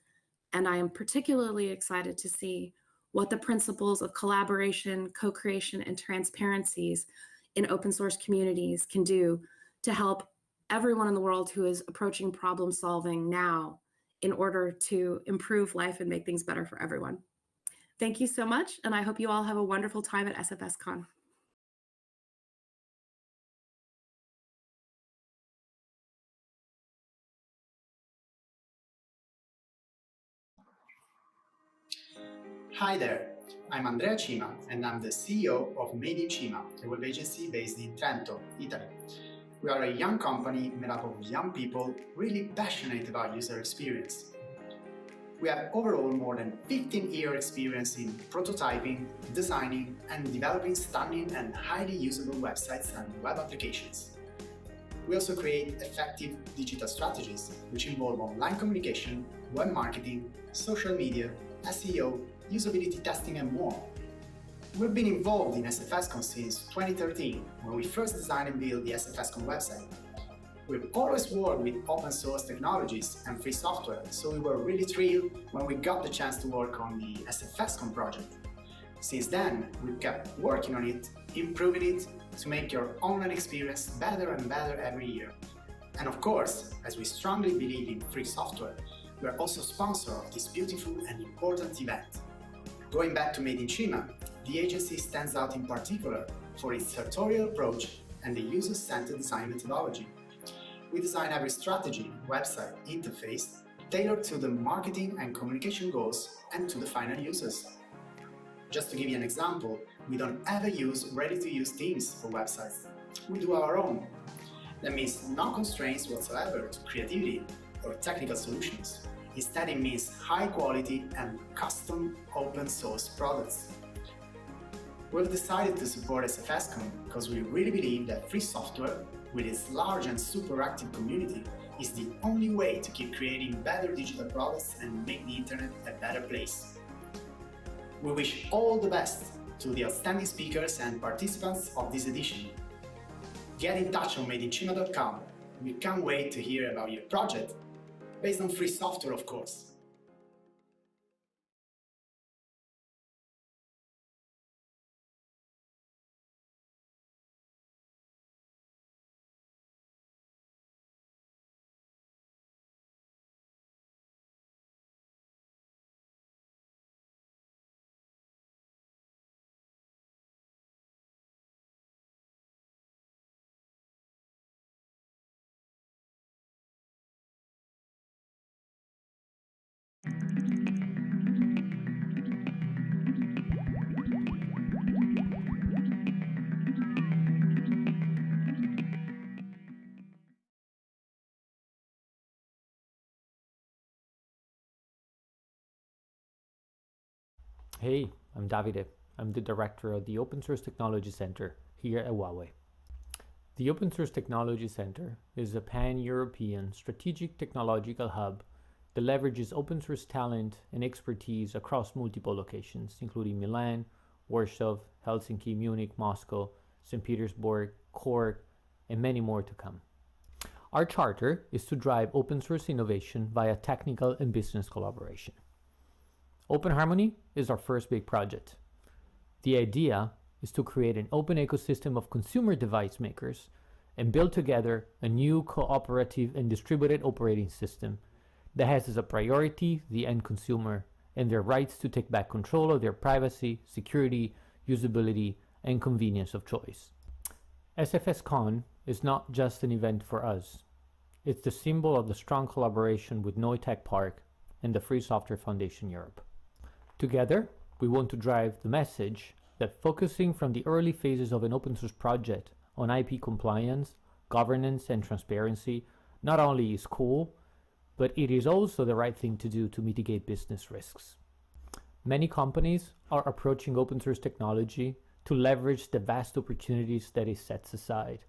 and I am particularly excited to see what the principles of collaboration, co-creation, and transparencies in open source communities can do to help everyone in the world who is approaching problem solving now in order to improve life and make things better for everyone. Thank you so much, and I hope you all have a wonderful time at SFScon. Hi there, I'm Andrea Cima, and I'm the CEO of Made in Cima, a web agency based in Trento, Italy. We are a young company made up of young people really passionate about user experience. We have overall more than 15-year experience in prototyping, designing, and developing stunning and highly usable websites and web applications. We also create effective digital strategies, which involve online communication, web marketing, social media, SEO, usability testing, and more. We've been involved in SFScon since 2013, when we first designed and built the SFScon website. We've always worked with open source technologies and free software, so we were really thrilled when we got the chance to work on the SFScon project. Since then, we've kept working on it, improving it, to make your online experience better and better every year. And of course, as we strongly believe in free software, we are also sponsor of this beautiful and important event. Going back to Made in Cima, the agency stands out in particular for its sartorial approach and the user-centered design methodology. We design every strategy, website, interface tailored to the marketing and communication goals and to the final users. Just to give you an example, we don't ever use ready-to-use themes for websites. We do our own. That means no constraints whatsoever to creativity or technical solutions. Instead, it means high quality and custom open source products. We've decided to support SFScon because we really believe that free software, with its large and super active community, is the only way to keep creating better digital products and make the internet a better place. We wish all the best to the outstanding speakers and participants of this edition. Get in touch on madeincima.com. We can't wait to hear about your project, based on free software, of course. Hey, I'm Davide. I'm the director of the Open Source Technology Center here at Huawei. The Open Source Technology Center is a pan-European strategic technological hub that leverages open source talent and expertise across multiple locations, including Milan, Warsaw, Helsinki, Munich, Moscow, St. Petersburg, Cork, and many more to come. Our charter is to drive open source innovation via technical and business collaboration. Open Harmony is our first big project. The idea is to create an open ecosystem of consumer device makers and build together a new cooperative and distributed operating system that has as a priority the end consumer and their rights to take back control of their privacy, security, usability, and convenience of choice. SFScon is not just an event for us. It's the symbol of the strong collaboration with Neutech Park and the Free Software Foundation Europe. Together, we want to drive the message that focusing from the early phases of an open source project on IP compliance, governance, and transparency not only is cool, but it is also the right thing to do to mitigate business risks. Many companies are approaching open source technology to leverage the vast opportunities that it sets aside,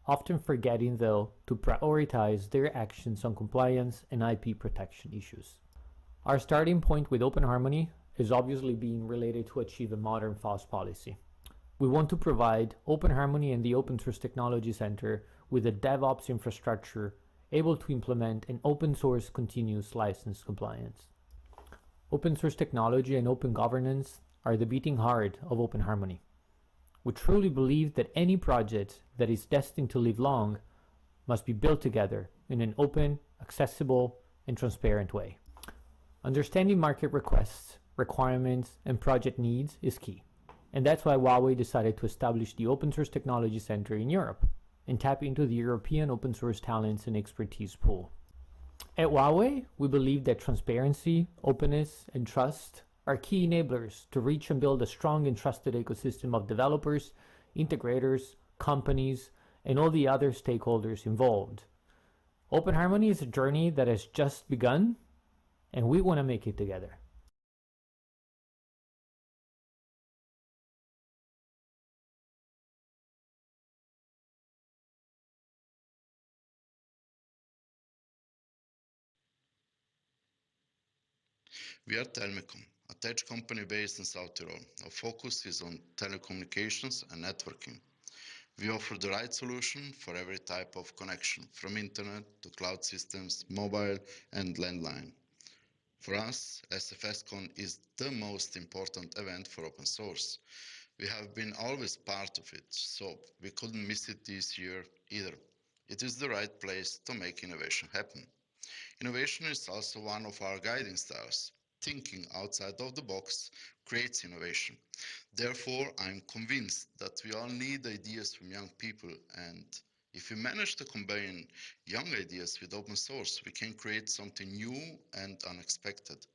often forgetting, though, to prioritize their actions on compliance and IP protection issues. Our starting point with Open Harmony is obviously being related to achieve a modern FOSS policy. We want to provide Open Harmony and the Open Source Technology Center with a DevOps infrastructure able to implement an open source continuous license compliance. Open source technology and open governance are the beating heart of Open Harmony. We truly believe that any project that is destined to live long must be built together in an open, accessible, and transparent way. Understanding market requests, requirements, and project needs is key. And that's why Huawei decided to establish the Open Source Technology Center in Europe and tap into the European open source talents and expertise pool. At Huawei, we believe that transparency, openness, and trust are key enablers to reach and build a strong and trusted ecosystem of developers, integrators, companies, and all the other stakeholders involved. Open Harmony is a journey that has just begun, and we want to make it together. We are Telmecom, a tech company based in South Tyrol. Our focus is on telecommunications and networking. We offer the right solution for every type of connection, from internet to cloud systems, mobile and landline. For us, SFScon is the most important event for open source. We have been always part of it, so we couldn't miss it this year either. It is the right place to make innovation happen. Innovation is also one of our guiding stars. Thinking outside of the box creates innovation. Therefore, I'm convinced that we all need ideas from young people, and if we manage to combine young ideas with open source, we can create something new and unexpected.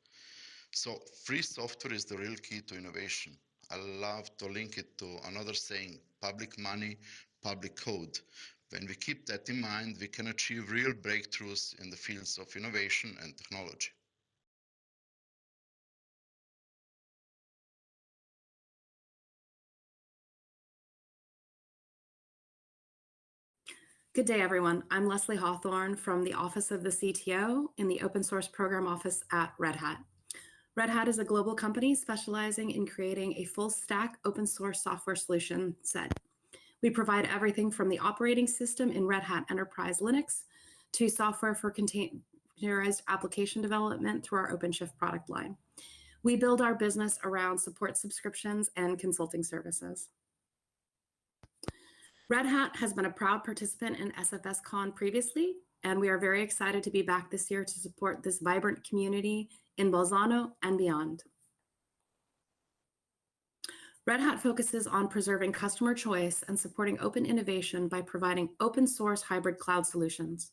So, free software is the real key to innovation. I love to link it to another saying, public money, public code. When we keep that in mind, we can achieve real breakthroughs in the fields of innovation and technology. Good day, everyone. I'm Leslie Hawthorne from the Office of the CTO in the Open Source Program Office at Red Hat. Red Hat is a global company specializing in creating a full stack open source software solution set. We provide everything from the operating system in Red Hat Enterprise Linux to software for containerized application development through our OpenShift product line. We build our business around support subscriptions and consulting services. Red Hat has been a proud participant in SFScon previously, and we are very excited to be back this year to support this vibrant community in Bolzano and beyond. Red Hat focuses on preserving customer choice and supporting open innovation by providing open source hybrid cloud solutions.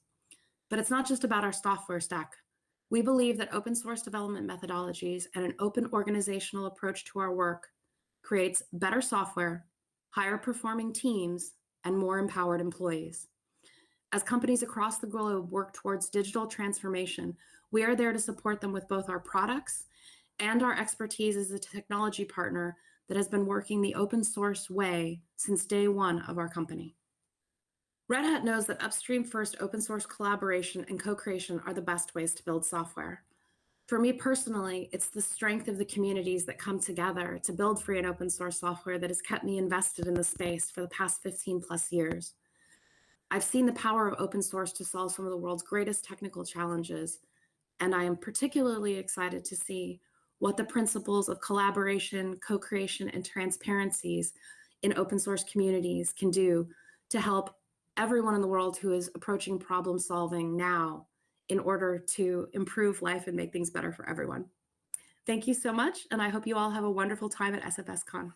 But it's not just about our software stack. We believe that open source development methodologies and an open organizational approach to our work creates better software, higher performing teams, and more empowered employees. As companies across the globe work towards digital transformation, we are there to support them with both our products and our expertise as a technology partner that has been working the open source way since day one of our company. Red Hat knows that upstream first open source collaboration and co-creation are the best ways to build software. For me personally, it's the strength of the communities that come together to build free and open source software that has kept me invested in the space for the past 15 plus years. I've seen the power of open source to solve some of the world's greatest technical challenges, and I am particularly excited to see what the principles of collaboration, co-creation, and transparencies in open source communities can do to help everyone in the world who is approaching problem solving now in order to improve life and make things better for everyone. Thank you so much, and I hope you all have a wonderful time at SFScon.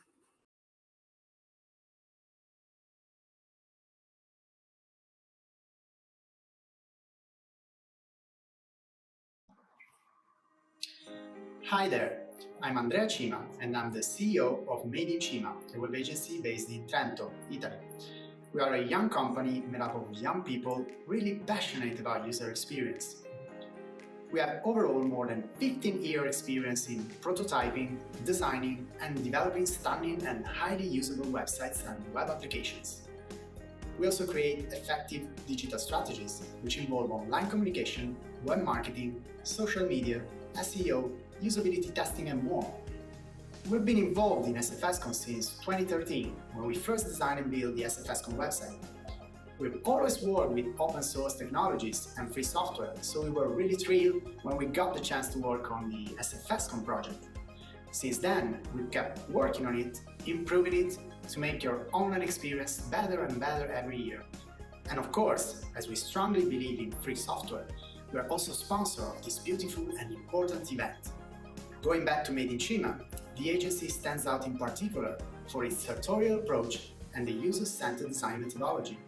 Hi there, I'm Andrea Cima, and I'm the CEO of Made in Cima, a web agency based in Trento, Italy. We are a young company made up of young people really passionate about user experience. We have overall more than 15-year experience in prototyping, designing, and developing stunning and highly usable websites and web applications. We also create effective digital strategies, which involve online communication, web marketing, social media, SEO, usability testing, and more. We've been involved in SFScon since 2013, when we first designed and built the SFScon website. We've always worked with open source technologies and free software, so we were really thrilled when we got the chance to work on the SFScon project. Since then, we've kept working on it, improving it, to make your online experience better and better every year. And of course, as we strongly believe in free software, we are also sponsor of this beautiful and important event. Going back to Made in Cima, the agency stands out in particular for its sartorial approach and the user-centered design methodology.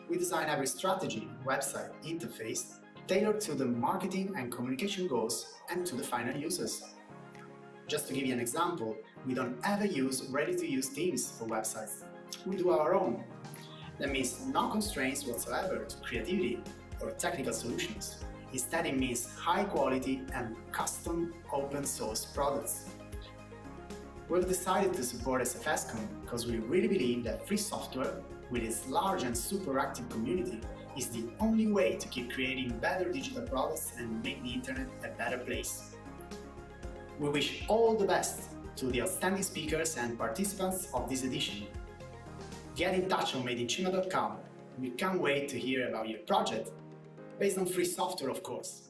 We design every strategy, website, interface tailored to the marketing and communication goals and to the final users. Just to give you an example, we don't ever use ready-to-use themes for websites. We do our own. That means no constraints whatsoever to creativity or technical solutions. Instead, it means high quality and custom open source products. We've decided to support SFScon because we really believe that free software, with its large and super active community, is the only way to keep creating better digital products and make the internet a better place. We wish all the best to the outstanding speakers and participants of this edition. Get in touch on madeincima.com. We can't wait to hear about your project, based on free software, of course.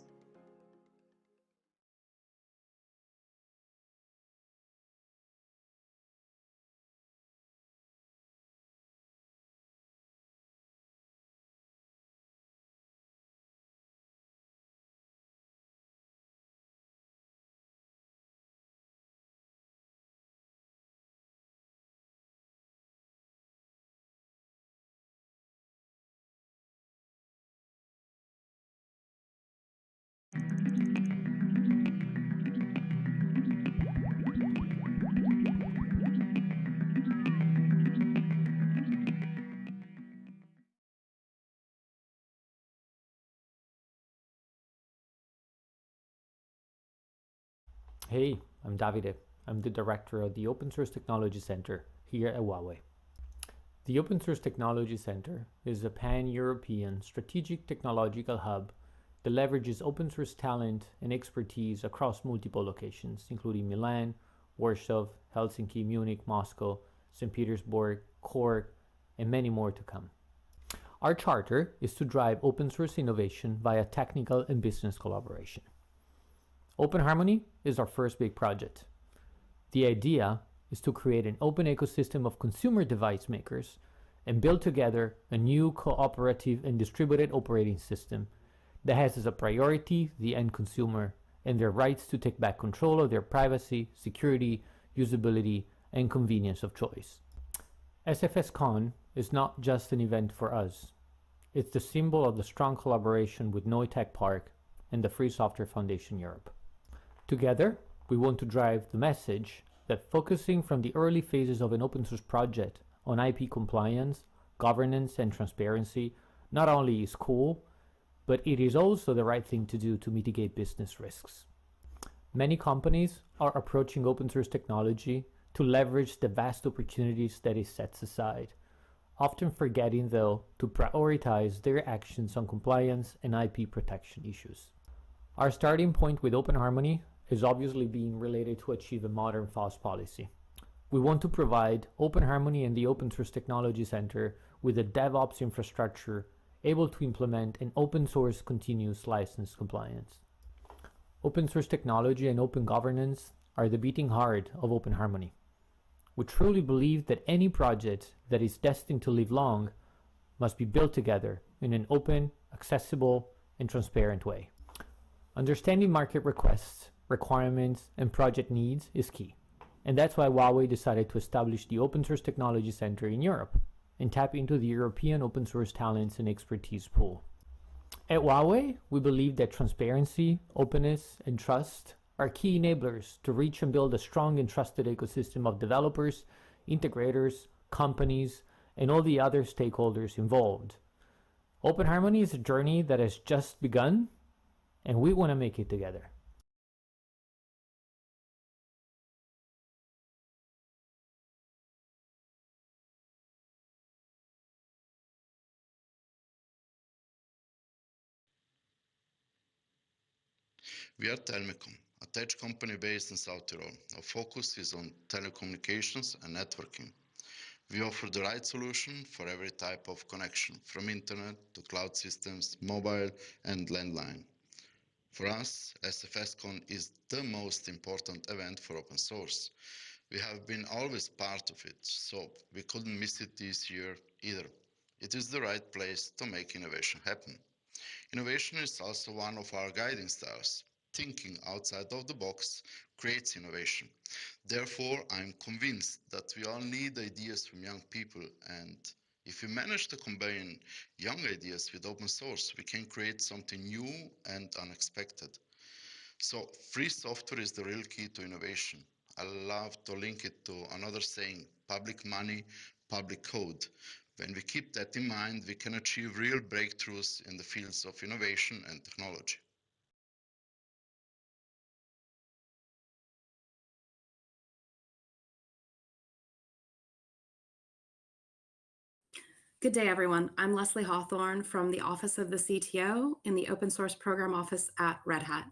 Hey, I'm Davide. I'm the director of the Open Source Technology Center here at Huawei. The Open Source Technology Center is a pan-European strategic technological hub that leverages open source talent and expertise across multiple locations, including Milan, Warsaw, Helsinki, Munich, Moscow, St. Petersburg, Cork, and many more to come. Our charter is to drive open source innovation via technical and business collaboration. Open Harmony is our first big project. The idea is to create an open ecosystem of consumer device makers and build together a new cooperative and distributed operating system that has as a priority the end consumer and their rights to take back control of their privacy, security, usability, and convenience of choice. SFScon is not just an event for us. It's the symbol of the strong collaboration with Neue Tech Park and the Free Software Foundation Europe. Together, we want to drive the message that focusing from the early phases of an open source project on IP compliance, governance, and transparency not only is cool, but it is also the right thing to do to mitigate business risks. Many companies are approaching open source technology to leverage the vast opportunities that it sets aside, often forgetting, though, to prioritize their actions on compliance and IP protection issues. Our starting point with Open Harmony is obviously being related to achieve a modern FOSS policy. We want to provide Open Harmony and the Open Source Technology Center with a DevOps infrastructure able to implement an open source continuous license compliance. Open source technology and open governance are the beating heart of Open Harmony. We truly believe that any project that is destined to live long must be built together in an open, accessible, and transparent way. Understanding market requests, requirements, and project needs is key. And that's why Huawei decided to establish the Open Source Technology Center in Europe and tap into the European open source talents and expertise pool. At Huawei, we believe that transparency, openness, and trust are key enablers to reach and build a strong and trusted ecosystem of developers, integrators, companies, and all the other stakeholders involved. Open Harmony is a journey that has just begun, and we want to make it together. We are Telmecom, a tech company based in South Tyrol. Our focus is on telecommunications and networking. We offer the right solution for every type of connection, from internet to cloud systems, mobile and landline. For us, SFScon is the most important event for open source. We have been always part of it, so we couldn't miss it this year either. It is the right place to make innovation happen. Innovation is also one of our guiding stars. Thinking outside of the box creates innovation. Therefore, I'm convinced that we all need ideas from young people, and if we manage to combine young ideas with open source, we can create something new and unexpected. So free software is the real key to innovation. I love to link it to another saying, public money, public code. When we keep that in mind, we can achieve real breakthroughs in the fields of innovation and technology. Good day, everyone. I'm Leslie Hawthorne from the Office of the CTO in the Open Source Program Office at Red Hat.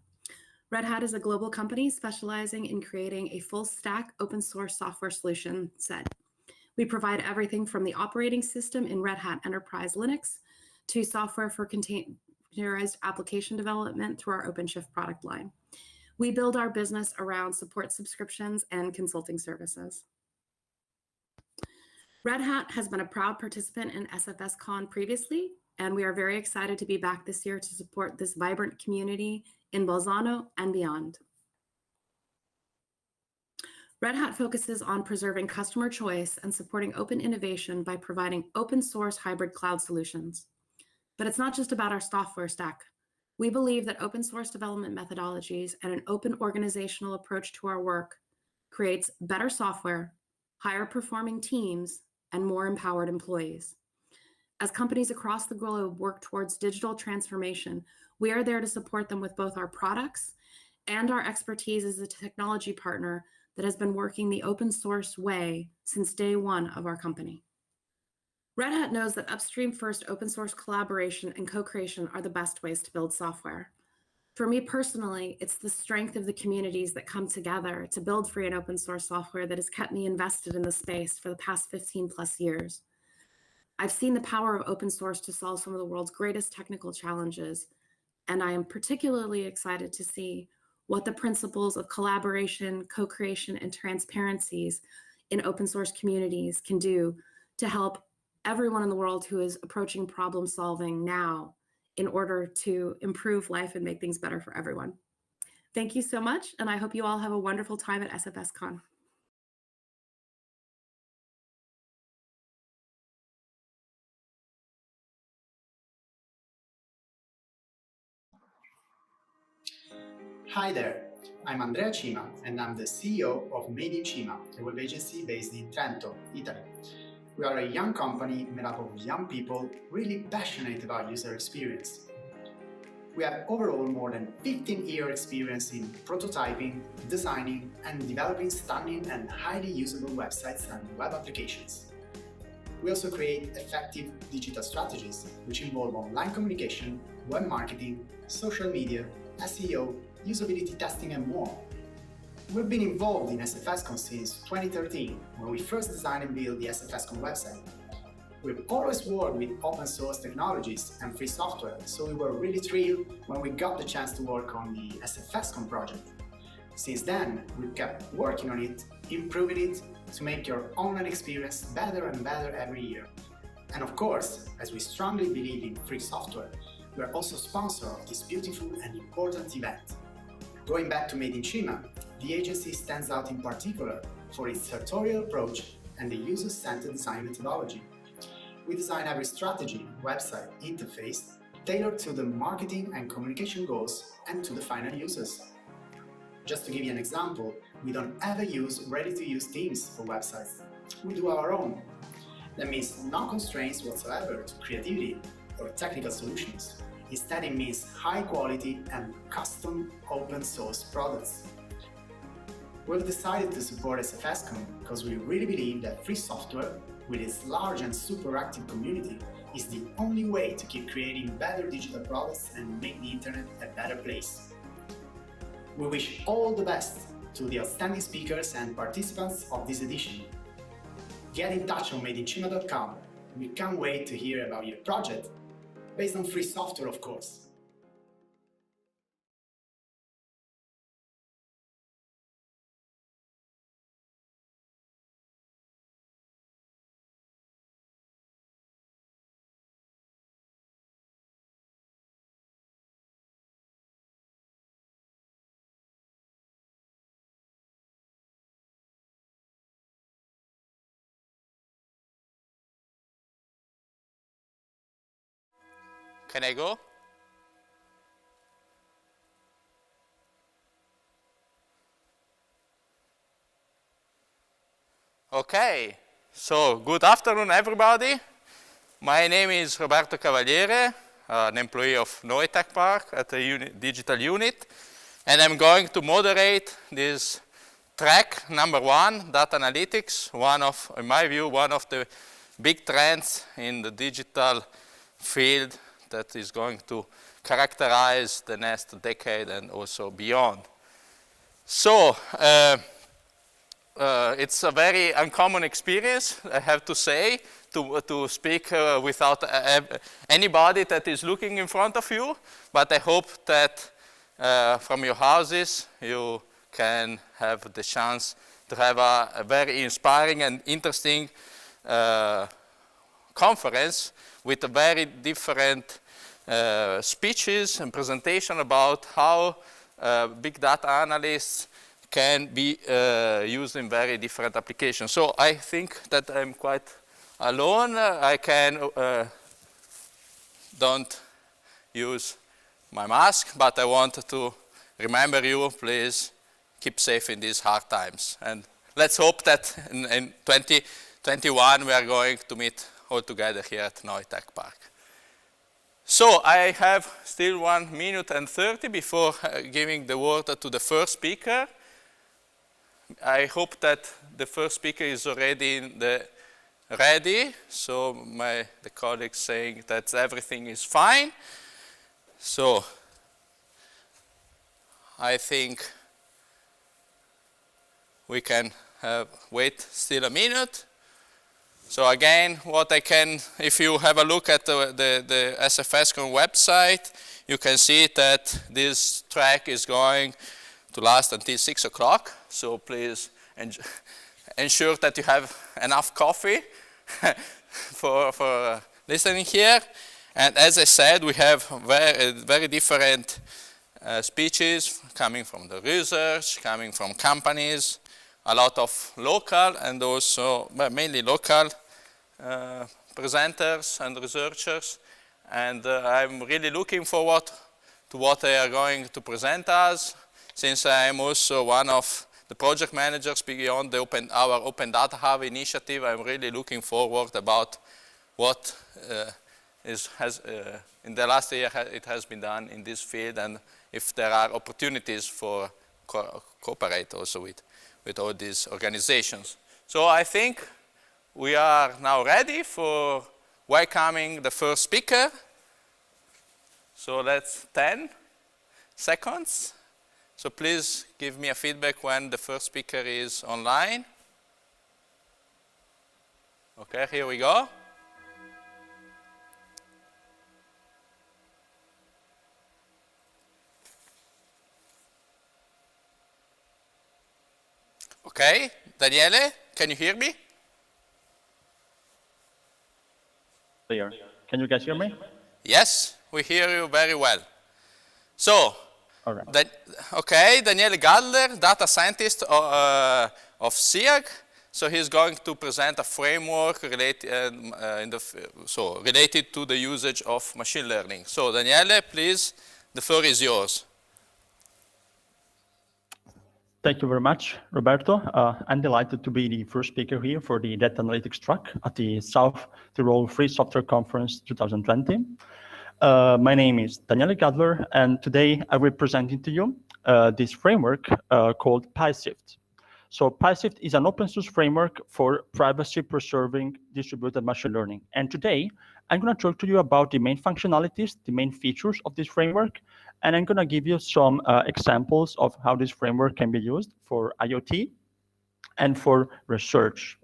Red Hat is a global company specializing in creating a full stack open source software solution set. We provide everything from the operating system in Red Hat Enterprise Linux to software for containerized application development through our OpenShift product line. We build our business around support subscriptions and consulting services. Red Hat has been a proud participant in SFScon previously, and we are very excited to be back this year to support this vibrant community in Bolzano and beyond. Red Hat focuses on preserving customer choice and supporting open innovation by providing open source hybrid cloud solutions. But it's not just about our software stack. We believe that open source development methodologies and an open organizational approach to our work creates better software, higher performing teams, and more empowered employees. As companies across the globe work towards digital transformation, we are there to support them with both our products and our expertise as a technology partner that has been working the open source way since day one of our company. Red Hat knows that upstream first open source collaboration and co-creation are the best ways to build software. For me personally, it's the strength of the communities that come together to build free and open source software that has kept me invested in the space for the past 15 plus years. I've seen the power of open source to solve some of the world's greatest technical challenges, and I am particularly excited to see what the principles of collaboration, co-creation, and transparencies in open source communities can do to help everyone in the world who is approaching problem solving now in order to improve life and make things better for everyone. Thank you so much, and I hope you all have a wonderful time at SFScon. Hi there, I'm Andrea Cima, and I'm the CEO of Made in Cima, a web agency based in Trento, Italy. We are a young company made up of young people really passionate about user experience. We have overall more than 15-year experience in prototyping, designing, and developing stunning and highly usable websites and web applications. We also create effective digital strategies, which involve online communication, web marketing, social media, SEO, usability testing, and more. We've been involved in SFScon since 2013, when we first designed and built the SFScon website. We've always worked with open source technologies and free software, so we were really thrilled when we got the chance to work on the SFScon project. Since then, we've kept working on it, improving it, to make your online experience better and better every year. And of course, as we strongly believe in free software, we are also sponsor of this beautiful and important event. Going back to Made in Cima, the agency stands out in particular for its sartorial approach and the user-centered design methodology. We design every strategy, website, interface tailored to the marketing and communication goals and to the final users. Just to give you an example, we don't ever use ready-to-use themes for websites. We do our own. That means no constraints whatsoever to creativity or technical solutions. Instead, it means high quality and custom open source products. We've decided to support SFScon because we really believe that free software, with its large and super active community, is the only way to keep creating better digital products and make the internet a better place. We wish all the best to the outstanding speakers and participants of this edition. Get in touch on madeincima.com. We can't wait to hear about your project, based on free software, of course. Can I go? Okay, so good afternoon, everybody. My name is Roberto Cavaliere, an employee of Noe Tech Park at the digital unit, and I'm going to moderate this track number 1, data analytics, in my view, one of the big trends in the digital field that is going to characterize the next decade and also beyond. So it's a very uncommon experience, I have to say, to speak without anybody that is looking in front of you, but I hope that from your houses you can have the chance to have a very inspiring and interesting conference with a very different speeches and presentation about how big data analysts can be used in very different applications. So I think that I'm quite alone. I don't use my mask, but I want to remember you, please keep safe in these hard times. And let's hope that in 2021 we are going to meet all together here at Neue Tech Park. So I have still 1 minute and 30 before giving the word to the first speaker. I hope that the first speaker is already ready. So the colleagues saying that everything is fine. So I think we can wait still a minute. So again, what I can, if you have a look at the SFScon website, you can see that this track is going to last until 6 o'clock. So please ensure that you have enough coffee for listening here. And as I said, we have very different speeches coming from the research, coming from companies, a lot of local and also mainly local presenters and researchers. And I'm really looking forward to what they are going to present us, since I am also one of the project managers beyond our Open Data Hub initiative. I'm really looking forward about what in the last year it has been done in this field, and if there are opportunities for cooperate also with all these organizations. So I think we are now ready for welcoming the first speaker. So let's 10 seconds. So please give me a feedback when the first speaker is online. Okay, here we go. Okay, Daniele, can you hear me? Clear. Can you guys hear me? Yes, we hear you very well. So, all right. Okay, Daniele Gadler, data scientist of SIAG. So he's going to present a framework related to the usage of machine learning. So Daniele, please, the floor is yours. Thank you very much, Roberto. I'm delighted to be the first speaker here for the Data Analytics track at the South Tyrol Free Software Conference 2020. My name is Daniele Gadler, and today I will be presenting to you this framework called PySift. So PySift is an open source framework for privacy-preserving distributed machine learning. And today, I'm going to talk to you about the main functionalities, the main features of this framework, and I'm going to give you some examples of how this framework can be used for IoT and for research.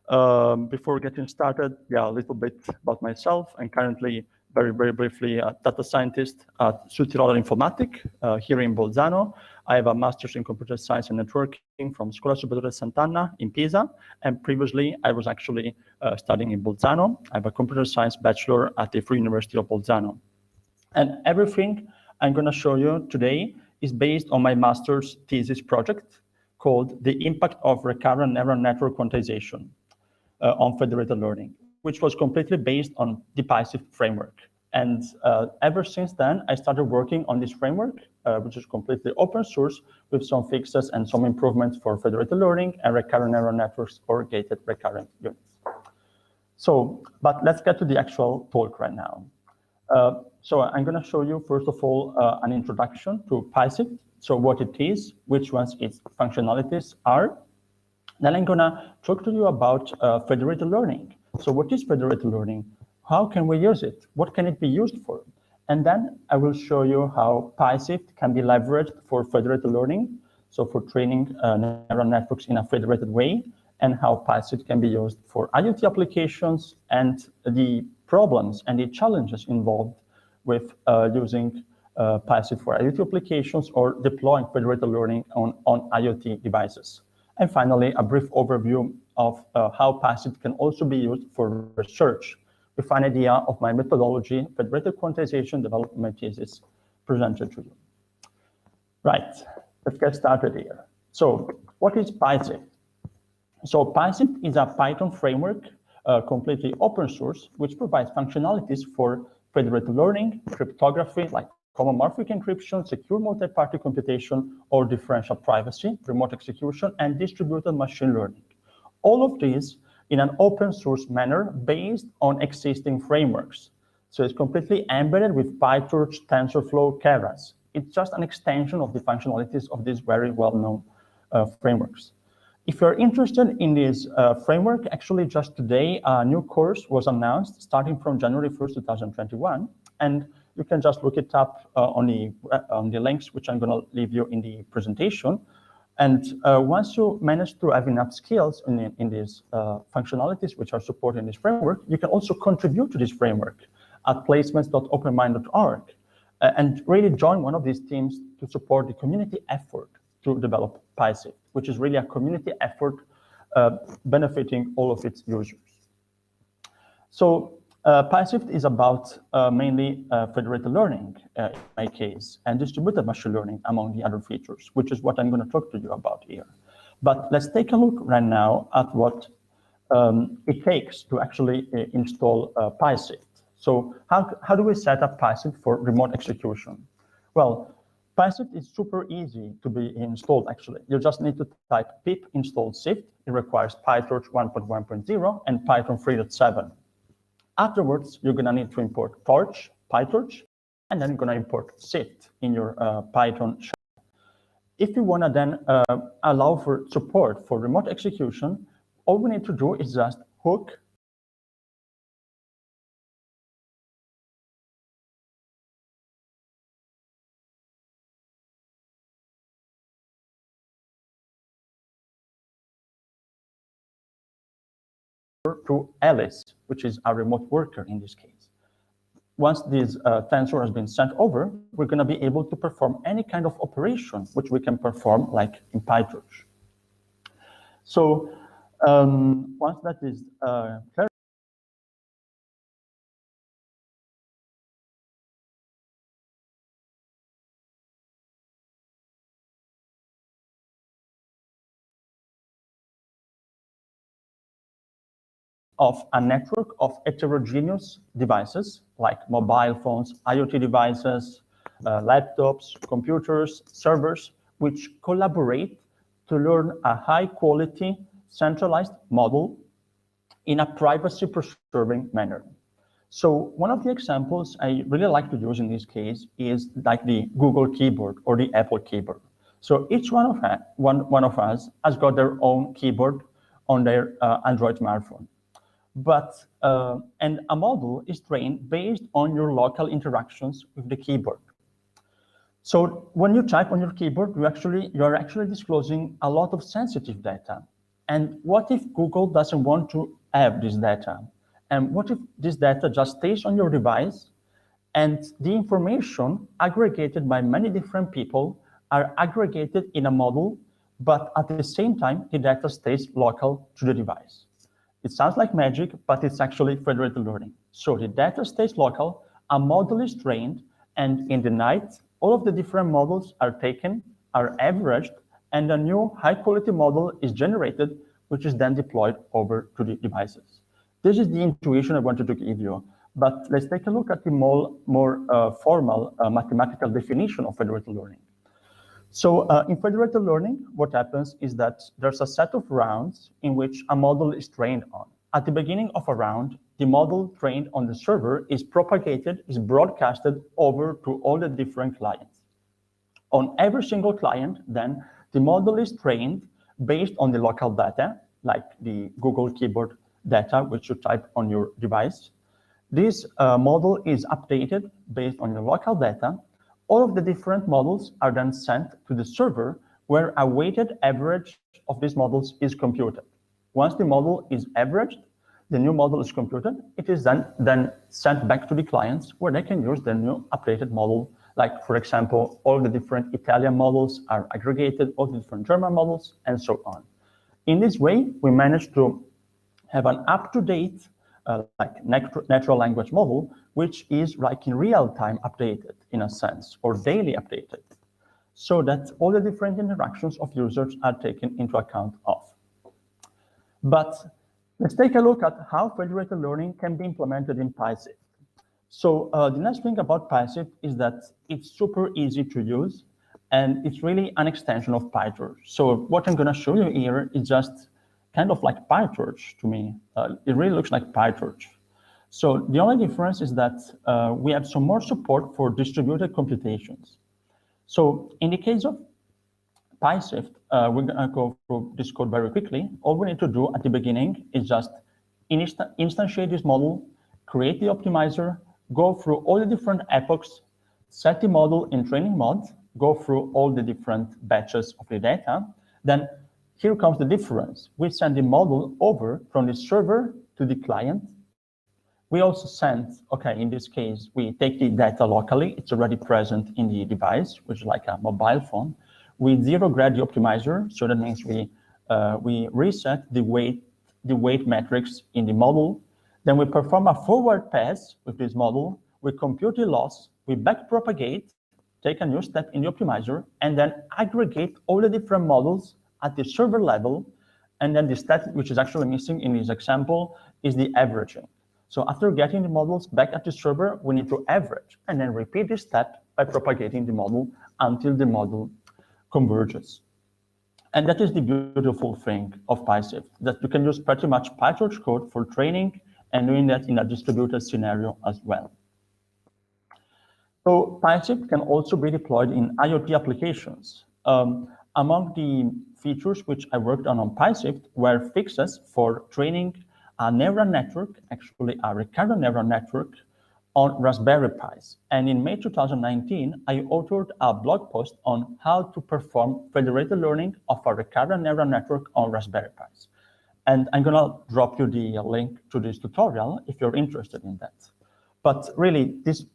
Before getting started, a little bit about myself. I'm currently, very briefly, a data scientist at Südtiroler Informatik here in Bolzano. I have a master's in computer science and networking from Scuola Superiore Sant'Anna in Pisa. And previously, I was actually studying in Bolzano. I have a computer science bachelor at the Free University of Bolzano. And everything I'm going to show you today is based on my master's thesis project called The Impact of Recurrent Neural Network Quantization on Federated Learning, which was completely based on the PySift framework. And ever since then, I started working on this framework, which is completely open source with some fixes and some improvements for federated learning and recurrent neural networks or gated recurrent units. So, but let's get to the actual talk right now. So I'm going to show you, first of all, an introduction to PySift, so what it is, which ones its functionalities are. Then I'm going to talk to you about federated learning. So what is federated learning? How can we use it? What can it be used for? And then I will show you how PySift can be leveraged for federated learning, so for training neural networks in a federated way, and how PySift can be used for IoT applications and the problems and the challenges involved with using PySift for IoT applications or deploying federated learning on IoT devices. And finally, a brief overview of how PySift can also be used for research with an idea of my methodology, federated quantization development thesis presented to you. Right, let's get started here. So what is PySift? So PySift is a Python framework, completely open source, which provides functionalities for federated learning, cryptography, like homomorphic encryption, secure multi-party computation, or differential privacy, remote execution, and distributed machine learning. All of these in an open source manner based on existing frameworks. So it's completely embedded with PyTorch, TensorFlow, Keras. It's just an extension of the functionalities of these very well-known frameworks. If you're interested in this framework, actually just today, a new course was announced starting from January 1st, 2021. And you can just look it up on the links, which I'm gonna leave you in the presentation. And once you manage to have enough skills in these functionalities which are supported in this framework, you can also contribute to this framework at placements.openmind.org and really join one of these teams to support the community effort to develop PySift, which is really a community effort benefiting all of its users. So PySift is about mainly federated learning in my case, and distributed machine learning among the other features, which is what I'm going to talk to you about here. But let's take a look right now at what it takes to actually install PySift. So how do we set up PySift for remote execution? Well, PySift is super easy to be installed, actually. You just need to type pip install sift. It requires PyTorch 1.1.0 and Python 3.7. Afterwards, you're going to need to import PyTorch, and then you're going to import sift in your Python shell. If you want to then allow for support for remote execution, all we need to do is just hook to Alice, which is a remote worker in this case. Once this tensor has been sent over, we're going to be able to perform any kind of operation which we can perform like in PyTorch. So once that is clear, of a network of heterogeneous devices like mobile phones, IoT devices, laptops, computers, servers, which collaborate to learn a high quality centralized model in a privacy preserving manner. So one of the examples I really like to use in this case is like the Google keyboard or the Apple keyboard. So each one of us has got their own keyboard on their Android smartphone. But and a model is trained based on your local interactions with the keyboard. So when you type on your keyboard, you are actually disclosing a lot of sensitive data. And what if Google doesn't want to have this data? And what if this data just stays on your device and the information aggregated by many different people are aggregated in a model, but at the same time, the data stays local to the device? It sounds like magic, but it's actually federated learning. So the data stays local, a model is trained, and in the night, all of the different models are taken, are averaged, and a new high-quality model is generated, which is then deployed over to the devices. This is the intuition I wanted to give you. But let's take a look at the more formal mathematical definition of federated learning. So in federated learning, what happens is that there's a set of rounds in which a model is trained on. At the beginning of a round, the model trained on the server is propagated, is broadcasted over to all the different clients. On every single client, then, the model is trained based on the local data, like the Google keyboard data which you type on your device. This model is updated based on your local data. All of the different models are then sent to the server where a weighted average of these models is computed. Once the model is averaged, the new model is computed. It is then sent back to the clients where they can use the new updated model. Like, for example, all the different Italian models are aggregated, all the different German models, and so on. In this way, we managed to have an up-to-date like natural language model, which is like in real time updated in a sense, or daily updated, so that all the different interactions of users are taken into account of. But let's take a look at how federated learning can be implemented in PySift. So the nice thing about PySift is that it's super easy to use, and it's really an extension of PyTorch. So what I'm going to show you here is just kind of like PyTorch to me. It really looks like PyTorch. So the only difference is that we have some more support for distributed computations. So in the case of PySift, we're going to go through this code very quickly. All we need to do at the beginning is just instantiate this model, create the optimizer, go through all the different epochs, set the model in training mode, go through all the different batches of the data. Then here comes the difference. We send the model over from the server to the client. We also send, okay, in this case, we take the data locally. It's already present in the device, which is like a mobile phone. We zero grade the optimizer, so that means we reset the weight metrics in the model. Then we perform a forward pass with this model. We compute the loss. We backpropagate, take a new step in the optimizer, and then aggregate all the different models at the server level. And then the stat, which is actually missing in this example, is the averaging. So after getting the models back at the server, we need to average and then repeat this step by propagating the model until the model converges. And that is the beautiful thing of PySift, that you can use pretty much PyTorch code for training and doing that in a distributed scenario as well. So PySift can also be deployed in IoT applications. Among the features which I worked on PySift were fixes for training a neural network, actually a recurrent neural network, on Raspberry Pis. And in May 2019, I authored a blog post on how to perform federated learning of a recurrent neural network on Raspberry Pis. And I'm gonna drop you the link to this tutorial if you're interested in that. But really, this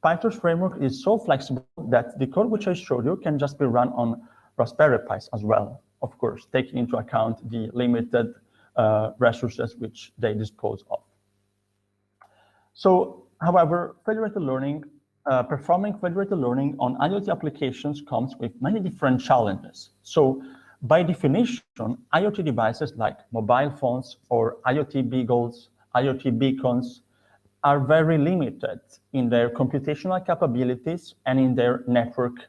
PyTorch framework is so flexible that the code which I showed you can just be run on Raspberry Pis as well, of course, taking into account the limited resources which they dispose of. So, however, federated learning, performing federated learning on IoT applications comes with many different challenges. So, by definition, IoT devices like mobile phones or IoT beagles, IoT beacons, are very limited in their computational capabilities and in their network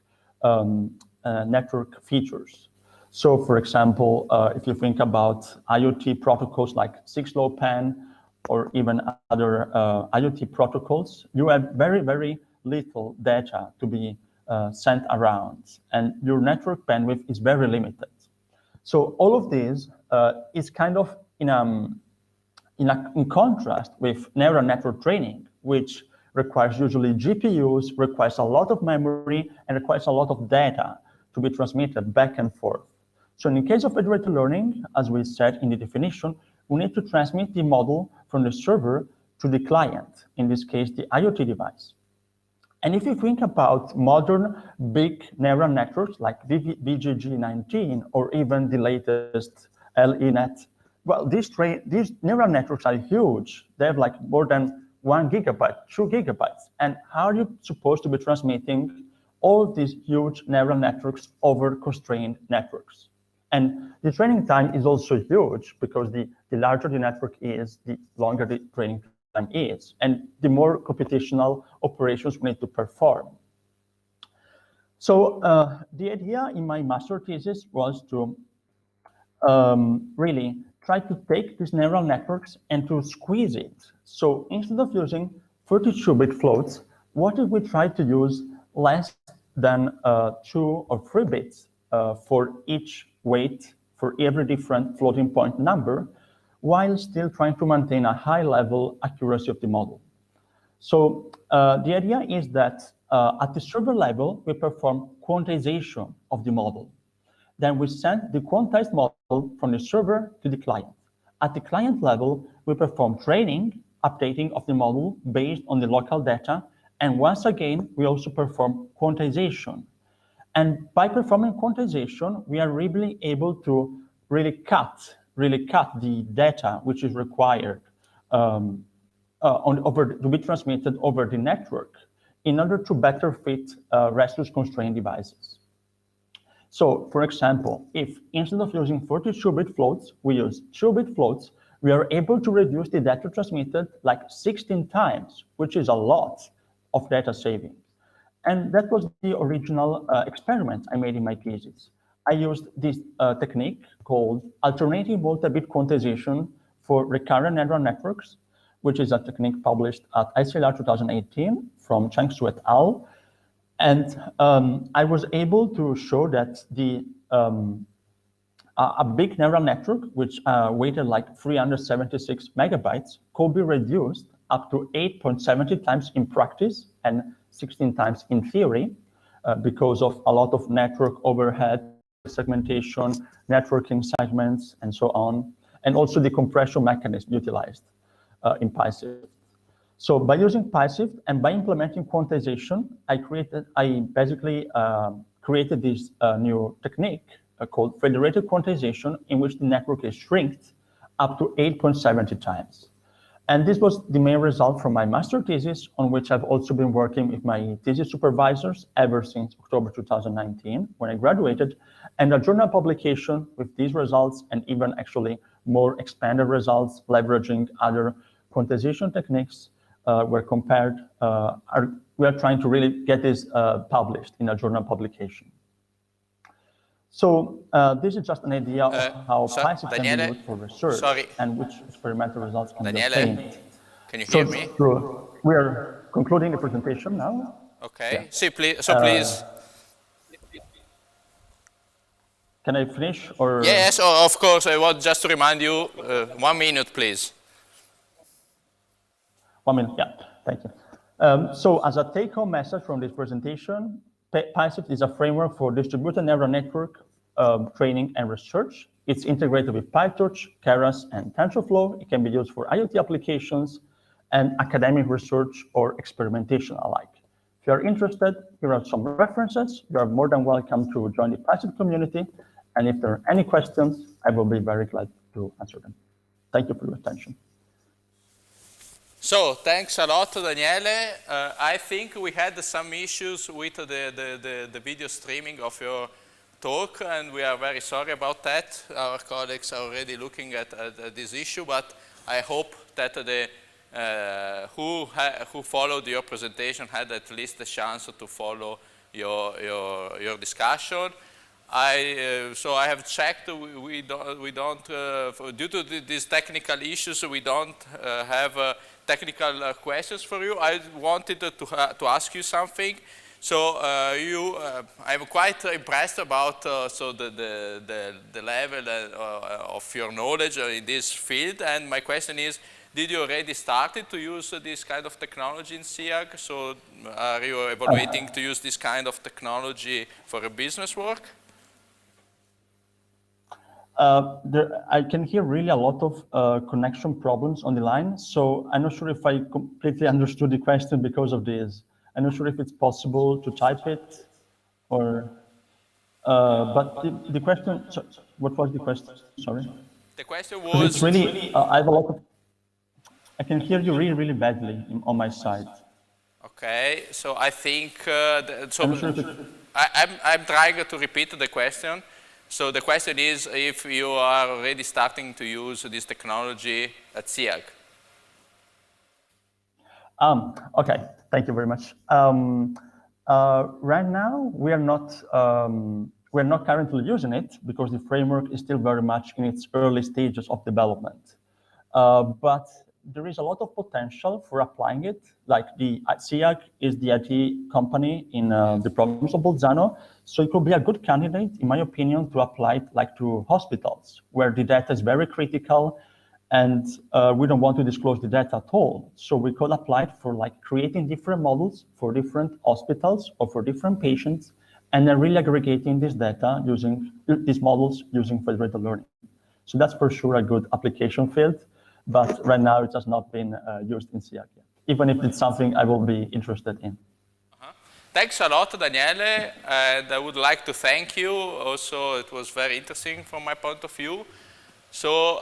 features. So, for example, if you think about IoT protocols like 6LoWPAN or even other IoT protocols, you have very, very little data to be sent around, and your network bandwidth is very limited. So all of this is kind of in contrast with neural network training, which requires usually GPUs, requires a lot of memory, and requires a lot of data to be transmitted back and forth. So in the case of federated learning, as we said in the definition, we need to transmit the model from the server to the client, in this case, the IoT device. And if you think about modern big neural networks like VGG19 or even the latest LENet, well, these neural networks are huge. They have like more than 1 gigabyte, 2 gigabytes. And how are you supposed to be transmitting all these huge neural networks over constrained networks? And the training time is also huge because the larger the network is, the longer the training time is, and the more computational operations we need to perform. So the idea in my master thesis was to really try to take these neural networks and to squeeze it. So instead of using 32-bit floats, what if we try to use less than 2 or 3 bits for each weight for every different floating point number, while still trying to maintain a high level accuracy of the model. So the idea is that at the server level, we perform quantization of the model. Then we send the quantized model from the server to the client. At the client level, we perform training, updating of the model based on the local data. And once again, we also perform quantization. And by performing quantization, we are really able to really cut the data which is required to be transmitted over the network in order to better fit resource constrained devices. So, for example, if instead of using 42-bit floats, we use 2-bit floats, we are able to reduce the data transmitted like 16 times, which is a lot of data saving. And that was the original experiment I made in my thesis. I used this technique called alternating multi-bit quantization for recurrent neural networks, which is a technique published at ICLR 2018 from Chang Su et al. And I was able to show that a big neural network, which weighted like 376 megabytes, could be reduced up to 8.70 times in practice and 16 times in theory because of a lot of network overhead, segmentation, networking segments, and so on, and also the compression mechanism utilized in PySwift. So by using PySwift and by implementing quantization, I basically created this new technique called federated quantization, in which the network is shrinked up to 8.70 times. And this was the main result from my master thesis, on which I've also been working with my thesis supervisors ever since October 2019, when I graduated, and a journal publication with these results and even actually more expanded results leveraging other quantization techniques were compared. We are trying to really get this published in a journal publication. So this is just an idea of how PySwift can be used for research and which experimental results can be obtained. Can you hear me? So we are concluding the presentation now. Okay, Yeah. so please. Can I finish or? Yes, of course. I want just to remind you, 1 minute, please. 1 minute, yeah, thank you. So as a take-home message from this presentation, PySwift is a framework for distributed neural network training and research. It's integrated with PyTorch, Keras, and TensorFlow. It can be used for IoT applications and academic research or experimentation alike. If you are interested, here are some references. You are more than welcome to join the PySwift community. And if there are any questions, I will be very glad to answer them. Thank you for your attention. So thanks a lot, Daniele. I think we had some issues with the video streaming of your talk, and we are very sorry about that. Our colleagues are already looking at this issue, but I hope that who followed your presentation had at least a chance to follow your discussion. So I have checked. We don't due to these technical issues, we don't have technical questions for you. I wanted to ask you something. So I'm quite impressed about the level of your knowledge in this field. And my question is, did you already started to use this kind of technology in SIAG? So are you evaluating to use this kind of technology for a business work? I can hear really a lot of connection problems on the line, so I'm not sure if I completely understood the question because of this. I'm not sure if it's possible to type it or, but the question, what was the question? Sorry. The question was... It's really, I have a lot of, I can hear you really, really badly on my side. Okay, so I think, I'm trying to repeat the question. So the question is if you are already starting to use this technology at SIAG. Okay, thank you very much. Right now, we're not currently using it because the framework is still very much in its early stages of development. But there is a lot of potential for applying it. Like SIAG is the IT company in the province of Bolzano, so it could be a good candidate, in my opinion, to apply it like to hospitals, where the data is very critical, and we don't want to disclose the data at all. So we could apply for like creating different models for different hospitals or for different patients, and then really aggregating this data using these models using federated learning. So that's for sure a good application field, but right now it has not been used in SIAC yet, even if it's something I will be interested in. Thanks a lot, Daniele, and I would like to thank you. Also, it was very interesting from my point of view. So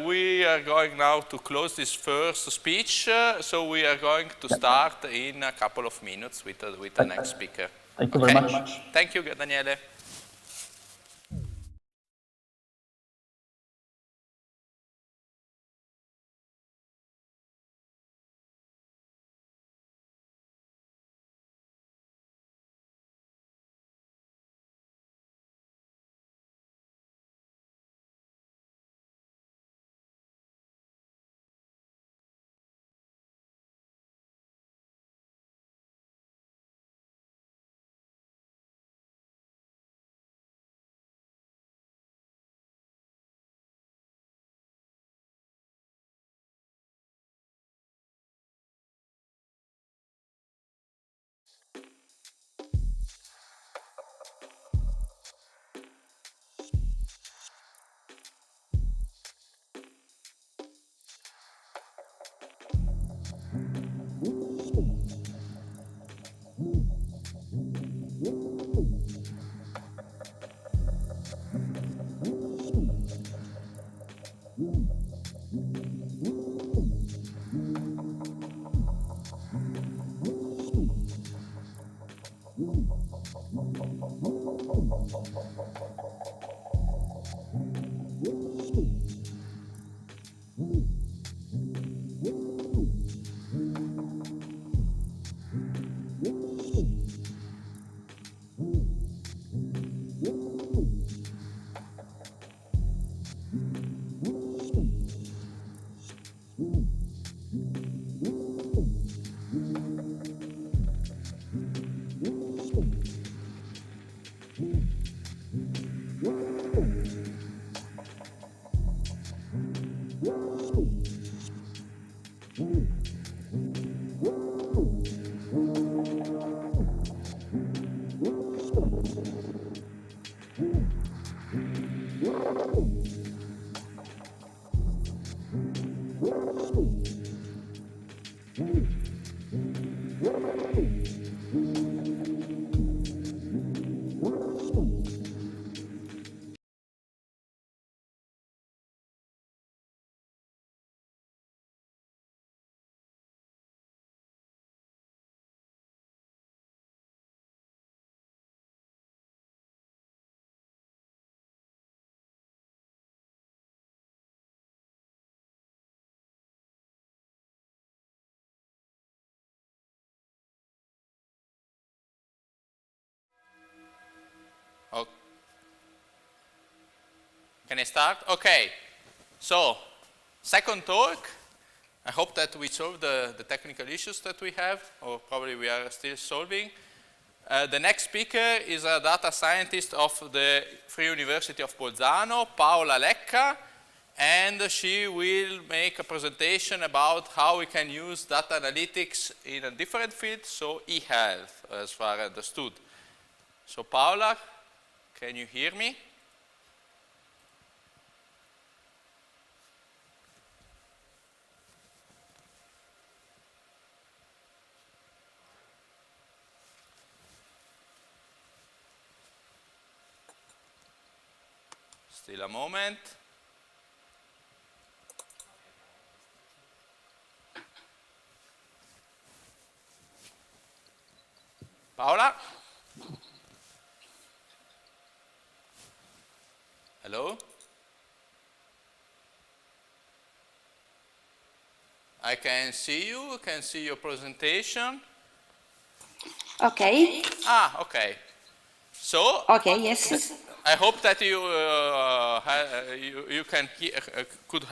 we are going now to close this first speech. So we are going to start in a couple of minutes with the next speaker. Thank you very much. Thank you, Daniele. Oh. Can I start? Okay. So, second talk. I hope that we solved the technical issues that we have, or probably we are still solving. The next speaker is a data scientist of the Free University of Bolzano, Paola Lecca, and she will make a presentation about how we can use data analytics in a different field, so e-health, as far as understood. So Paola, can you hear me? Still a moment. Paola? Hello? I can see you, can see your presentation. Okay. Ah, okay. So, okay, yes. I hope that you can could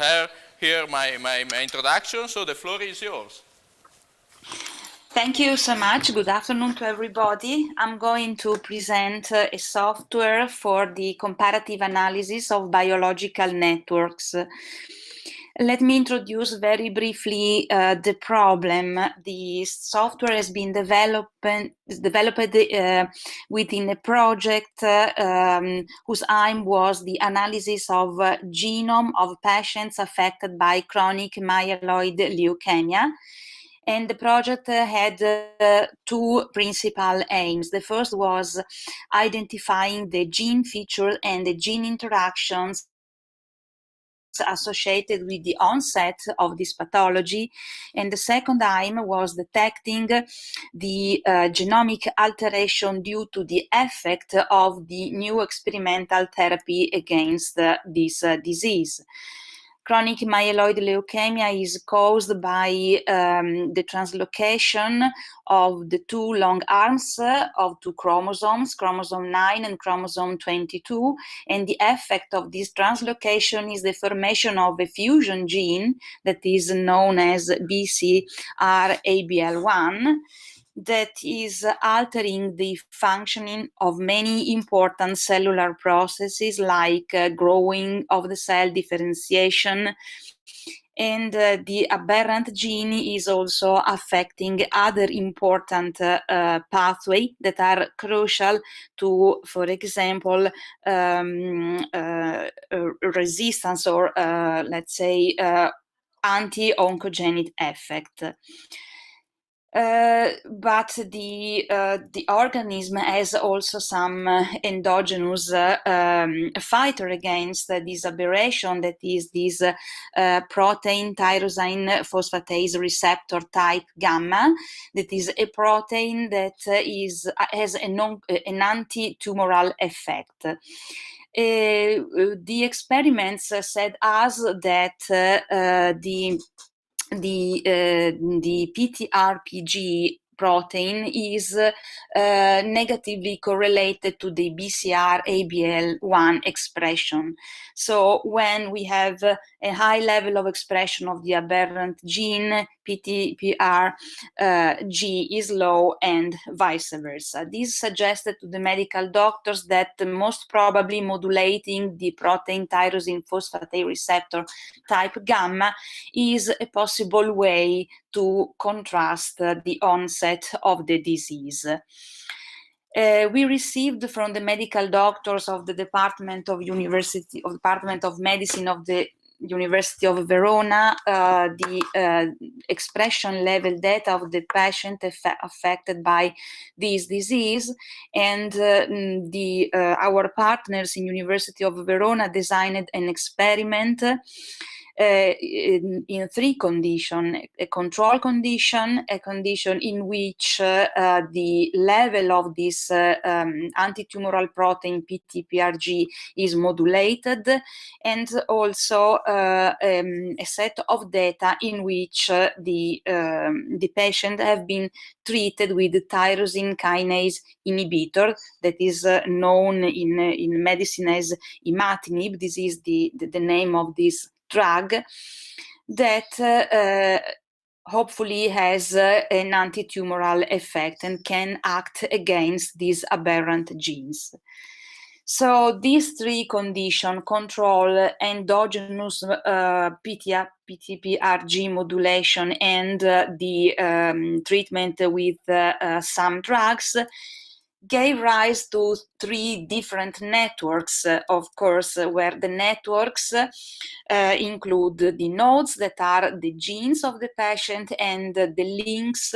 hear my introduction, so the floor is yours. Thank you so much. Good afternoon to everybody. I'm going to present a software for the comparative analysis of biological networks. Let me introduce very briefly the problem. The software has been developed within a project whose aim was the analysis of genome of patients affected by chronic myeloid leukemia. And the project had two principal aims. The first was identifying the gene features and the gene interactions associated with the onset of this pathology, and the second aim was detecting the genomic alteration due to the effect of the new experimental therapy against this disease. Chronic myeloid leukemia is caused by the translocation of the two long arms of two chromosomes, chromosome 9 and chromosome 22, and the effect of this translocation is the formation of a fusion gene that is known as BCR-ABL1, that is altering the functioning of many important cellular processes like growing of the cell, differentiation, and the aberrant gene is also affecting other important pathways that are crucial to, for example, resistance or, let's say, anti-oncogenic effect. But the organism has also some endogenous fighter against this aberration, that is this protein tyrosine phosphatase receptor type gamma, that is a protein that has an anti-tumoral effect. The experiments said us that the PTRPG protein is negatively correlated to the BCR-ABL1 expression. So when we have a high level of expression of the aberrant gene, PTPRG is low and vice versa. This suggested to the medical doctors that most probably modulating the protein tyrosine phosphatase receptor type gamma is a possible way to contrast the onset of the disease. We received from the medical doctors of the Department of Medicine of the University of Verona the expression level data of the patient affected by this disease, and our partners in University of Verona designed an experiment in three conditions: a control condition, a condition in which the level of this antitumoral protein PTPRG is modulated, and also a set of data in which the patient have been treated with tyrosine kinase inhibitor, that is known in medicine as imatinib. This is the name of this drug that hopefully has an antitumoral effect and can act against these aberrant genes. So these three conditions, control, endogenous PTPRG modulation, and the treatment with some drugs, gave rise to three different networks, of course, where the networks include the nodes that are the genes of the patient, and the links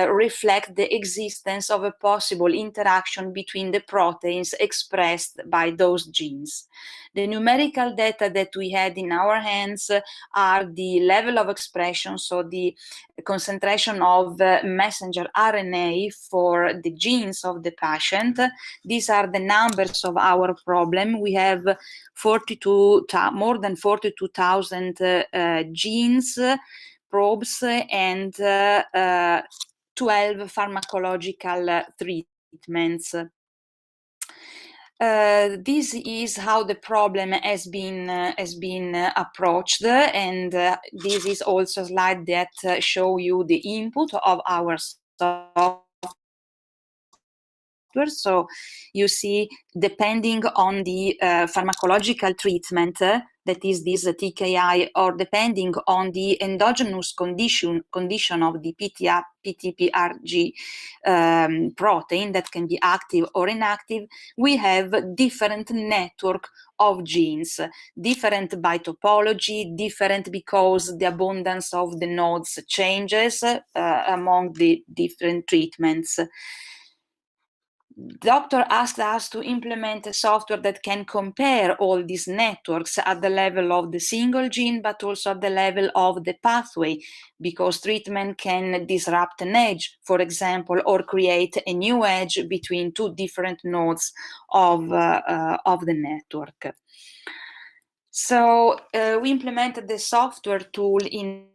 reflect the existence of a possible interaction between the proteins expressed by those genes. The numerical data that we had in our hands are the level of expression, so the concentration of messenger RNA for the genes of the patient. These are the numbers of our problem. We have more than 42,000 genes, probes, and 12 pharmacological treatments. This is how the problem has been approached, and this is also a slide that show you the input of our software. So you see, depending on the pharmacological treatment, that is this TKI, or depending on the endogenous condition of the PTPRG protein that can be active or inactive, we have different network of genes, different by topology, different because the abundance of the nodes changes among the different treatments. Doctor asked us to implement a software that can compare all these networks at the level of the single gene, but also at the level of the pathway, because treatment can disrupt an edge, for example, or create a new edge between two different nodes of the network. So we implemented the software tool in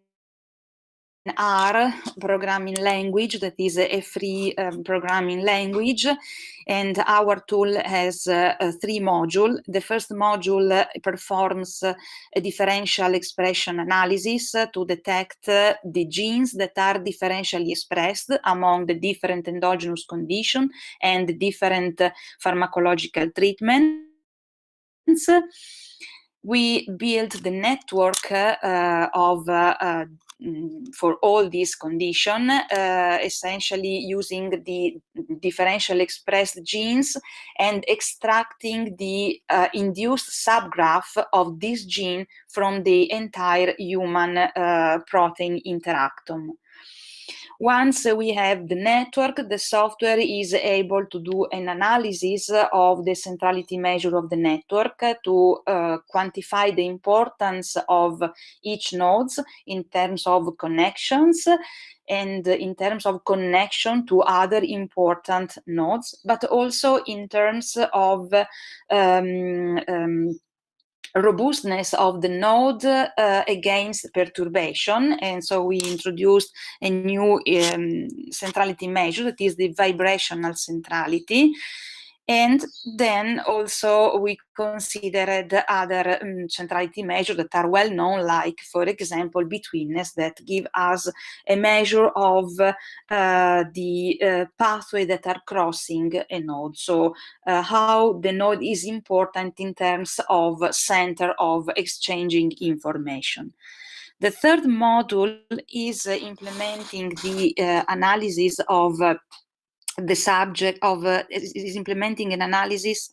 R programming language, that is a free programming language, and our tool has 3 modules. The first module performs a differential expression analysis to detect the genes that are differentially expressed among the different endogenous conditions and the different pharmacological treatments. We built the network for all these conditions, essentially using the differential expressed genes and extracting the induced subgraph of this gene from the entire human protein interactome. Once we have the network, the software is able to do an analysis of the centrality measure of the network to quantify the importance of each nodes in terms of connections and in terms of connection to other important nodes, but also in terms of robustness of the node against perturbation. And so we introduced a new centrality measure, that is the vibrational centrality. And then also we considered other centrality measures that are well known, like, for example, betweenness, that give us a measure of the pathway that are crossing a node. So how the node is important in terms of center of exchanging information. The third module is implementing the analysis of the subject of is implementing an analysis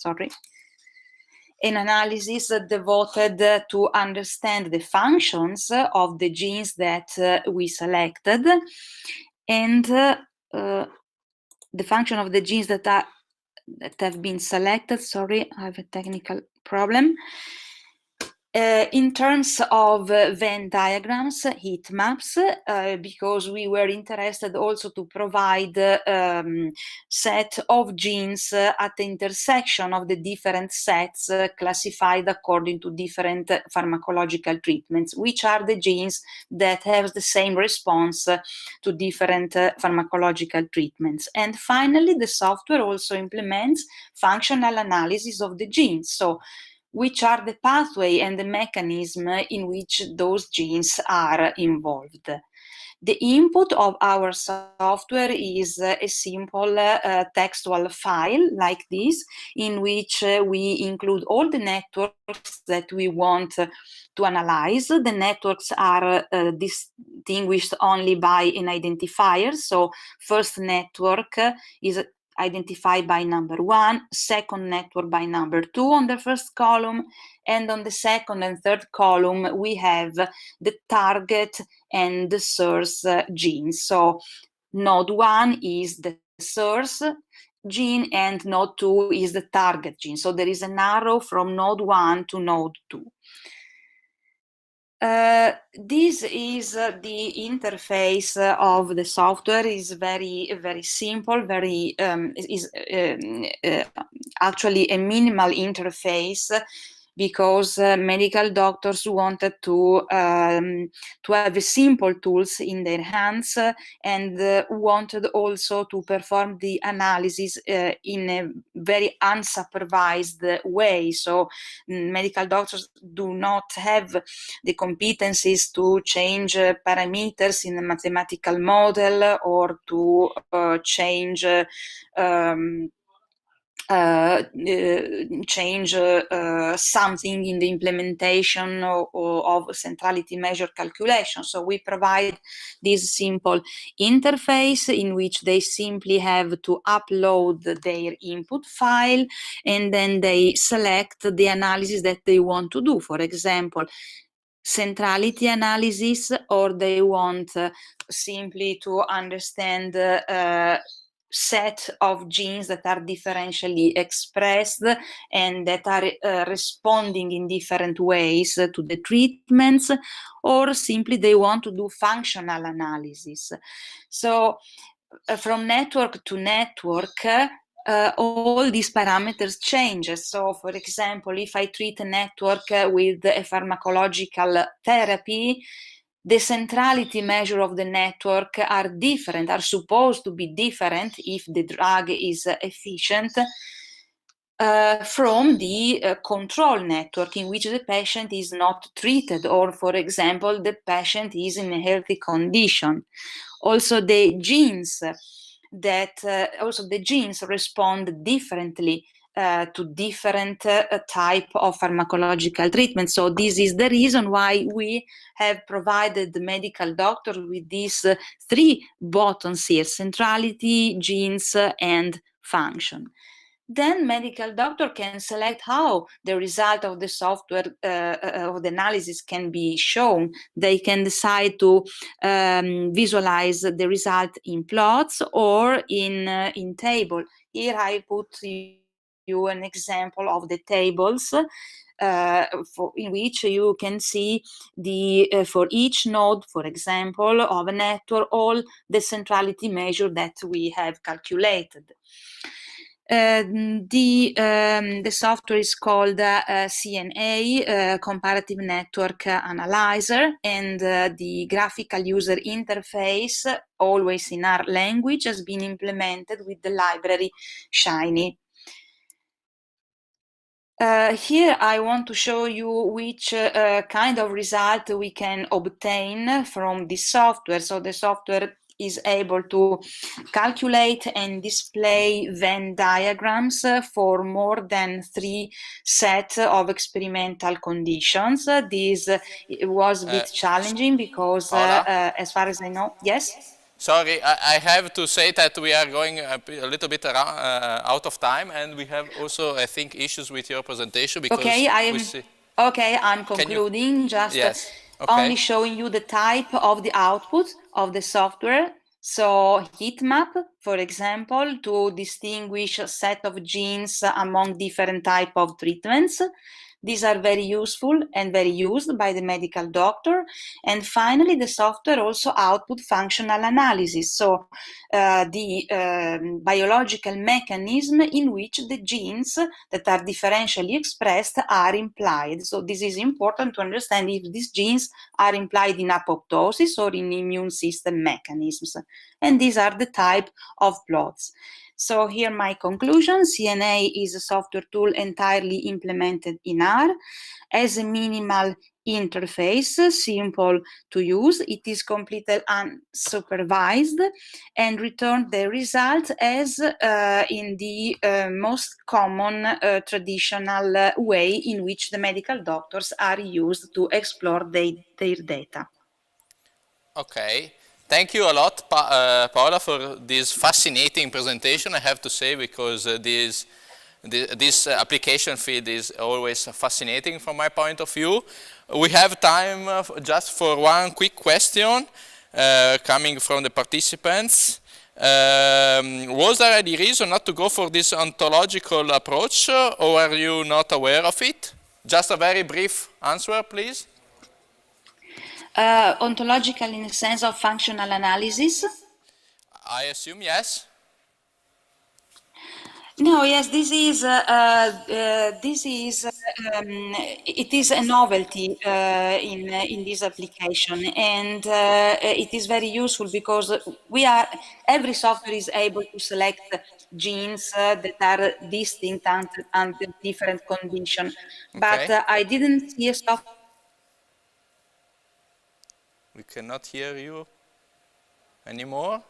devoted to understand the functions of the genes that we selected, and the function of the genes that have been selected. Sorry, I have a technical problem. In terms of Venn diagrams, heat maps, because we were interested also to provide set of genes at the intersection of the different sets classified according to different pharmacological treatments, which are the genes that have the same response to different pharmacological treatments. And finally, the software also implements functional analysis of the genes. So which are the pathway and the mechanism in which those genes are involved. The input of our software is a simple textual file like this, in which we include all the networks that we want to analyze. The networks are distinguished only by an identifier. So first network is identified by number 1, second network by number 2 on the first column, and on the second and third column we have the target and the source genes. So node 1 is the source gene and node 2 is the target gene. So there is an arrow from node 1 to node 2. This is the interface of the software. Is very, very simple, very is actually a minimal interface, because medical doctors wanted to have simple tools in their hands, and wanted also to perform the analysis in a very unsupervised way. So medical doctors do not have the competencies to change parameters in a mathematical model, or to change change something in the implementation of centrality measure calculation. So we provide this simple interface in which they simply have to upload their input file, and then they select the analysis that they want to do. For example, centrality analysis, or they want simply to understand set of genes that are differentially expressed and that are responding in different ways to the treatments, or simply they want to do functional analysis. So from network to network, all these parameters change. So, for example, if I treat a network with a pharmacological therapy, the centrality measure of the network are different, are supposed to be different if the drug is efficient from the control network in which the patient is not treated, or, for example, the patient is in a healthy condition. Also, the genes respond differently to different type of pharmacological treatment. So this is the reason why we have provided the medical doctor with these three buttons here: centrality, genes, and function. Then medical doctor can select how the result of the software of the analysis can be shown. They can decide to visualize the result in plots or in table. Here I put you an example of the tables in which you can see the for each node, for example, of a network, all the centrality measure that we have calculated. The software is called CNA, Comparative Network Analyzer, and the graphical user interface, always in our language, has been implemented with the library Shiny. Here I want to show you which kind of result we can obtain from this software. So the software is able to calculate and display Venn diagrams for more than 3 sets of experimental conditions. This was a bit challenging because, as far as I know, yes? Sorry, I have to say that we are going a little bit around, out of time, and we have also, I think, issues with your presentation because I'm concluding. Just only showing you the type of the output of the software. So heat map, for example, to distinguish a set of genes among different type of treatments. These are very useful and very used by the medical doctor. And finally, the software also output functional analysis. So the biological mechanism in which the genes that are differentially expressed are implied. So this is important to understand if these genes are implied in apoptosis or in immune system mechanisms. And these are the type of plots. So here my conclusion: CNA is a software tool entirely implemented in R, as a minimal interface, simple to use. It is completely unsupervised and return the results as in the most common traditional way in which the medical doctors are used to explore their data. Okay. Thank you a lot, Paola, for this fascinating presentation, I have to say, because this application feed is always fascinating from my point of view. We have time just for one quick question coming from the participants. Was there any reason not to go for this ontological approach, or are you not aware of it? Just a very brief answer, please. Ontological in the sense of functional analysis? I assume yes. No, yes, it is a novelty in this application, and it is very useful because every software is able to select genes that are distinct under different conditions. But I didn't see a software. We cannot hear you anymore.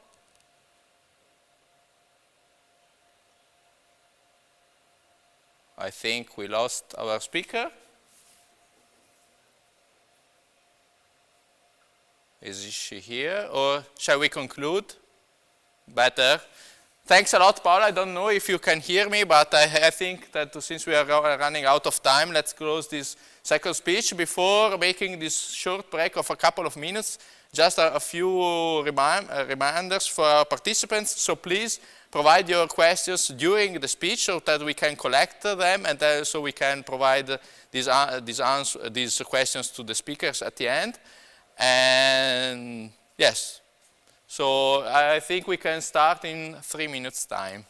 I think we lost our speaker. Is she here, or shall we conclude? Better. Thanks a lot, Paul. I don't know if you can hear me, but I think that since we are running out of time, let's close this second speech. Before making this short break of a couple of minutes, just a few reminders for our participants. So please provide your questions during the speech so that we can collect them, and so we can provide these questions to the speakers at the end. And yes. So I think we can start in 3 minutes' time.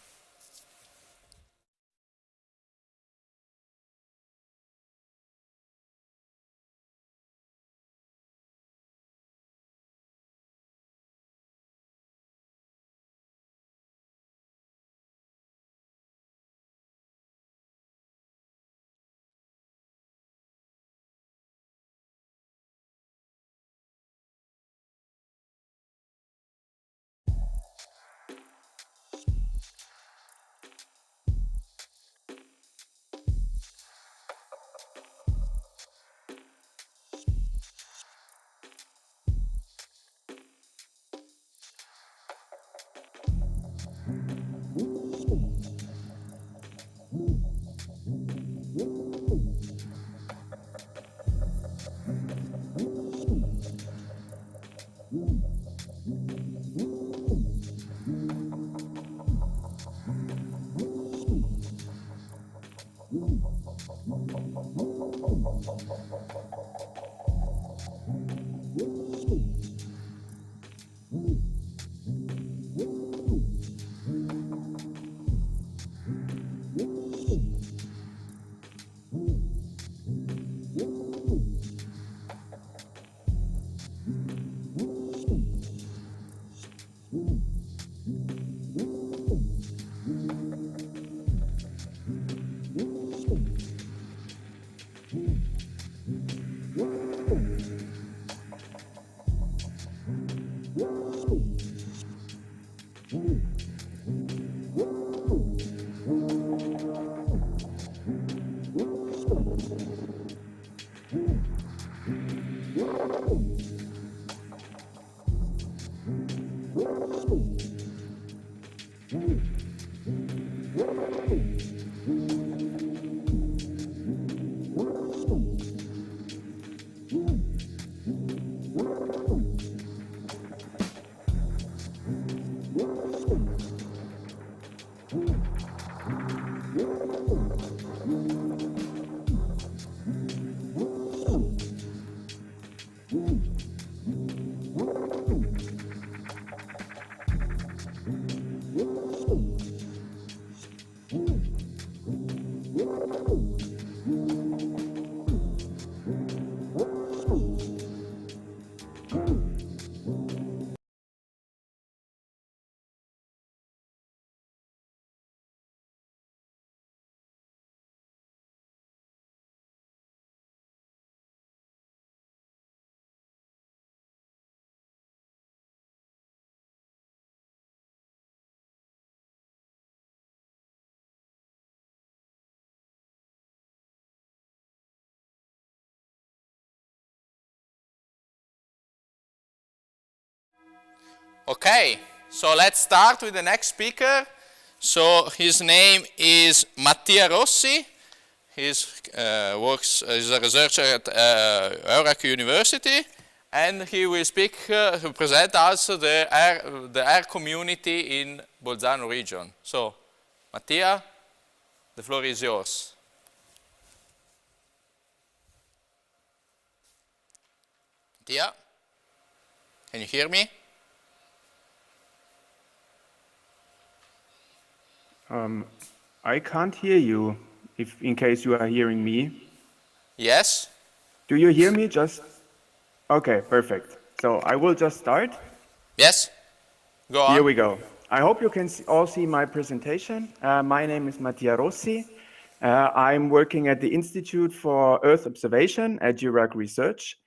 Okay, so let's start with the next speaker. So his name is Mattia Rossi. He works as a researcher at Eureka University, and he will present us the air community in Bolzano region. So, Mattia, the floor is yours. Mattia, can you hear me? I can't hear you, in case you are hearing me. Yes. Do you hear me? Okay, perfect. So I will just start. Yes, go on. Here we go. I hope you can all see my presentation. My name is Mattia Rossi. I'm working at the Institute for Earth Observation at URAC Research.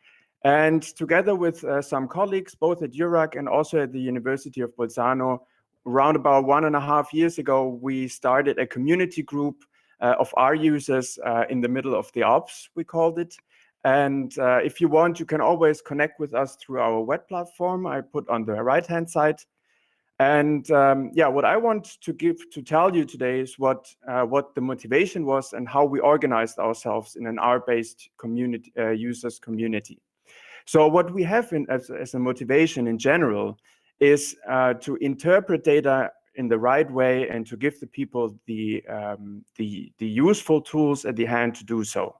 And together with some colleagues, both at URAC and also at the University of Bolzano, around about 1.5 years ago, we started a community group of our users in the middle of the Alps, we called it. And if you want, you can always connect with us through our web platform I put on the right-hand side. And yeah, what I want to tell you today is what the motivation was and how we organized ourselves in an R-based community, users community. So what we have as a motivation in general is to interpret data in the right way and to give the people the useful tools at the hand to do so.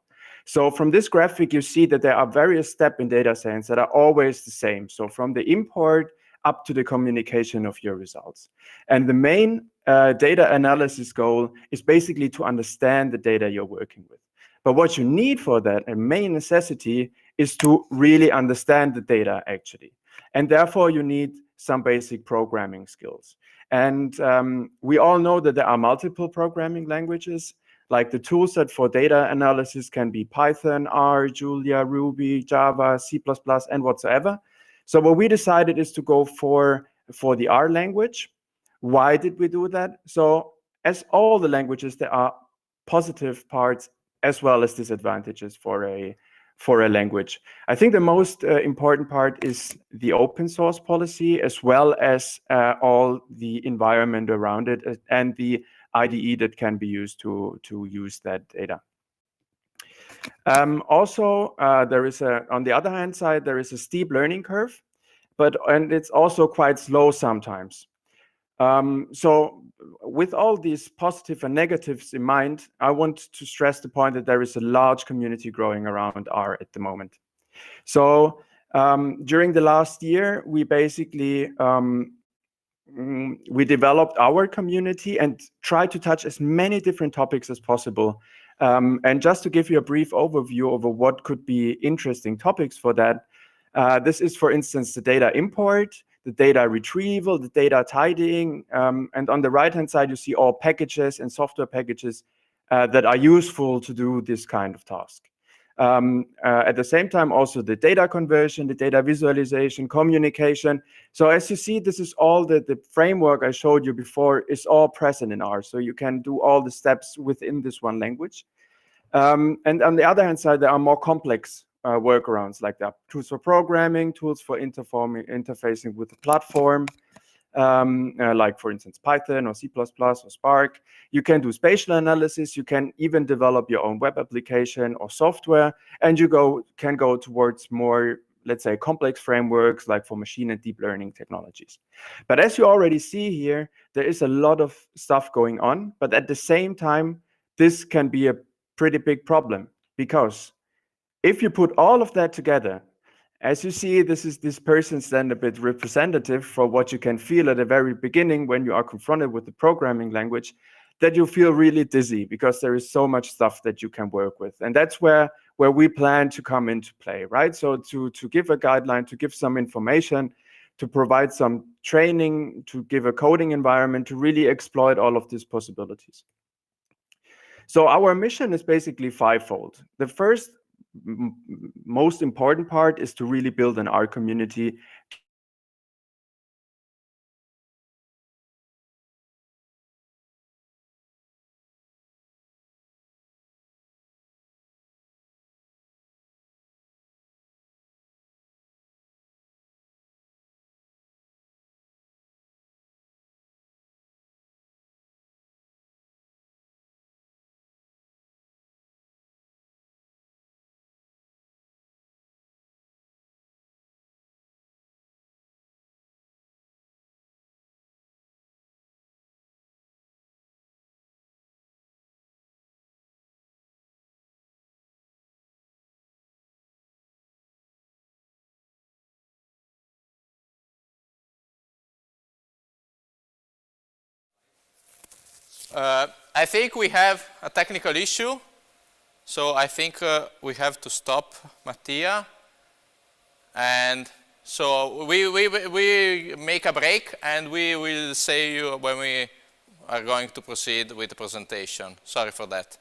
So from this graphic, you see that there are various steps in data science that are always the same. So from the import up to the communication of your results. And the main data analysis goal is basically to understand the data you're working with. But what you need for that, a main necessity, is to really understand the data actually. And therefore you need some basic programming skills. And we all know that there are multiple programming languages, like the toolset for data analysis can be Python, R, Julia, Ruby, Java, C++, and whatsoever. So what we decided is to go for the R language. Why did we do that? So as all the languages, there are positive parts as well as disadvantages for a language. I think the most important part is the open source policy, as well as all the environment around it and the IDE that can be used to use that data. Also, there is on the other hand side, there is a steep learning curve, and it's also quite slow sometimes. So with all these positive and negatives in mind, I want to stress the point that there is a large community growing around R at the moment. So during the last year, we basically we developed our community and tried to touch as many different topics as possible. And just to give you a brief overview over what could be interesting topics for that, this is, for instance, the data import, the data retrieval, the data tidying, and on the right-hand side, you see all packages and software packages that are useful to do this kind of task. At the same time, also the data conversion, the data visualization, communication. So as you see, this is all the framework I showed you before is all present in R. So you can do all the steps within this one language. And on the other hand side, there are more complex workarounds, like the tools for programming, tools for interfacing with the platform, like for instance Python or C++ or Spark. You can do spatial analysis. You can even develop your own web application or software, and you can go towards more, let's say, complex frameworks like for machine and deep learning technologies. But as you already see here, there is a lot of stuff going on, but at the same time, this can be a pretty big problem, because if you put all of that together, as you see, this person's then a bit representative for what you can feel at the very beginning when you are confronted with the programming language, that you feel really dizzy because there is so much stuff that you can work with. And that's where we plan to come into play, right? So to give a guideline, to give some information, to provide some training, to give a coding environment, to really exploit all of these possibilities. So our mission is basically fivefold. The first most important part is to really build an R community. I think we have a technical issue, so I think we have to stop Mattia. And so we make a break, and we will say you when we are going to proceed with the presentation. Sorry for that.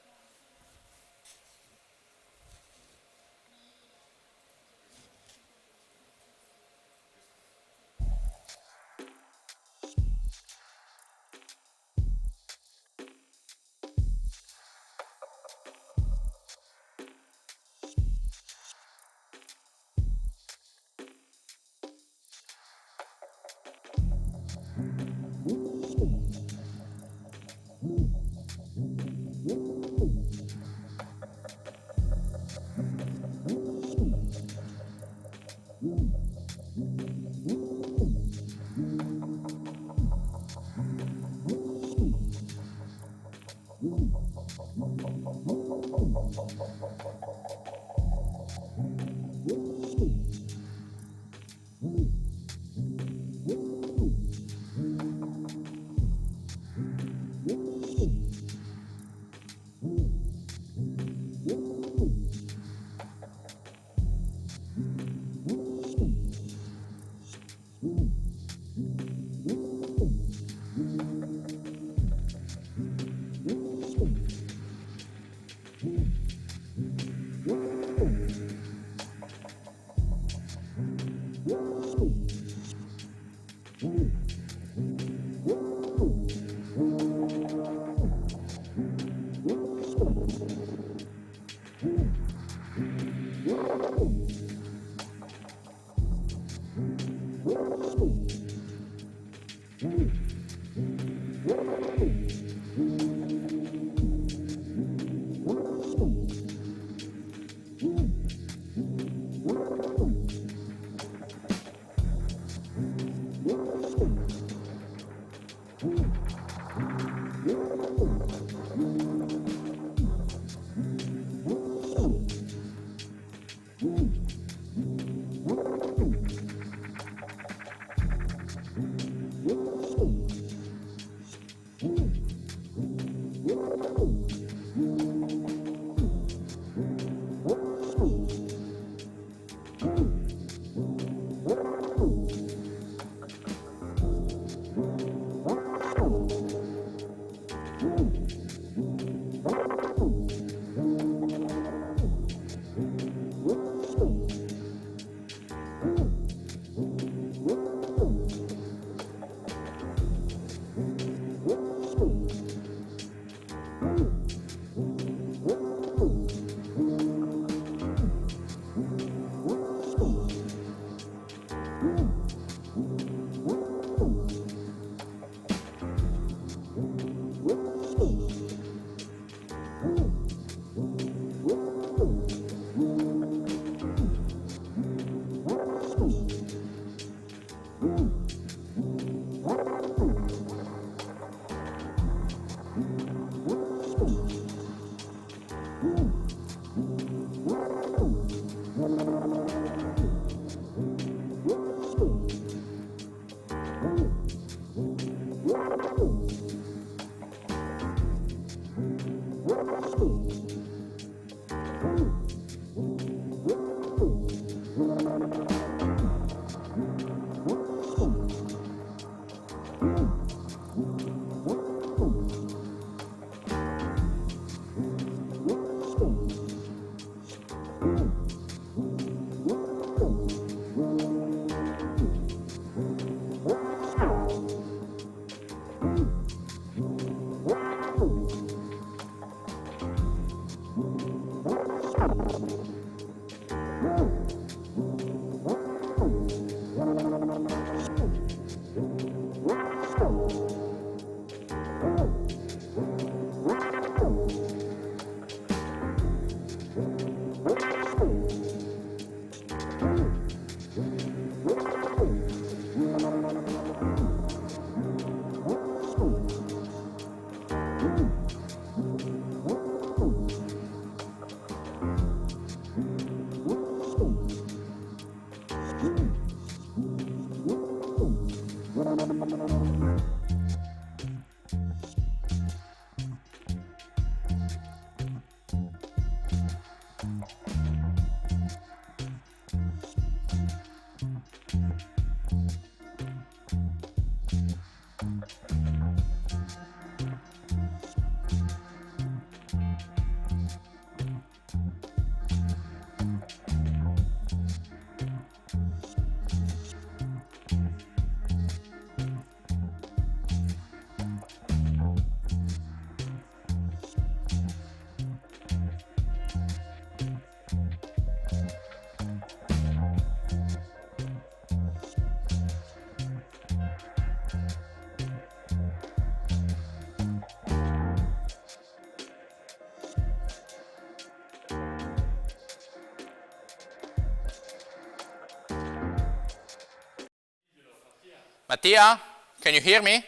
Mattia, can you hear me?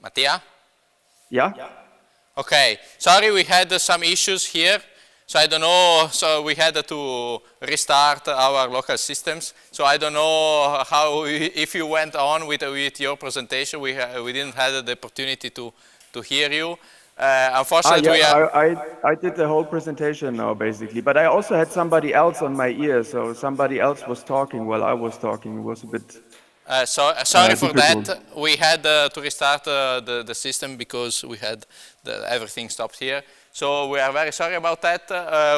Mattia? Yeah. Okay, sorry we had some issues here, so I don't know, so we had to restart our local systems, so I don't know how, if you went on with your presentation, we didn't have the opportunity to hear you. Unfortunately, I did the whole presentation now, basically, but I also had somebody else on my ear, so somebody else was talking while I was talking. It was a bit sorry for difficult. that. We had to restart the system because we had everything stopped here. So we are very sorry about that.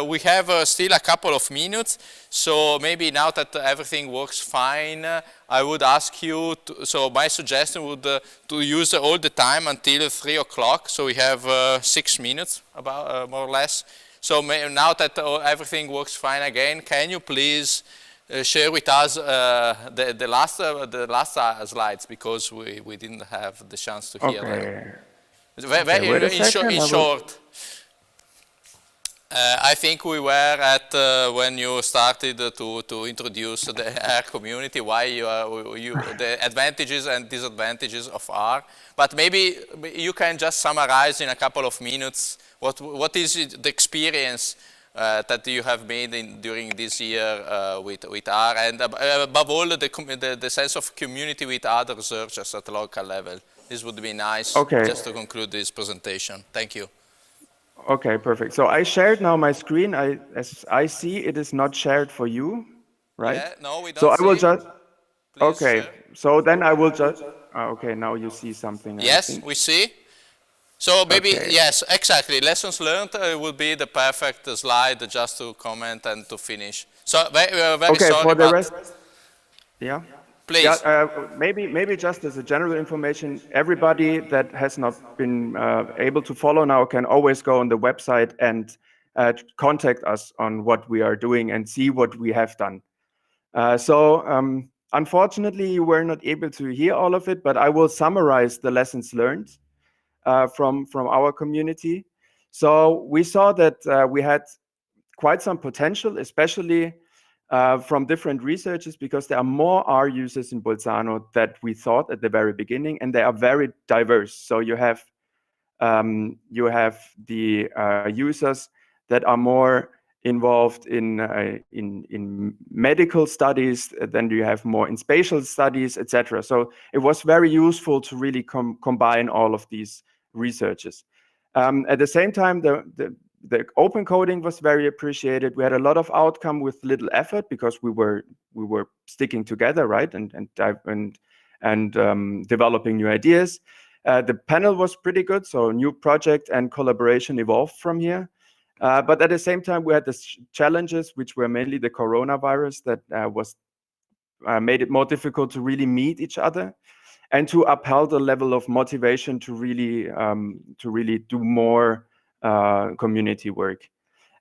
We have still a couple of minutes. So maybe now that everything works fine, I would ask you, so my suggestion would to use all the time until 3 o'clock. So we have 6 minutes, about more or less. So now that everything works fine again, can you please share with us the last slides, because we didn't have the chance to hear them. In short, I think we were at when you started to introduce the R community, why the advantages and disadvantages of R. But maybe you can just summarize in a couple of minutes what is the experience that you have made during this year with R, and above all the sense of community with other researchers at local level. This would be nice just to conclude this presentation. Thank you. Okay, perfect. So I shared now my screen. As I see, it is not shared for you, right? Yeah, no, we So don't I will see. just, Please okay, share. so then I will just, okay, now you see something, I Yes, think. we see. So maybe, Okay. yes, exactly. Lessons learned would be the perfect slide just to comment and to finish. So very Okay, sorry, for the but rest, yeah. please. Yeah, maybe just as a general information, everybody that has not been able to follow now can always go on the website and contact us on what we are doing and see what we have done. Unfortunately, you were not able to hear all of it, but I will summarize the lessons learned from our community. So we saw that we had quite some potential, especially from different researchers, because there are more R users in Bolzano that we thought at the very beginning, and they are very diverse. So you have the users that are more involved in medical studies, then you have more in spatial studies, etc. So it was very useful to really combine all of these researches. At the same time, the open coding was very appreciated. We had a lot of outcome with little effort because we were sticking together, right, and developing new ideas. The panel was pretty good, so new project and collaboration evolved from here. But at the same time, we had the challenges, which were mainly the coronavirus that made it more difficult to really meet each other and to uphold the level of motivation to really do more community work.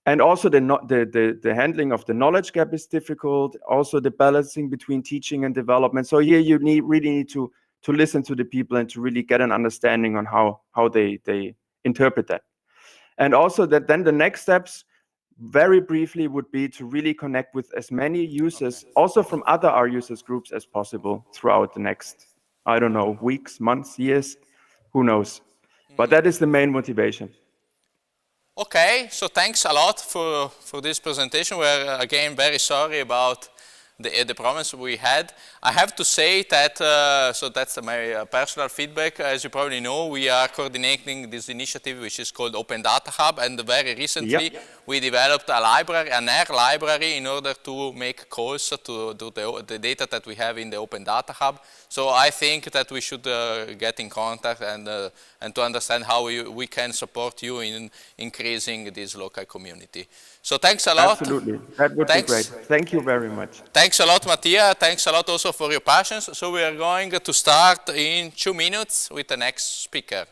And also the handling of the knowledge gap is difficult. Also the balancing between teaching and development. So here you really need to listen to the people and to really get an understanding on how they interpret that. And also that then the next steps, very briefly, would be to really connect with as many users, also from other R users groups as possible throughout the next, I don't know, weeks, months, years, who knows. But that is the main motivation. Okay, so thanks a lot for this presentation. We're again very sorry about the problems we had. I have to say that, so that's my personal feedback. As you probably know, we are coordinating this initiative which is called Open Data Hub, and very recently we developed a library, an R library, in order to make calls to the data that we have in the Open Data Hub. So I think that we should get in contact and to understand how we can support you in increasing this local community. So thanks a lot. Absolutely, that would be great. Thank you very much. Thanks a lot, Mattia. Thanks a lot also for your passions. So we are going to start in 2 minutes with the next speaker.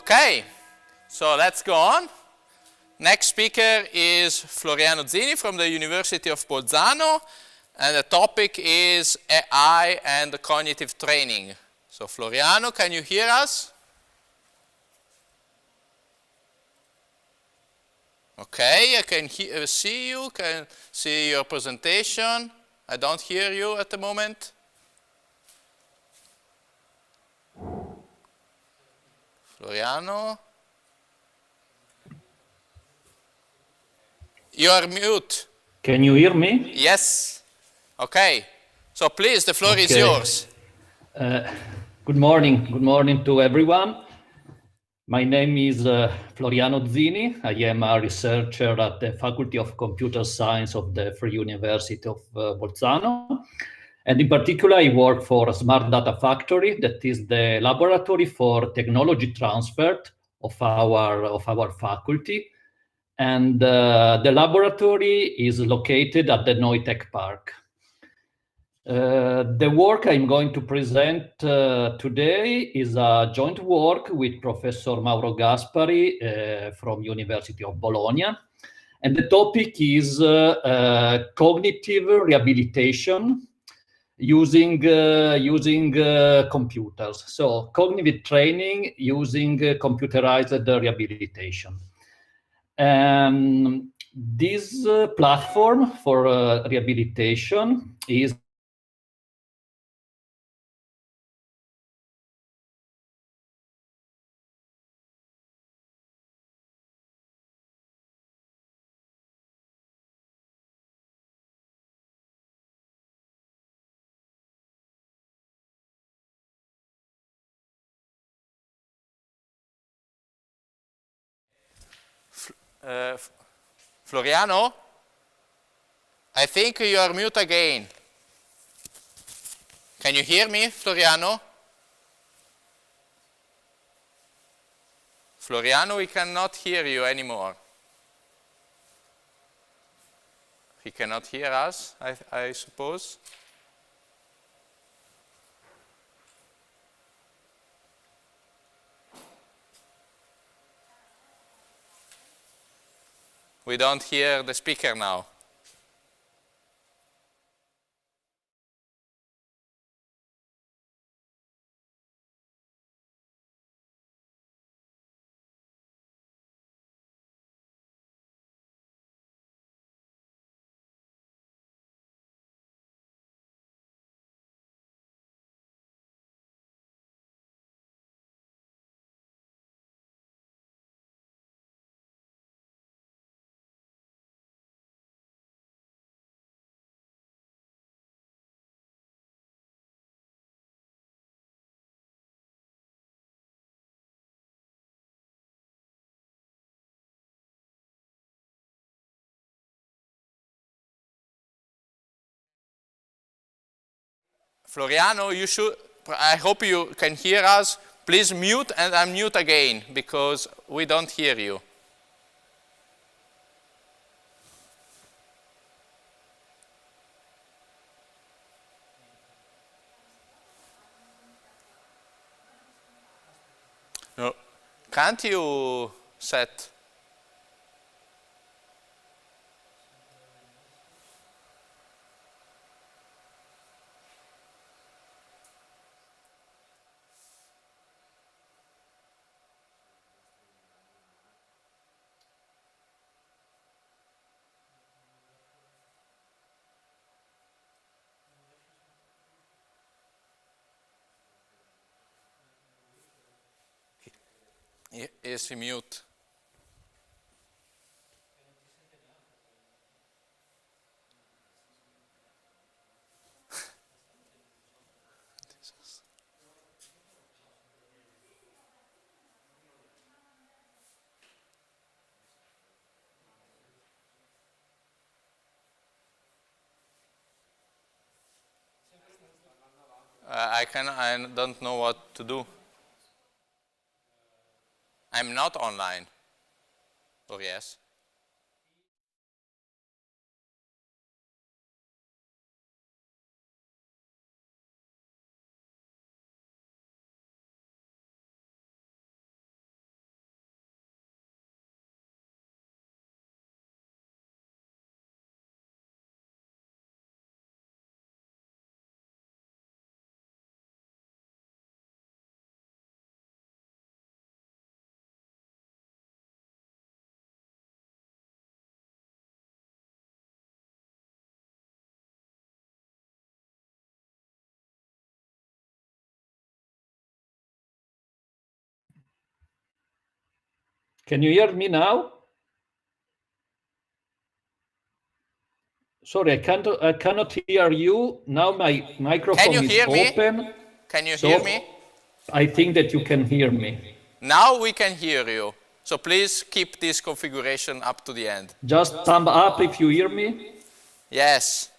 Okay, so let's go on. Next speaker is Floriano Zini from the University of Bolzano, and the topic is AI and cognitive training. So Floriano, can you hear us? Okay, I can see you, can see your presentation. I don't hear you at the moment. Floriano? You are mute. Can you hear me? Yes. Okay. So please, the floor is yours. Good morning. Good morning to everyone. My name is Floriano Zini. I am a researcher at the Faculty of Computer Science of the Free University of Bolzano. And in particular, I work for Smart Data Factory, that is the laboratory for technology transfer of our faculty. And the laboratory is located at the Neutech Park. The work I'm going to present today is a joint work with Professor Mauro Gaspari from University of Bologna. And the topic is cognitive rehabilitation using computers. So cognitive training using computerized rehabilitation. This platform for rehabilitation is Floriano, I think you are mute again. Can you hear me, Floriano? Floriano, we cannot hear you anymore. He cannot hear us, I suppose. We don't hear the speaker now. Floriano, you should, I hope you can hear us. Please mute and unmute again, because we don't hear you. No, can't you set? Is he mute? I don't know what to do. I'm not online. Or yes? Can you hear me now? Sorry, I cannot hear you. Now my microphone is open. Me? Can you hear me? I think that you can hear me. Now we can hear you. So please keep this configuration up to the end. Just thumb up if you hear me. Yes.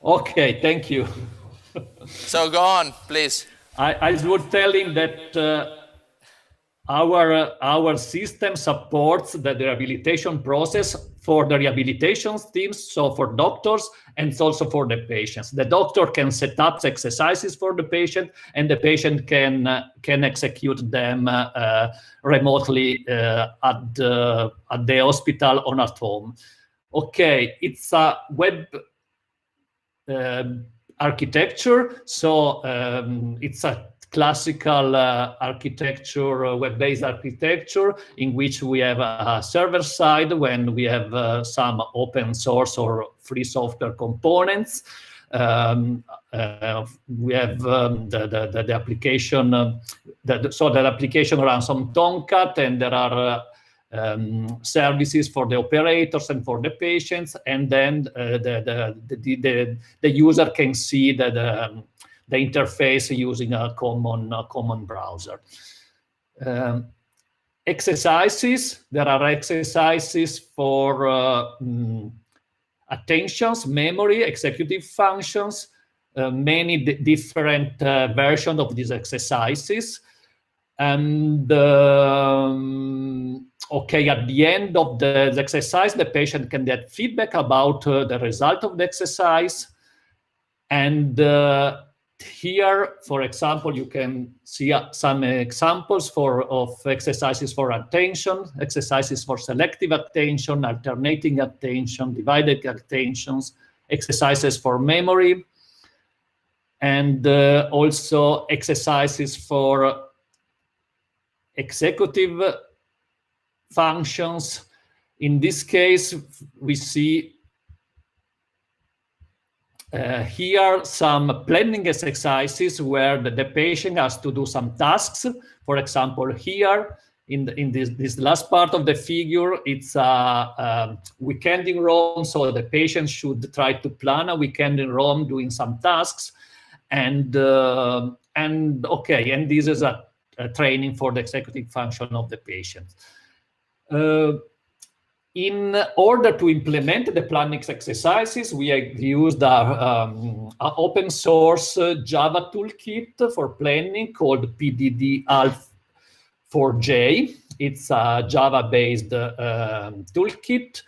Okay, thank you. So go on, please. I was telling that our system supports the rehabilitation process for the rehabilitation teams, so for doctors and also for the patients. The doctor can set up exercises for the patient, and the patient can execute them remotely at the hospital or at home. Okay, it's a web architecture, so it's a classical architecture, web-based architecture, in which we have a server side when we have some open source or free software components. We have the application, so that application runs on Tomcat, and there are services for the operators and for the patients, and then the user can see the interface using a common browser. Exercises. There are exercises for attentions, memory, executive functions, many different versions of these exercises. And okay, at the end of the exercise, the patient can get feedback about the result of the exercise. And here, for example, you can see some examples of exercises for attention, exercises for selective attention, alternating attention, divided attentions, exercises for memory, and also exercises for executive functions. In this case, we see here some planning exercises where the patient has to do some tasks. For example, here in this last part of the figure, it's a weekend in Rome, so the patient should try to plan a weekend in Rome doing some tasks, and okay, and this is a training for the executive function of the patient. In order to implement the planning exercises, we have used an open source Java toolkit for planning called PDD-Alf4j. It's a Java-based toolkit,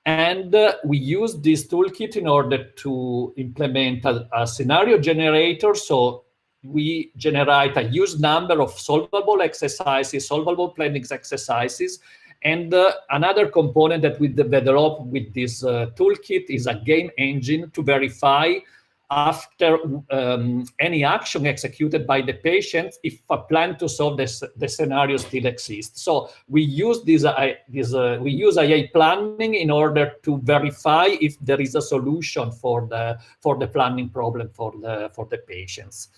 and we use this toolkit in order to implement a scenario generator. So we generate a huge number of solvable exercises, solvable planning exercises. And another component that we develop with this toolkit is a game engine to verify after any action executed by the patient if a plan to solve the scenario still exists. So we use we use AI planning in order to verify if there is a solution for the planning problem for the patients.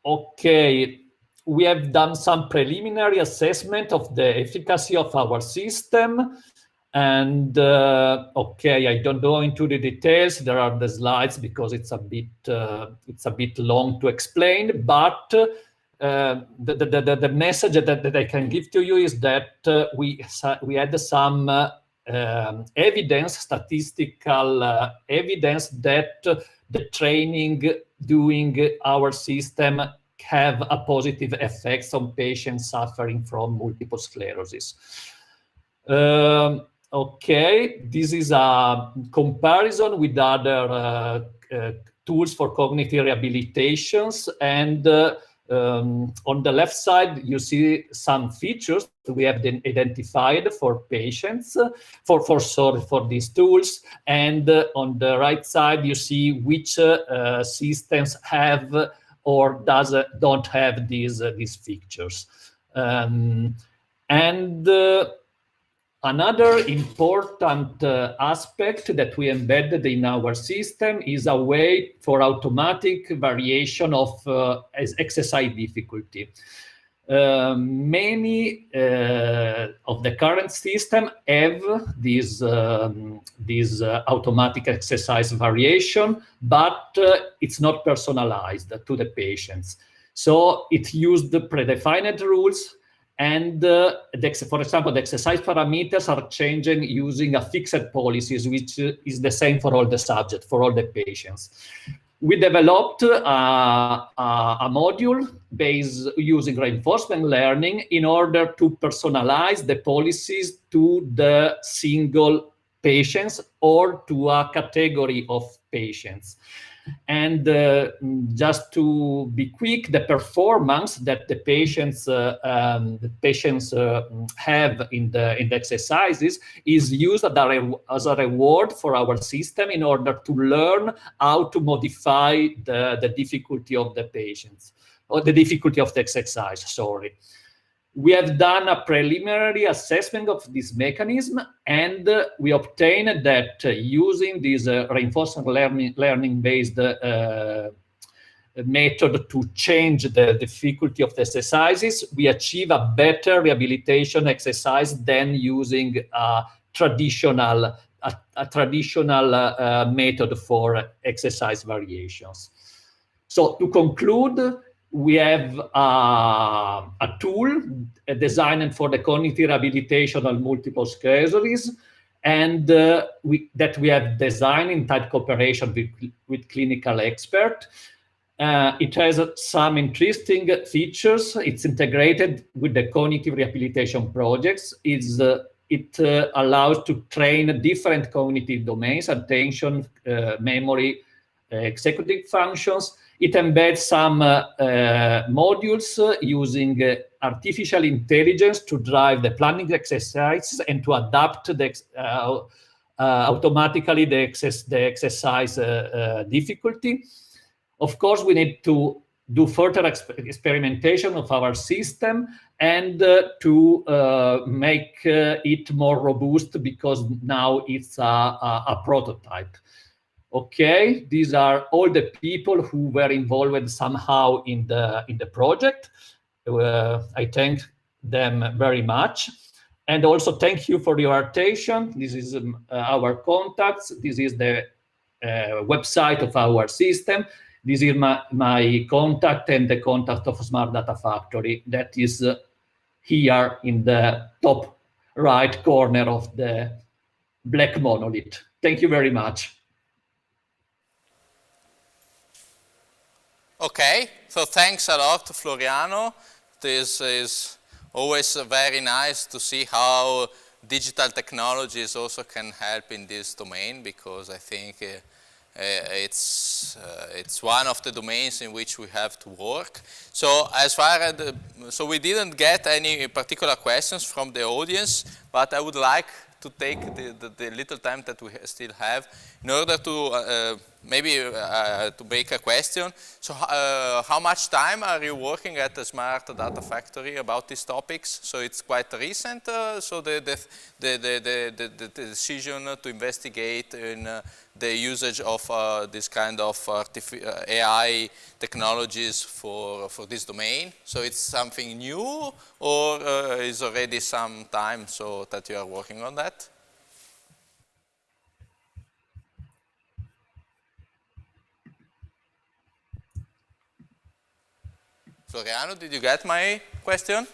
Okay. We have done some preliminary assessment of the efficacy of our system, and okay, I don't go into the details. There are the slides because it's a bit long to explain. But the message that I can give to you is that we had some evidence, statistical evidence that the training doing our system have a positive effects on patients suffering from multiple sclerosis. Okay, this is a comparison with other tools for cognitive rehabilitations, and on the left side you see some features we have identified for patients for these tools, and on the right side you see which systems have or don't have these features. Another important aspect that we embedded in our system is a way for automatic variation of exercise difficulty. Many of the current system have this automatic exercise variation, but it's not personalized to the patients. So it used the predefined rules, and for example, the exercise parameters are changing using a fixed policies, which is the same for all the subjects, for all the patients. We developed a module based using reinforcement learning in order to personalize the policies to the single patients or to a category of patients. And just to be quick, the performance that the patients have in the exercises is used as a reward for our system in order to learn how to modify the difficulty of the patients, or the difficulty of the exercise, sorry. We have done a preliminary assessment of this mechanism, and we obtained that using this reinforcement learning-based method to change the difficulty of the exercises, we achieve a better rehabilitation exercise than using a traditional method for exercise variations. So to conclude, we have a tool designed for the cognitive rehabilitation of multiple sclerosis, and that we have designed in tight cooperation with clinical experts. It has some interesting features. It's integrated with the cognitive rehabilitation projects. It allows to train different cognitive domains: attention, memory, executive functions. It embeds some modules using artificial intelligence to drive the planning exercises and to adapt automatically the exercise difficulty. Of course, we need to do further experimentation of our system and to make it more robust, because now it's a prototype. Okay, these are all the people who were involved somehow in the project. I thank them very much. And also thank you for your attention. This is our contacts. This is the website of our system. This is my contact and the contact of Smart Data Factory that is here in the top right corner of the black monolith. Thank you very much. Okay, so thanks a lot to Floriano. This is always very nice to see how digital technologies also can help in this domain, because I think it's one of the domains in which we have to work. So as far as so we didn't get any particular questions from the audience, but I would like to take the little time that we still have in order to maybe to make a question. So how much time are you working at the Smart Data Factory about these topics? So it's quite recent, so the decision to investigate in the usage of this kind of AI technologies for this domain. So it's something new, or is already some time so that you are working on that? Floriano, did you get my question?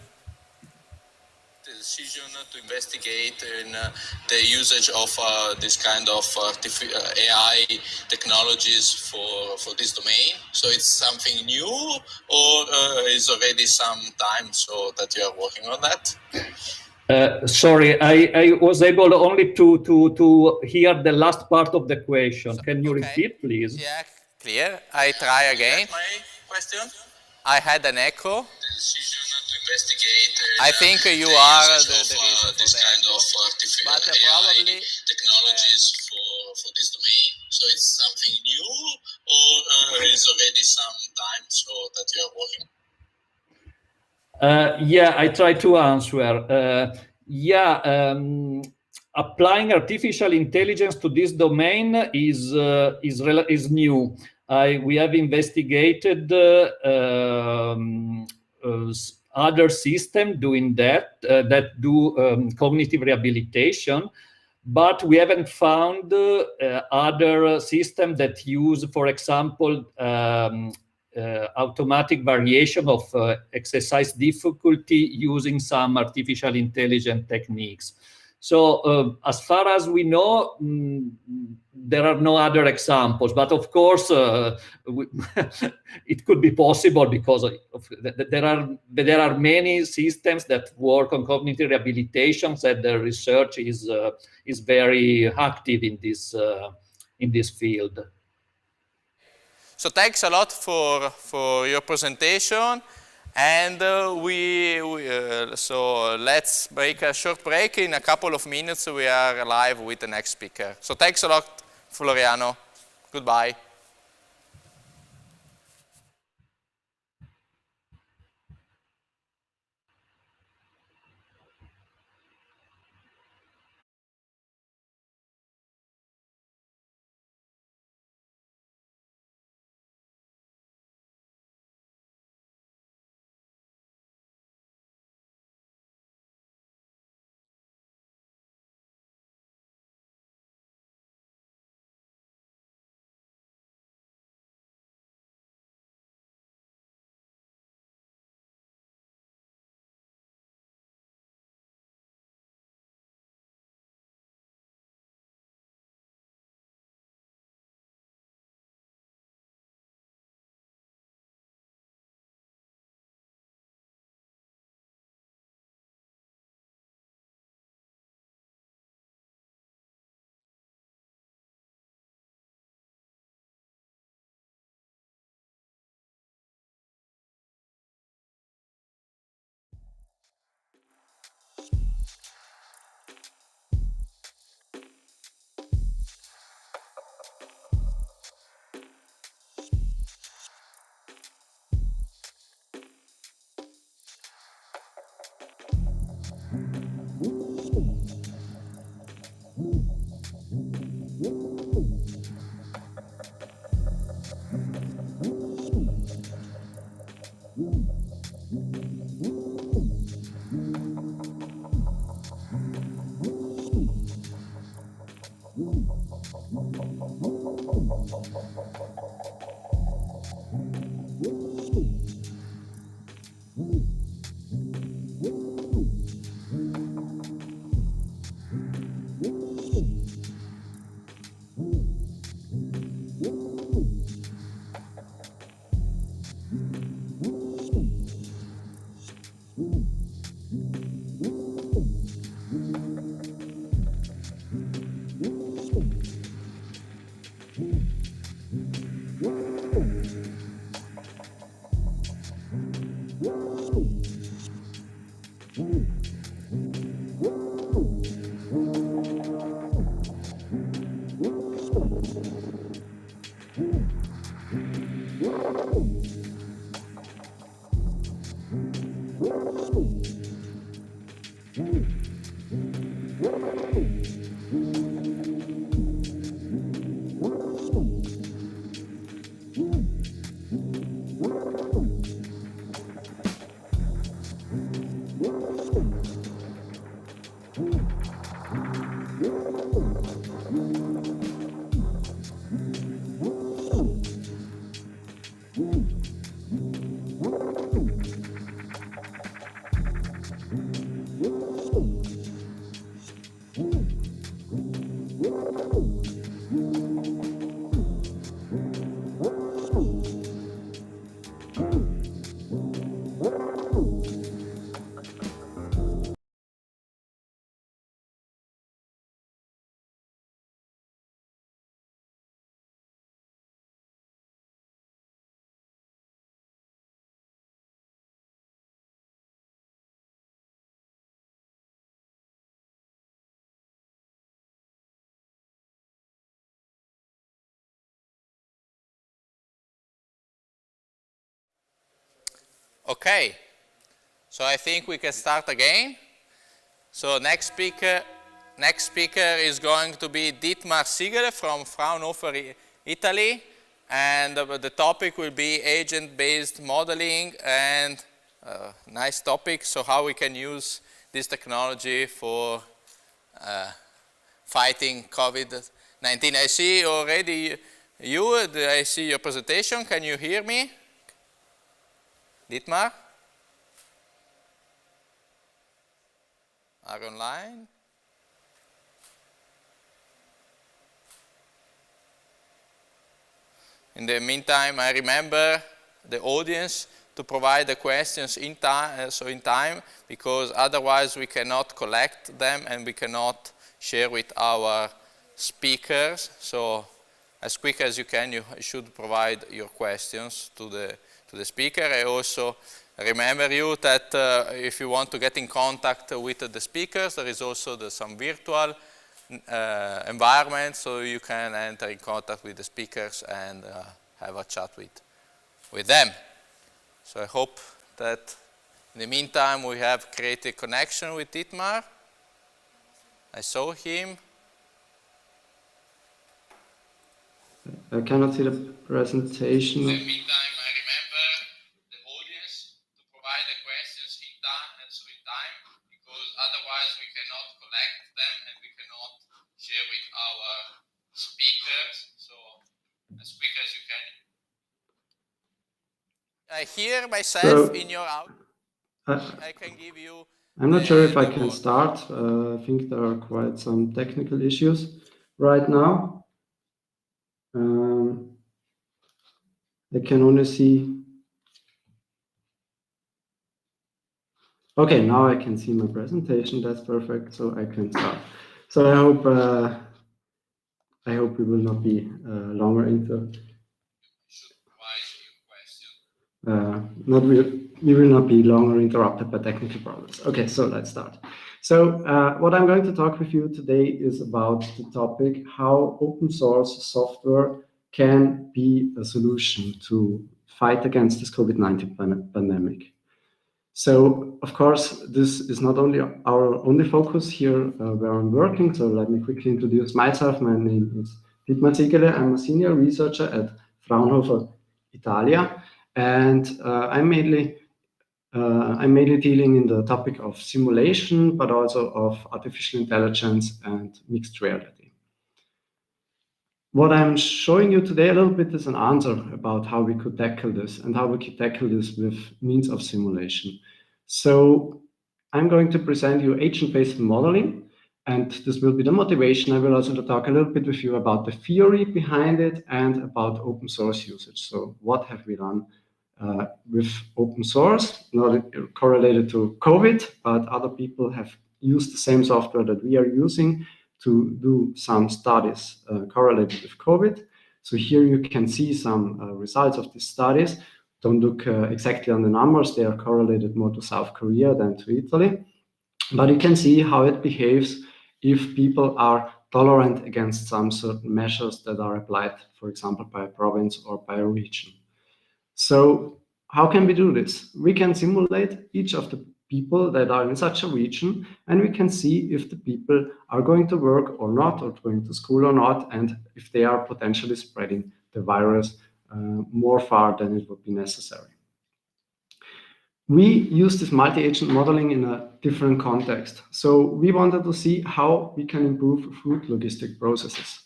The decision to investigate in the usage of this kind of AI technologies for this domain. So it's something new, or is already some time so that you are working on that? Sorry, I was able only to hear the last part of the question. Can you repeat, please? Yeah, clear. I try again. My question? I had an echo. I think you are the reason for the echo, but probably technologies for this domain. So it's something new, or is already some time so that you are working? Yeah, I try to answer. Applying artificial intelligence to this domain is new. We have investigated other systems doing that, that do cognitive rehabilitation, but we haven't found other systems that use, for example, automatic variation of exercise difficulty using some artificial intelligence techniques. So as far as we know, there are no other examples, but of course it could be possible because there are many systems that work on cognitive rehabilitation, that the research is very active in this field. So thanks a lot for your presentation. And so let's break a short break. In a couple of minutes, we are live with the next speaker. So thanks a lot, Floriano. Goodbye. Okay, so I think we can start again. So next speaker is going to be Dietmar Siegele from Fraunhofer, Italy, and the topic will be agent-based modeling and nice topic. So how we can use this technology for fighting COVID-19. I see already I see your presentation. Can you hear me? Dietmar? Are online? In the meantime, I remember the audience to provide the questions in time, because otherwise we cannot collect them and we cannot share with our speakers. So as quick as you can, you should provide your questions to the speaker. I also remember you that if you want to get in contact with the speakers, there is also some virtual environment, so you can enter in contact with the speakers and have a chat with them. So I hope that in the meantime we have created a connection with Dietmar. I saw him. I cannot see the presentation. In the meantime, I remember the audience to provide the questions in time, because otherwise we cannot collect them and we cannot share with our speakers. So as quick as you can. I hear myself in your out. I can give you. I'm not sure if I can start. I think there are quite some technical issues right now. I can only see. Okay, now I can see my presentation. That's perfect. So I can start. So I hope we will not be longer into. We will not be longer interrupted by technical problems. Okay, so let's start. So what I'm going to talk with you today is about the topic how open source software can be a solution to fight against this COVID-19 pandemic. So, of course, this is not only our only focus here where I'm working. So let me quickly introduce myself. My name is Dietmar Ziegele. I'm a senior researcher at Fraunhofer, Italia. And I'm mainly dealing in the topic of simulation, but also of artificial intelligence and mixed reality. What I'm showing you today a little bit is an answer about how we could tackle this and how we could tackle this with means of simulation. So I'm going to present you agent-based modeling, and this will be the motivation. I will also talk a little bit with you about the theory behind it and about open source usage. So what have we done with open source, not correlated to COVID, but other people have used the same software that we are using to do some studies correlated with COVID. So here you can see some results of these studies. Don't look exactly on the numbers. They are correlated more to South Korea than to Italy. But you can see how it behaves if people are tolerant against some certain measures that are applied, for example, by a province or by a region. So how can we do this? We can simulate each of the people that are in such a region, and we can see if the people are going to work or not, or going to school or not, and if they are potentially spreading the virus more far than it would be necessary. We use this multi-agent modeling in a different context. So we wanted to see how we can improve food logistic processes.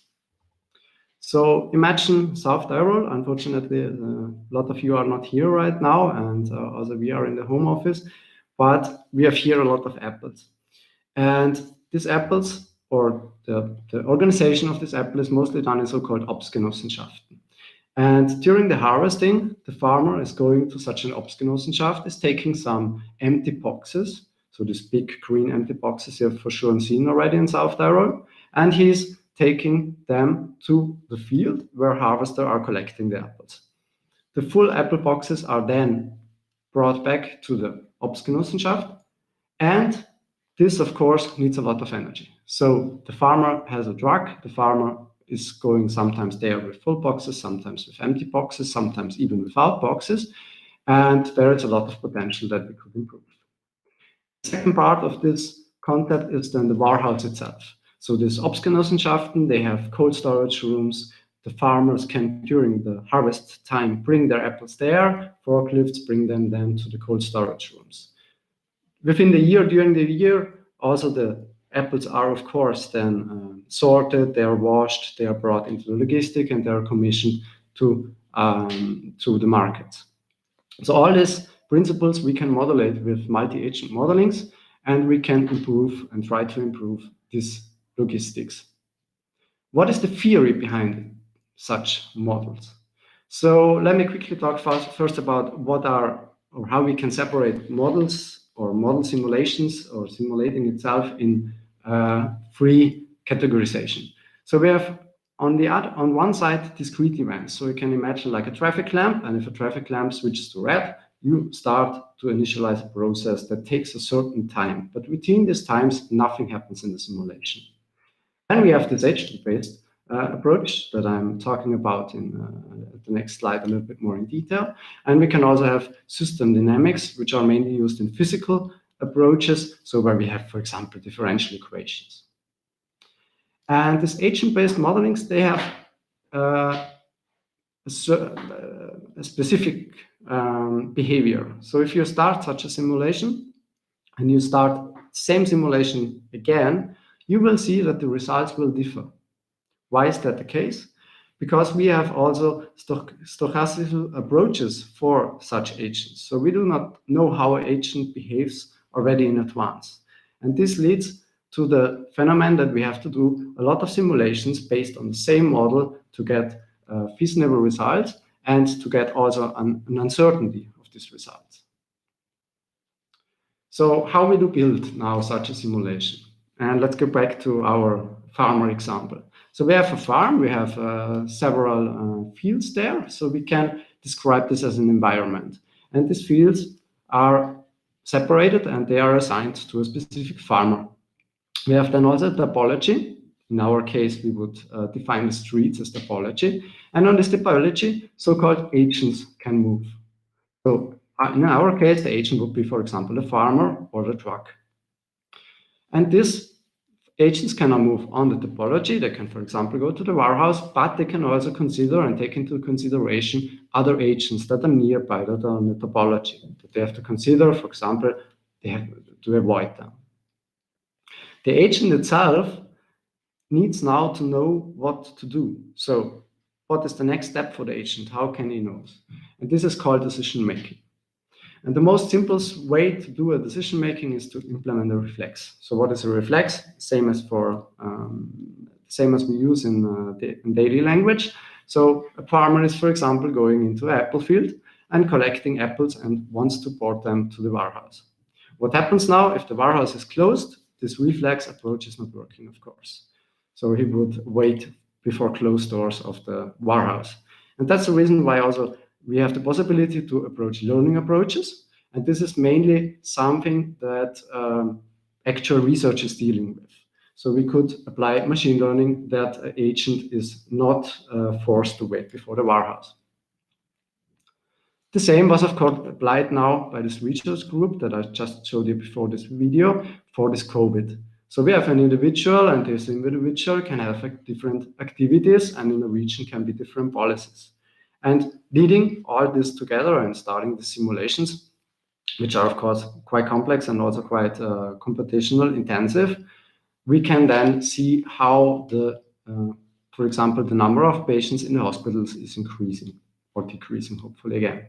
So imagine South Tyrol. Unfortunately, a lot of you are not here right now, and also we are in the home office, but we have here a lot of apples. And these apples, or the organization of this apple, is mostly done in so-called Obstgenossenschaften. And during the harvesting, the farmer is going to such an Obstgenossenschaft, is taking some empty boxes, so these big green empty boxes you have for sure seen already in South Tyrol, and he's taking them to the field where harvesters are collecting the apples. The full apple boxes are then brought back to the Obstgenossenschaft, and this, of course, needs a lot of energy. So the farmer has a truck, the farmer is going sometimes there with full boxes, sometimes with empty boxes, sometimes even without boxes, and there is a lot of potential that we could improve. The second part of this concept is then the warehouse itself. So this Obstgenossenschaften, they have cold storage rooms, the farmers can, during the harvest time, bring their apples there, forklifts bring them then to the cold storage rooms. Within the year, during the year, also the apples are, of course, then sorted, they are washed, they are brought into the logistic, and they are commissioned to the markets. So all these principles we can modulate with multi-agent modelings, and we can improve and try to improve this logistics. What is the theory behind such models? So let me quickly talk first about what are, or how we can separate models or model simulations or simulating itself in three categorization. So we have on one side discrete events. So you can imagine like a traffic lamp, and if a traffic lamp switches to red, you start to initialize a process that takes a certain time. But between these times, nothing happens in the simulation. Then we have this agent-based approach that I'm talking about in the next slide a little bit more in detail. And we can also have system dynamics, which are mainly used in physical approaches, so where we have, for example, differential equations. And these agent-based modelings, they have a specific behavior. So if you start such a simulation and you start same simulation again, you will see that the results will differ. Why is that the case? Because we have also stochastic approaches for such agents. So we do not know how an agent behaves already in advance. And this leads to the phenomenon that we have to do a lot of simulations based on the same model to get feasible results and to get also an uncertainty of these results. So how we do build now such a simulation? And let's go back to our farmer example. So we have a farm, we have several fields there, so we can describe this as an environment. And these fields are separated and they are assigned to a specific farmer. We have then also topology. In our case, we would define the streets as topology. And on this topology, so-called agents can move. So in our case, the agent would be, for example, the farmer or the truck. And these agents cannot move on the topology. They can, for example, go to the warehouse, but they can also consider and take into consideration other agents that are nearby, that are on the topology, that they have to consider, for example, they have to avoid them. The agent itself needs now to know what to do. So what is the next step for the agent? How can he know? And this is called decision making. And the most simplest way to do a decision making is to implement a reflex. So what is a reflex? Same as we use in daily language. So a farmer is, for example, going into an apple field and collecting apples and wants to port them to the warehouse. What happens now if the warehouse is closed? This reflex approach is not working, of course. So he would wait before closed doors of the warehouse. And that's the reason why also we have the possibility to approach learning approaches. And this is mainly something that actual research is dealing with. So we could apply machine learning that an agent is not forced to wait before the warehouse. The same was, of course, applied now by this research group that I just showed you before this video for this COVID. So we have an individual, and this individual can have different activities, and in a region can be different policies. And leading all this together and starting the simulations, which are, of course, quite complex and also quite computational intensive, we can then see how for example, the number of patients in the hospitals is increasing or decreasing, hopefully again.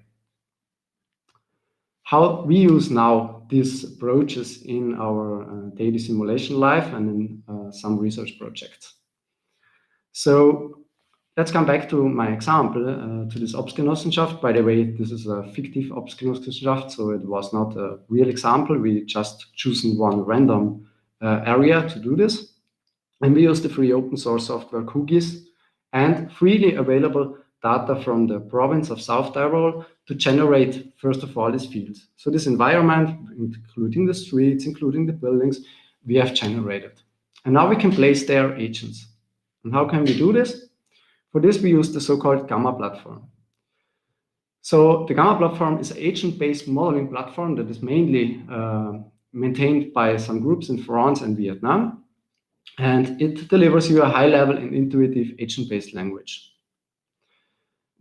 How we use now these approaches in our daily simulation life and in some research projects. So let's come back to my example, to this Obstgenossenschaft. By the way, this is a fictive Obstgenossenschaft, so it was not a real example. We just chosen one random area to do this. And we use the free open source software QGIS and freely available data from the province of South Tyrol to generate, first of all, these fields. So this environment, including the streets, including the buildings, we have generated. And now we can place their agents. And how can we do this? For this, we use the so-called Gamma platform. So the Gamma platform is an agent-based modeling platform that is mainly maintained by some groups in France and Vietnam. And it delivers you a high-level and intuitive agent-based language.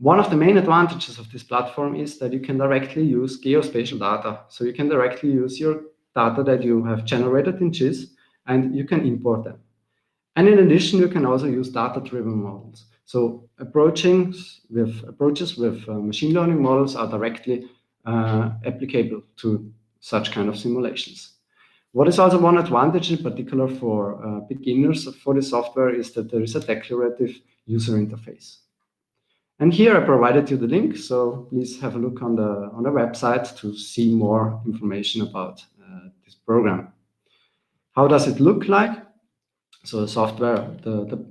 One of the main advantages of this platform is that you can directly use geospatial data. So you can directly use your data that you have generated in GIS and you can import them. And in addition, you can also use data-driven models. So approaches with machine learning models are directly applicable to such kind of simulations. What is also one advantage in particular for beginners for the software is that there is a declarative user interface. And here I provided you the link, so please have a look on the website to see more information about this program. How does it look like? So the software, the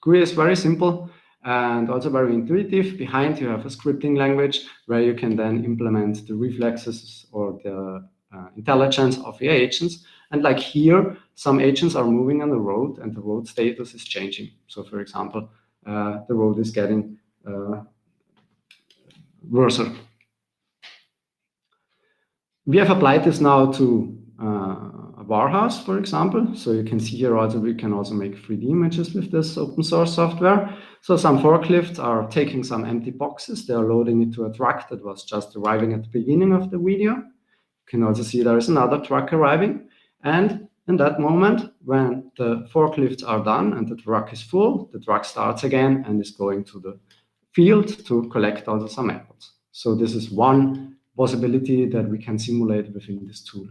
GUI is very simple and also very intuitive. Behind you have a scripting language where you can then implement the reflexes or the intelligence of your agents. And like here, some agents are moving on the road and the road status is changing. So for example, the road is getting worse. We have applied this now to a warehouse, for example. So you can see here also we can also make 3D images with this open source software. So some forklifts are taking some empty boxes. They are loading it to a truck that was just arriving at the beginning of the video. You can also see there is another truck arriving. And in that moment, when the forklifts are done and the truck is full, the truck starts again and is going to the field to collect also some apples. So this is one possibility that we can simulate within this tool.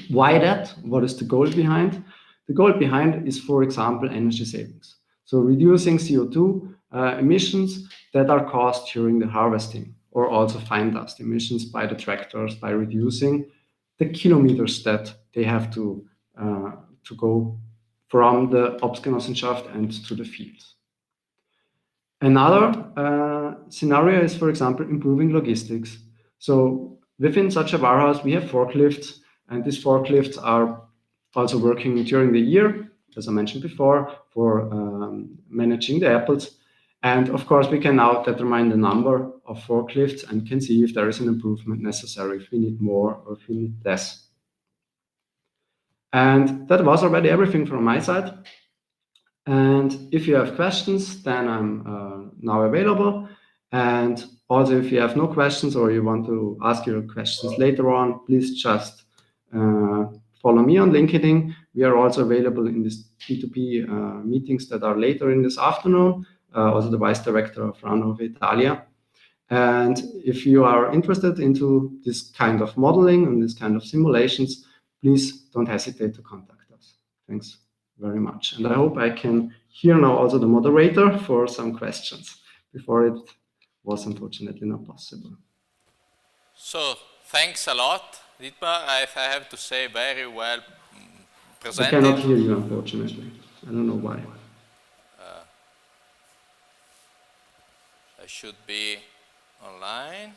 Why that? What is the goal behind? The goal behind is, for example, energy savings. So reducing CO2 emissions that are caused during the harvesting, or also fine dust emissions by the tractors by reducing the kilometers that they have to go from the Obstgenossenschaft and to the fields. Another scenario is, for example, improving logistics. So within such a warehouse, we have forklifts, and these forklifts are also working during the year, as I mentioned before, for managing the apples. And of course, we can now determine the number of forklifts and can see if there is an improvement necessary, if we need more or if we need less. And that was already everything from my side. And if you have questions, then I'm now available. And also, if you have no questions or you want to ask your questions later on, please just follow me on LinkedIn. We are also available in these P2P meetings that are later in this afternoon, also the Vice Director of Fraunhofer Italia. And if you are interested into this kind of modeling and this kind of simulations, please don't hesitate to contact us. Thanks very much. And I hope I can hear now also the moderator for some questions. Before it was unfortunately not possible. So thanks a lot, Dietmar. I have to say very well presented. I cannot hear you, unfortunately. I don't know why. I should be online.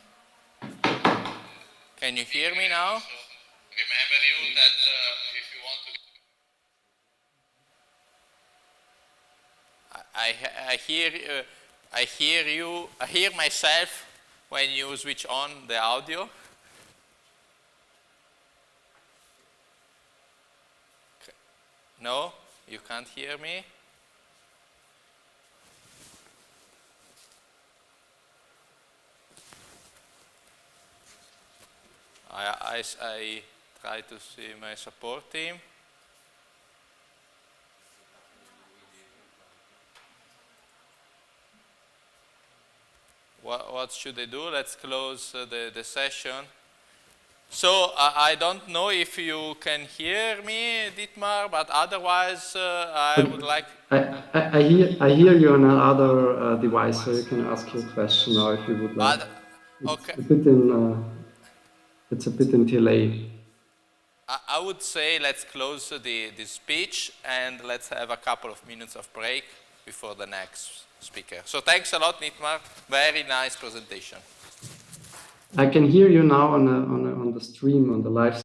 Can you hear me now? Remember you that if you want to... I hear myself when you switch on the audio. No, you can't hear me. I try to see my support team. What should I do? Let's close the session. So I don't know if you can hear me, Dietmar, but otherwise I would like... I hear you on another device, so you can ask your question now if you would like. Okay. It's a bit in delay. I would say let's close the speech and let's have a couple of minutes of break before the next speaker. So thanks a lot, Dietmar. Very nice presentation. I can hear you now on the stream, on the live.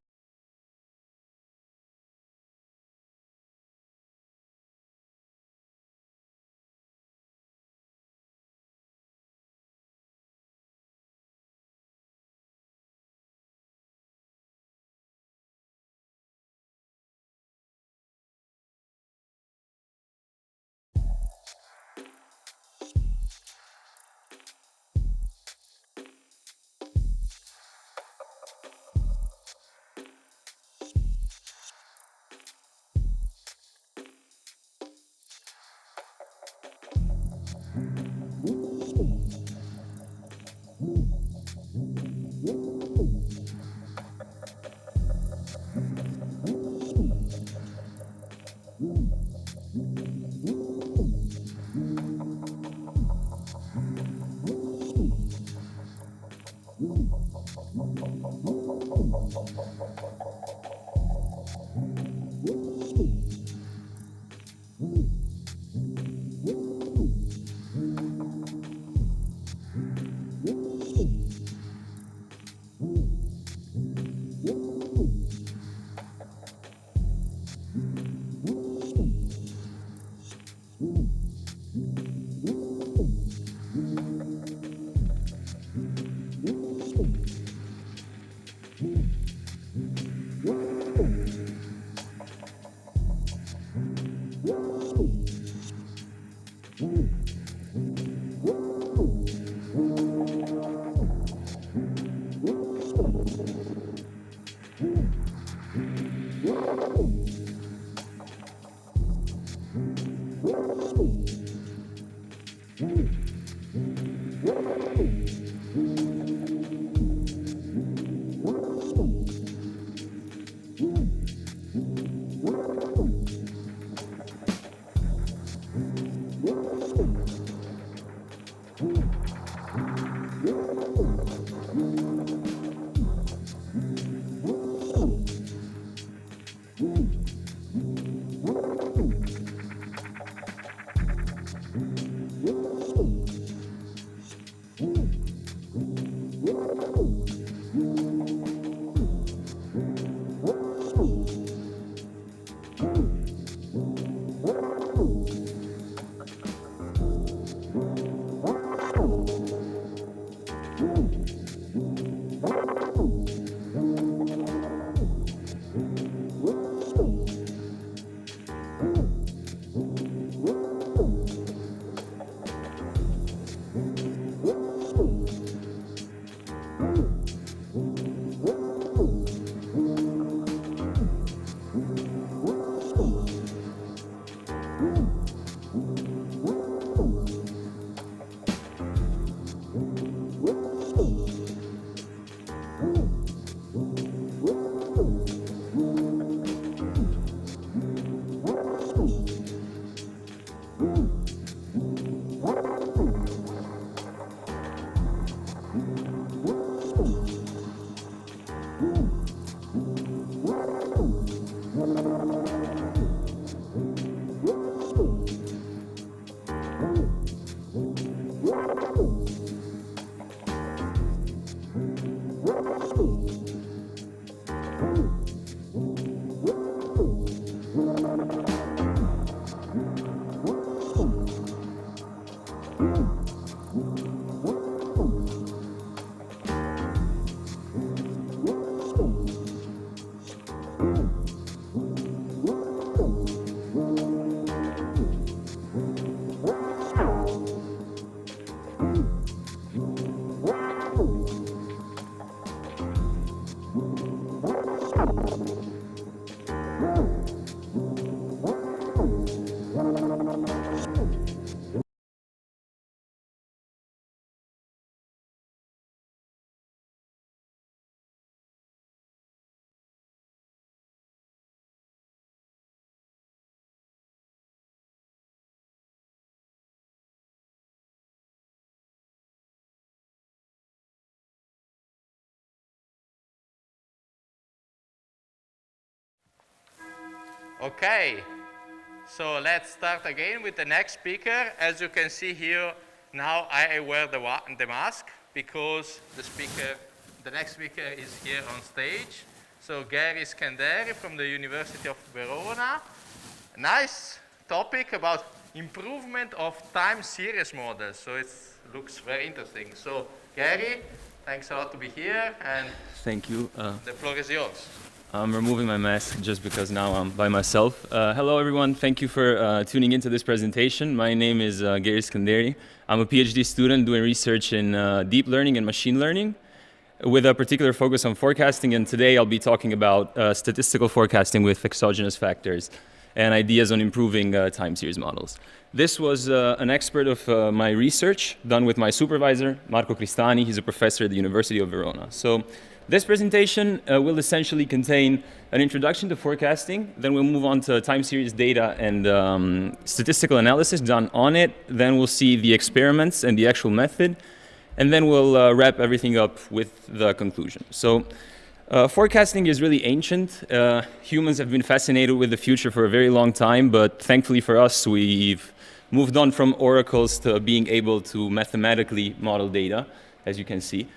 Okay, so let's start again with the next speaker. As you can see here, now I wear the mask because the next speaker is here on stage. So Gary Scanderi from the University of Verona. Nice topic about improvement of time series models. So it looks very interesting. So Gary, thanks a lot to be here. And thank you. The floor is yours. I'm removing my mask just because now I'm by myself. Hello, everyone. Thank you for tuning into this presentation. My name is Gary Scanderi. I'm a PhD student doing research in deep learning and machine learning with a particular focus on forecasting. And today I'll be talking about statistical forecasting with exogenous factors and ideas on improving time series models. This was an expert of my research done with my supervisor, Marco Cristani. He's a professor at the University of Verona. So this presentation will essentially contain an introduction to forecasting, then we'll move on to time series data and statistical analysis done on it, then we'll see the experiments and the actual method, and then we'll wrap everything up with the conclusion. So forecasting is really ancient. Humans have been fascinated with the future for a very long time, but thankfully for us, we've moved on from oracles to being able to mathematically model data, as you can see.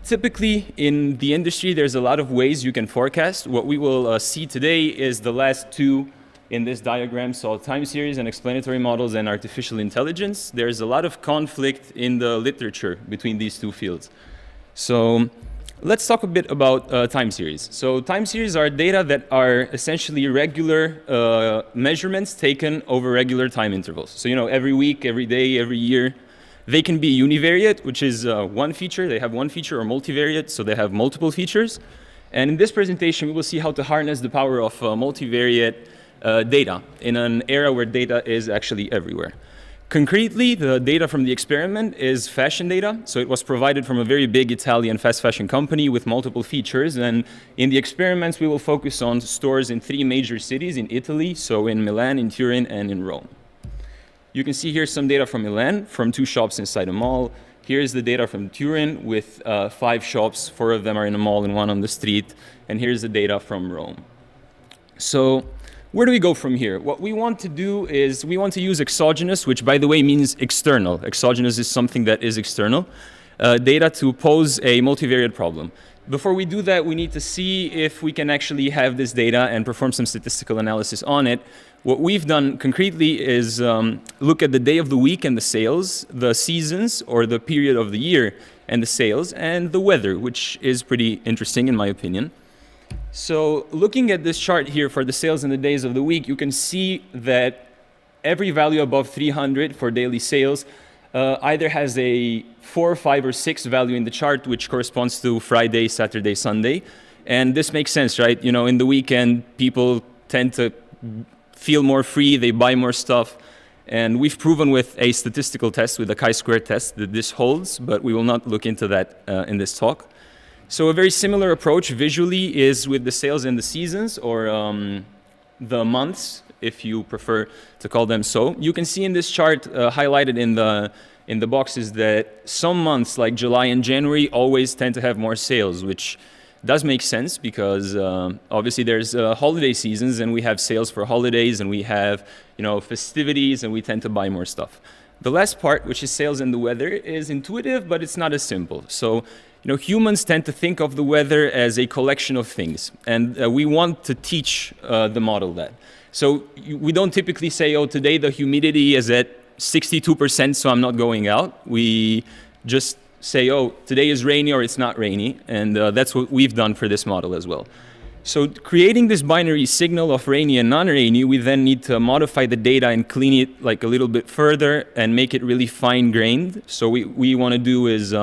Typically, in the industry, there's a lot of ways you can forecast. What we will see today is the last two in this diagram, so time series and explanatory models and artificial intelligence. There's a lot of conflict in the literature between these two fields. So let's talk a bit about time series. So time series are data that are essentially regular measurements taken over regular time intervals. So, you know, every week, every day, every year. They can be univariate, which is one feature. They have one feature, or multivariate, so they have multiple features. And in this presentation, we will see how to harness the power of multivariate data in an era where data is actually everywhere. Concretely, the data from the experiment is fashion data. So it was provided from a very big Italian fast fashion company with multiple features. And in the experiments, we will focus on stores in 3 major cities in Italy. So in Milan, in Turin, and in Rome. You can see here some data from Milan, from 2 shops inside a mall. Here's the data from Turin with 5 shops. 4 of them are in a mall and 1 on the street. And here's the data from Rome. So where do we go from here? What we want to do is we want to use exogenous, which by the way means external. Exogenous is something that is external, data to pose a multivariate problem. Before we do that, we need to see if we can actually have this data and perform some statistical analysis on it. What we've done concretely is look at the day of the week and the sales, the seasons or the period of the year and the sales, and the weather, which is pretty interesting in my opinion. So looking at this chart here for the sales in the days of the week, you can see that every value above 300 for daily sales either has a 4, 5, or 6 value in the chart, which corresponds to Friday, Saturday, Sunday. And this makes sense, right? You know, in the weekend, people tend to feel more free, they buy more stuff. And we've proven with a statistical test, with the chi-square test, that this holds, but we will not look into that in this talk. So a very similar approach visually is with the sales in the seasons, or the months, if you prefer to call them so. You can see in this chart highlighted in the boxes that some months like July and January always tend to have more sales, which does make sense because obviously there's holiday seasons and we have sales for holidays and we have, you know, festivities and we tend to buy more stuff. The last part, which is sales and the weather, is intuitive, but it's not as simple. So, you know, humans tend to think of the weather as a collection of things, and we want to teach the model that. So we don't typically say, oh, today the humidity is at 62%, so I'm not going out. We just say, oh, today is rainy or it's not rainy, and that's what we've done for this model as well. So creating this binary signal of rainy and non-rainy, we then need to modify the data and clean it like a little bit further and make it really fine-grained. So we want to do is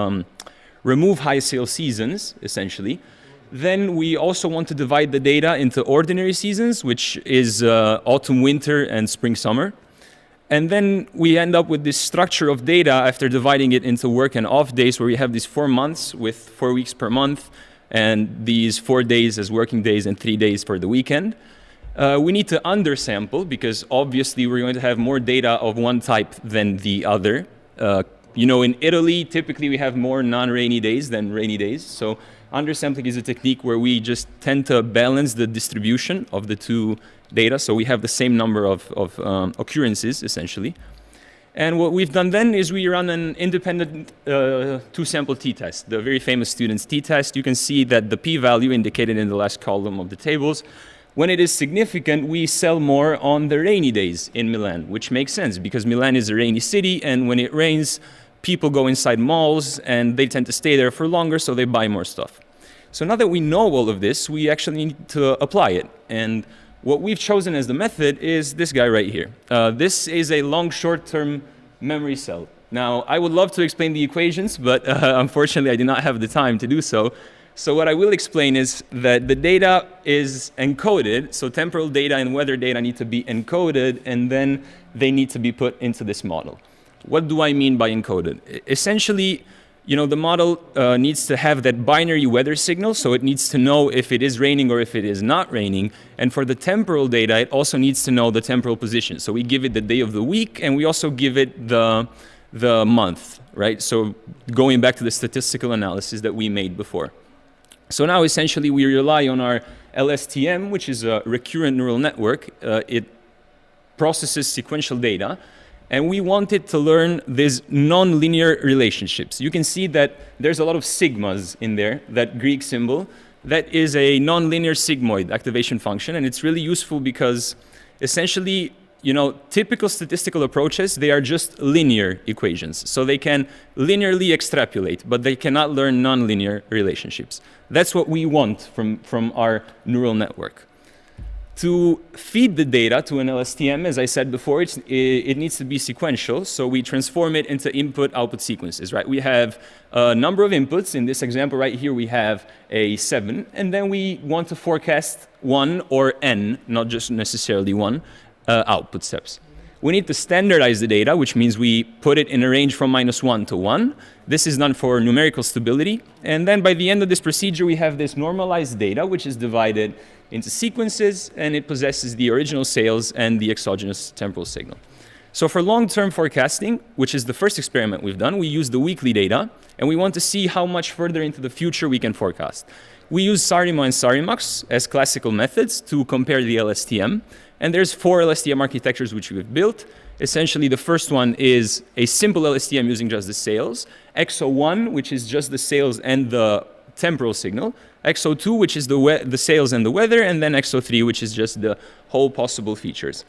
remove high sale seasons, essentially. Then we also want to divide the data into ordinary seasons, which is autumn, winter, and spring, summer. And then we end up with this structure of data after dividing it into work and off days, where we have these 4 months with 4 weeks per month, and these 4 days as working days and 3 days for the weekend. We need to undersample because obviously we're going to have more data of one type than the other. You know, in Italy, typically we have more non-rainy days than rainy days. So undersampling is a technique where we just tend to balance the distribution of the 2 data. So we have the same number of occurrences, essentially. And what we've done then is we run an independent 2-sample t-test, the very famous student's t-test. You can see that the p-value indicated in the last column of the tables, when it is significant, we sell more on the rainy days in Milan, which makes sense because Milan is a rainy city, and when it rains, people go inside malls and they tend to stay there for longer, so they buy more stuff. So now that we know all of this, we actually need to apply it. And what we've chosen as the method is this guy right here. This is a long short-term memory cell. Now, I would love to explain the equations, but unfortunately I did not have the time to do so. So what I will explain is that the data is encoded, so temporal data and weather data need to be encoded, and then they need to be put into this model. What do I mean by encoded? Essentially, you know, the model needs to have that binary weather signal, so it needs to know if it is raining or if it is not raining. And for the temporal data, it also needs to know the temporal position. So we give it the day of the week, and we also give it the month, right? So going back to the statistical analysis that we made before. So now essentially we rely on our LSTM, which is a recurrent neural network. It processes sequential data, and we want it to learn these non-linear relationships. You can see that there's a lot of sigmas in there, that Greek symbol. That is a non-linear sigmoid activation function, and it's really useful because essentially, you know, typical statistical approaches, they are just linear equations. So they can linearly extrapolate, but they cannot learn non-linear relationships. That's what we want from our neural network. To feed the data to an LSTM, as I said before, it needs to be sequential, so we transform it into input-output sequences, right? We have a number of inputs. In this example right here, we have a 7, and then we want to forecast 1 or n, not just necessarily 1, output steps. We need to standardize the data, which means we put it in a range from -1 to 1. This is done for numerical stability. And then by the end of this procedure, we have this normalized data, which is divided into sequences, and it possesses the original sales and the exogenous temporal signal. So for long-term forecasting, which is the first experiment we've done, we use the weekly data, and we want to see how much further into the future we can forecast. We use SARIMO and SARIMAX as classical methods to compare the LSTM. And there's 4 LSTM architectures which we've built. Essentially, the first one is a simple LSTM using just the sales. XO1, which is just the sales and the temporal signal. XO2, which is the sales and the weather. And then XO3, which is just the whole possible features.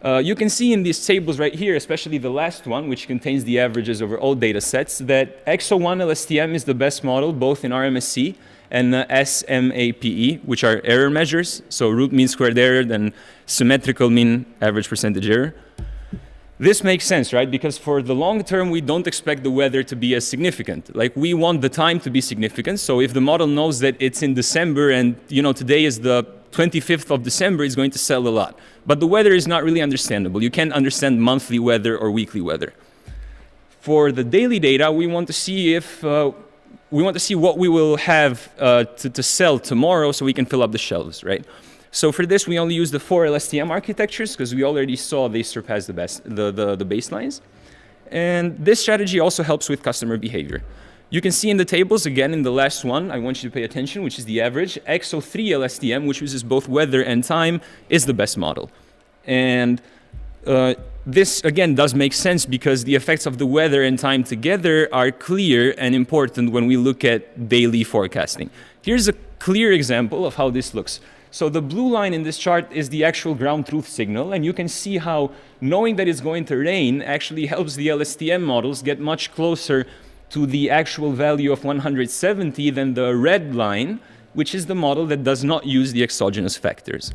You can see in these tables right here, especially the last one, which contains the averages over all data sets, that XO1 LSTM is the best model, both in RMSE and SMAPE, which are error measures, so root mean squared error, then symmetrical mean average percentage error. This makes sense, right? Because for the long term, we don't expect the weather to be as significant. Like, we want the time to be significant, so if the model knows that it's in December and, you know, today is the 25th of December, it's going to sell a lot. But the weather is not really understandable. You can't understand monthly weather or weekly weather. For the daily data, we want to see if what we will have to sell tomorrow so we can fill up the shelves, right? So for this, we only use the 4 LSTM architectures because we already saw they surpass the baselines. And this strategy also helps with customer behavior. You can see in the tables, again, in the last one, I want you to pay attention, which is the average. XO3 LSTM, which uses both weather and time, is the best model. And this, again, does make sense because the effects of the weather and time together are clear and important when we look at daily forecasting. Here's a clear example of how this looks. So the blue line in this chart is the actual ground truth signal, and you can see how knowing that it's going to rain actually helps the LSTM models get much closer to the actual value of 170 than the red line, which is the model that does not use the exogenous factors.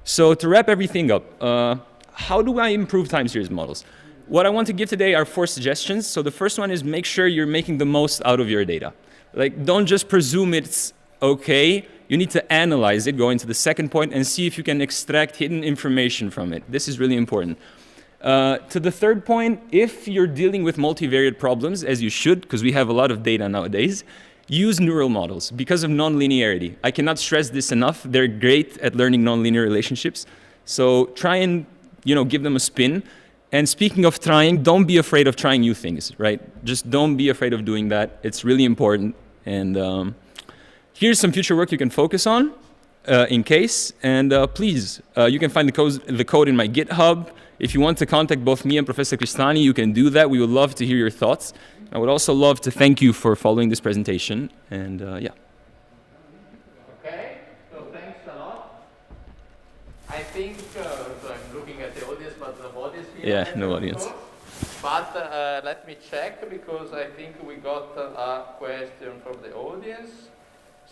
So to wrap everything up, how do I improve time series models? What I want to give today are 4 suggestions. So the first one is make sure you're making the most out of your data. Like, don't just presume it's okay. You need to analyze it, go into the second point, and see if you can extract hidden information from it. This is really important. To the third point, if you're dealing with multivariate problems, as you should, because we have a lot of data nowadays, use neural models because of nonlinearity. I cannot stress this enough. They're great at learning nonlinear relationships. So try and, you know, give them a spin. And speaking of trying, don't be afraid of trying new things, right? Just don't be afraid of doing that. It's really important. And here's some future work you can focus on in case. And please, you can find the code in my GitHub. If you want to contact both me and Professor Cristani, you can do that. We would love to hear your thoughts. I would also love to thank you for following this presentation. And yeah. Okay, so thanks a lot. I think, so I'm looking at the audience, but the audience here. Yeah, no audience. But let me check, because I think we got a question from the audience.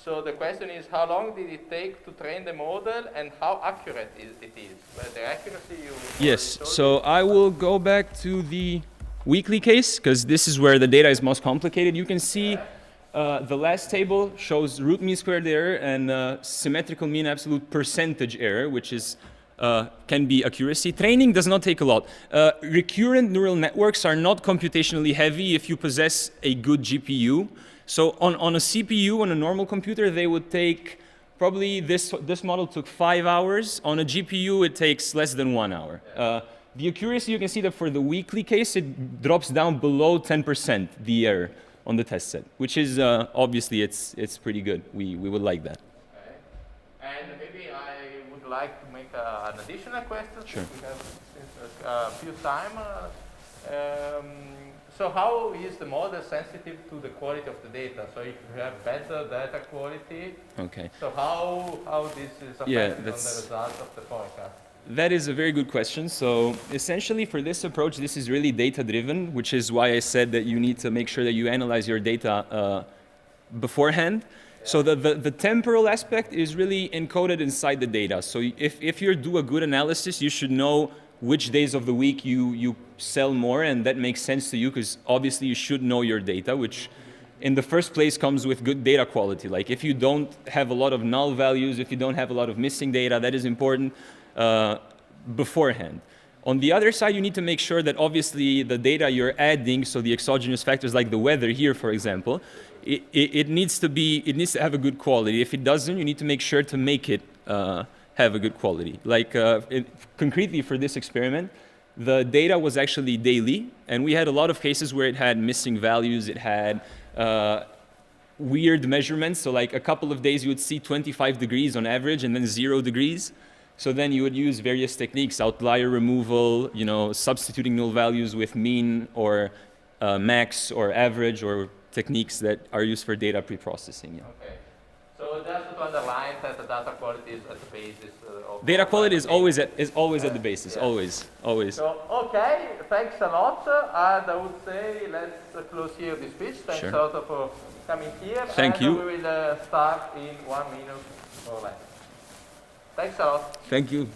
So the question is, how long did it take to train the model, and how accurate it is? Well, the accuracy you... Yes, so I will go back to the weekly case, because this is where the data is most complicated. You can see the last table shows root mean squared error and symmetrical mean absolute percentage error, which is can be accuracy. Training does not take a lot. Recurrent neural networks are not computationally heavy if you possess a good GPU. So on a CPU, on a normal computer, they would take, probably this model took 5 hours. On a GPU, it takes less than 1 hour. The accuracy, you can see that for the weekly case, it drops down below 10%, the error on the test set, which is, obviously, it's pretty good. We would like that. Okay. And maybe I would like to make an additional question. Sure. We have a few time. So how is the model sensitive to the quality of the data? So if you have better data quality, okay. So how this is affected on the results of the forecast? That is a very good question. So essentially for this approach, this is really data-driven, which is why I said that you need to make sure that you analyze your data beforehand. So the temporal aspect is really encoded inside the data. So if you do a good analysis, you should know which days of the week you sell more, and that makes sense to you because obviously you should know your data, which in the first place comes with good data quality. Like if you don't have a lot of null values, if you don't have a lot of missing data, that is important beforehand. On the other side, you need to make sure that obviously the data you're adding, so the exogenous factors like the weather here, for example, it needs to have a good quality. If it doesn't, you need to make sure to make it have a good quality. Like concretely for this experiment, the data was actually daily, and we had a lot of cases where it had missing values, it had weird measurements. So like a couple of days you would see 25 degrees on average and then 0 degrees. So then you would use various techniques, outlier removal, substituting null values with mean or max or average, or techniques that are used for data preprocessing. Okay. So just to underline that the data quality is at the basis of... Data quality is always at the basis, always. So, okay, thanks a lot. And I would say let's close here the speech. Thanks a lot for coming here. Thank you. We will start in 1 minute or less. Thanks a lot. Thank you.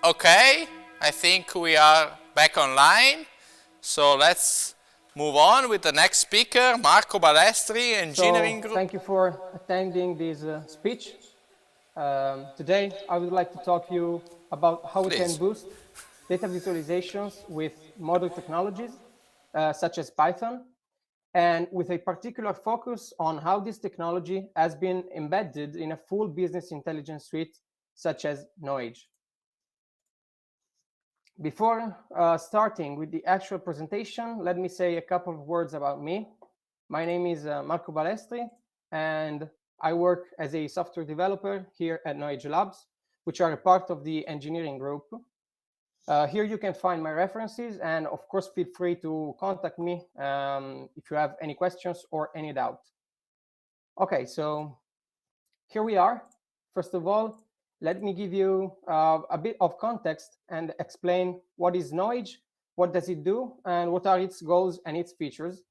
Okay, I think we are back online. So let's move on with the next speaker, Marco Balestri, Engineering Group. Thank you for attending this speech. Today, I would like to talk to you about how we can boost data visualizations with modern technologies, such as Python, and with a particular focus on how this technology has been embedded in a full business intelligence suite, such as Knowledge. Before starting with the actual presentation, let me say a couple of words about me. My name is Marco Balestri, and I work as a software developer here at Knowledge Labs, which are a part of the engineering group. Here you can find my references, and of course, feel free to contact me if you have any questions or any doubt. Okay, so here we are. First of all, let me give you a bit of context and explain what is Knowledge, what does it do, and what are its goals and its features.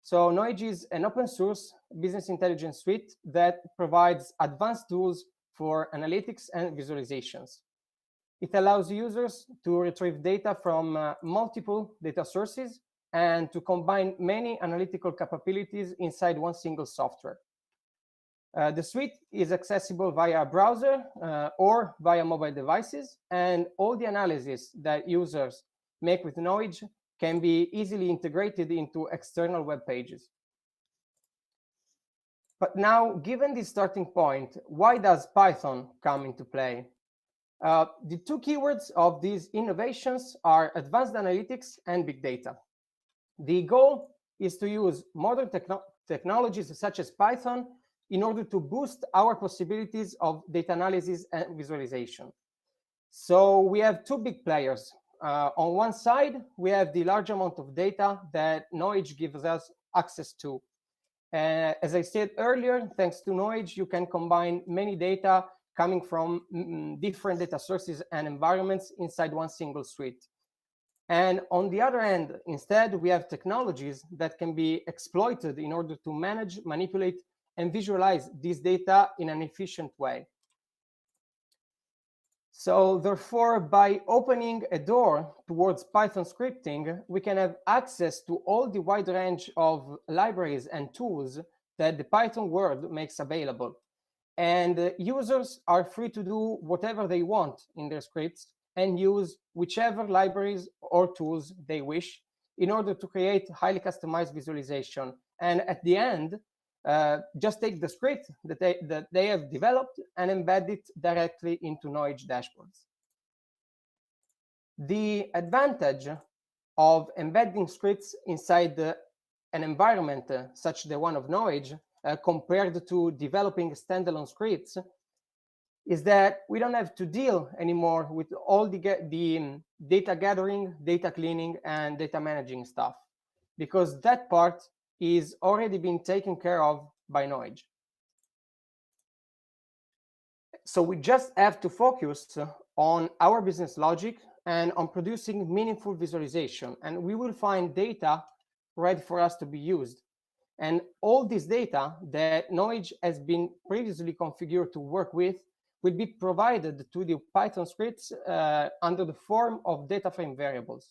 So Knowledge is an open source business intelligence suite that provides advanced tools for analytics and visualizations. It allows users to retrieve data from multiple data sources and to combine many analytical capabilities inside one single software. The suite is accessible via a browser or via mobile devices, and all the analysis that users make with Knowledge can be easily integrated into external web pages. But now, given this starting point, why does Python come into play? The two keywords of these innovations are advanced analytics and big data. The goal is to use modern technologies such as Python in order to boost our possibilities of data analysis and visualization. So we have two big players. On one side, we have the large amount of data that Knowledge gives us access to. As I said earlier, thanks to Knowledge, you can combine many data coming from different data sources and environments inside one single suite. And on the other end, instead, we have technologies that can be exploited in order to manage, manipulate, and visualize this data in an efficient way. So therefore, by opening a door towards Python scripting, we can have access to all the wide range of libraries and tools that the Python world makes available. And users are free to do whatever they want in their scripts and use whichever libraries or tools they wish in order to create highly customized visualization. And at the end, just take the script that they have developed and embed it directly into Knowledge dashboards. The advantage of embedding scripts inside an environment such the one of Knowledge compared to developing standalone scripts is that we don't have to deal anymore with all the data gathering, data cleaning, and data managing stuff, because that part is already been taken care of by Knowledge. So we just have to focus on our business logic and on producing meaningful visualization, and we will find data ready for us to be used. And all this data that Knowledge has been previously configured to work with will be provided to the Python scripts under the form of data frame variables.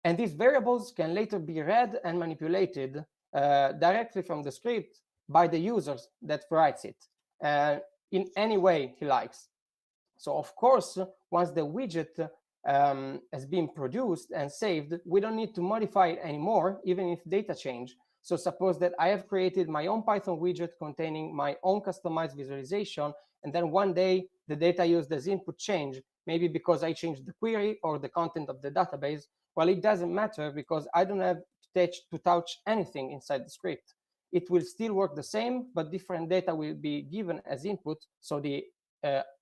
And these variables can later be read and manipulated directly from the script by the users that writes it in any way he likes. So of course, once the widget has been produced and saved, we don't need to modify it anymore, even if data change. So suppose that I have created my own Python widget containing my own customized visualization, and then one day the data used as input change, maybe because I changed the query or the content of the database. Well, it doesn't matter because I don't have to touch anything inside the script. It will still work the same, but different data will be given as input, so the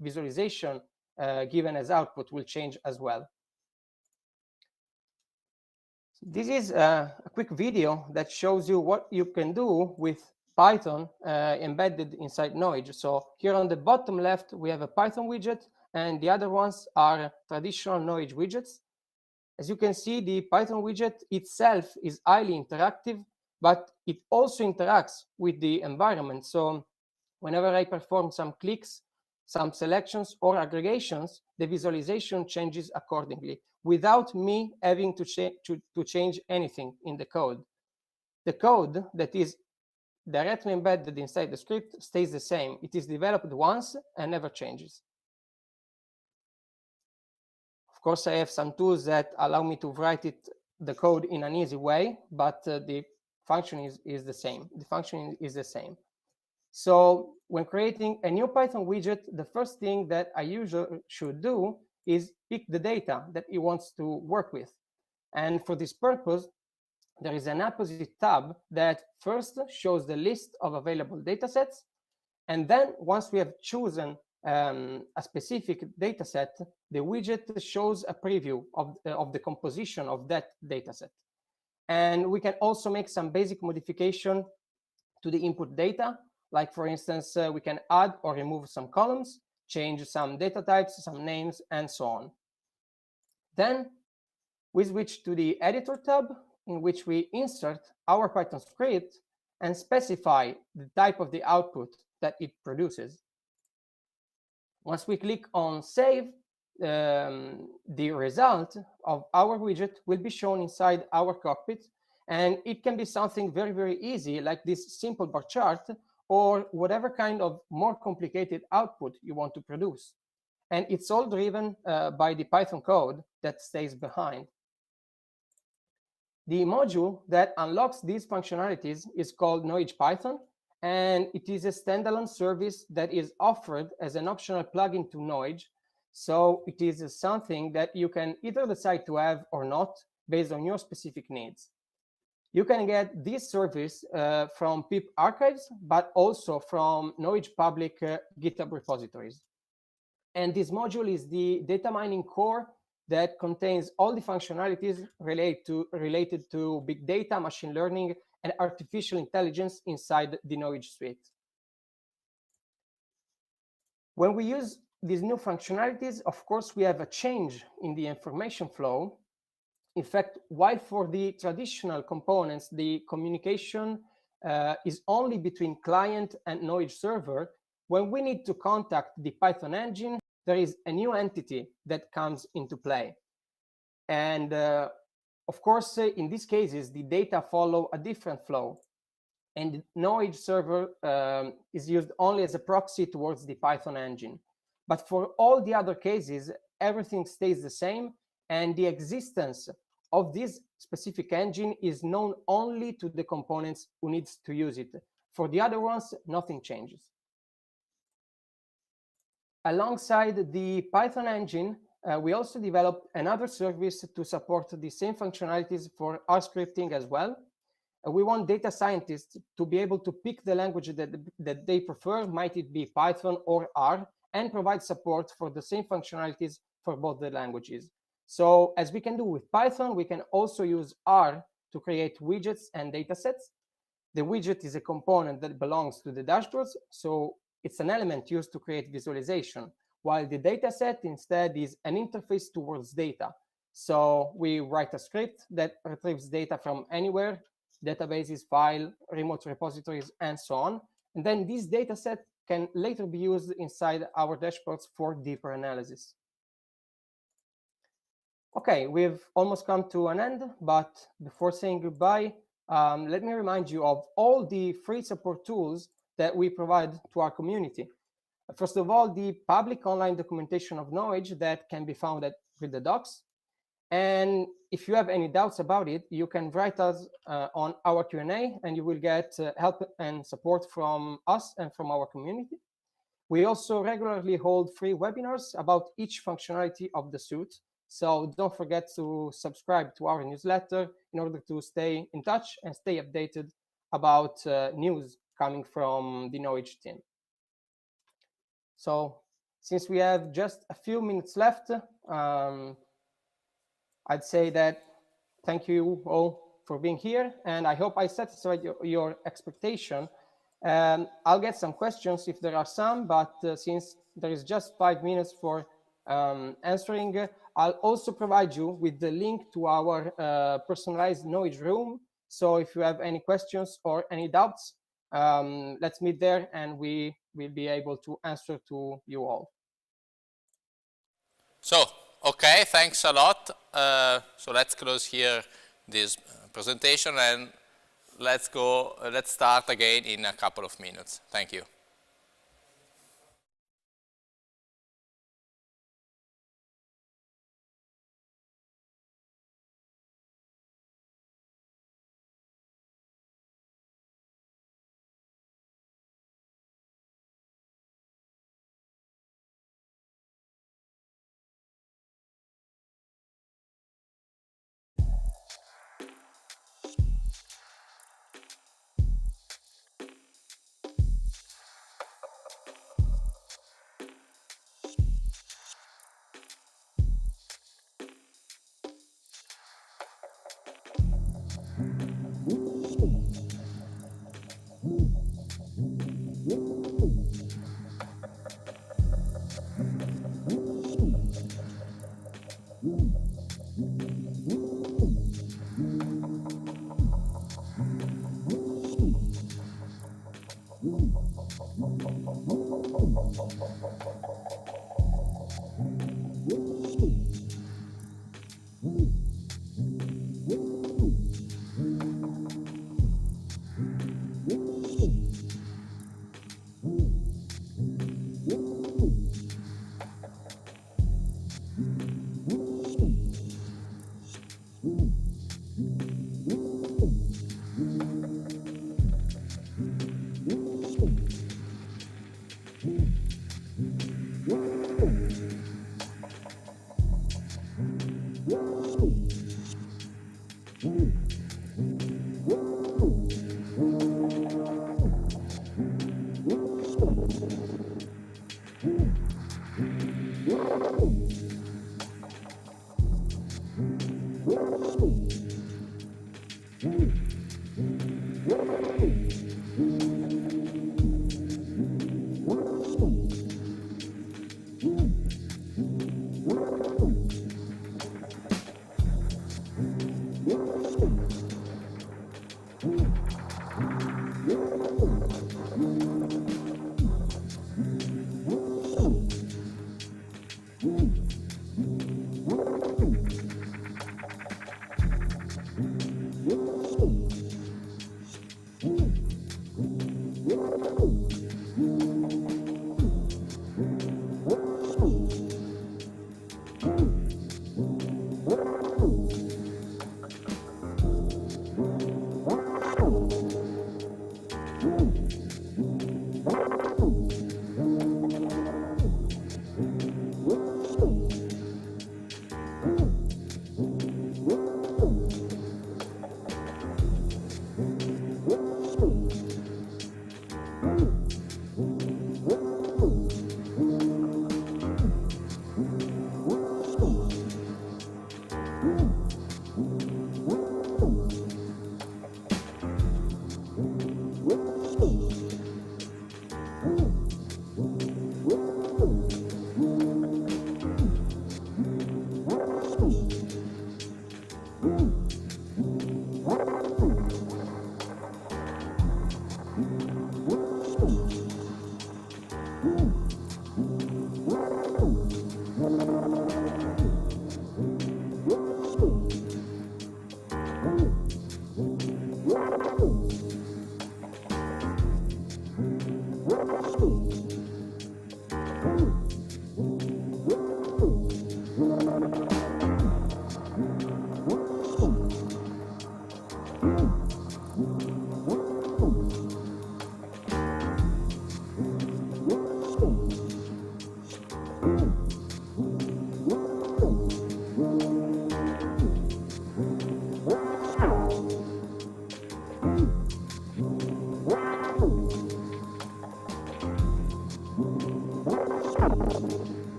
visualization given as output will change as well. This is a quick video that shows you what you can do with Python embedded inside Knowledge. So here on the bottom left, we have a Python widget, and the other ones are traditional Knowledge widgets. As you can see, the Python widget itself is highly interactive, but it also interacts with the environment. So whenever I perform some clicks, some selections or aggregations, the visualization changes accordingly without me having to change anything in the code. The code that is directly embedded inside the script stays the same. It is developed once and never changes. Of course, I have some tools that allow me to write the code in an easy way, but the function is the same. The function is the same. So when creating a new Python widget, the first thing that I usually should do is pick the data that it wants to work with. And for this purpose, there is an opposite tab that first shows the list of available datasets. And then once we have chosen a specific dataset, the widget shows a preview of the composition of that dataset. And we can also make some basic modification to the input data. Like for instance, we can add or remove some columns, change some data types, some names, and so on. Then we switch to the editor tab, in which we insert our Python script and specify the type of the output that it produces. Once we click on save, the result of our widget will be shown inside our cockpit, and it can be something very, very easy, like this simple bar chart, or whatever kind of more complicated output you want to produce. And it's all driven by the Python code that stays behind. The module that unlocks these functionalities is called Knowledge Python, and it is a standalone service that is offered as an optional plugin to Knowledge. So it is something that you can either decide to have or not based on your specific needs. You can get this service from pip archives, but also from Knowledge public GitHub repositories. And this module is the data mining core that contains all the functionalities related to big data, machine learning, and artificial intelligence inside the Knowledge suite. When we use these new functionalities, of course, we have a change in the information flow. In fact, while for the traditional components, the communication is only between client and Knowledge server, when we need to contact the Python engine, there is a new entity that comes into play. And of course, in these cases, the data follow a different flow. And the knowledge server is used only as a proxy towards the Python engine. But for all the other cases, everything stays the same, and the existence of this specific engine is known only to the components who needs to use it. For the other ones, nothing changes. Alongside the Python engine, we also developed another service to support the same functionalities for R scripting as well. We want data scientists to be able to pick the language that they prefer, might it be Python or R, and provide support for the same functionalities for both the languages. So as we can do with Python, we can also use R to create widgets and datasets. The widget is a component that belongs to the dashboards, so it's an element used to create visualization, while the dataset instead is an interface towards data. So we write a script that retrieves data from anywhere, databases, file, remote repositories, and so on. And then this dataset can later be used inside our dashboards for deeper analysis. Okay, we've almost come to an end, but before saying goodbye, let me remind you of all the free support tools that we provide to our community. First of all, the public online documentation of knowledge that can be found at Read the Docs. And if you have any doubts about it, you can write us on our Q&A, and you will get help and support from us and from our community. We also regularly hold free webinars about each functionality of the suite. So don't forget to subscribe to our newsletter in order to stay in touch and stay updated about news coming from the knowledge team. So since we have just a few minutes left, I'd say that thank you all for being here, and I hope I satisfied your expectation. I'll get some questions if there are some, but since there is just 5 minutes for answering, I'll also provide you with the link to our personalized knowledge room. So if you have any questions or any doubts, let's meet there and we will be able to answer to you all. So, okay, thanks a lot. So let's close here this presentation and let's start again in a couple of minutes. Thank you.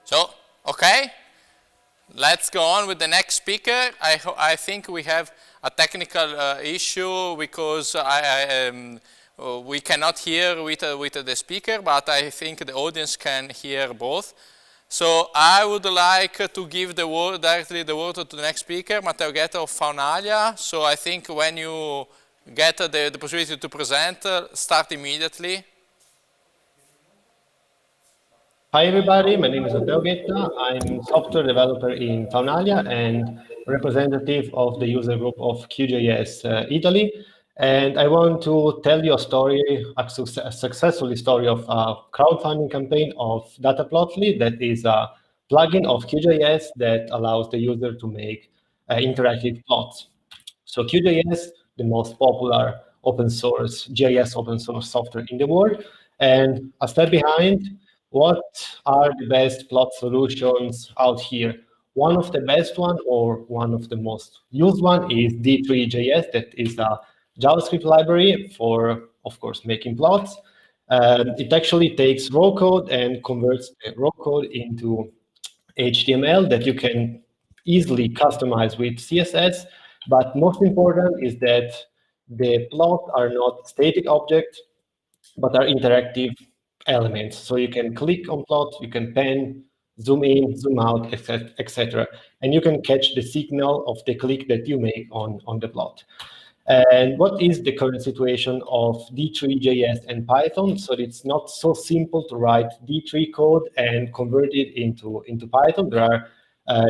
So, okay, let's go on with the next speaker. I think we have a technical issue because we cannot hear with the speaker, but I think the audience can hear both. So I would like to give the word, directly the word to the next speaker, Matteo Ghetto of Faunalia. So I think when you get the possibility to present, start immediately. Hi everybody, my name is Matteo Ghetta. I'm software developer in Faunalia and representative of the user group of QGIS Italy. And I want to tell you a story, a successful story of a crowdfunding campaign of Dataplotly that is a plugin of QGIS that allows the user to make interactive plots. So QGIS, the most popular open source, GIS open source software in the world. And a step behind, what are the best plot solutions out here? One of the best one, or one of the most used one, is D3JS. That is a JavaScript library for, of course, making plots. It actually takes raw code and converts the raw code into HTML that you can easily customize with CSS. But most important is that the plots are not static objects, but are interactive elements. So you can click on plots, you can pan, zoom in, zoom out, etc. And you can catch the signal of the click that you make on the plot. And what is the current situation of D3.js and Python? So it's not so simple to write D3 code and convert it into Python. There are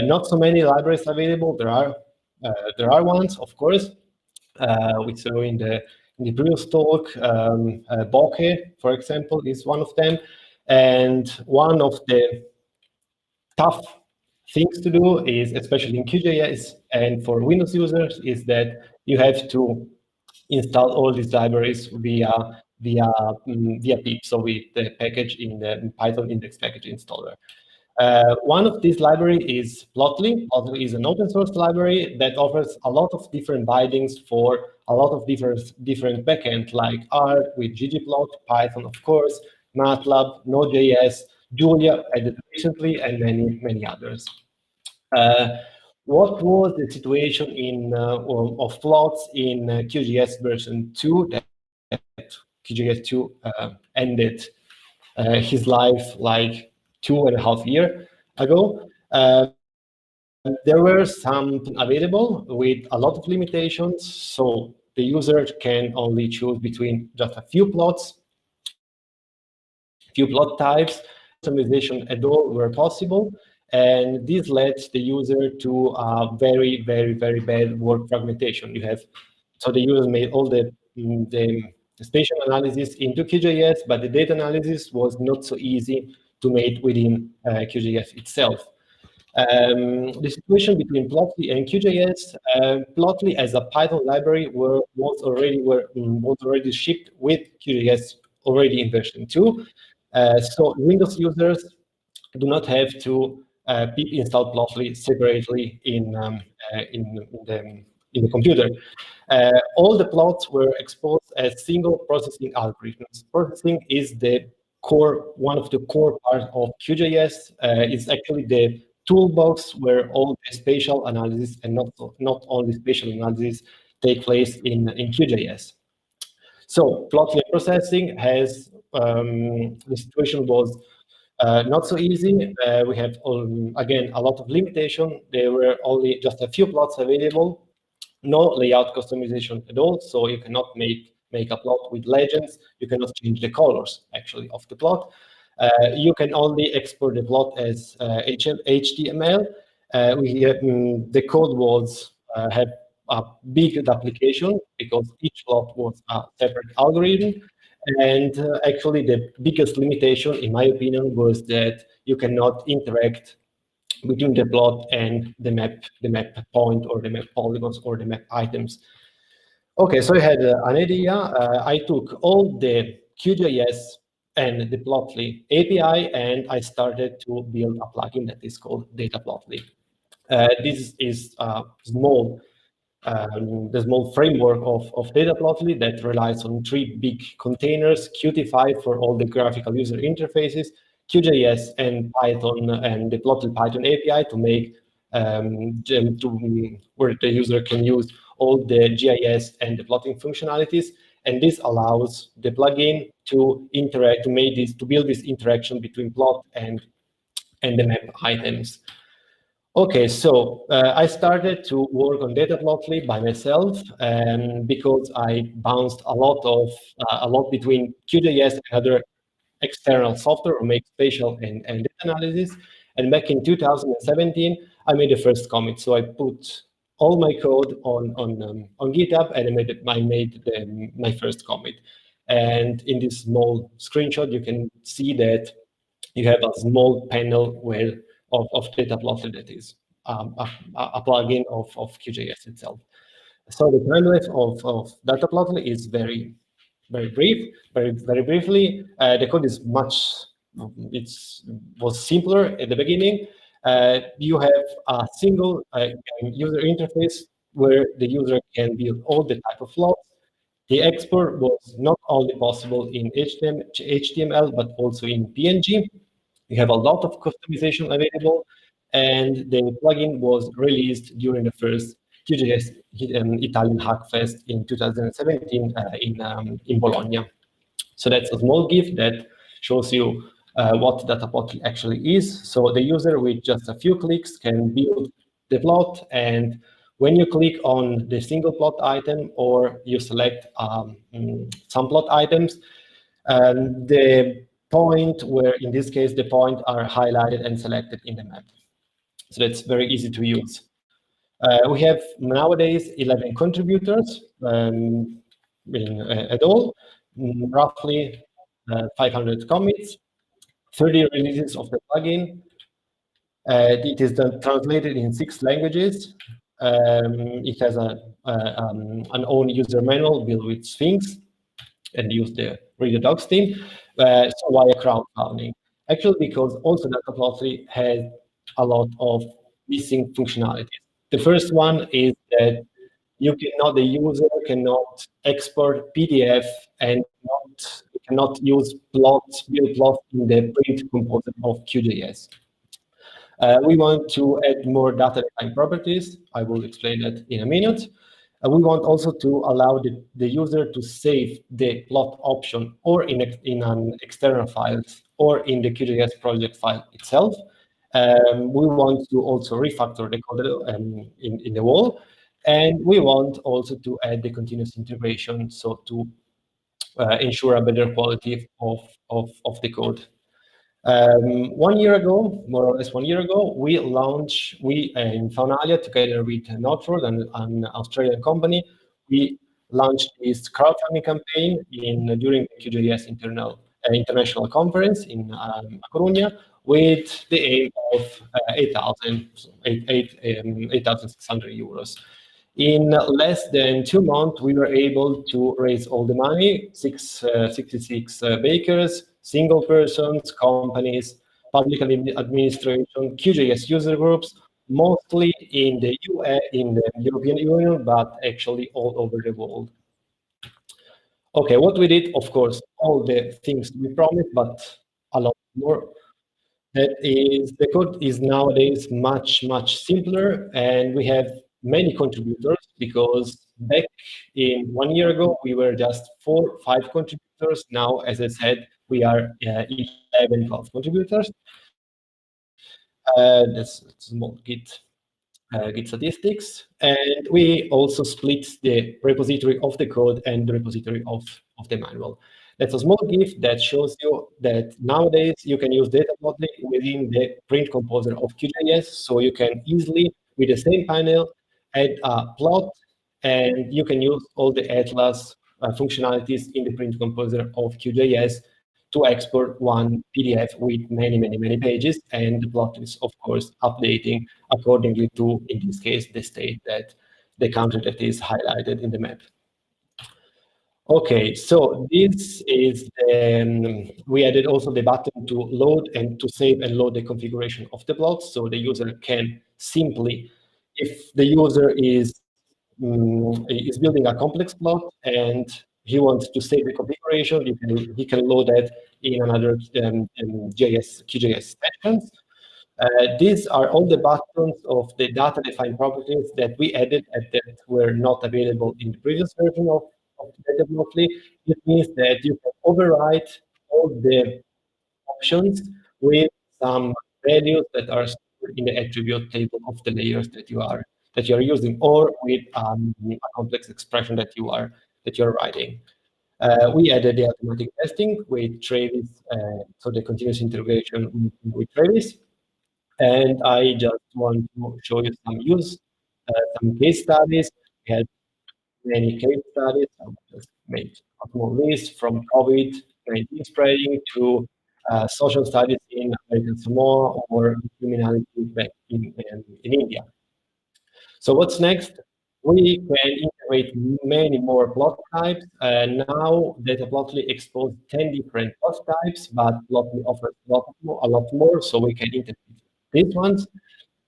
not so many libraries available. There are ones, of course. We saw in the previous talk, Bokeh, for example, is one of them. And one of the tough things to do is, especially in QGIS and for Windows users, is that you have to install all these libraries via pip, so with the package in the Python index package installer. One of these libraries is Plotly. Plotly is an open source library that offers a lot of different bindings for a lot of different backend, like R with ggplot, Python, of course, MATLAB, Node.js, Julia added recently, and many others. What was the situation of plots in QGIS version 2 that QGIS 2 ended his life like 2.5 years ago? There were some available with a lot of limitations, so the user can only choose between just a few plots, few plot types. Customization at all were possible, and this led the user to a very bad work fragmentation. So the user made all the spatial analysis into QGIS, but the data analysis was not so easy to make within QGIS itself. The situation between Plotly and QGIS, Plotly as a Python library was already shipped with QGIS already in version 2. So Windows users do not have to pip install Plotly separately in the computer. All the plots were exposed as single processing algorithms. Processing is one of the core parts of QGIS. It's actually the toolbox where all the spatial analysis and not only spatial analysis take place in QGIS. So Plotly processing has, the situation was not so easy. We have, again, a lot of limitation. There were only just a few plots available, no layout customization at all, so you cannot make make a plot with legends. You cannot change the colors, actually, of the plot. You can only export the plot as HTML. The code was had a big application because each plot was a separate algorithm. And actually, the biggest limitation, in my opinion, was that you cannot interact between the plot and the map point or the map polygons or the map items. Okay, so I had an idea. I took all the QGIS and the Plotly API, and I started to build a plugin that is called Data Plotly. This is a small the small framework of Data Plotly that relies on 3 big containers: Qt5 for all the graphical user interfaces, QGIS and Python, and the Plotly Python API to make where the user can use all the GIS and the plotting functionalities. And this allows the plugin to interact, to build this interaction between plot and the map items. Okay, so I started to work on Data Plotly by myself, because I bounced a lot between QGIS and other external software or make spatial and data analysis. And back in 2017, I made the first commit. So I put all my code on GitHub, and I made my first commit. And in this small screenshot, you can see that you have a small panel of Data Plotly that is a plugin of QGIS itself. So the timeline of Data Plotly is very brief. Very briefly, the code is was simpler at the beginning. You have a single user interface where the user can build all the type of plots. The export was not only possible in HTML, but also in PNG. We have a lot of customization available, and the plugin was released during the first QGIS Italian Hackfest in 2017 in Bologna. So that's a small GIF that shows you what Data Plotly actually is. So the user with just a few clicks can build the plot, and when you click on the single plot item or you select some plot items, the point where, in this case, the point are highlighted and selected in the map. So that's very easy to use. We have nowadays 11 contributors at all, roughly 500 commits, 30 releases of the plugin. It is translated in 6 languages. It has an own user manual built with Sphinx and use the Read the Docs team. So why a crowdfunding? Actually, because also Data Plotly has a lot of missing functionalities. The first one is that the user cannot export PDF and cannot use build plots in the print component of QGIS. We want to add more data-defined properties. I will explain that in a minute. We want also to allow the user to save the plot option or in an external file or in the QGIS project file itself. We want to also refactor the code in the wall. And we want also to add the continuous integration, so to ensure a better quality of the code. 1 year ago, more or less 1 year ago, we in Faunalia, together with Northford, an Australian company, we launched this crowdfunding campaign during the QGIS International Conference in Coruña, with the aim of 8,600 euros. In less than 2 months, we were able to raise all the money, 66 bakers, single persons, companies, public administration, QGIS user groups, mostly in the European Union, but actually all over the world. Okay, what we did, of course, all the things we promised, but a lot more. That is, the code is nowadays much simpler, and we have many contributors, because back in 1 year ago, we were just 4, 5 contributors. Now, as I said, we are 11, 12 contributors. That's a small Git Git statistics, and we also split the repository of the code and the repository of the manual. That's a small GIF that shows you that nowadays you can use data plotting within the print composer of QGIS, so you can easily, with the same panel, add a plot, and you can use all the Atlas functionalities in the print composer of QGIS to export one PDF with many pages, and the plot is, of course, updating accordingly to, in this case, the state that the country that is highlighted in the map. Okay, so this is, we added also the button to load and to save and load the configuration of the plots, so the user can simply, if the user is building a complex plot and he wants to save the configuration, he can load that in another QGIS sessions. These are all the buttons of the data-defined properties that we added and that were not available in the previous version of Data Plotly. It means that you can override all the options with some values that are stored in the attribute table of the layers that you are using, or with a complex expression that you're writing. We added the automatic testing with Travis, so the continuous integration with Travis. And I just want to show you some case studies. We had many case studies. I'll just make a small list, from COVID-19 spreading to social studies in American Samoa, or criminality back in India. So what's next? We can integrate many more plot types. Now Data Plotly exposed 10 different plot types, but Plotly offers a lot more, so we can integrate these ones.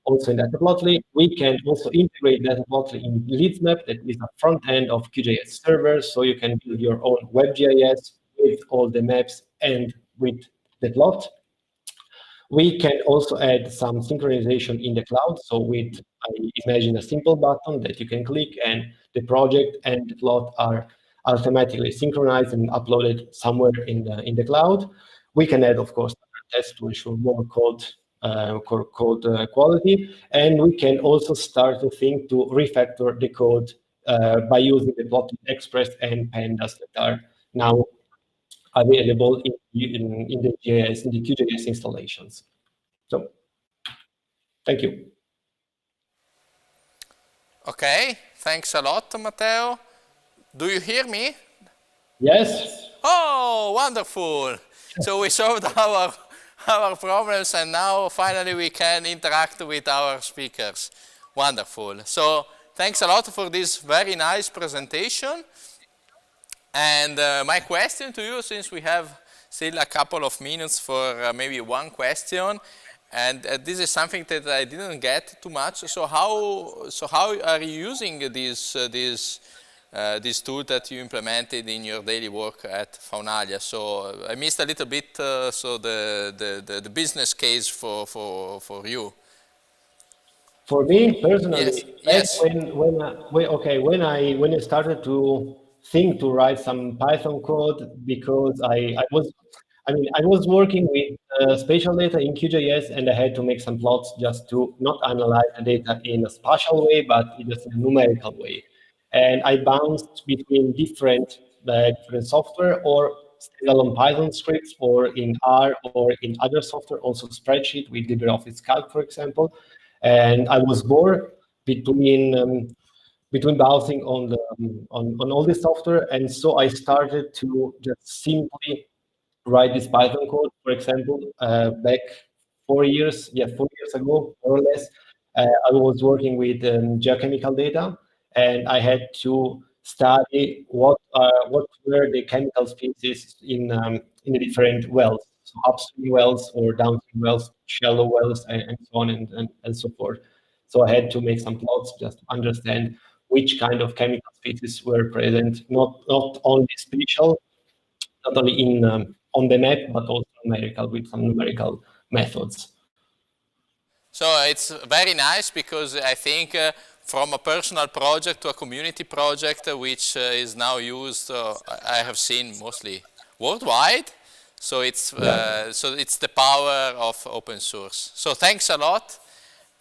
Also in Data Plotly, we can also integrate Data Plotly in LeadsMap, that is a front end of QGIS servers, so you can build your own WebGIS with all the maps and with the plot. We can also add some synchronization in the cloud. So I imagine a simple button that you can click, and the project and the plot are automatically synchronized and uploaded somewhere in the cloud. We can add, of course, tests to ensure more code quality, and we can also start to think to refactor the code by using the Plotly Express and Pandas that are now available in the QGIS installations. So, thank you. Okay, thanks a lot, Matteo. Do you hear me? Yes. Oh, wonderful. So we solved our problems, and now finally we can interact with our speakers. Wonderful. So thanks a lot for this very nice presentation. And my question to you, since we have still a couple of minutes for maybe one question, and this is something that I didn't get too much. So how are you using this tool that you implemented in your daily work at Faunalia? So I missed a little bit so the business case for you. For me personally, yes. When I started to think to write some Python code, because I was working with spatial data in QGIS, and I had to make some plots just to not analyze the data in a spatial way, but just in a numerical way. And I bounced between different software, or standalone Python scripts, or in R, or in other software, also spreadsheet with LibreOffice Calc, for example. And I was bored between bouncing on all this software, and so I started to just simply write this Python code. For example, back 4 years ago, more or less, I was working with geochemical data, and I had to study what were the chemical species in the different wells, so upstream wells or downstream wells, shallow wells, and so on and so forth. So I had to make some plots just to understand which kind of chemical species were present, not only spatial, not only in on the map, but also numerical, with some numerical methods. So it's very nice, because I think from a personal project to a community project, which is now used, I have seen mostly worldwide. So it's it's the power of open source. So thanks a lot.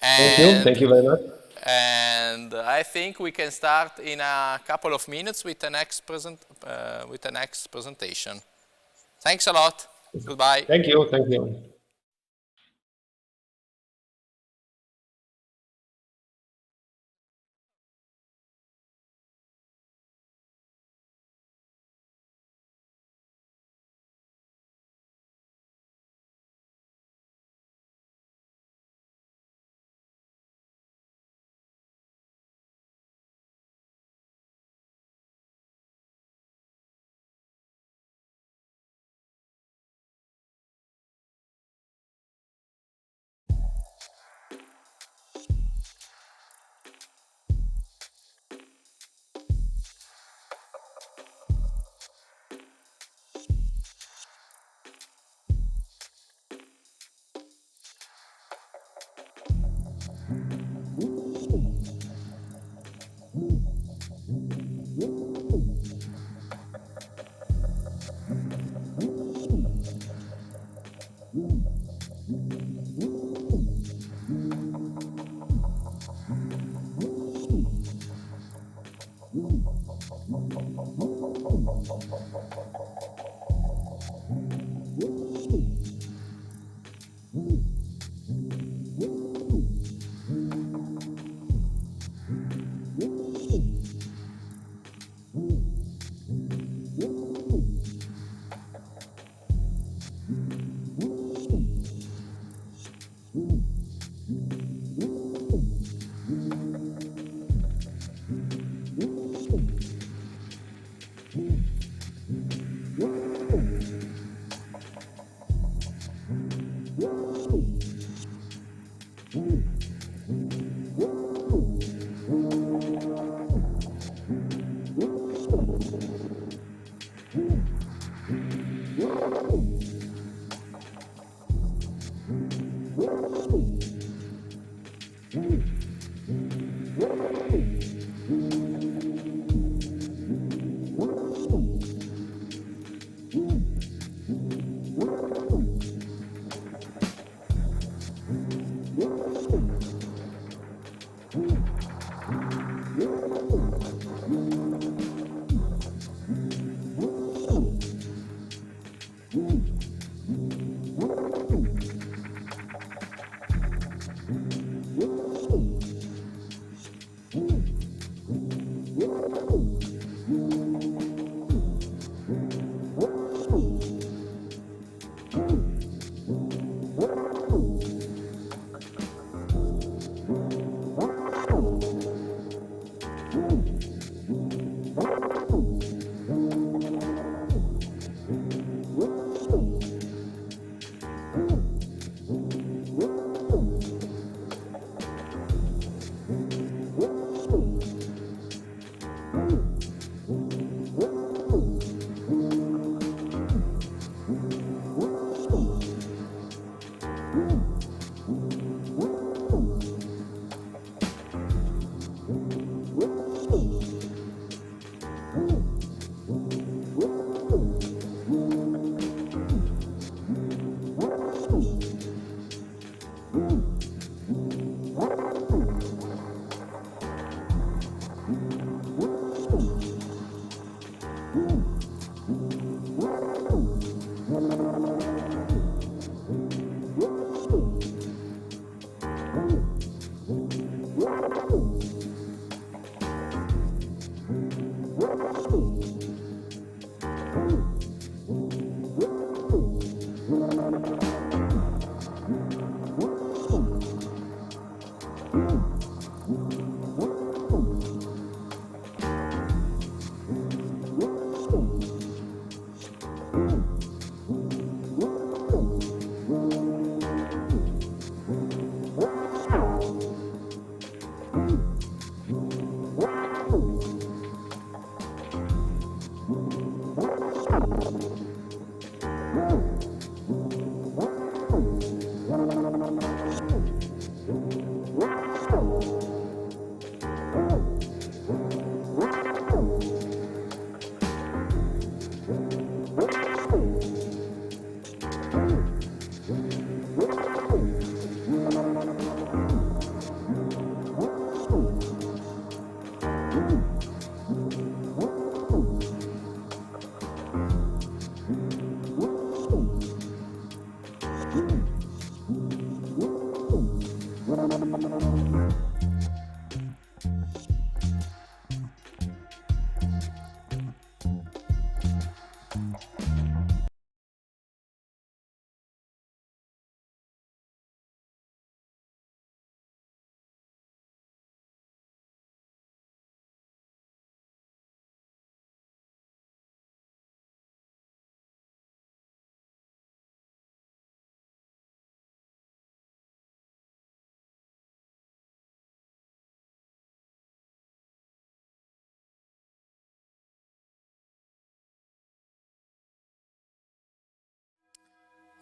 Thank you very much. And I think we can start in a couple of minutes with the next presentation. Thanks a lot. Goodbye. Thank you. Thank you.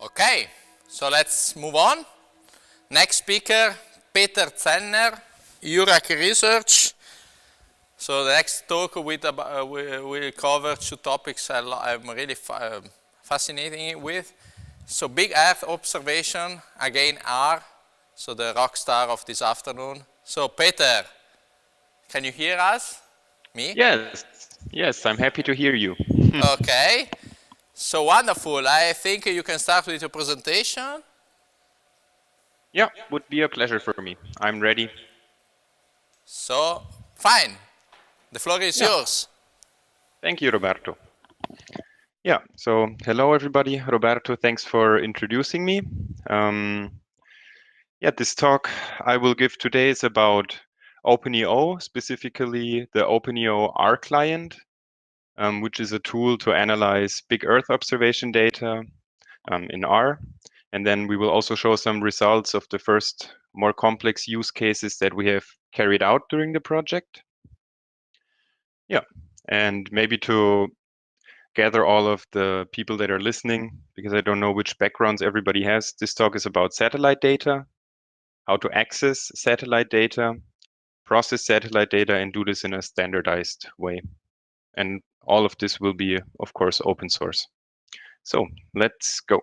Okay, so let's move on. Next speaker, Peter Zenner, URAC Research. So the next talk will cover two topics I'm really fascinating with. So big Earth observation, again R, so the rock star of this afternoon. So Peter, can you hear us? Me? Yes, I'm happy to hear you. Okay, so wonderful. I think you can start with your presentation. Yeah, would be a pleasure for me. I'm ready. So, fine. The floor is yours. Thank you, Roberto. Yeah, so hello everybody. Roberto, thanks for introducing me. This talk I will give today is about OpenEO, specifically the OpenEO R client, which is a tool to analyze big Earth observation data in R. And then we will also show some results of the first more complex use cases that we have carried out during the project. Yeah, and maybe to gather all of the people that are listening, because I don't know which backgrounds everybody has. This talk is about satellite data, how to access satellite data, process satellite data, and do this in a standardized way. And all of this will be, of course, open source. So let's go.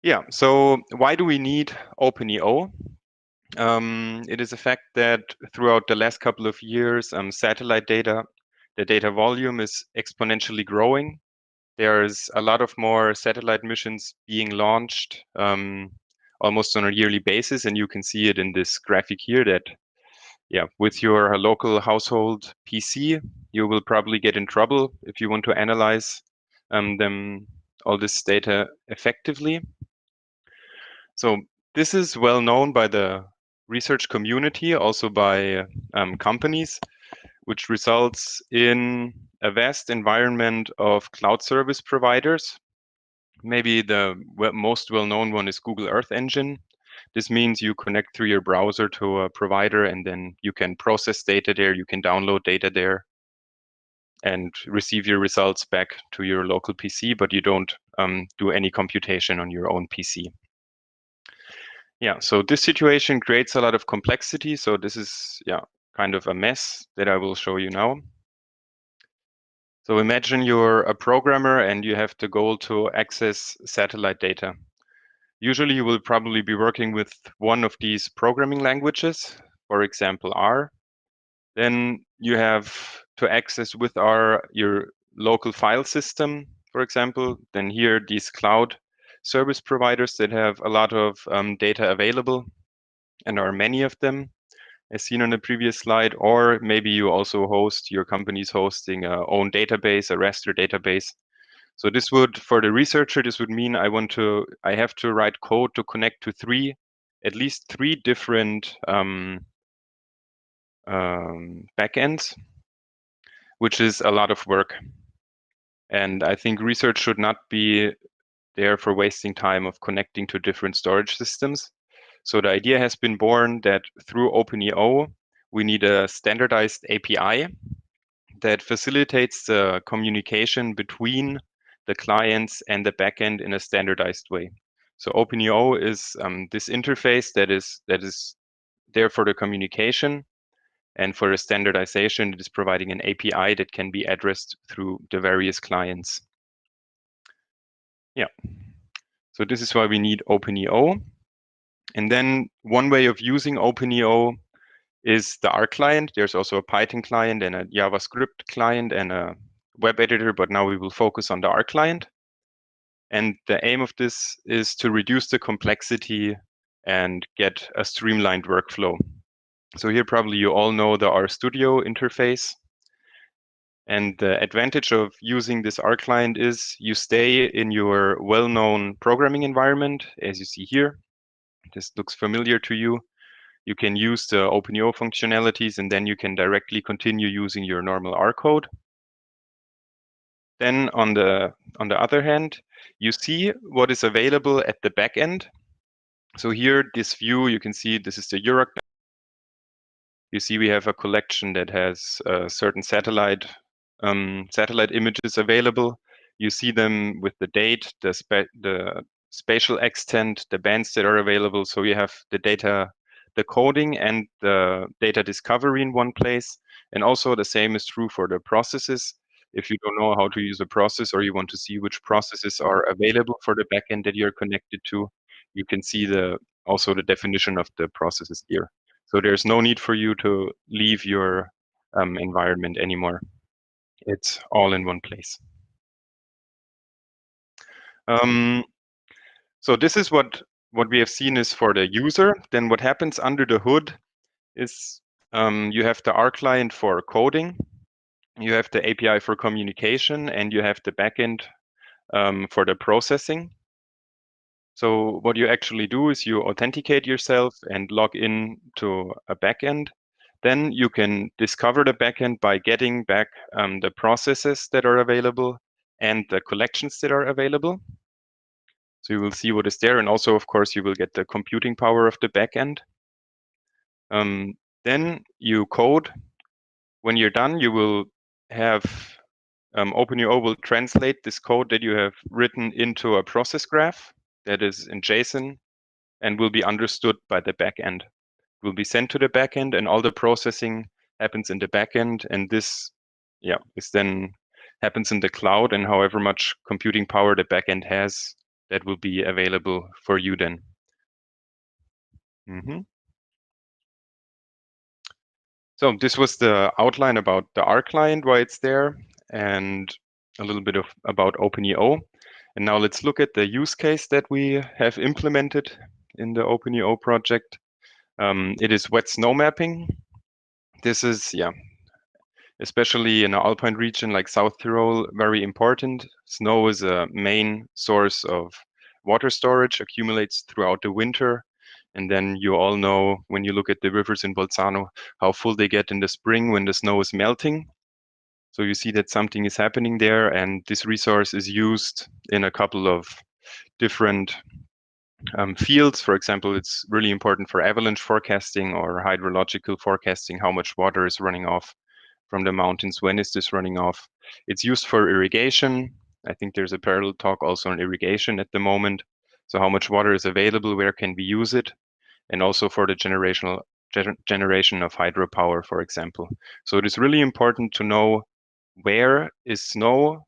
Yeah, so why do we need OpenEO? It is a fact that throughout the last couple of years, satellite data, the data volume is exponentially growing. There's a lot of more satellite missions being launched almost on a yearly basis, and you can see it in this graphic here that, yeah, with your local household PC, you will probably get in trouble if you want to analyze all this data effectively. So this is well known by the research community, also by companies, which results in a vast environment of cloud service providers. Maybe the most well-known one is Google Earth Engine. This means you connect through your browser to a provider, and then you can process data there, you can download data there, and receive your results back to your local PC, but you don't do any computation on your own PC. Yeah, so this situation creates a lot of complexity. So this is, kind of a mess that I will show you now. So imagine you're a programmer and you have the goal to access satellite data. Usually you will probably be working with one of these programming languages, for example, R. Then you have to access with R your local file system, for example. Then here, these cloud service providers that have a lot of data available, and are many of them, as seen on the previous slide. Or maybe you also host, your company's hosting a own database, a raster database. So this would, for the researcher, this would mean I have to write code to connect to at least three different backends, which is a lot of work. And I think research should not be there for wasting time of connecting to different storage systems. So the idea has been born that through OpenEO, we need a standardized API that facilitates the communication between the clients and the backend in a standardized way. So OpenEO is this interface that is there for the communication, and for the standardization, it is providing an API that can be addressed through the various clients. Yeah. So this is why we need OpenEO. And then one way of using OpenEO is the R client. There's also a Python client and a JavaScript client and a web editor, but now we will focus on the R client. And the aim of this is to reduce the complexity and get a streamlined workflow. So here probably you all know the RStudio interface. And the advantage of using this R client is you stay in your well-known programming environment, as you see here. This looks familiar to you. You can use the OpenEO functionalities, and then you can directly continue using your normal R code. Then on the other hand, you see what is available at the back end. So here, this view, you can see this is the EURAC. You see we have a collection that has certain satellite images available. You see them with the date, the spatial extent, the bands that are available. So you have the data, the coding and the data discovery in one place. And also the same is true for the processes. If you don't know how to use a process or you want to see which processes are available for the backend that you're connected to, you can see also the definition of the processes here. So there's no need for you to leave your environment anymore. It's all in one place. So this is what we have seen is for the user. Then what happens under the hood is you have the R client for coding, you have the API for communication, and you have the backend for the processing. So what you actually do is you authenticate yourself and log in to a backend. Then you can discover the backend by getting back the processes that are available and the collections that are available. So you will see what is there. And also, of course, you will get the computing power of the backend. Then you code. When you're done, you will have OpenUO will translate this code that you have written into a process graph that is in JSON and will be understood by the backend. It will be sent to the backend, and all the processing happens in the backend. And this, is then happens in the cloud. And however much computing power the backend has, that will be available for you then. So this was the outline about the R client, why it's there, and a little bit about OpenEO. And now let's look at the use case that we have implemented in the OpenEO project. It is wet snow mapping. This is, especially in an alpine region like South Tyrol, very important. Snow is a main source of water storage, accumulates throughout the winter. And then you all know, when you look at the rivers in Bolzano, how full they get in the spring when the snow is melting. So you see that something is happening there, and this resource is used in a couple of different fields. For example, it's really important for avalanche forecasting or hydrological forecasting, how much water is running off from the mountains, when is this running off. It's used for irrigation. I think there's a parallel talk also on irrigation at the moment. So how much water is available, where can we use it? And also for the generation of hydropower, for example. So it is really important to know where is snow,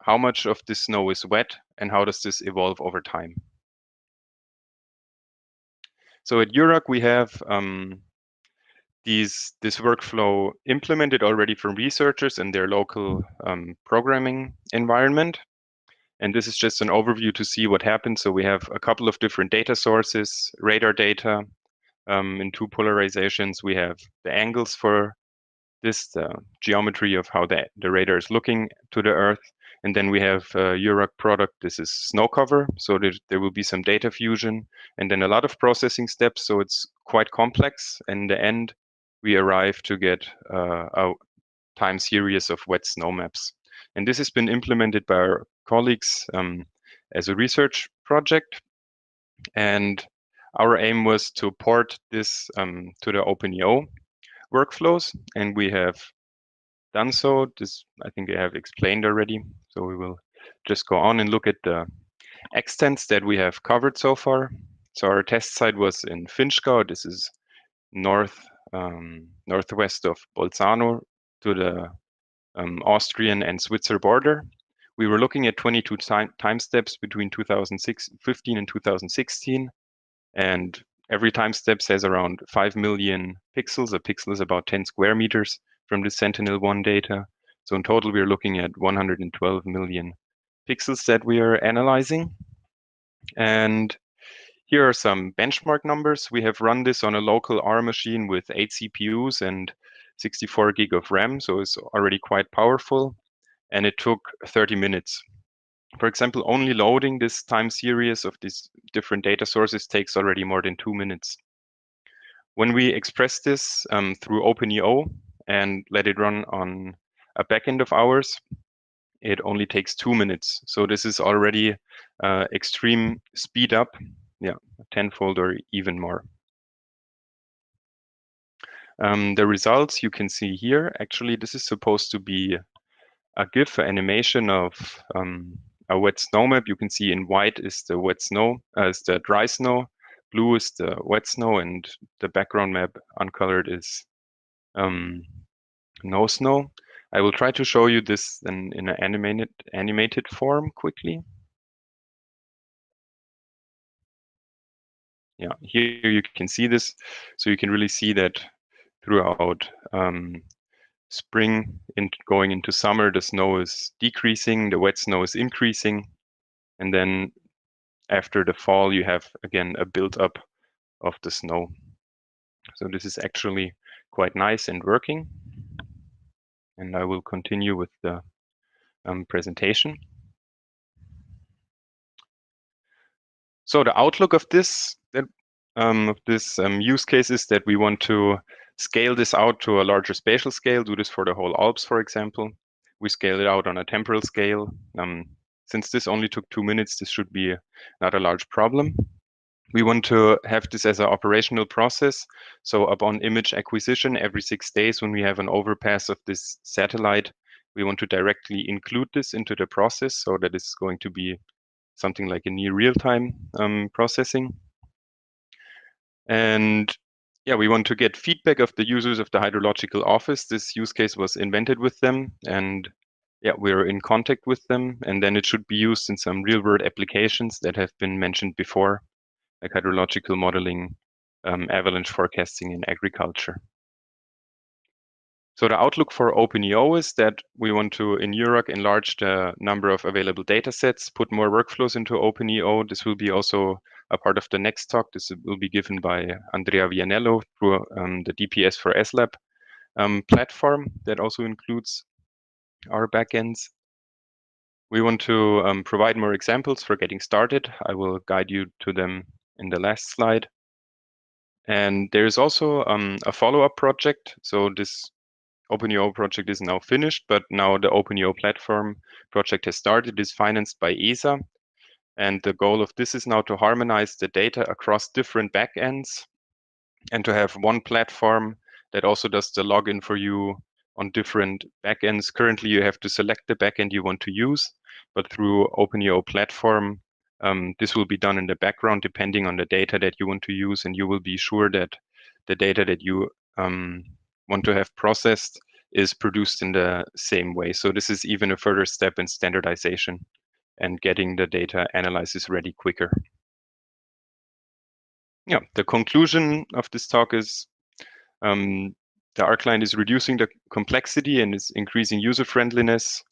how much of this snow is wet, and how does this evolve over time. So at EURAC, we have this workflow implemented already from researchers in their local programming environment. And this is just an overview to see what happens. So we have a couple of different data sources, radar data in two polarizations. We have the angles for this, the geometry of how the radar is looking to the Earth. And then we have EURAC product. This is snow cover. So there will be some data fusion and then a lot of processing steps. So it's quite complex. In the end, we arrive to get a time series of wet snow maps. And this has been implemented by our colleagues as a research project. And our aim was to port this to the OpenEO workflows, and we have done so. This, I think I have explained already. So we will just go on and look at the extents that we have covered so far. So our test site was in Finchgau. This is northwest of Bolzano to the Austrian and Switzer border. We were looking at 22 time steps between 2015 and 2016. And every time step has around 5 million pixels. A pixel is about 10 square meters from the Sentinel-1 data. So in total, we're looking at 112 million pixels that we are analyzing. And here are some benchmark numbers. We have run this on a local R machine with 8 CPUs and 64 gig of RAM, so it's already quite powerful. And it took 30 minutes. For example, only loading this time series of these different data sources takes already more than 2 minutes. When we express this through OpenEO and let it run on a backend of ours, it only takes 2 minutes. So this is already extreme speed up. yeah, tenfold or even more. The results you can see here. Actually, this is supposed to be a GIF, an animation of a wet snow map. You can see in white is the wet snow, is the dry snow, blue is the wet snow, and the background map uncolored is no snow. I will try to show you this in an animated form quickly. Yeah, here you can see this. So you can really see that throughout spring going into summer, the snow is decreasing, the wet snow is increasing. And then after the fall, you have, again, a build-up of the snow. So this is actually quite nice and working. And I will continue with the presentation. So the outlook of this use case is that we want to scale this out to a larger spatial scale, do this for the whole Alps, for example. We scale it out on a temporal scale. Since this only took 2 minutes, this should be not a large problem. We want to have this as an operational process. So upon image acquisition, every 6 days when we have an overpass of this satellite, we want to directly include this into the process so that it's going to be something like a near real-time processing. And yeah, we want to get feedback of the users of the hydrological office. This use case was invented with them, and yeah, we're in contact with them, and then it should be used in some real-world applications that have been mentioned before, like hydrological modeling, avalanche forecasting in agriculture. So the outlook for OpenEO is that we want to, in EURAC, enlarge the number of available data sets, put more workflows into OpenEO. This will be also a part of the next talk. This will be given by Andrea Vianello through the DPS for SLab platform that also includes our backends. We want to provide more examples for getting started. I will guide you to them in the last slide. And there is also a follow-up project. So this OpenEO project is now finished, but now the OpenEO platform project has started. It is financed by ESA. And the goal of this is now to harmonize the data across different backends and to have one platform that also does the login for you on different backends. Currently, you have to select the backend you want to use, but through OpenEO platform, this will be done in the background depending on the data that you want to use, and you will be sure that the data that you want to have processed is produced in the same way. So this is even a further step in standardization and getting the data analysis ready quicker. Yeah, the conclusion of this talk is the R client is reducing the complexity and is increasing user friendliness.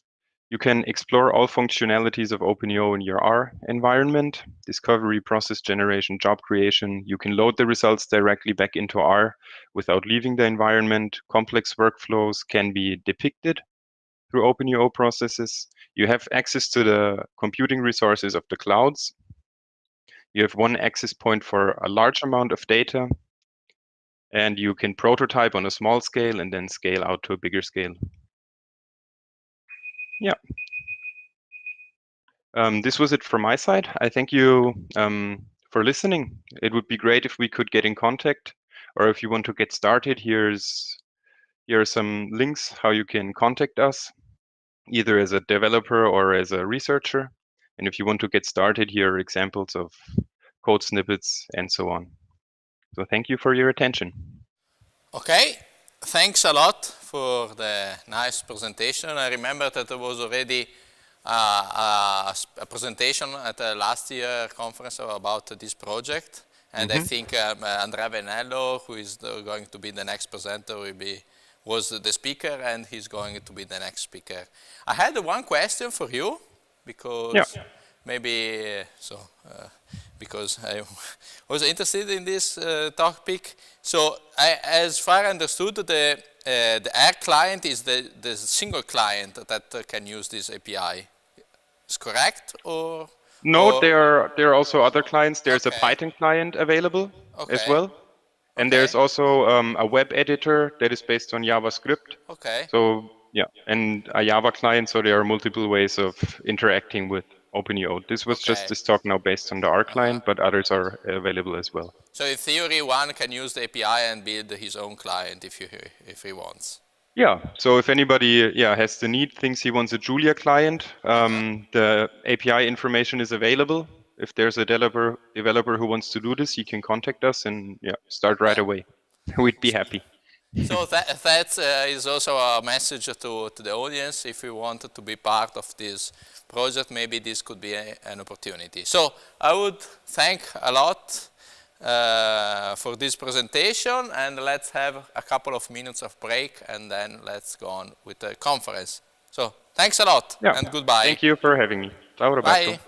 You can explore all functionalities of OpenEO in your R environment, discovery, process generation, job creation. You can load the results directly back into R without leaving the environment. Complex workflows can be depicted through OpenEO processes. You have access to the computing resources of the clouds. You have one access point for a large amount of data, and you can prototype on a small scale and then scale out to a bigger scale. Yeah. This was it from my side. I thank you for listening. It would be great if we could get in contact, or if you want to get started, here are some links how you can contact us, either as a developer or as a researcher. And if you want to get started, here are examples of code snippets and so on. So thank you for your attention. Okay, thanks a lot for the nice presentation. I remember that there was already a presentation at the last year conference about this project. And I think Andrea Venello, who is going to be the next presenter, was the speaker, and he's going to be the next speaker. I had one question for you, because maybe because I was interested in this topic. So as far as I understood, the R client is the single client that can use this API. Is correct, or? No, there are also other clients. There's a Python client available as well. And there's also a web editor that is based on JavaScript. Okay. So yeah, and a Java client, so there are multiple ways of interacting with OpenEO. This was just this talk now based on the R client, but others are available as well. So in theory, one can use the API and build his own client if he wants. Yeah, so if anybody has the need, thinks he wants a Julia client, the API information is available. If there's a developer who wants to do this, he can contact us and start right away. We'd be happy. So that is also a message to the audience. If you wanted to be part of this project, maybe this could be an opportunity. So I would thank a lot for this presentation, and let's have a couple of minutes of break, and then let's go on with the conference. So thanks a lot, and goodbye. Thank you for having me. Ciao, Roberto. Bye.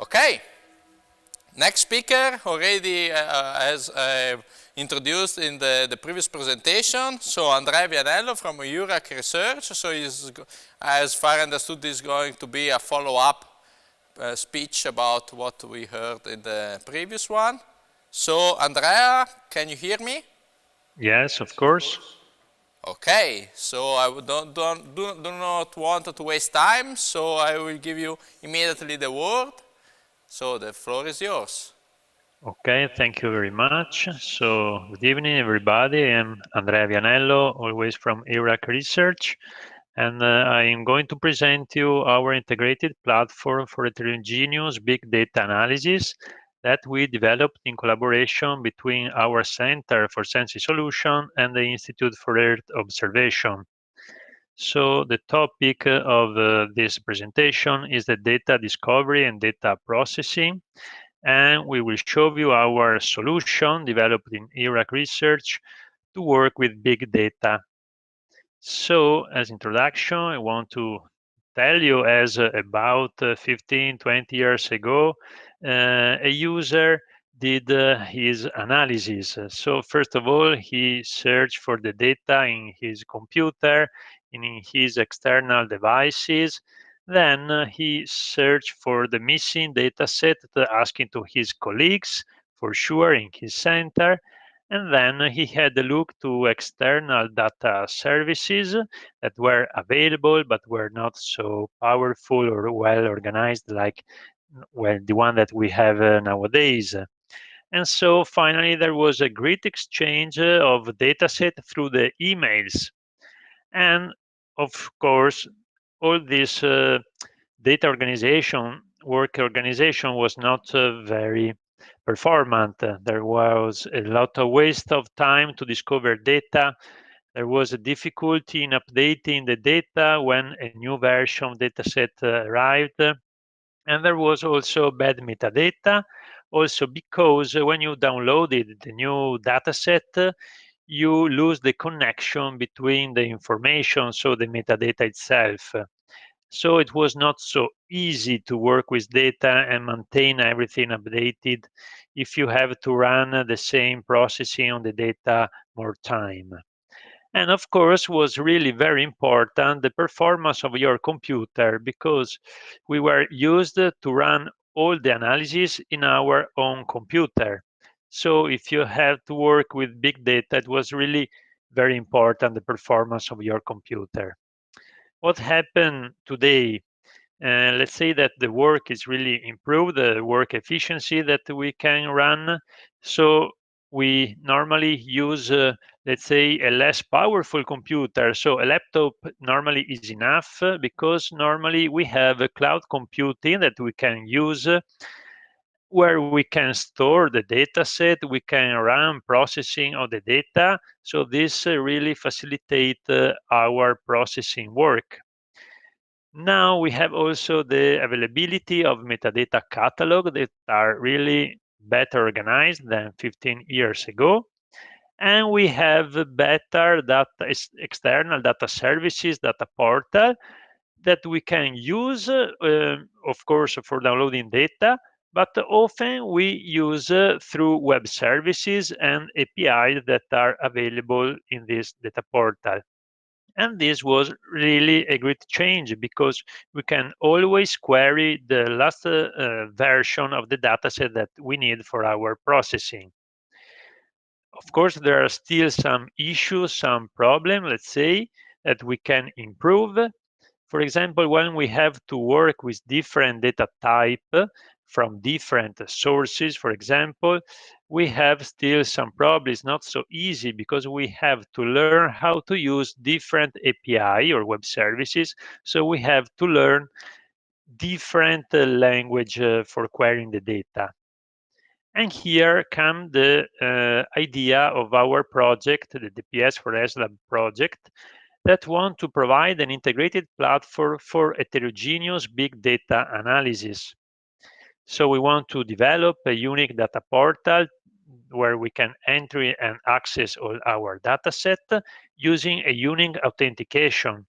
Okay. Next speaker already as introduced in the previous presentation. So Andrea Vianello from URAC Research. So he's, as far as understood, is going to be a follow-up speech about what we heard in the previous one. So Andrea, can you hear me? Yes, of course. Okay, so I do not want to waste time, so I will give you immediately the word. So the floor is yours. Okay, thank you very much. So good evening, everybody. I'm Andrea Vianello, always from URAC Research, and I am going to present you our integrated platform for heterogeneous big data analysis that we developed in collaboration between our Center for Sensing Solution and the Institute for Earth Observation. So the topic of this presentation is the data discovery and data processing, and we will show you our solution developed in URAC Research to work with big data. So as introduction, I want to tell you as about 15, 20 years ago, a user did his analysis. So first of all, he searched for the data in his computer, in his external devices. Then he searched for the missing data set, asking to his colleagues, for sure, in his center. And then he had a look to external data services that were available but were not so powerful or well organized like the one that we have nowadays. And so finally there was a great exchange of dataset through the emails. And of course, all this data organization, work organization was not very performant. There was a lot of waste of time to discover data. There was a difficulty in updating the data when a new version of dataset arrived. And there was also bad metadata, also because when you downloaded the new dataset, you lose the connection between the information, so the metadata itself. So it was not so easy to work with data and maintain everything updated if you have to run the same processing on the data more time. And of course, was really very important the performance of your computer, because we were used to run all the analysis in our own computer. So if you have to work with big data, it was really very important the performance of your computer. What happened today? Let's say that the work is really improved, the work efficiency that we can run. So we normally use, let's say, a less powerful computer. So a laptop normally is enough because normally we have a cloud computing that we can use where we can store the data set, we can run processing of the data. So this really facilitates our processing work. Now we have also the availability of metadata catalog that are really better organized than 15 years ago. And we have better data, external data services, data portal that we can use, of course, for downloading data, but often we use through web services and APIs that are available in this data portal. And this was really a great change because we can always query the last version of the dataset that we need for our processing. Of course, there are still some issues, some problems, let's say, that we can improve. For example, when we have to work with different data type from different sources, for example, we have still some problems. It's not so easy because we have to learn how to use different API or web services. So we have to learn different language for querying the data. And here come the idea of our project, the DPS for SLab project, that want to provide an integrated platform for heterogeneous big data analysis. So we want to develop a unique data portal where we can enter and access all our data set using a unique authentication.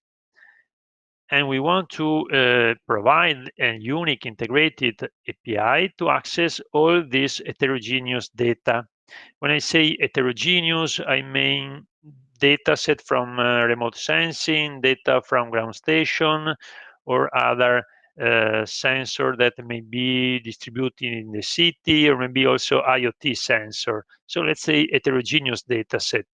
and we want to provide a unique integrated API to access all this heterogeneous data. When I say heterogeneous, I mean data set from remote sensing, data from ground station, or other sensor that may be distributed in the city, or maybe also IoT sensor. So let's say heterogeneous data set.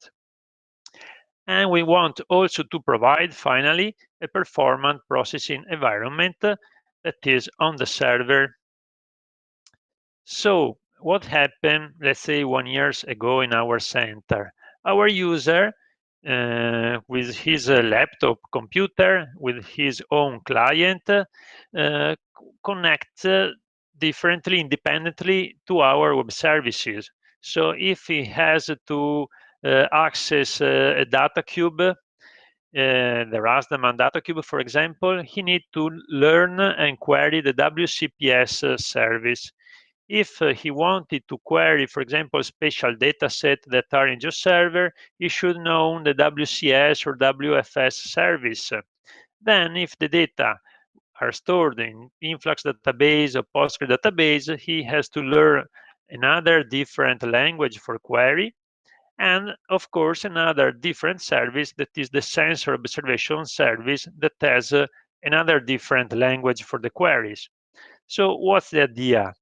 And we want also to provide, finally, a performant processing environment that is on the server. So what happened, let's say 1 year ago in our center? Our user, with his laptop computer, with his own client, connects differently, independently to our web services. So if he has to access a data cube, the Rastaman data cube, for example, he needs to learn and query the WCPS service. If he wanted to query, for example, special data set that are in your server, he should know the WCS or WFS service. Then if the data are stored in Influx database or Postgres database, he has to learn another different language for query, and of course another different service that is the sensor observation service that has another different language for the queries. So what's the idea?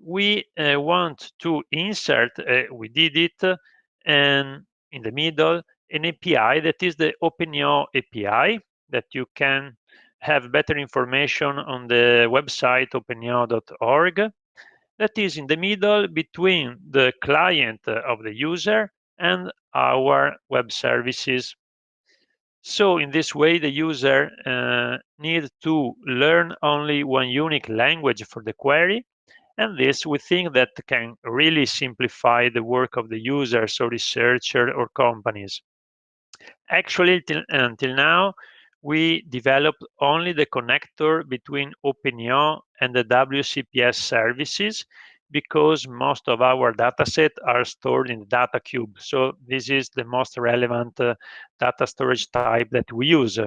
We want to insert, we did it, and in the middle, an API that is the OpenIO API that you can have better information on the website openio.org, that is in the middle between the client of the user and our web services. So in this way, the user needs to learn only one unique language for the query, and this we think that can really simplify the work of the users or researcher or companies. Actually, until now, we developed only the connector between OpenIO and the WCPS services because most of our dataset are stored in the data cube. So this is the most relevant data storage type that we use.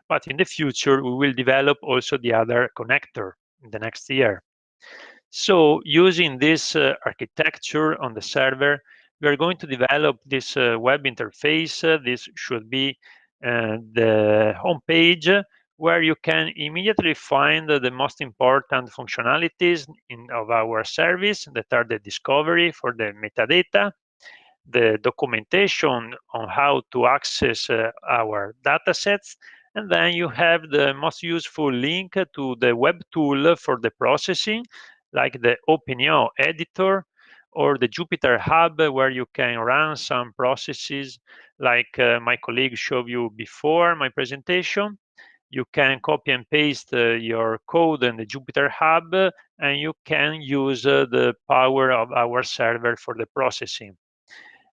But in the future, we will develop also the other connector in the next year. So using this architecture on the server, we are going to develop this web interface. This should be the home page where you can immediately find the most important functionalities of our service that are the discovery for the metadata, the documentation on how to access our datasets, and then you have the most useful link to the web tool for the processing, like the OpenIO editor or the Jupyter Hub, where you can run some processes like my colleague showed you before my presentation. You can copy and paste your code in the Jupyter Hub, and you can use the power of our server for the processing.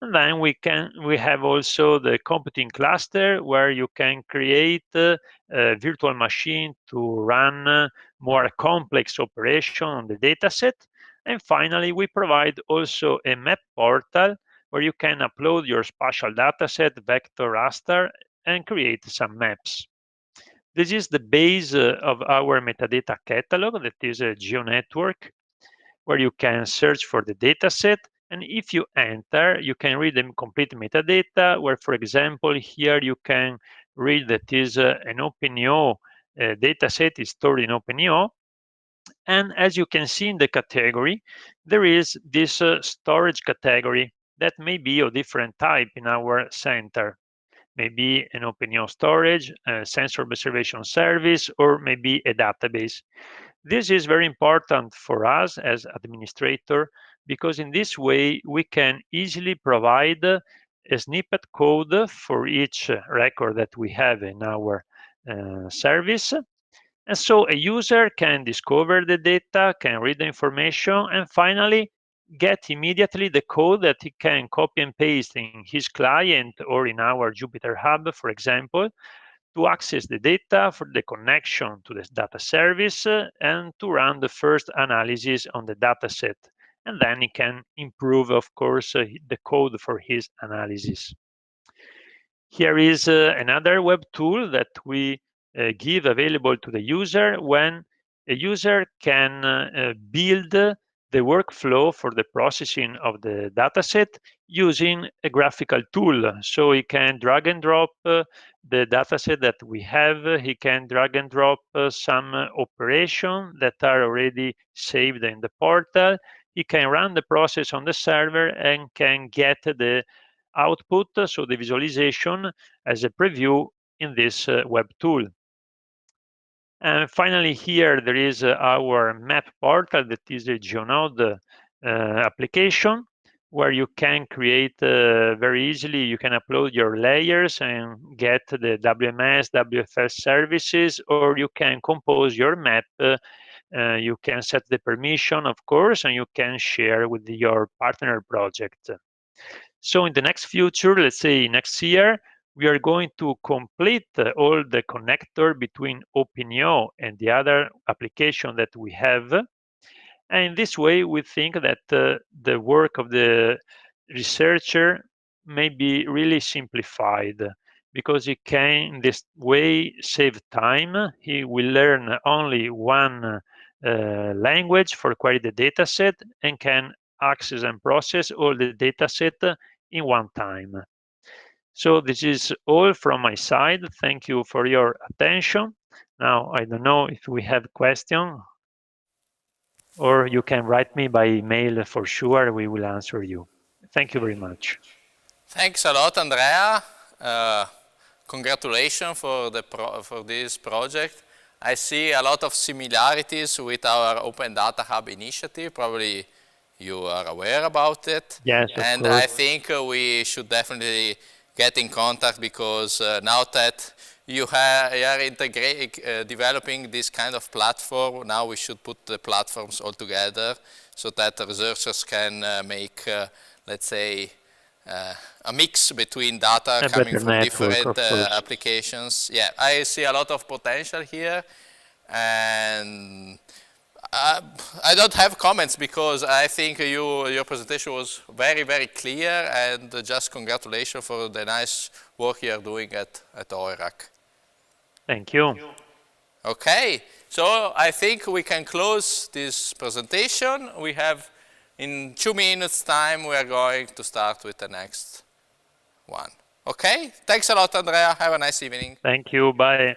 And then we have also the computing cluster where you can create a virtual machine to run more complex operation on the dataset. And finally, we provide also a map portal where you can upload your spatial dataset, vector, raster, and create some maps. This is the base of our metadata catalog, that is a GeoNetwork, where you can search for the dataset. And if you enter, you can read the complete metadata, where, for example, here you can read that is an OpenIO dataset is stored in OpenIO. And as you can see in the category, there is this storage category that may be of different type in our center. Maybe an OpenIO storage, a sensor observation service, or maybe a database. This is very important for us as administrator because in this way we can easily provide a snippet code for each record that we have in our service. And so a user can discover the data, can read the information, and finally get immediately the code that he can copy and paste in his client or in our Jupyter Hub, for example, to access the data for the connection to the data service and to run the first analysis on the data set. And then he can improve, of course, the code for his analysis. Here is another web tool that we give available to the user when a user can build the workflow for the processing of the dataset using a graphical tool. So he can drag and drop the dataset that we have. He can drag and drop some operations that are already saved in the portal. He can run the process on the server and can get the output, so the visualization, as a preview in this web tool. And finally, here there is our map portal that is a GeoNode application where you can create very easily. You can upload your layers and get the WMS, WFS services, or you can compose your map. You can set the permission, of course, and you can share with your partner project. So in the next future, let's say next year, we are going to complete all the connector between OpenEO and the other application that we have. And in this way, we think that the work of the researcher may be really simplified because he can, in this way, save time. He will learn only one language for query the dataset and can access and process all the dataset in one time. So this is all from my side. Thank you for your attention. Now, I don't know if we have questions, or you can write me by email for sure. We will answer you. Thank you very much. Thanks a lot, Andrea. Congratulations for this project. I see a lot of similarities with our Open Data Hub initiative. Probably you are aware about it. Yes, and of course. I think we should definitely get in contact because now that you are developing this kind of platform, now we should put the platforms all together so that the researchers can make, let's say, a mix between data coming from different applications. Yeah, I see a lot of potential here, and I don't have comments because I think your presentation was very, very clear, and just congratulations for the nice work you are doing at OIRAC. Thank you. Okay, so I think we can close this presentation. We have, in 2 minutes time, we are going to start with the next one. Okay, thanks a lot, Andrea. Have a nice evening. Thank you, bye.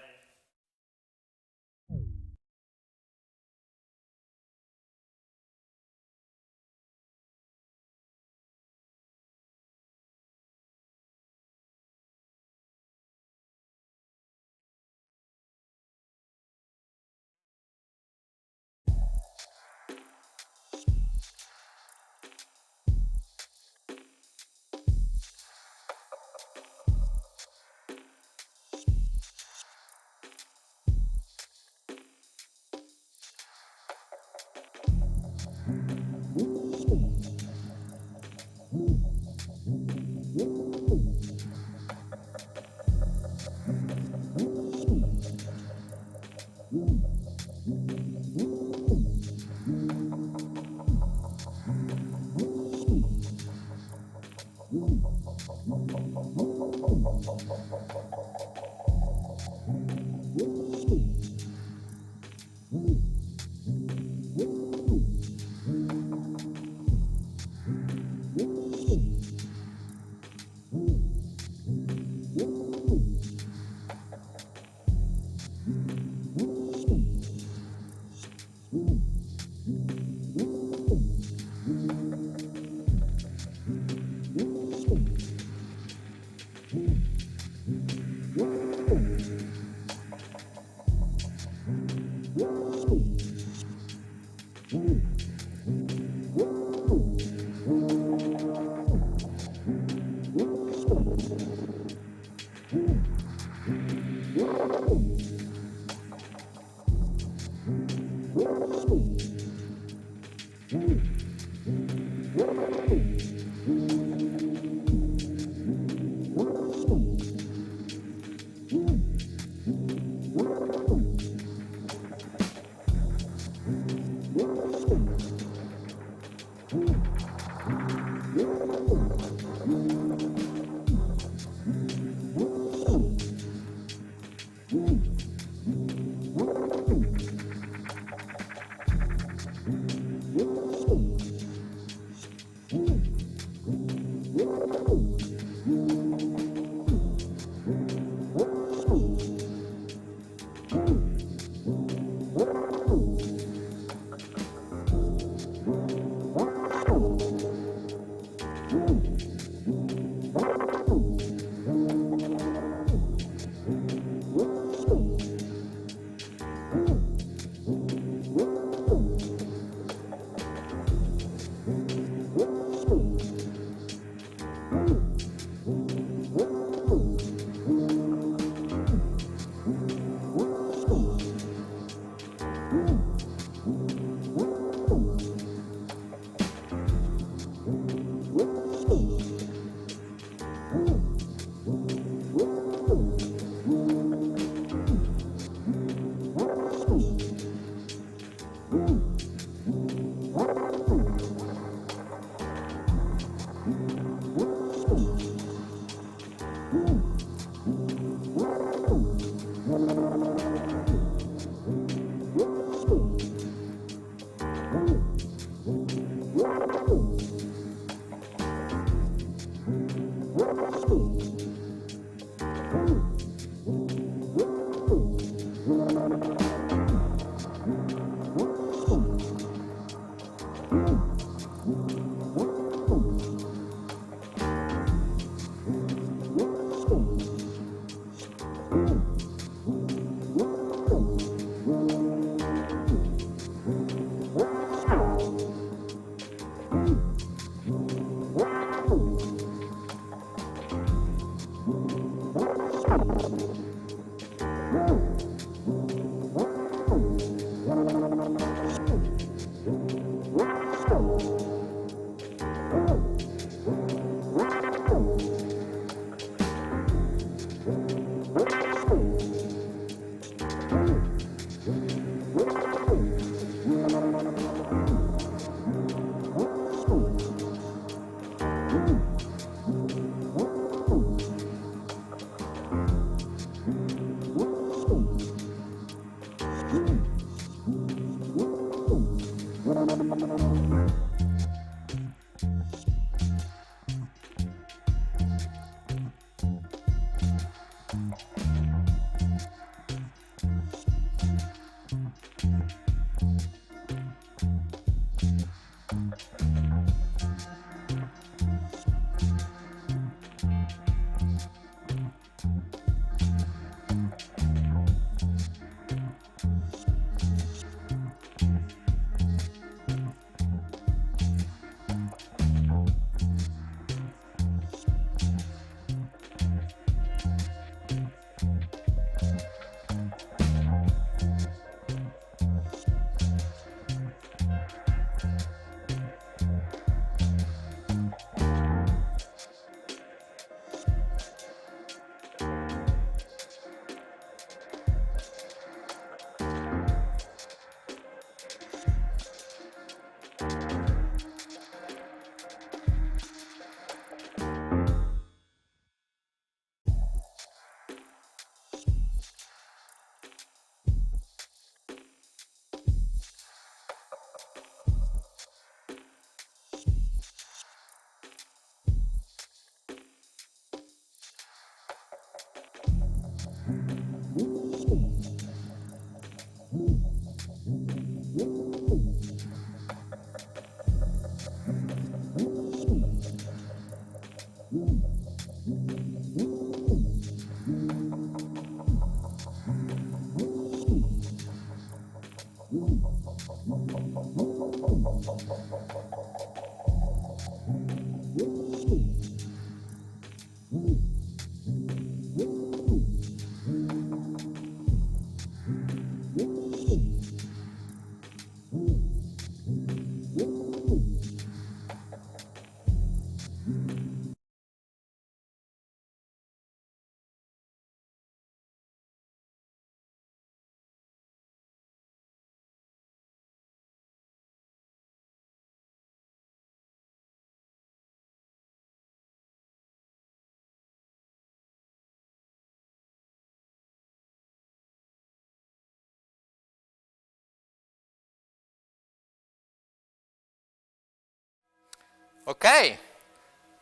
Okay,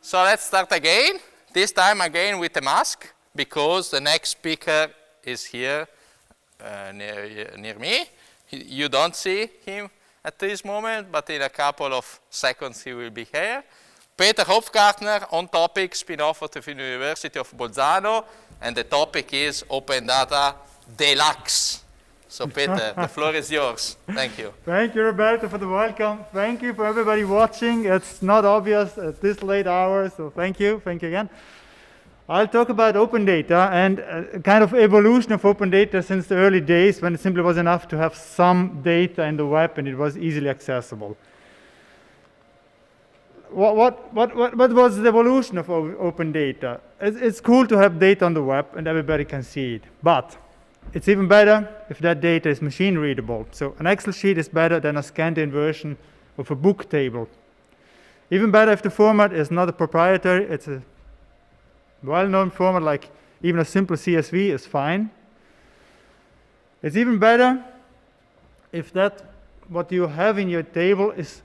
so let's start again. This time again with a mask, because the next speaker is here near me. You don't see him at this moment, but in a couple of seconds he will be here. Peter Hopfgartner, on topic, spin-off of the University of Bolzano, and the topic is Open Data Deluxe. So Peter, the floor is yours. Thank you. Thank you, Roberto, for the welcome. Thank you for everybody watching. It's not obvious at this late hour, so thank you. Thank you again. I'll talk about open data and a kind of evolution of open data since the early days when it simply was enough to have some data in the web and it was easily accessible. What was the evolution of open data? It's cool to have data on the web and everybody can see it, but it's even better if that data is machine readable. So an Excel sheet is better than a scanned-in version of a book table. Even better if the format is not a proprietary, it's a well-known format, like even a simple CSV is fine. It's even better if that what you have in your table is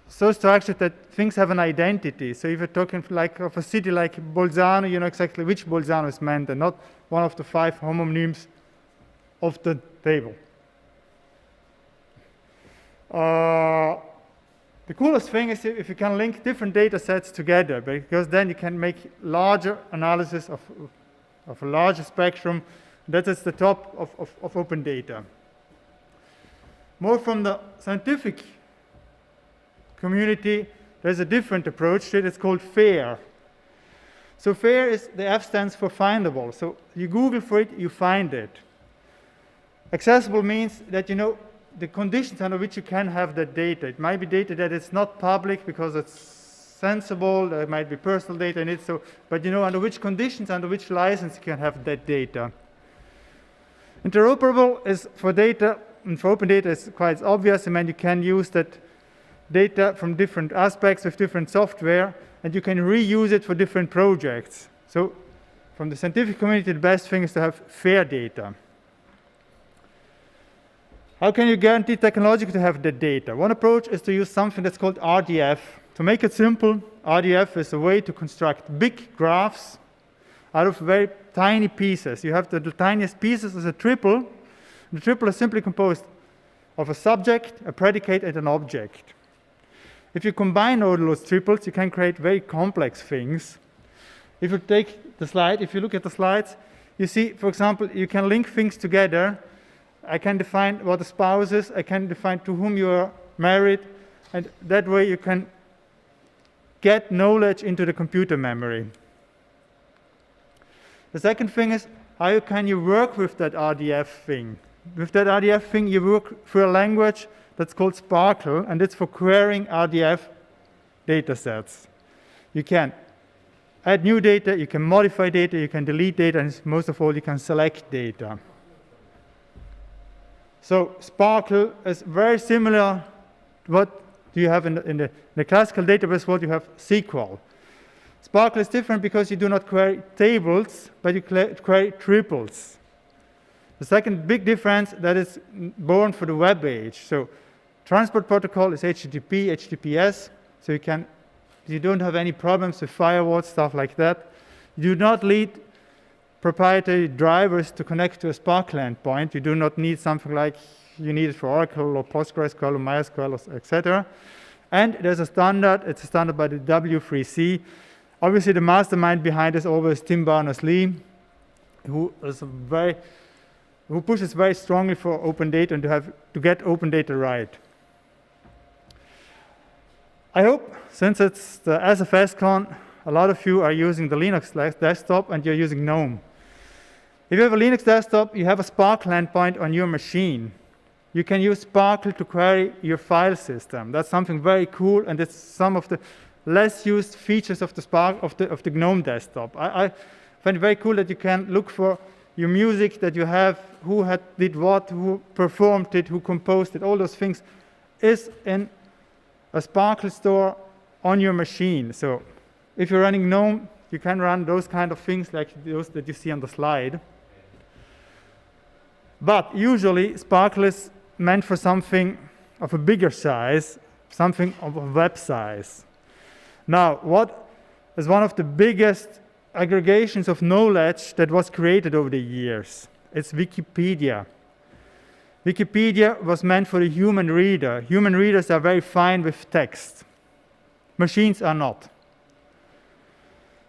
so structured that things have an identity. So if you're talking like of a city like Bolzano, you know exactly which Bolzano is meant and not one of the 5 homonyms of the table. The coolest thing is if you can link different data sets together, because then you can make larger analysis of a larger spectrum. That is the top of open data. More from the scientific community, there's a different approach to it. It's called FAIR. So FAIR is, the F stands for findable. So you Google for it, you find it. Accessible means that you know the conditions under which you can have that data. It might be data that is not public because it's sensible, there might be personal data in it, so, but you know under which conditions, under which license you can have that data. Interoperable is for data, and for open data is quite obvious. I mean, you can use that data from different aspects with different software, and you can reuse it for different projects. So from the scientific community, the best thing is to have fair data. How can you guarantee technologically to have that data? One approach is to use something that's called RDF. To make it simple, RDF is a way to construct big graphs out of very tiny pieces. You have the tiniest pieces as a triple. The triple is simply composed of a subject, a predicate, and an object. If you combine all those triples, you can create very complex things. If you take the slide, if you look at the slides, you see, for example, you can link things together. I can define what a spouse is, I can define to whom you are married, and that way you can get knowledge into the computer memory. The second thing is, how can you work with that RDF thing? With that RDF thing, you work through a language that's called Sparkle, and it's for querying RDF data sets. You can add new data, you can modify data, you can delete data, and most of all, you can select data. So Sparkle is very similar to what you have in the classical database, what you have SQL. Sparkle is different because you do not query tables, but you query triples. The second big difference that is born for the web age. So transport protocol is HTTP, HTTPS, so you don't have any problems with firewalls, stuff like that. You do not need proprietary drivers to connect to a Sparkle endpoint. You do not need something like you need it for Oracle or PostgreSQL or MySQL, etc. And there's a standard. It's a standard by the W3C. Obviously, the mastermind behind this always Tim Berners-Lee, who pushes very strongly for open data and to get open data right. I hope, since it's the SFScon, a lot of you are using the Linux desktop and you're using GNOME. If you have a Linux desktop, you have a Sparkle endpoint on your machine. You can use Sparkle to query your file system. That's something very cool, and it's some of the less used features of the GNOME desktop. I find it very cool that you can look for your music that you have, who did what, who performed it, who composed it, all those things is in a Sparkle store on your machine. So if you're running GNOME, you can run those kind of things like those that you see on the slide. But usually Sparkle is meant for something of a bigger size, something of a web size. Now, what is one of the biggest aggregations of knowledge that was created over the years? It's Wikipedia. Wikipedia was meant for the human reader. Human readers are very fine with text. Machines are not.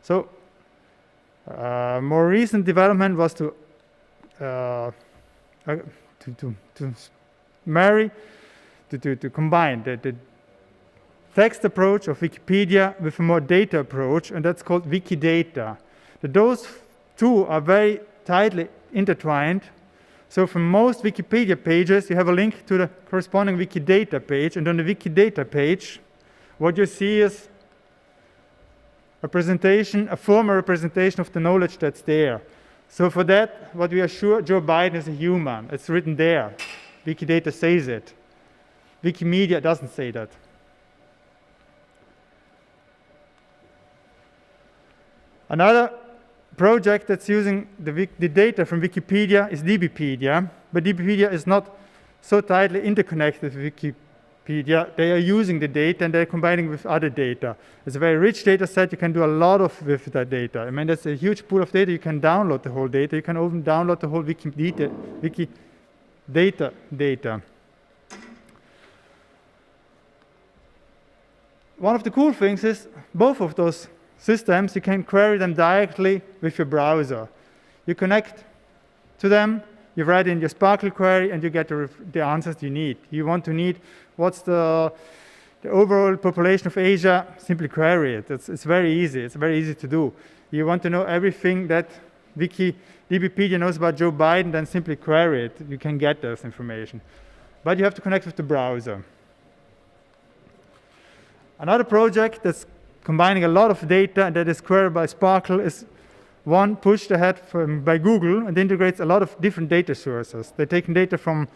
So, more recent development was to combine the text approach of Wikipedia with a more data approach, and that's called Wikidata. that those two are very tightly intertwined. So for most Wikipedia pages, you have a link to the corresponding Wikidata page, and on the Wikidata page, what you see is a presentation, a formal representation of the knowledge that's there. So for that, what we are sure, Joe Biden is a human. It's written there. Wikidata says it. Wikimedia doesn't say that. Another project that's using the data from Wikipedia is DBpedia, but DBpedia is not so tightly interconnected with Wikipedia. They are using the data and they're combining with other data. It's a very rich data set. You can do a lot with that data. I mean, that's a huge pool of data. You can download the whole data. You can even download the whole Wikidata data. One of the cool things is both of those systems, you can query them directly with your browser. You connect to them, you write in your Sparkle query, and you get the answers you need. You want to need what's the overall population of Asia, simply query it. It's very easy. It's very easy to do. You want to know everything that DBpedia knows about Joe Biden, then simply query it. You can get this information. But you have to connect with the browser. Another project that's combining a lot of data that is queried by Sparkle is one pushed ahead by Google and integrates a lot of different data sources. They're taking data from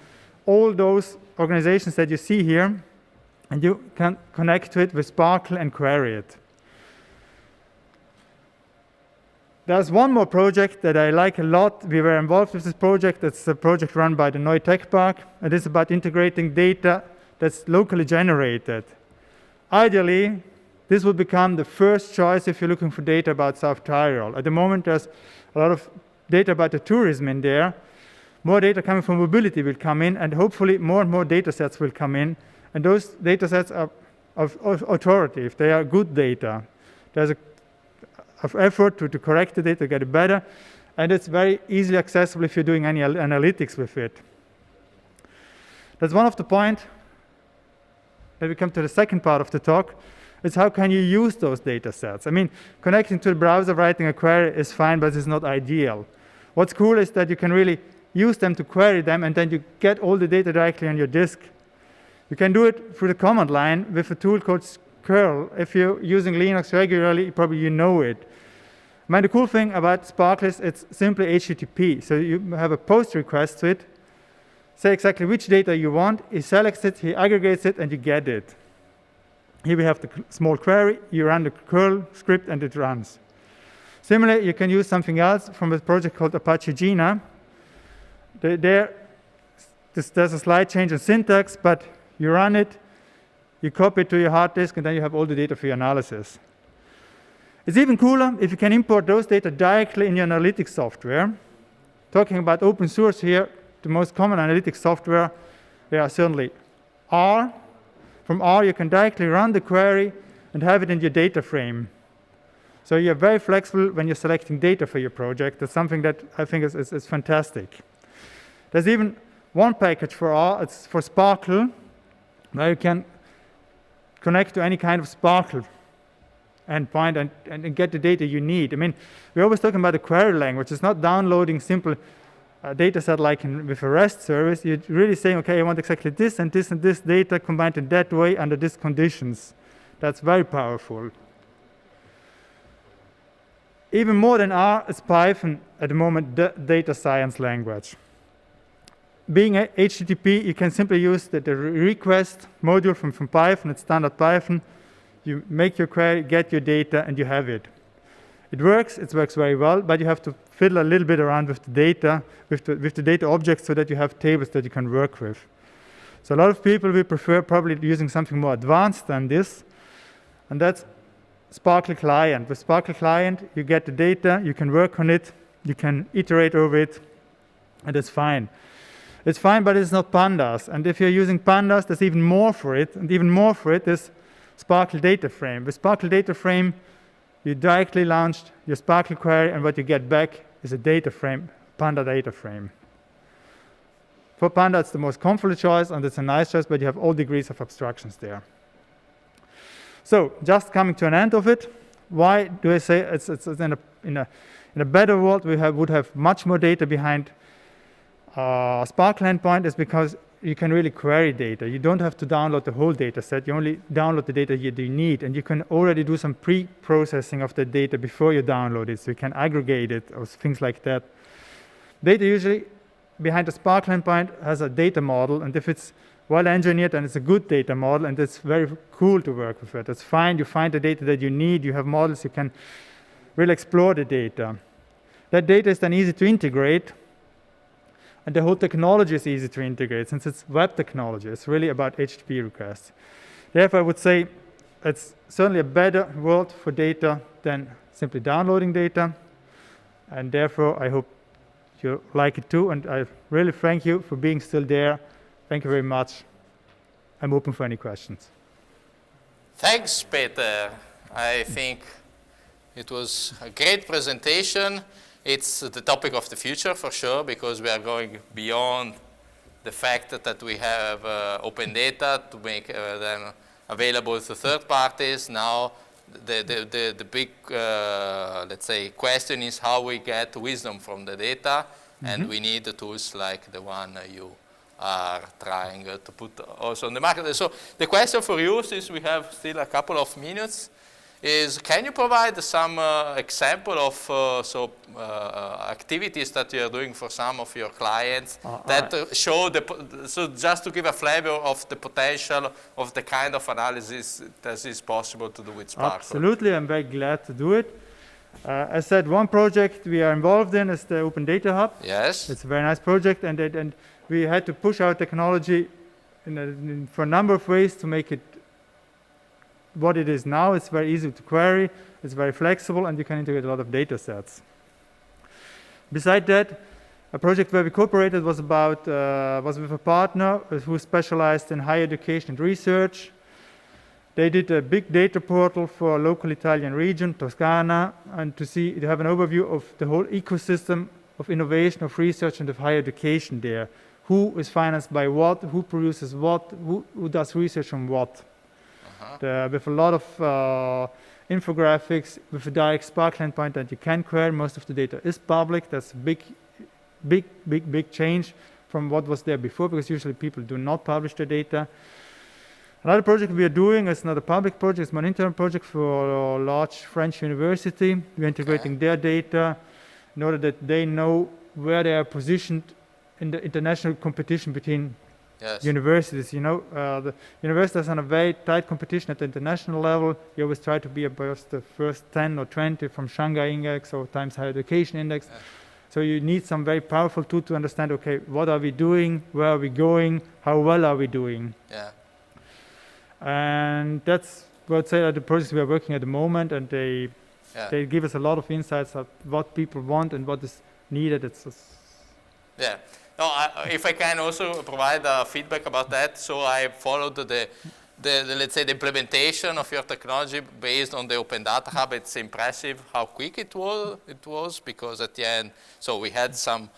all those organizations that you see here, and you can connect to it with Sparkle and query it. There's one more project that I like a lot. We were involved with this project. It's a project run by the Neue Tech Park. It is about integrating data that's locally generated. Ideally, this would become the first choice if you're looking for data about South Tyrol. At the moment, there's a lot of data about the tourism in there. More data coming from mobility will come in, and hopefully more and more data sets will come in. And those data sets are of authoritative. They are good data. There's an effort to correct the data, get it better, and it's very easily accessible if you're doing any analytics with it. That's one of the points that we come to the second part of the talk. It's how can you use those data sets? I mean, connecting to the browser, writing a query is fine, but it's not ideal. What's cool is that you can really use them to query them, and then you get all the data directly on your disk. You can do it through the command line with a tool called curl. If you're using Linux regularly, probably you know it. I mean, the cool thing about Sparkle is it's simply HTTP. So you have a post request to it, say exactly which data you want, he selects it, he aggregates it, and you get it. Here we have the small query, you run the curl script, and it runs. Similarly, you can use something else from a project called Apache Gina. There's a slight change in syntax, but you run it, you copy it to your hard disk, and then you have all the data for your analysis. It's even cooler if you can import those data directly in your analytics software. Talking about open source here, the most common analytics software, they are certainly R. From R, you can directly run the query and have it in your data frame. So you're very flexible when you're selecting data for your project. That's something that I think is fantastic. There's even one package for R, it's for Sparkle, where you can connect to any kind of Sparkle endpoint and get the data you need. I mean, we're always talking about a query language. It's not downloading simple data set like with a REST service. You're really saying, okay, I want exactly this and this and this data combined in that way under these conditions. That's very powerful. Even more than R is Python at the moment, the data science language. Being a HTTP, you can simply use the request module from Python. It's standard Python. You make your query, get your data, and you have it. It works very well, but you have to fiddle a little bit around with the data, with the data objects so that you have tables that you can work with. So a lot of people will prefer probably using something more advanced than this, and that's Sparkle Client. With Sparkle Client, you get the data, you can work on it, you can iterate over it, and it's fine. It's fine, but it's not Pandas. And if you're using Pandas, there's even more for it, and even more for it is Sparkle Data Frame. With Sparkle Data Frame, you directly launched your Sparkle query, and what you get back is a data frame, Panda data frame. For Panda, it's the most comfortable choice, and it's a nice choice, but you have all degrees of abstractions there. So, just coming to an end of it, why do I say it's in a better world we would have much more data behind Sparkle endpoint? Is because you can really query data. You don't have to download the whole data set. You only download the data you need, and you can already do some pre-processing of the data before you download it, so you can aggregate it or things like that. Data usually behind the Sparkle endpoint has a data model, and if it's well engineered and it's a good data model and it's very cool to work with it, it's fine. You find the data that you need. You have models. You can really explore the data. That data is then easy to integrate, and the whole technology is easy to integrate since it's web technology. It's really about HTTP requests. Therefore, I would say it's certainly a better world for data than simply downloading data, and therefore I hope you like it too, and I really thank you for being still there. Thank you very much. I'm open for any questions. Thanks, Peter. I think it was a great presentation. It's the topic of the future for sure, because we are going beyond the fact that we have open data to make them available to third parties. Now, the big, let's say, question is how we get wisdom from the data, and we need the tools like the one you are trying to put also on the market. So the question for you, since we have still a couple of minutes, is can you provide some example of activities that you are doing for some of your clients that show so just to give a flavor of the potential of the kind of analysis that is possible to do with Sparkle? Absolutely, I'm very glad to do it. As said, one project we are involved in is the Open Data Hub. Yes. It's a very nice project, and we had to push our technology for a number of ways to make it what it is now. It's very easy to query, it's very flexible, and you can integrate a lot of data sets. Besides that, a project where we cooperated was with a partner who specialized in higher education and research. They did a big data portal for a local Italian region, Toscana, and to have an overview of the whole ecosystem of innovation, of research, and of higher education there. Who is financed by what, who produces what, who does research on what. With a lot of infographics, with a direct Sparkle endpoint that you can query. Most of the data is public. That's a big change from what was there before, because usually people do not publish their data. Another project we are doing is not a public project, it's an internal project for a large French university. We're integrating their data in order that they know where they are positioned in the international competition between universities. You know, the universities are on a very tight competition at the international level. You always try to be above the first 10 or 20 from Shanghai Index or Times Higher Education Index. So you need some very powerful tool to understand, okay, what are we doing, where are we going, how well are we doing? And that's what I'd say are the projects we are working at the moment, and they give us a lot of insights of what people want and what is needed. Yeah. No, if I can also provide feedback about that. So I followed the let's say the implementation of your technology based on the Open Data Hub. It's impressive how quick it was, because at the end, so we had some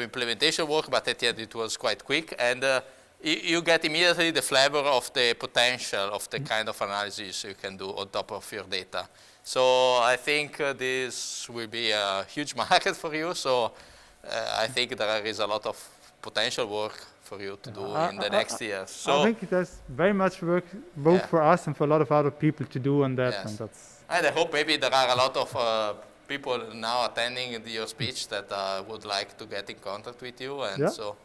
implementation work, but at the end it was quite quick, and you get immediately the flavor of the potential of the kind of analysis you can do on top of your data. So I think this will be a huge market for you. So I think there is a lot of potential work for you to do in the next years. So I think there's very much work both for us and for a lot of other people to do on that. Yes. And I hope maybe there are a lot of people now attending your speech that would like to get in contact with you. And so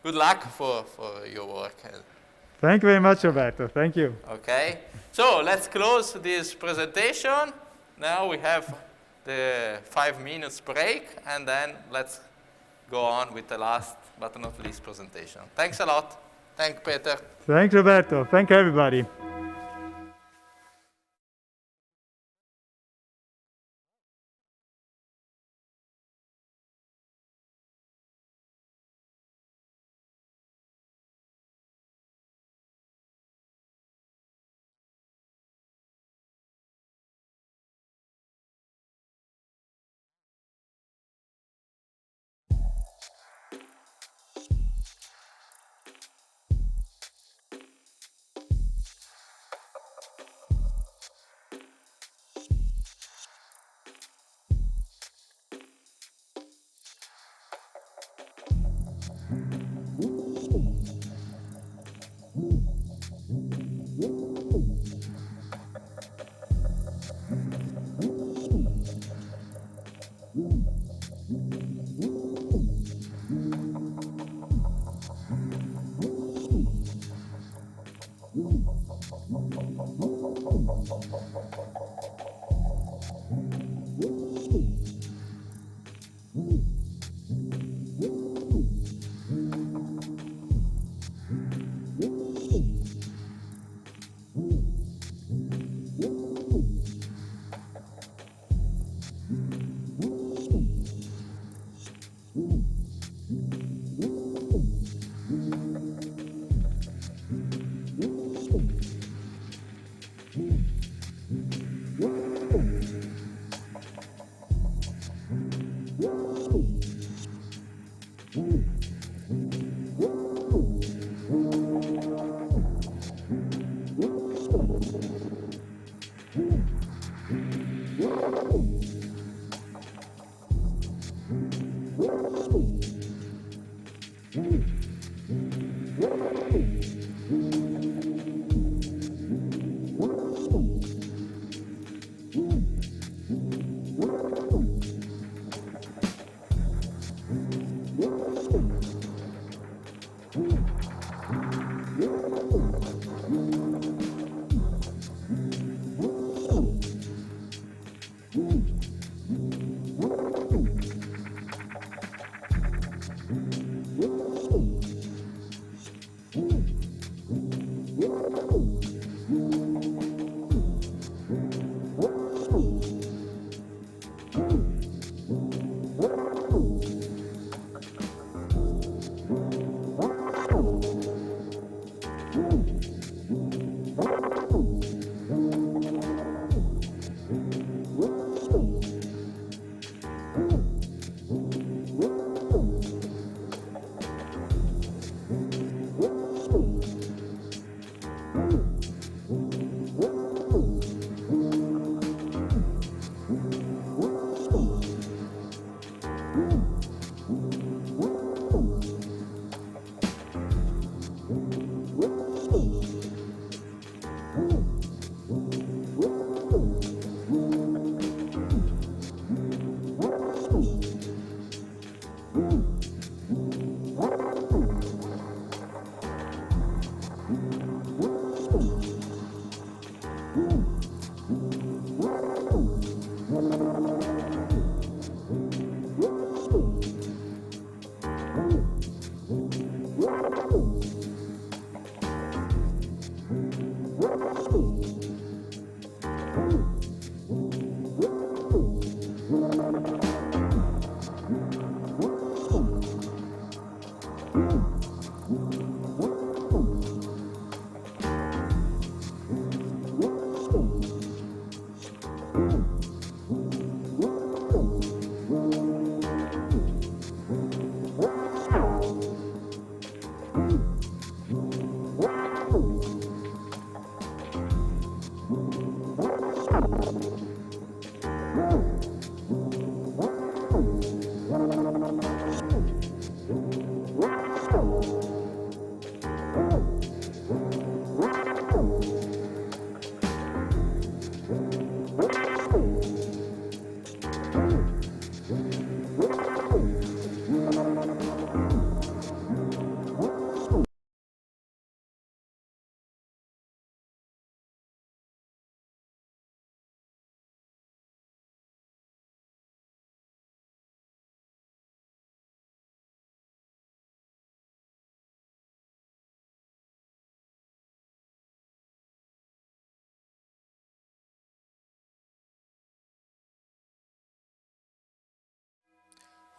good luck for your work. Thank you very much, Roberto. Thank you. Okay. So let's close this presentation. Now we have the 5 minutes break, and then let's go on with the last but not least presentation. Thanks a lot. Thank Peter. Thanks, Roberto. Thank everybody.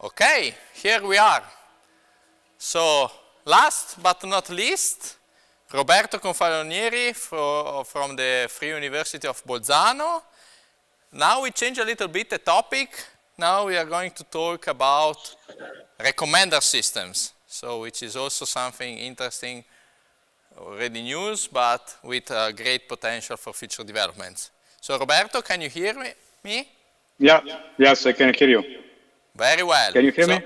Okay, here we are. So last but not least, Roberto Confalonieri from the Free University of Bolzano. Now we change a little bit the topic. Now we are going to talk about recommender systems, so which is also something interesting, already news, but with great potential for future developments. So Roberto, can you hear me? Yeah, yes, I can hear you. Very well. Can you hear me?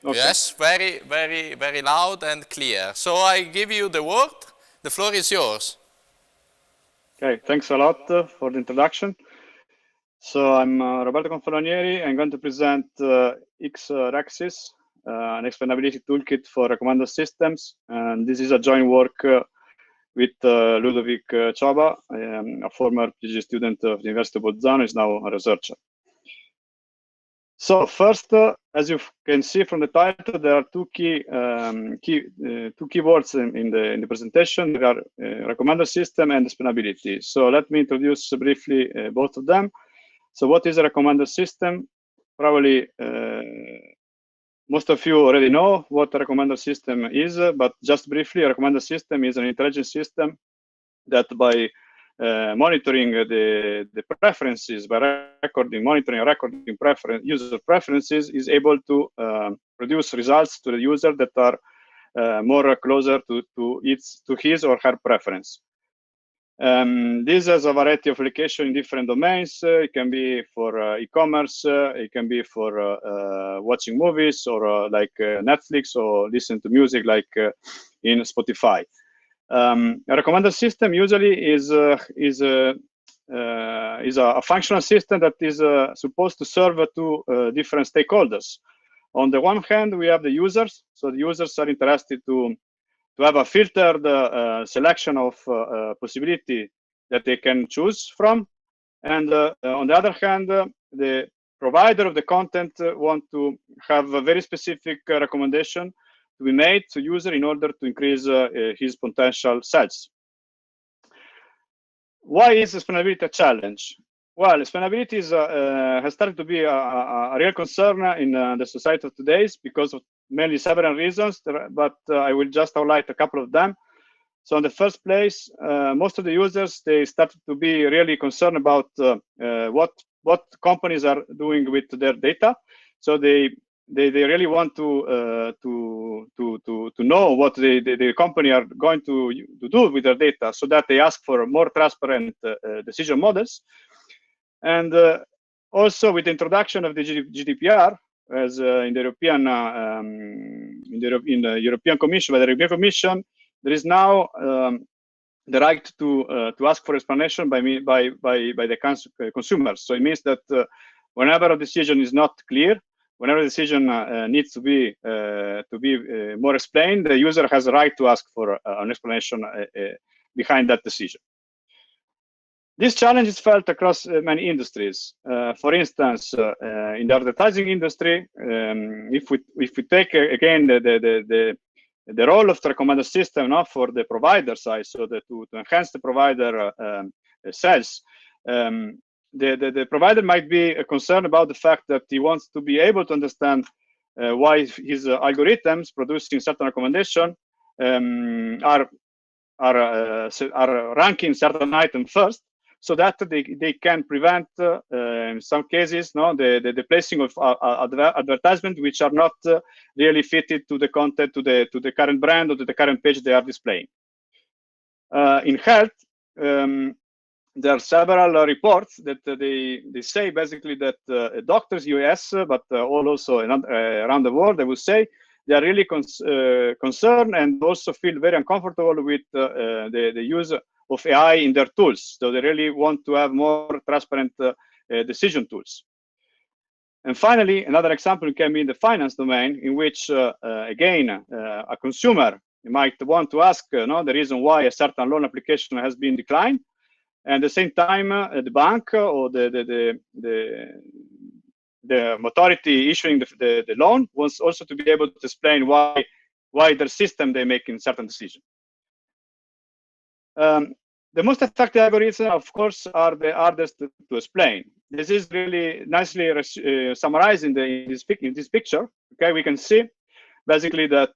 Okay. Yes, very, very, very loud and clear. So I give you the word. The floor is yours. Okay, thanks a lot for the introduction. So I'm Roberto Confalonieri. I'm going to present X-Rexis, an explainability toolkit for recommender systems. And this is a joint work with Ludovic Cioba, a former PhD student of the University of Bolzano, is now a researcher. So first, as you can see from the title, there are two keywords in the presentation. There are recommender system and explainability. So let me introduce briefly both of them. So what is a recommender system? Probably most of you already know what a recommender system is, but just briefly, a recommender system is an intelligent system that by monitoring the preferences, by monitoring and recording user preferences, is able to produce results to the user that are more closer to his or her preference. This has a variety of applications in different domains. It can be for e-commerce, it can be for watching movies, or like Netflix, or listen to music like in Spotify. A recommender system usually is a functional system that is supposed to serve two different stakeholders. On the one hand, we have the users. So the users are interested to have a filtered selection of possibility that they can choose from. And on the other hand, the provider of the content want to have a very specific recommendation to be made to user in order to increase his potential sales. Why is explainability a challenge? Well, explainability has started to be a real concern in the society of today because of mainly several reasons, but I will just highlight a couple of them. So in the first place, most of the users, they started to be really concerned about what companies are doing with their data. So they really want to know what the company are going to do with their data, so that they ask for more transparent decision models. And also with the introduction of the GDPR, as in the European Commission, by the European Commission, there is now the right to ask for explanation by the consumers. So it means that whenever a decision is not clear, whenever a decision needs to be more explained, the user has a right to ask for an explanation behind that decision. This challenge is felt across many industries. For instance, in the advertising industry, if we take again the role of the recommender system for the provider side, so that to enhance the provider sales, the provider might be concerned about the fact that he wants to be able to understand why his algorithms producing certain recommendation are ranking certain item first, so that they can prevent, in some cases, the placing of advertisement which are not really fitted to the content, to the current brand, or to the current page they are displaying. In health, there are several reports that they say basically that doctors, US, but also around the world, I would say, they are really concerned and also feel very uncomfortable with the use of AI in their tools. So they really want to have more transparent decision tools. And finally, another example can be in the finance domain, in which, again, a consumer might want to ask the reason why a certain loan application has been declined. And at the same time, the bank or the authority issuing the loan wants also to be able to explain why their system they're making certain decision. The most effective algorithms, of course, are the hardest to explain. This is really nicely summarized in this picture. Okay, we can see basically that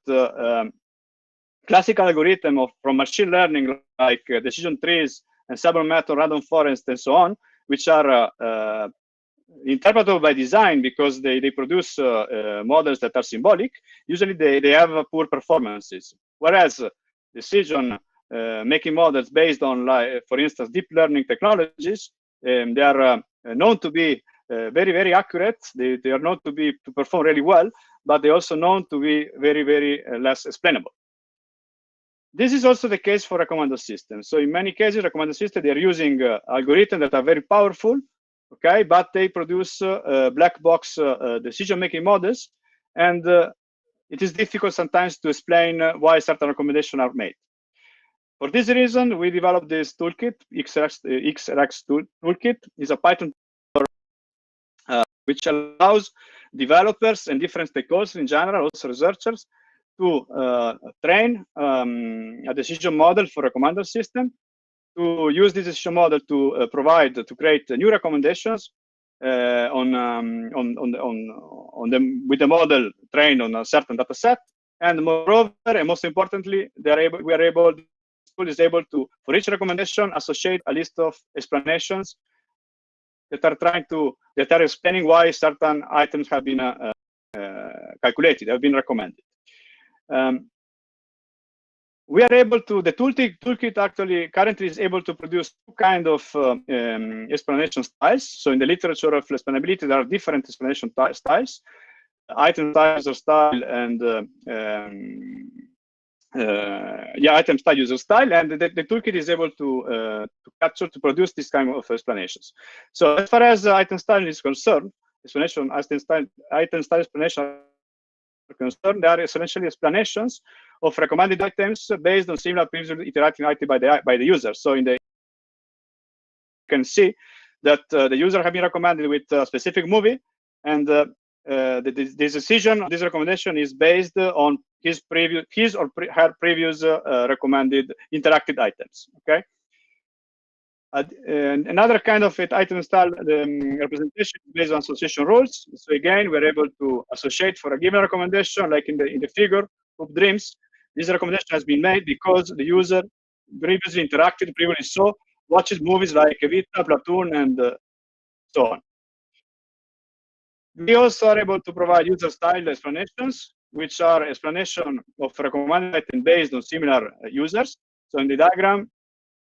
classical algorithm from machine learning, like decision trees and several method, random forest, and so on, which are interpretable by design because they produce models that are symbolic. Usually they have poor performances. Whereas decision making models based on, for instance, deep learning technologies, they are known to be very, very accurate. They are known to perform really well, but they also known to be very, very less explainable. This is also the case for recommender systems. So in many cases, recommender systems, they are using algorithms that are very powerful, okay, but they produce black box decision-making models, and it is difficult sometimes to explain why certain recommendations are made. For this reason, we developed this toolkit, XRX toolkit. Is a Python which allows developers and different stakeholders in general, also researchers, to train a decision model for a recommender system, to use this decision model to to create new recommendations with the model trained on a certain data set. And moreover, and most importantly, tool is able to, for each recommendation, associate a list of explanations that are explaining why certain items have been calculated, have been recommended. We are able to, the toolkit actually currently is able to produce two kind of explanation styles. So in the literature of explainability, there are different explanation styles, item style, user style, and item style, user style, and the toolkit is able to produce this kind of explanations. So as far as item style is concerned, item style explanation are concerned, they are essentially explanations of recommended items based on similar previously iterated item by the user. So you can see that the user has been recommended with a specific movie, and this decision, this recommendation is based on his or her previous recommended interacted items. Okay. Another kind of item style representation is based on association rules. So again, we're able to associate for a given recommendation, like in the figure of dreams. This recommendation has been made because the user previously interacted, previously watches movies like Evita, Platoon, and so on. We also are able to provide user style explanations, which are explanation of recommended item based on similar users. So in the diagram,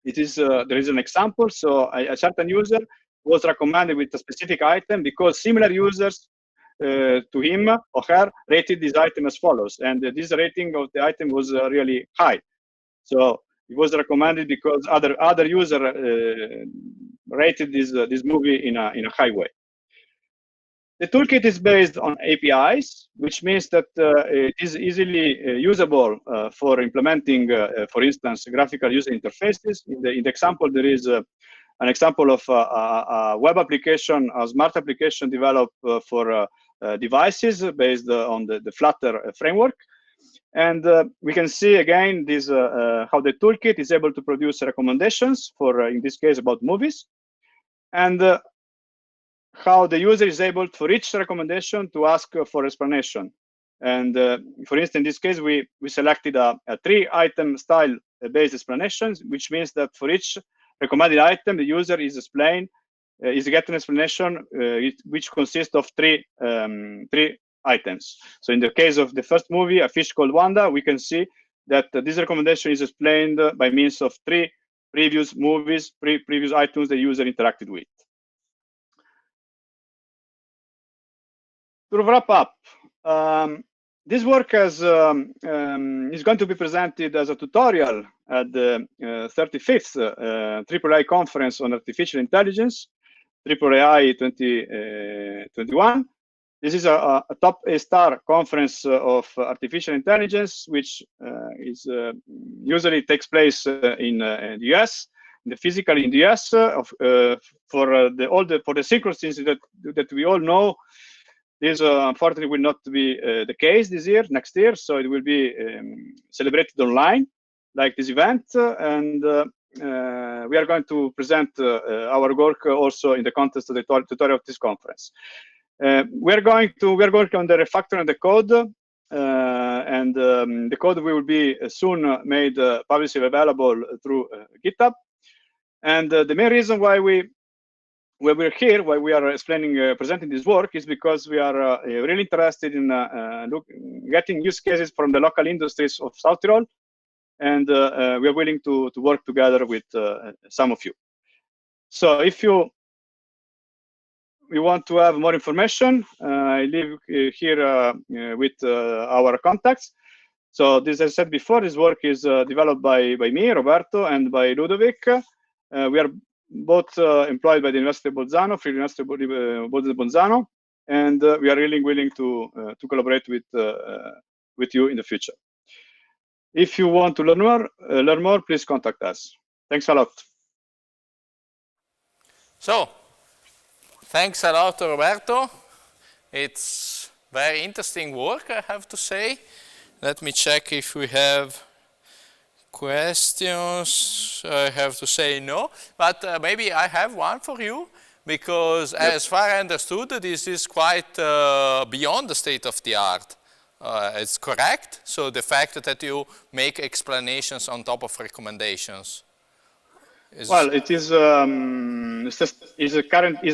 it is there is an example. So a certain user was recommended with a specific item because similar users to him or her rated this item as follows, and this rating of the item was really high. So it was recommended because other user rated this movie in a high way. The toolkit is based on APIs, which means that it is easily usable for implementing, for instance, graphical user interfaces. In the example, there is an example of a web application, a smart application developed for devices based on the Flutter framework. And we can see again this how the toolkit is able to produce recommendations for, in this case, about movies, and how the user is able, for each recommendation, to ask for explanation. And for instance, in this case, we selected a 3-item style-based explanations, which means that for each recommended item, the user is getting an explanation which consists of three items. So in the case of the first movie, A Fish Called Wanda, we can see that this recommendation is explained by means of 3 previous movies, previous items the user interacted with. To wrap up, this work is going to be presented as a tutorial at the 35th AAA Conference on Artificial Intelligence, AAAI 2021. This is a top A-star conference of artificial intelligence, which usually takes place in the US, physically in the US. For the circumstances that we all know, this unfortunately will not be the case next year. So it will be celebrated online, like this event, and we are going to present our work also in the context of the tutorial of this conference. We are working on the refactoring of the code, and the code will be soon made publicly available through GitHub. And the main reason why we're here, why we are presenting this work, is because we are really interested in getting use cases from the local industries of South Tyrol, and we are willing to work together with some of you. So if you want to have more information, I leave here with our contacts. So this, as I said before, this work is developed by me, Roberto, and by Ludovic. We are both employed by the University of Bolzano, Free University of Bolzano, and we are really willing to collaborate with you in the future. if you want to learn more, please contact us. Thanks a lot. So, thanks a lot, Roberto. It's very interesting work, I have to say. Let me check if we have questions. I have to say no, but maybe I have one for you, because as far as I understood, this is quite beyond the state of the art. It's correct? So the fact that you make explanations on top of recommendations. Well, it is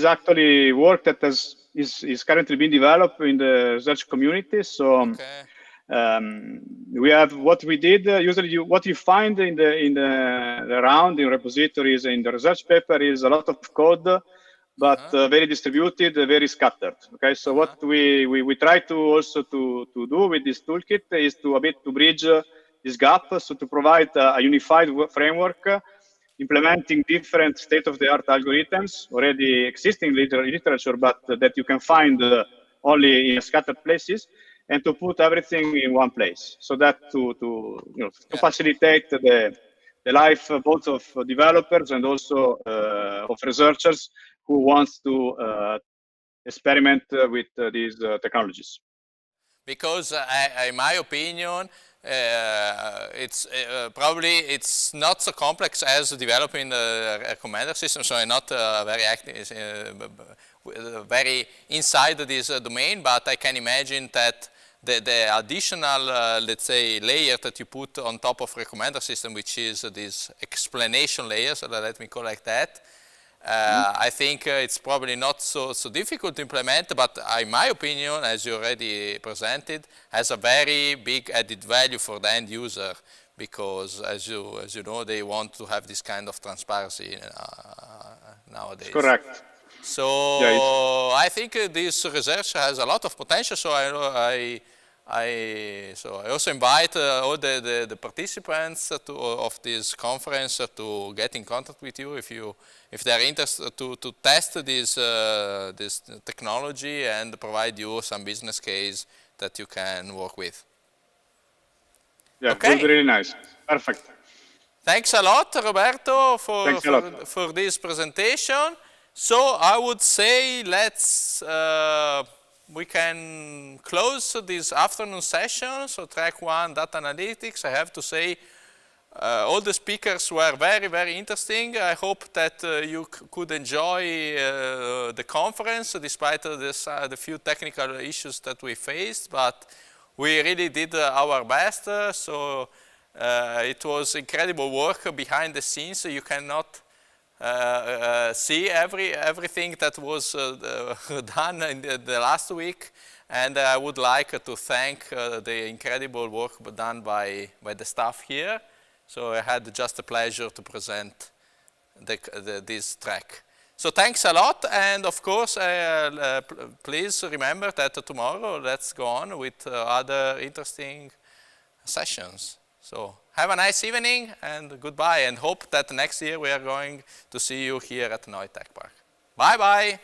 actually work that is currently being developed in the research community. So we have what we did. Usually, what you find in the round in repositories in the research paper is a lot of code, but very distributed, very scattered. Okay, so what we try to also to do with this toolkit is to a bit to bridge this gap, so to provide a unified framework implementing different state-of-the-art algorithms already existing in literature, but that you can find only in scattered places, and to put everything in one place, so that to facilitate the life both of developers and also of researchers who wants to experiment with these technologies. Because in my opinion, it's probably it's not so complex as developing a commander system, so I'm not very active, very inside this domain, but I can imagine that the additional, let's say, layer that you put on top of recommender system, which is this explanation layer, so let me call it like that, I think it's probably not so difficult to implement, but in my opinion, as you already presented, has a very big added value for the end user, because as you know, they want to have this kind of transparency nowadays. Correct. So yeah, I think this research has a lot of potential. So I also invite all the participants of this conference to get in contact with you if they're interested to test this technology and provide you some business case that you can work with. Yeah, okay. It will be really nice. Perfect. Thanks a lot, Roberto, for this presentation. So I would say we can close this afternoon session. So track 1, data analytics. I have to say all the speakers were very, very interesting. I hope that you could enjoy the conference despite the few technical issues that we faced, but we really did our best. So it was incredible work behind the scenes. So you cannot see everything that was done in the last week, and I would like to thank the incredible work done by the staff here. So I had just the pleasure to present this track. So thanks a lot, and of course please remember that tomorrow let's go on with other interesting sessions. So have a nice evening and goodbye, and hope that next year we are going to see you here at Neutech Park. Bye-bye.